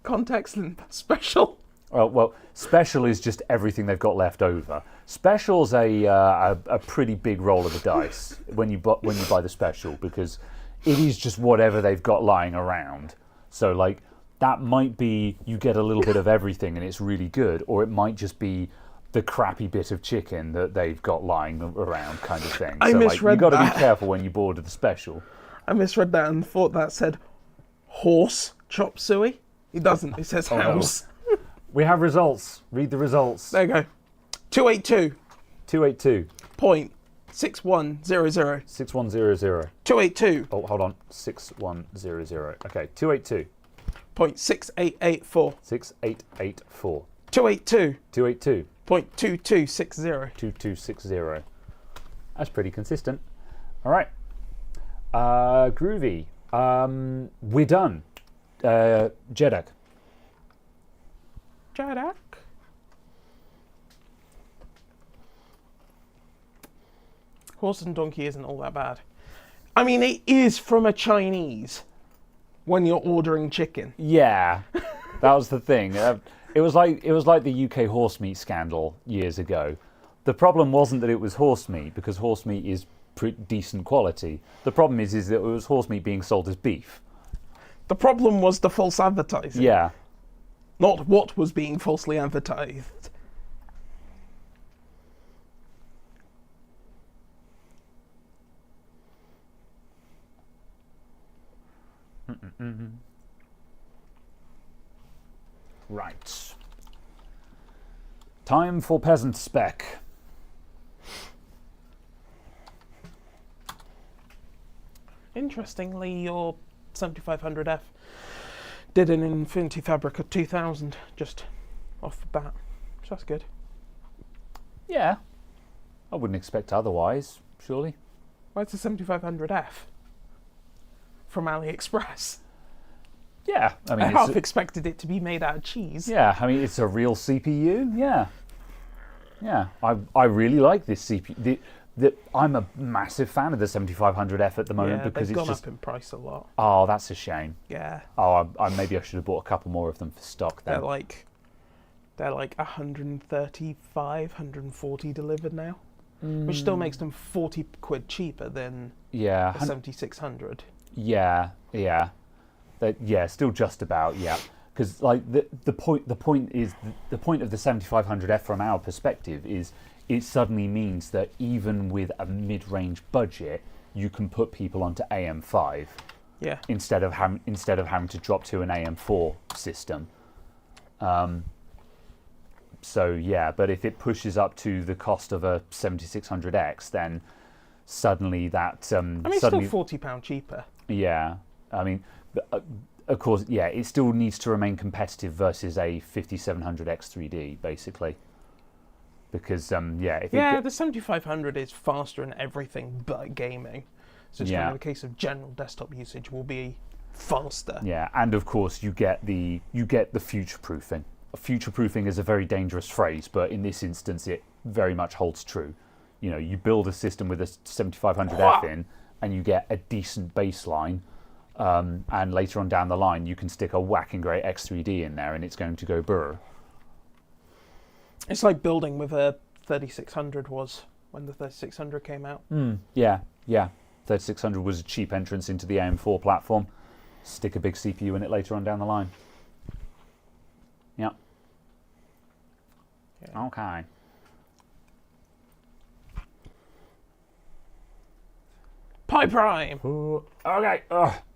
context than special. Well, special is just everything they've got left over. Special's a pretty big roll of the dice when you buy the special because it is just whatever they've got lying around. So like that might be you get a little bit of everything and it's really good, or it might just be the crappy bit of chicken that they've got lying around, kind of thing. I so like, misread you've got to that. be careful when you order the special. I misread that and thought that said horse chop suey. It doesn't. It says no. house. We have results. Read the results. There you go. 282. 282. Point 6100. 6100. 282. Oh, hold on. 6100. Okay, 282. Point 6884. 6884. 282. 282. Point 2260. 2260. That's pretty consistent. All right. Groovy. We're done. Jeddak. Jadak. Horse and donkey isn't all that bad. I mean, it is from a Chinese when you're ordering chicken. Yeah, that was the thing. It was like the UK horse meat scandal years ago. The problem wasn't that it was horse meat because horse meat is pretty decent quality. The problem is that it was horse meat being sold as beef. The problem was the false advertising. Yeah. Not what was being falsely advertised. Right. Time for peasant spec. Interestingly, your 7500F did an Infinity Fabric of 2000 just off the bat. So that's good. Yeah. I wouldn't expect otherwise. surely. Why it's a 7500F from AliExpress? Yeah, I mean, I half expected it to be made out of cheese. yeah, I mean, it's a real CPU. Yeah. I really like this CPU. I'm a massive fan of the 7500F at the moment because they've it's gone just. up in price a lot. Oh, that's a shame. Yeah, Oh, maybe I should have bought a couple more of them for stock then. they're like 135, 140 delivered now, which still makes them 40 quid cheaper than Yeah, a 7600. yeah. Yeah, still just about, yeah. Because like the point of the 7500F from our perspective is it suddenly means that even with a mid-range budget, you can put people onto AM5 Yeah, instead of having to drop to an AM4 system. So yeah, but if it pushes up to the cost of a 7600X, then suddenly that I mean, it's still £40 cheaper. yeah, I mean, of course, yeah, it still needs to remain competitive versus a 5700X 3D, basically. Because, the 7500 is faster in everything but gaming. So it's kind of a case of general desktop usage will be faster. Yeah, and of course you get the future-proofing. Future-proofing is a very dangerous phrase, but in this instance it very much holds true. You know, you build a system with a 7500F in, and you get a decent baseline. And later on down the line, you can stick a whacking great X3D in there, and it's going to go brr. It's like building with a 3600 was when the 3600 came out. Yeah. 3600 was a cheap entrance into the AM4 platform. Stick a big CPU in it later on down the line. Yeah. Okay. Pi Prime! Ooh, okay.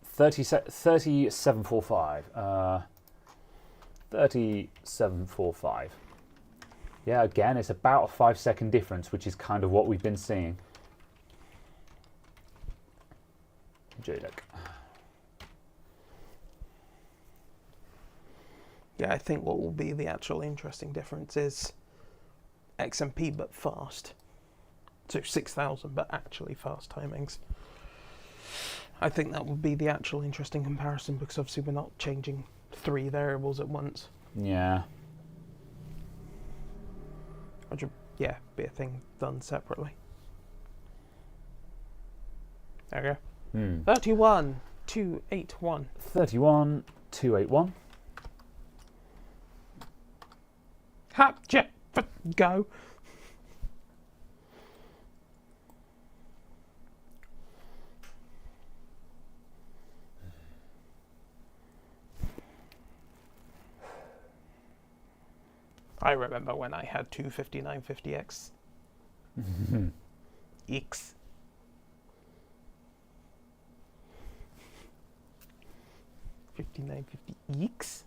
3745. 3745. Yeah, again, it's about a 5-second difference, which is kind of what we've been seeing. JDEC. Yeah, I think what will be the actual interesting difference is XMP but fast. So 6000 but actually fast timings. I think that would be the actual interesting comparison because obviously we're not changing 3 variables at once. Yeah. Which would, be a thing done separately. There we go. 31281. 31281. Ha! Jet! Go! I remember when I had two 5950X. X. $5950X.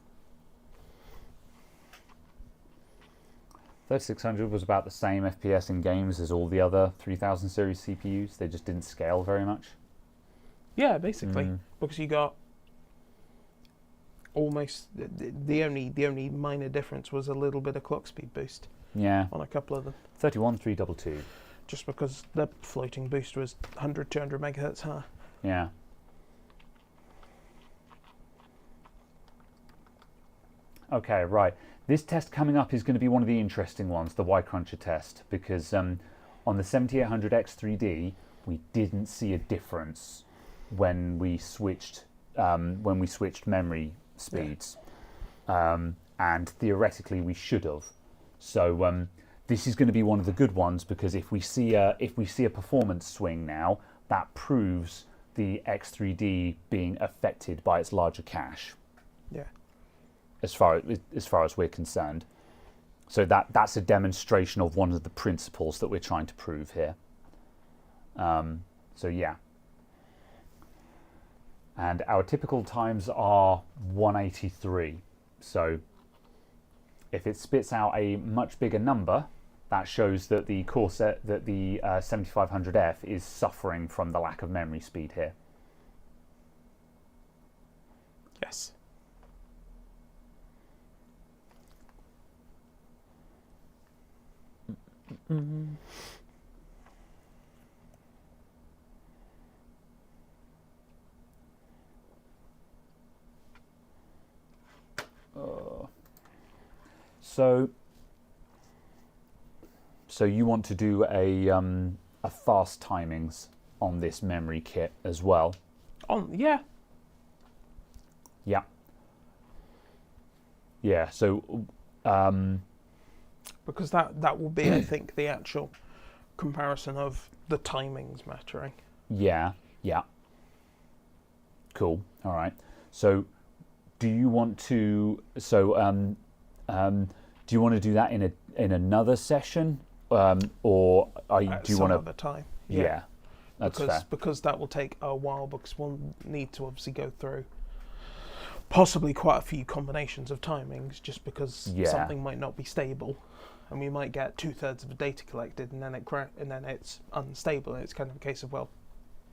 3600 was about the same FPS in games as all the other 3000 series CPUs. They just didn't scale very much. Yeah, basically, because you got almost the only minor difference was a little bit of clock speed boost. Yeah. On a couple of them. 31322. Just because the floating boost was 100, 200 megahertz high. Yeah. Okay, right. This test coming up is going to be one of the interesting ones, the Y-Cruncher test, because on the 7800X 3D, we didn't see a difference when we switched memory speeds, and theoretically we should have. So this is going to be one of the good ones because if we see a performance swing now, that proves the X3D being affected by its larger cache. Yeah. As far as we're concerned, so that's a demonstration of one of the principles that we're trying to prove here. So yeah. And our typical times are 183. So if it spits out a much bigger number, that shows that the 7500F is suffering from the lack of memory speed here. Yes. So you want to do a fast timings on this memory kit as well? Yeah. Yeah. Yeah. So because that will be, I think, the actual comparison of the timings mattering. yeah. Cool. All right. So do you want to? So do you want to do that in another session, or do you want to? Other time? Yeah, that's fair. Because that will take a while, because we'll need to obviously go through possibly quite a few combinations of timings, just because something might not be stable, and we might get 2/3 of the data collected, and then it's unstable, and it's kind of a case of, well,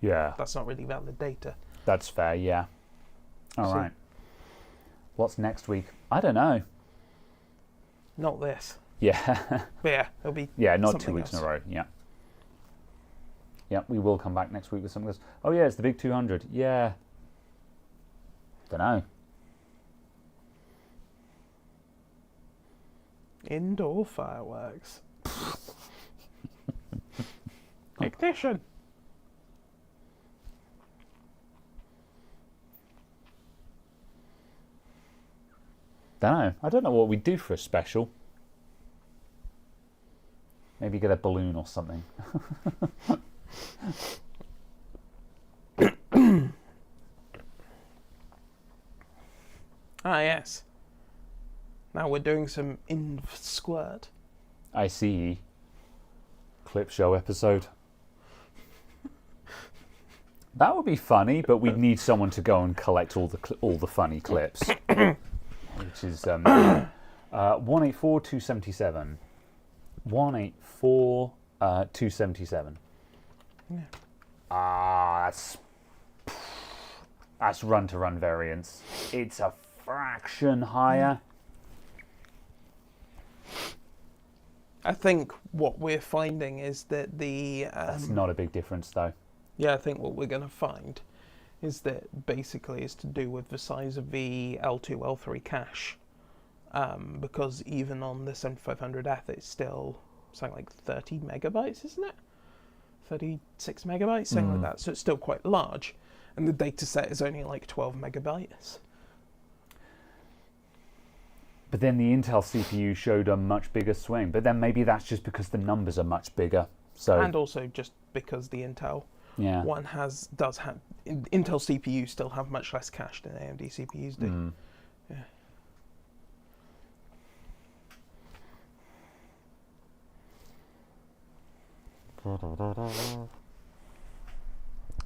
Yeah, that's not really valid data. that's fair. Yeah. All right. What's next week? I don't know. Not this. Yeah. But yeah, it'll be not 2 something weeks else. in a row. Yeah. Yeah, we will come back next week with something else. Oh yeah, it's the big 200. Yeah. Don't know. Indoor fireworks. Ignition. Don't know. I don't know what we'd do for a special. Maybe get a balloon or something. Ah, yes. Now we're doing some squirt. I see. Clip show episode. That would be funny, but we'd need someone to go and collect all the funny clips, which is 184,277. 184,277. Yeah. That's run-to-run variance. It's a fraction higher. I think what we're finding is that That's not a big difference, though. Yeah, I think what we're going to find is that basically it's to do with the size of the L2, L3 cache. Because even on the 7500F, it's still something like 30 megabytes, isn't it? 36 megabytes, something like that. So it's still quite large. And the data set is only like 12 megabytes. But then the Intel CPU showed a much bigger swing. But then maybe that's just because the numbers are much bigger. So And also just because the Intel one does have Intel CPUs still have much less cache than AMD CPUs do. Yeah.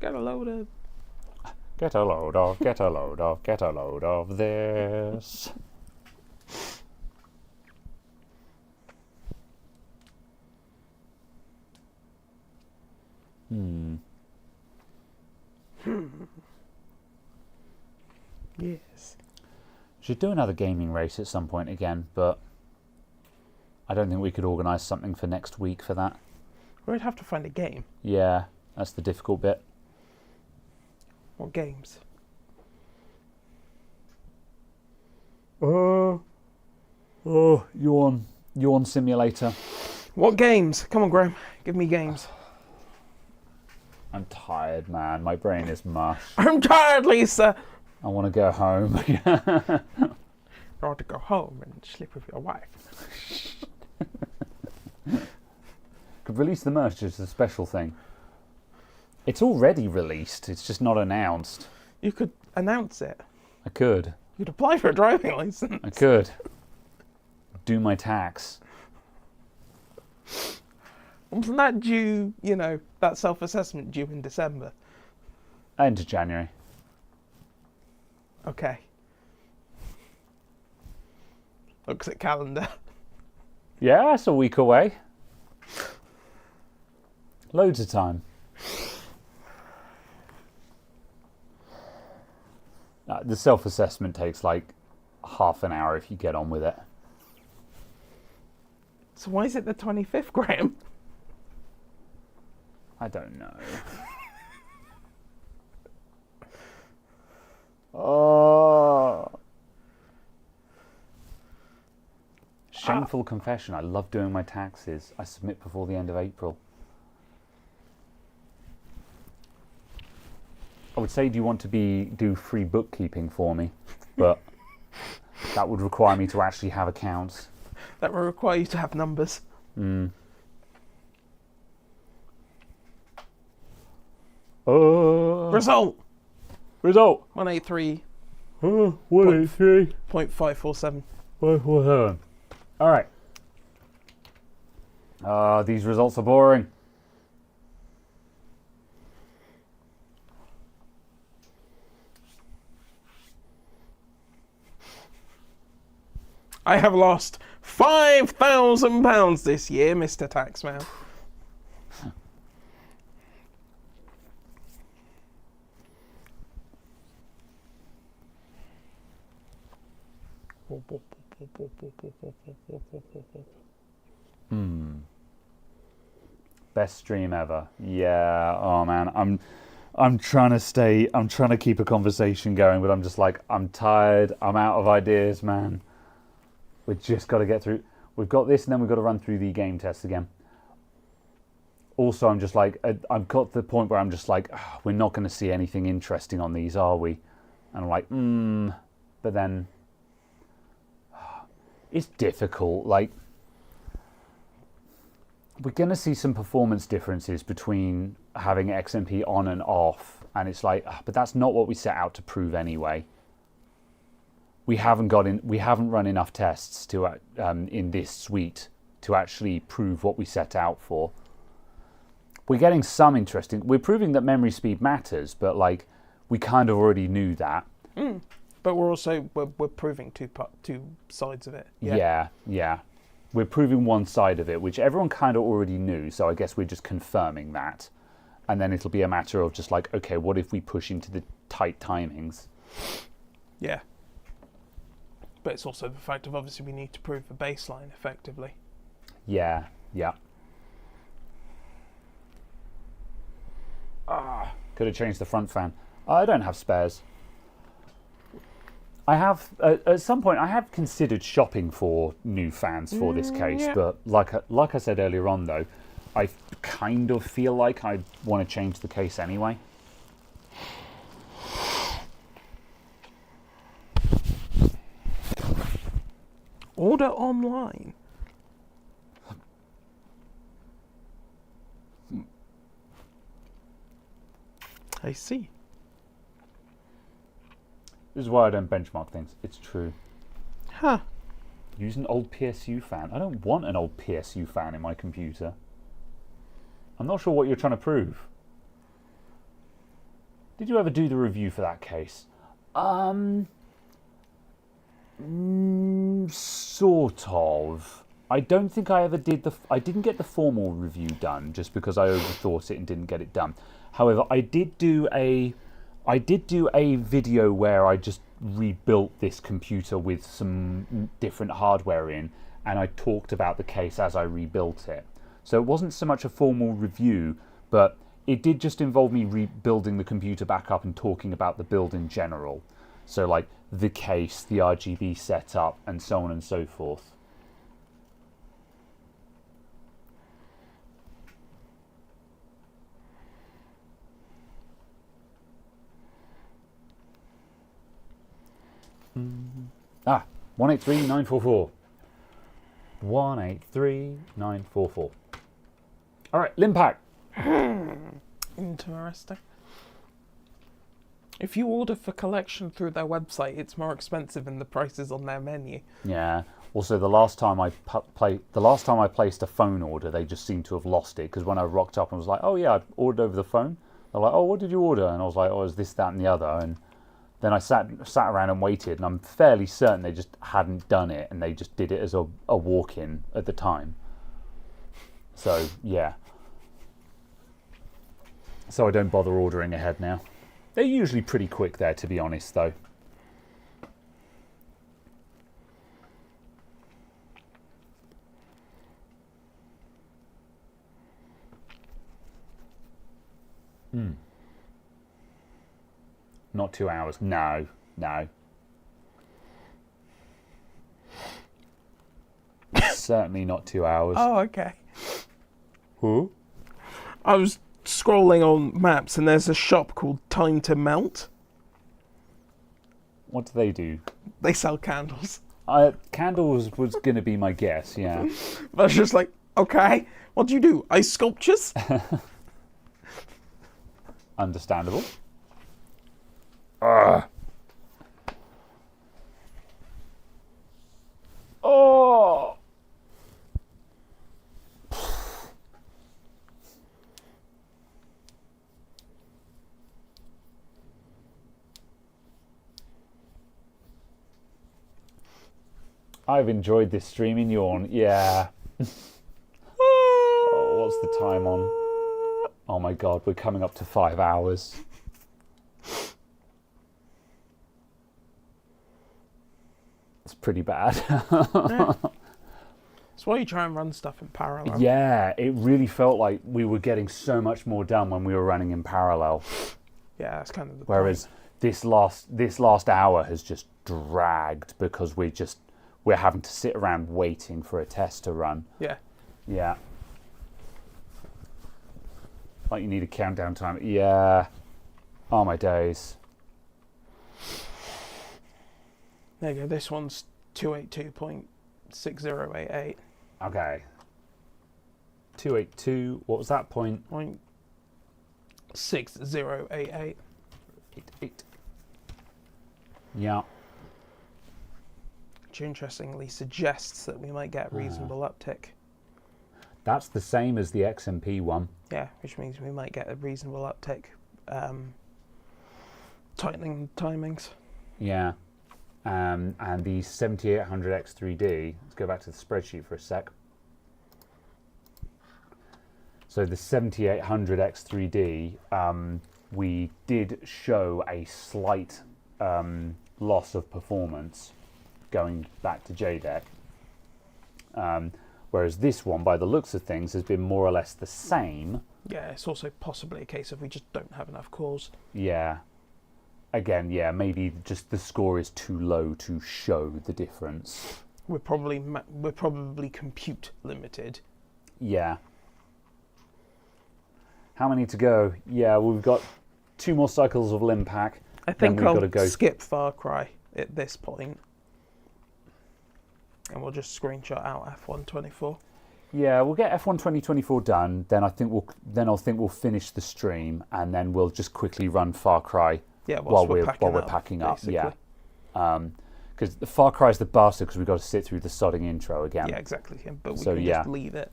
Get a load of get a load of this. Yes. Should do another gaming race at some point again, but I don't think we could organise something for next week for that. We'd have to find a game. Yeah, that's the difficult bit. What games? Yawn Simulator. What games? Come on, Graham. Give me games. I'm tired, man. My brain is mush. I'm tired, Lisa. I want to go home. I want to go home and sleep with your wife. Could release the merch as a special thing. It's already released. It's just not announced. You could announce it. I could. You could apply for a driving license. I could. Do my tax. Wasn't that due, that self-assessment due in December? End of January. Okay. Looks at calendar. Yeah, that's a week away. Loads of time. The self-assessment takes like half an hour if you get on with it. So why is it the 25th, Graham? I don't know. Oh. Shameful confession, I love doing my taxes. I submit before the end of April. I would say, do you want to do free bookkeeping for me? But that would require me to actually have accounts. That will require you to have numbers. Result! 183. 183. 0.547. All right. These results are boring. I have lost £5,000 this year, Mr. Taxman. Best stream ever. Yeah. Oh man, I'm trying to keep a conversation going, but I'm just like, I'm tired. I'm out of ideas, man. We've just got to get through. We've got this, and then we've got to run through the game tests again. Also, I'm just like, I've got to the point where I'm just like, we're not going to see anything interesting on these, are we? And I'm like, but then it's difficult. Like, we're going to see some performance differences between having XMP on and off, and it's like, but that's not what we set out to prove anyway. We haven't run enough tests to in this suite to actually prove what we set out for. We're getting some interesting. We're proving that memory speed matters, but like we kind of already knew that. But we're also we're proving two sides of it. Yeah. We're proving one side of it, which everyone kind of already knew. So I guess we're just confirming that, and then it'll be a matter of just like, okay, what if we push into the tight timings? Yeah. But it's also the fact of obviously we need to prove the baseline effectively. Yeah. Could have changed the front fan. I don't have spares. I have at some point I have considered shopping for new fans for this case, but like I said earlier on though, I kind of feel like I want to change the case anyway. Order online. I see. This is why I don't benchmark things. It's true. Huh. Use an old PSU fan. I don't want an old PSU fan in my computer. I'm not sure what you're trying to prove. Did you ever do the review for that case? Sort of. I don't think I ever did I didn't get the formal review done just because I overthought it and didn't get it done. However, I did do a video where I just rebuilt this computer with some different hardware in, and I talked about the case as I rebuilt it. So it wasn't so much a formal review, but it did just involve me rebuilding the computer back up and talking about the build in general. So like the case, the RGB setup, and so on and so forth. Ah, 183,944. 183,944. All right, Limpack. Interesting. If you order for collection through their website, it's more expensive than the prices on their menu. Yeah. Also, the last time I placed a phone order, they just seemed to have lost it because when I rocked up and was like, "Oh yeah, I ordered over the phone," they're like, "Oh, what did you order?" And I was like, "Oh, it's this, that, and the other." And then I sat around and waited, and I'm fairly certain they just hadn't done it, and they just did it as a walk-in at the time. So yeah. So I don't bother ordering ahead now. They're usually pretty quick there, to be honest, though. Not 2 hours. No. certainly not 2 hours. Oh, okay. Who? I was scrolling on maps and there's a shop called Time to Melt. What do they do? They sell candles. Candles was going to be my guess, yeah. But I was just like, okay, what do you do? Ice sculptures? Understandable. Ugh. Oh! I've enjoyed this streaming yawn. Yeah. Oh, what's the time on? Oh my god, we're coming up to 5 hours. It's pretty bad. Yeah. That's why you try and run stuff in parallel. Yeah, it really felt like we were getting so much more done when we were running in parallel. Yeah, that's kind of the Whereas this last hour has just dragged because we're having to sit around waiting for a test to run. Yeah. Yeah. Like you need a countdown time. Yeah. Oh my days. There you go. This one's 282.6088. Okay. 282. What was that point? 6088. 88. Yeah. Which interestingly suggests that we might get a reasonable uptick. That's the same as the XMP one. Yeah, which means we might get a reasonable uptick. Tightening timings. Yeah. And the 7800X3D, let's go back to the spreadsheet for a sec. So the 7800X3D, we did show a slight loss of performance going back to JDEC. Whereas this one, by the looks of things, has been more or less the same. Yeah, it's also possibly a case of we just don't have enough cores. Yeah. Again, yeah, maybe just the score is too low to show the difference. We're probably compute limited. Yeah. How many to go? Yeah, we've got 2 more cycles of Limpack. I think we've I'll got to go. skip Far Cry at this point, and we'll just screenshot out F124. Yeah, we'll get F1 2024 done. Then I think we'll finish the stream, and then we'll just quickly run Far Cry. Yeah, while we're packing up. basically. Yeah. Because the Far Cry is the bastard because we've got to sit through the sodding intro again. Yeah, exactly. But we So, can yeah. just leave it.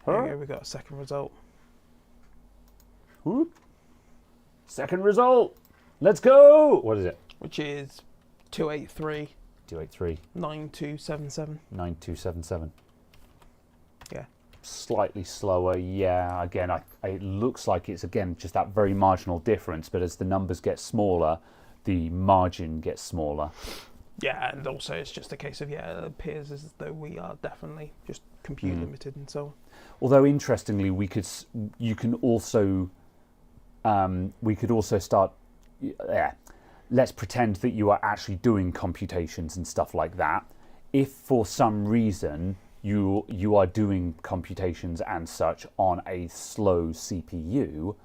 There we go. We got a second result. Whoop. Second result. Let's go. What is it? Which is 283 283 9277. 9277. Yeah. Slightly slower. Yeah. Again, it looks like it's again just that very marginal difference. But as the numbers get smaller, the margin gets smaller. Yeah, and also it's just a case of it appears as though we are definitely just compute limited and so on. Although interestingly, we could also start. Yeah, let's pretend that you are actually doing computations and stuff like that. If for some reason you are doing computations and such on a slow CPU,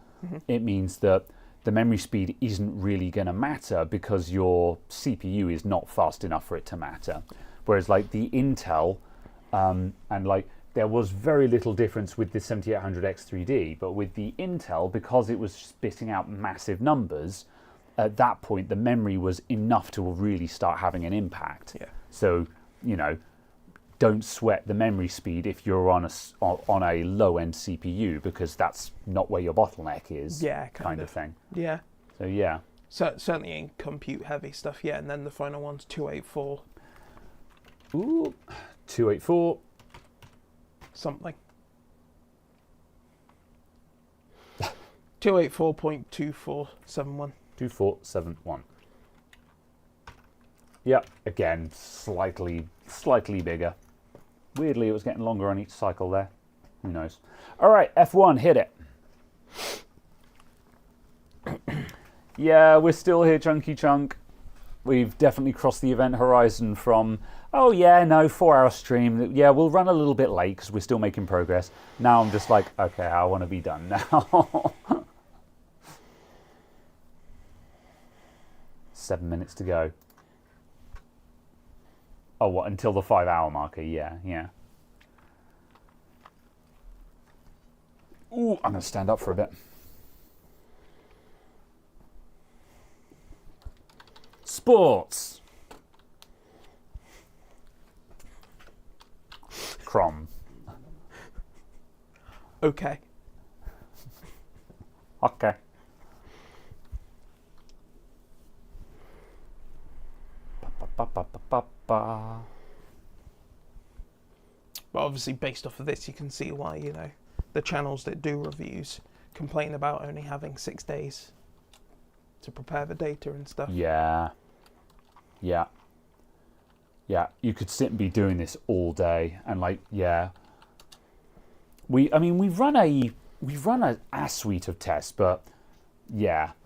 it means that the memory speed isn't really going to matter because your CPU is not fast enough for it to matter. Whereas like the Intel, and like there was very little difference with the 7800X3D, but with the Intel, because it was spitting out massive numbers, at that point the memory was enough to really start having an impact. Yeah. So, don't sweat the memory speed if you're on a low-end CPU because that's not where your bottleneck is. Yeah, kind of thing. Yeah. So yeah. So certainly in compute heavy stuff. Yeah, and then the final one's 284. Ooh, 284. Something. 284.2471. 2471. Yep, again, slightly bigger. Weirdly, it was getting longer on each cycle there. Who knows? All right, F1, hit it. Yeah, we're still here, Chunky Chunk. We've definitely crossed the event horizon from, oh yeah, no, 4-hour stream. Yeah, we'll run a little bit late because we're still making progress. Now I'm just like, okay, I want to be done now. 7 minutes to go. Oh, what, until the 5-hour marker? Yeah. Ooh, I'm going to stand up for a bit. Sports. Crom. Okay. Okay. But obviously, based off of this, you can see why, the channels that do reviews complain about only having 6 days to prepare the data and stuff. Yeah. You could sit and be doing this all day, and we've run a suite of tests, but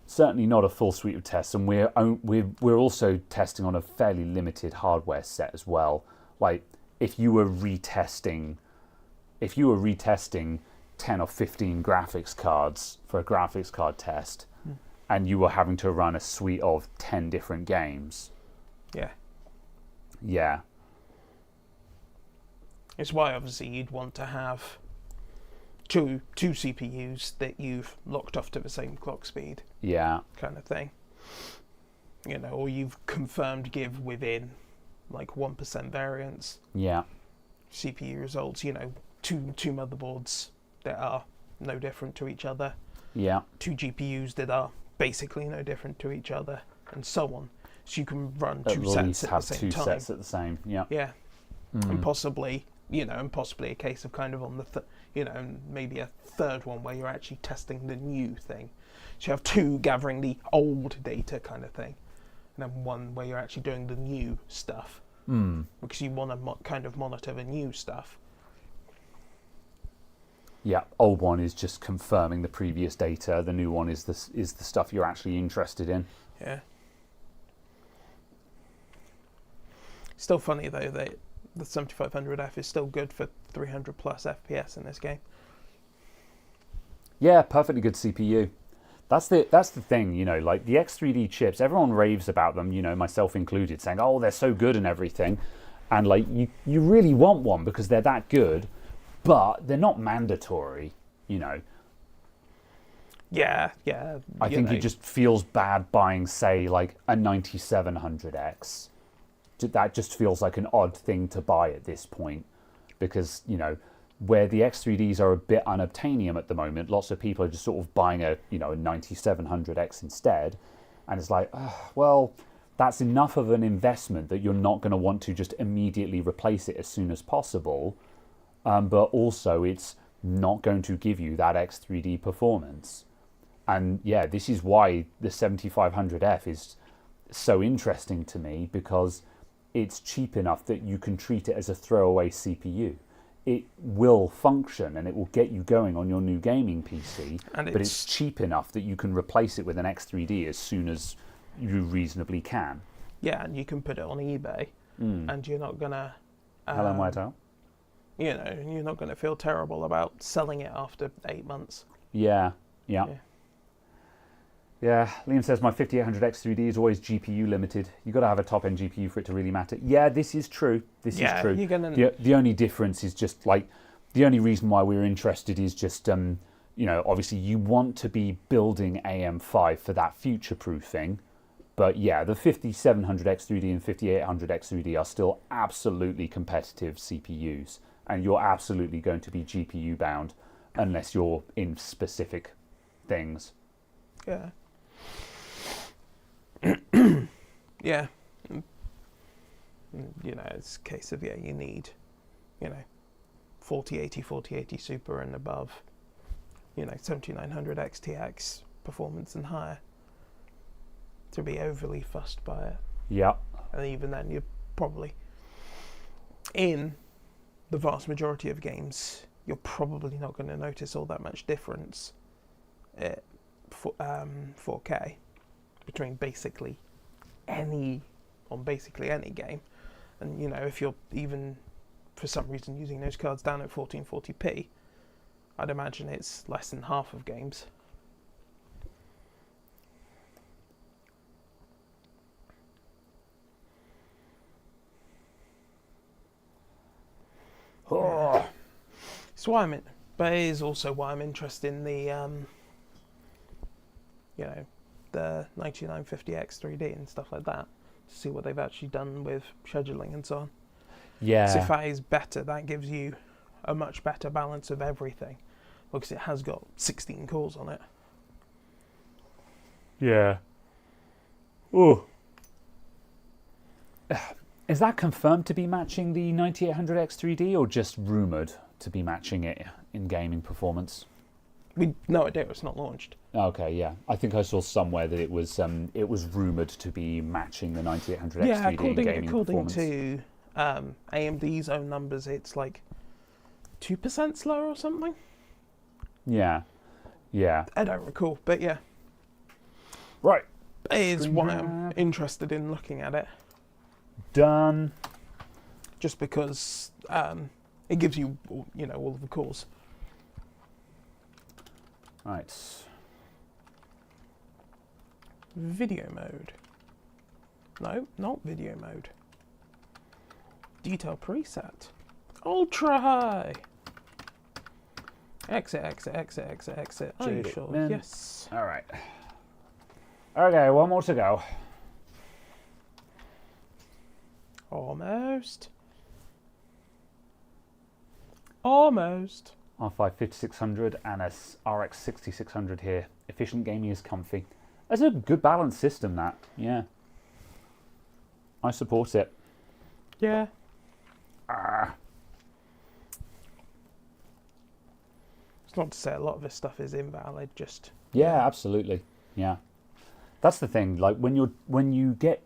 certainly not a full suite of tests, and we're also testing on a fairly limited hardware set as well. Like, if you were retesting 10 or 15 graphics cards for a graphics card test, and you were having to run a suite of 10 different games. Yeah. It's why obviously you'd want to have two CPUs that you've locked off to the same clock speed. Yeah. Kind of thing. Or you've confirmed give within like 1% variance. Yeah. CPU results, two motherboards that are no different to each other. Yeah. 2 GPUs that are basically no different to each other, and so on. So you can run two sets at the same time. Sets at the same. Yeah. Yeah. And possibly a case of kind of on the maybe a third one where you're actually testing the new thing. So you have 2 gathering the old data kind of thing, and then 1 where you're actually doing the new stuff. Because you want to kind of monitor the new stuff. Yeah, old one is just confirming the previous data. The new one is the stuff you're actually interested in. Yeah. Still funny though that the 7500F is still good for 300 plus FPS in this game. Yeah, perfectly good CPU. That's the thing, like the X3D chips, everyone raves about them, myself included, saying, oh, they're so good and everything. And like you really want one because they're that good, but they're not mandatory, Yeah. I think it just feels bad buying, say, like a 9700X. That just feels like an odd thing to buy at this point because, where the X3Ds are a bit unobtainium at the moment, lots of people are just sort of buying a 9700X instead. And it's like, well, that's enough of an investment that you're not going to want to just immediately replace it as soon as possible. But also it's not going to give you that X3D performance. And yeah, this is why the 7500F is so interesting to me, because it's cheap enough that you can treat it as a throwaway CPU. It will function and it will get you going on your new gaming PC, but it's cheap enough that you can replace it with an X3D as soon as you reasonably can. Yeah, and you can put it on eBay, and you're not gonna. Hello, Whitehall. You're not gonna feel terrible about selling it after 8 months. Yeah. Liam says my 5800 X3D is always GPU limited. You've got to have a top-end GPU for it to really matter. Yeah, this is true. This is true. The only difference is just like, the only reason why we're interested is just, obviously you want to be building AM5 for that future-proofing. But yeah, the 5700 X3D and 5800 X3D are still absolutely competitive CPUs. And you're absolutely going to be GPU bound unless you're in specific things. Yeah. Yeah. It's a case of, you need, 4080 Super and above, 7900 XTX performance and higher to be overly fussed by it. Yeah. And even then, you're probably, in the vast majority of games, you're probably not going to notice all that much difference at 4K between basically basically any game. And if you're even for some reason using those cards down at 1440p, I'd imagine it's less than half of games. Oh. It's why but it is also why I'm interested in the the 9950X 3D and stuff like that, to see what they've actually done with scheduling and so on. Yeah. So if that is better, that gives you a much better balance of everything, because it has got 16 cores on it. Yeah. Oh. Is that confirmed to be matching the 9800X 3D, or just rumoured to be matching it in gaming performance? We no idea. It's not launched. Okay, yeah. I think I saw somewhere that it was rumoured to be matching the 9800X 3D in gaming according performance. to AMD's own numbers, it's like 2% slower or something. Yeah. I don't recall, but yeah. Right. It is Screen why grab. I'm interested in looking at it. Done. Just because it gives you, all of the cores. Right. Video mode. No, not video mode. Detail preset. Ultra high. Exit. Are you sure? Min. Yes. All right. Okay, one more to go. Almost. R5 5600 and a RX 6600 here. Efficient gaming is comfy. That's a good balanced system, that. Yeah. I support it. Yeah. It's not to say a lot of this stuff is invalid, just... Yeah, absolutely. Yeah. That's the thing. Like when you get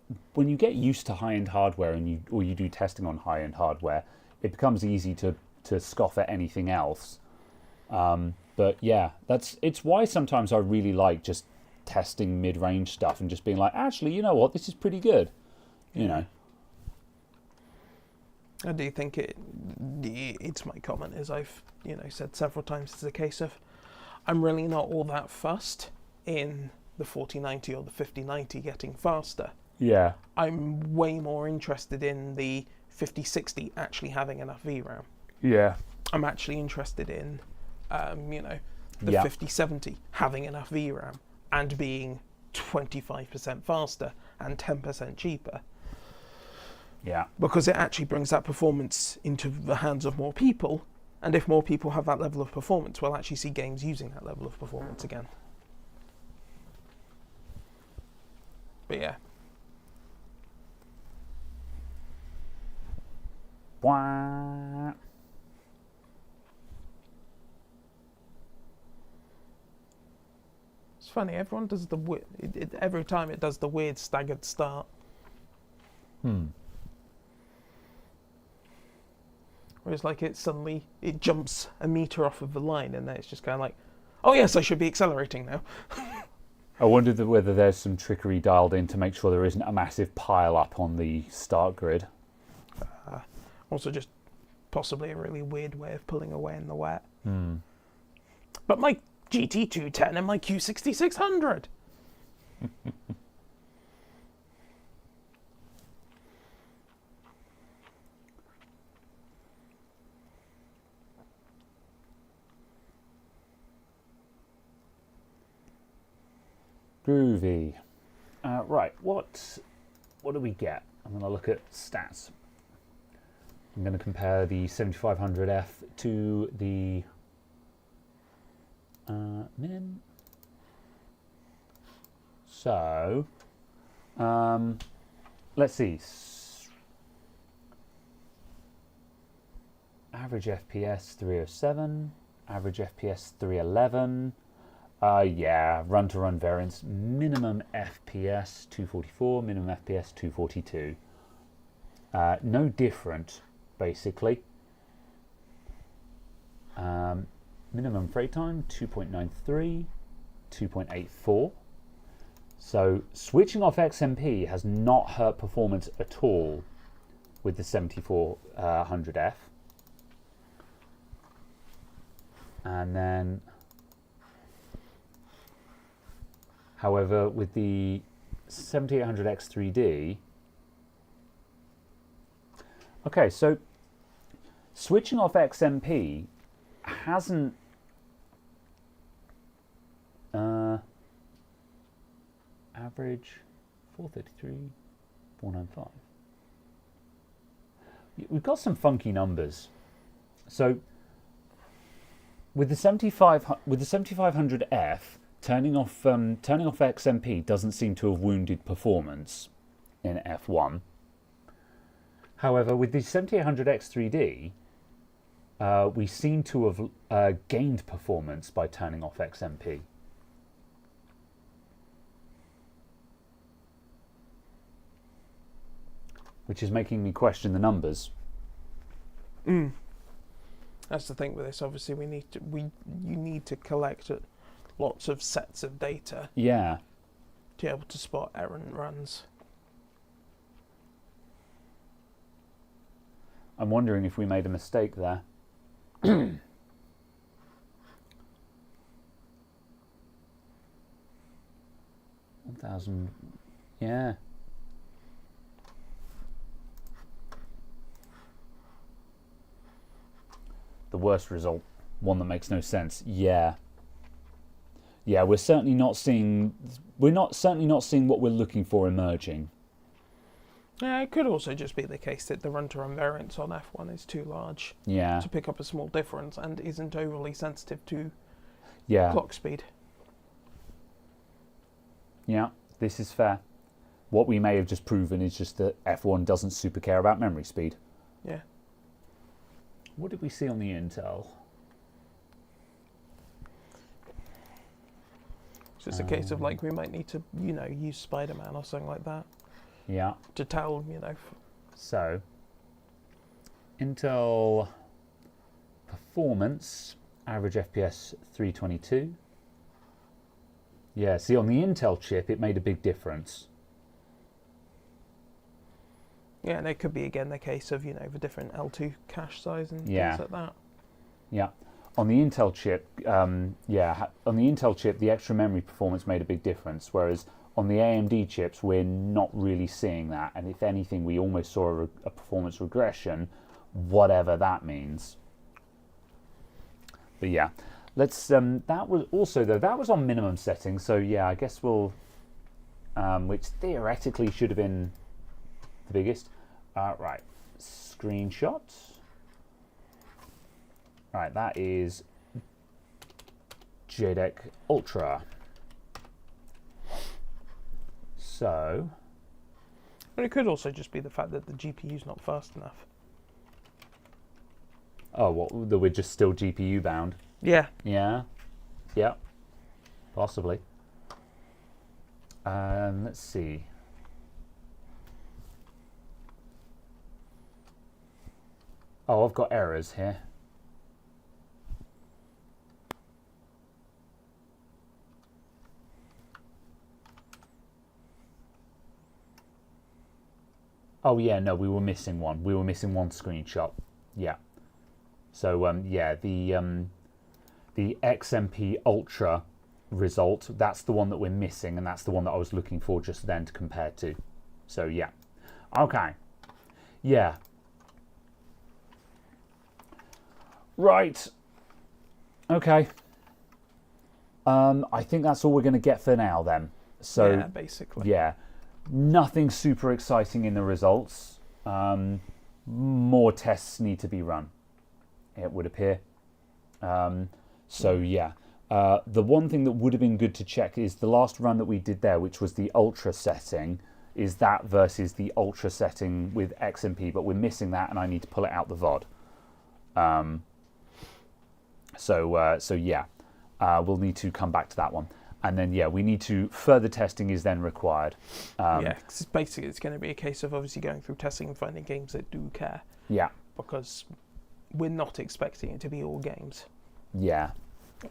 used to high-end hardware and you do testing on high-end hardware, it becomes easy to scoff at anything else. But yeah, it's why sometimes I really like just testing mid-range stuff and just being like, actually, you know what, this is pretty good. You know. I do think it's my comment, as I've said several times. It's a case of I'm really not all that fussed in the 4090 or the 5090 getting faster. Yeah. I'm way more interested in the 5060 actually having enough VRAM. Yeah. I'm actually interested in, the 5070 having enough VRAM and being 25% faster and 10% cheaper. Yeah. Because it actually brings that performance into the hands of more people, and if more people have that level of performance, we'll actually see games using that level of performance again. But yeah. Wah. It's funny, everyone does every time it does the weird staggered start. Whereas like it jumps a meter off of the line, and then it's just kind of like, oh yes, I should be accelerating now. I wondered whether there's some trickery dialed in to make sure there isn't a massive pile up on the start grid. Also just possibly a really weird way of pulling away in the wet. But my GT210 and my Q6600! Groovy. Right, what do we get? I'm going to look at stats. I'm going to compare the 7500F to the Min. So, let's see. Average FPS 307, average FPS 311. Yeah, run-to-run variance, minimum FPS 244, minimum FPS 242. No different, basically. Minimum frame time 2.93, 2.84. So switching off XMP has not hurt performance at all with the 7400F. And then, however, with the 7800X3D, okay, so switching off XMP hasn't average 433, 495. We've got some funky numbers. So with the 7500F, turning off XMP doesn't seem to have wounded performance in F1. However, with the 7800X3D, we seem to have gained performance by turning off XMP. Which is making me question the numbers. That's the thing with this. Obviously, you need to collect lots of sets of data. Yeah. To be able to spot errant runs. I'm wondering if we made a mistake there. 1,000. Yeah. The worst result, one that makes no sense. Yeah. Yeah, we're certainly not seeing what we're looking for emerging. Yeah, it could also just be the case that the run-to-run variance on F1 is too large Yeah. to pick up a small difference and isn't overly sensitive to Yeah. clock speed. Yeah, this is fair. What we may have just proven is just that F1 doesn't super care about memory speed. Yeah. What did we see on the Intel? It's just a case of like we might need to, use Spider-Man or something like that Yeah. to tell, So, Intel performance, average FPS 322. Yeah, see on the Intel chip it made a big difference. Yeah, and it could be again the case of, the different L2 cache size and Yeah. things like that. Yeah. On the Intel chip, on the Intel chip, the extra memory performance made a big difference, whereas on the AMD chips, we're not really seeing that. And if anything, we almost saw a performance regression, whatever that means. But yeah, let's. That was also that was on minimum settings. So yeah, I guess we'll, which theoretically should have been the biggest. Right, screenshot. Right, that is JDEC Ultra. So, But it could also just be the fact that the GPU's not fast enough. oh, what? That we're just still GPU bound. Yeah. Yeah, yeah, possibly. Let's see. Oh, I've got errors here. Oh yeah, no, we were missing one. We were missing one screenshot. Yeah. So yeah, the XMP Ultra result, that's the one that we're missing, and that's the one that I was looking for just then to compare to. So yeah. Okay. Yeah. Right. Okay. I think that's all we're going to get for now then. So yeah, basically. yeah. Nothing super exciting in the results. More tests need to be run, it would appear. So yeah, the one thing that would have been good to check is the last run that we did there, which was the Ultra setting. Is that versus the Ultra setting with XMP? But we're missing that, and I need to pull it out the VOD. So yeah, we'll need to come back to that one. And then, yeah, we need to, further testing is then required. Yeah, 'cause basically it's going to be a case of obviously going through testing and finding games that do care. Yeah. Because we're not expecting it to be all games. Yeah.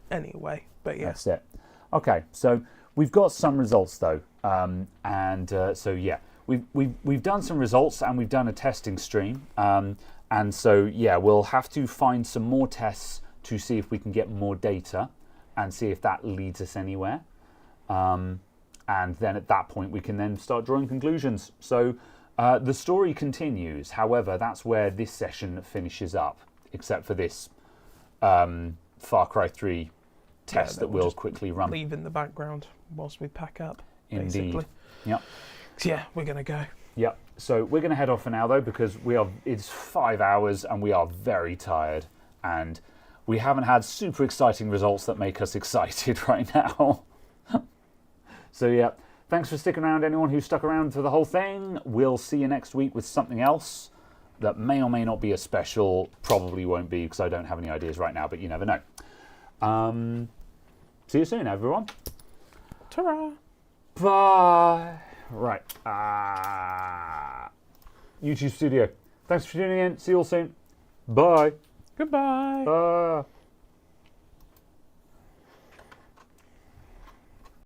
Anyway, but yeah. That's it. Okay, so we've got some results though, so yeah, we've done some results and we've done a testing stream, and so yeah, we'll have to find some more tests to see if we can get more data, and see if that leads us anywhere, and then at that point we can then start drawing conclusions. So the story continues. However, that's where this session finishes up, except for this Far Cry 3 test that we'll quickly run. Leave in the background whilst we pack up. Indeed. Basically. Yep. So yeah, we're gonna go. Yep. So we're going to head off for now though, because it's 5 hours and we are very tired, and we haven't had super exciting results that make us excited right now. So yeah, thanks for sticking around, anyone who stuck around for the whole thing. We'll see you next week with something else that may or may not be a special. Probably won't be, because I don't have any ideas right now, but you never know. See you soon, everyone. Ta-ra! Bye. Right. YouTube Studio. Thanks for tuning in. See you all soon. Bye. Goodbye. Bye.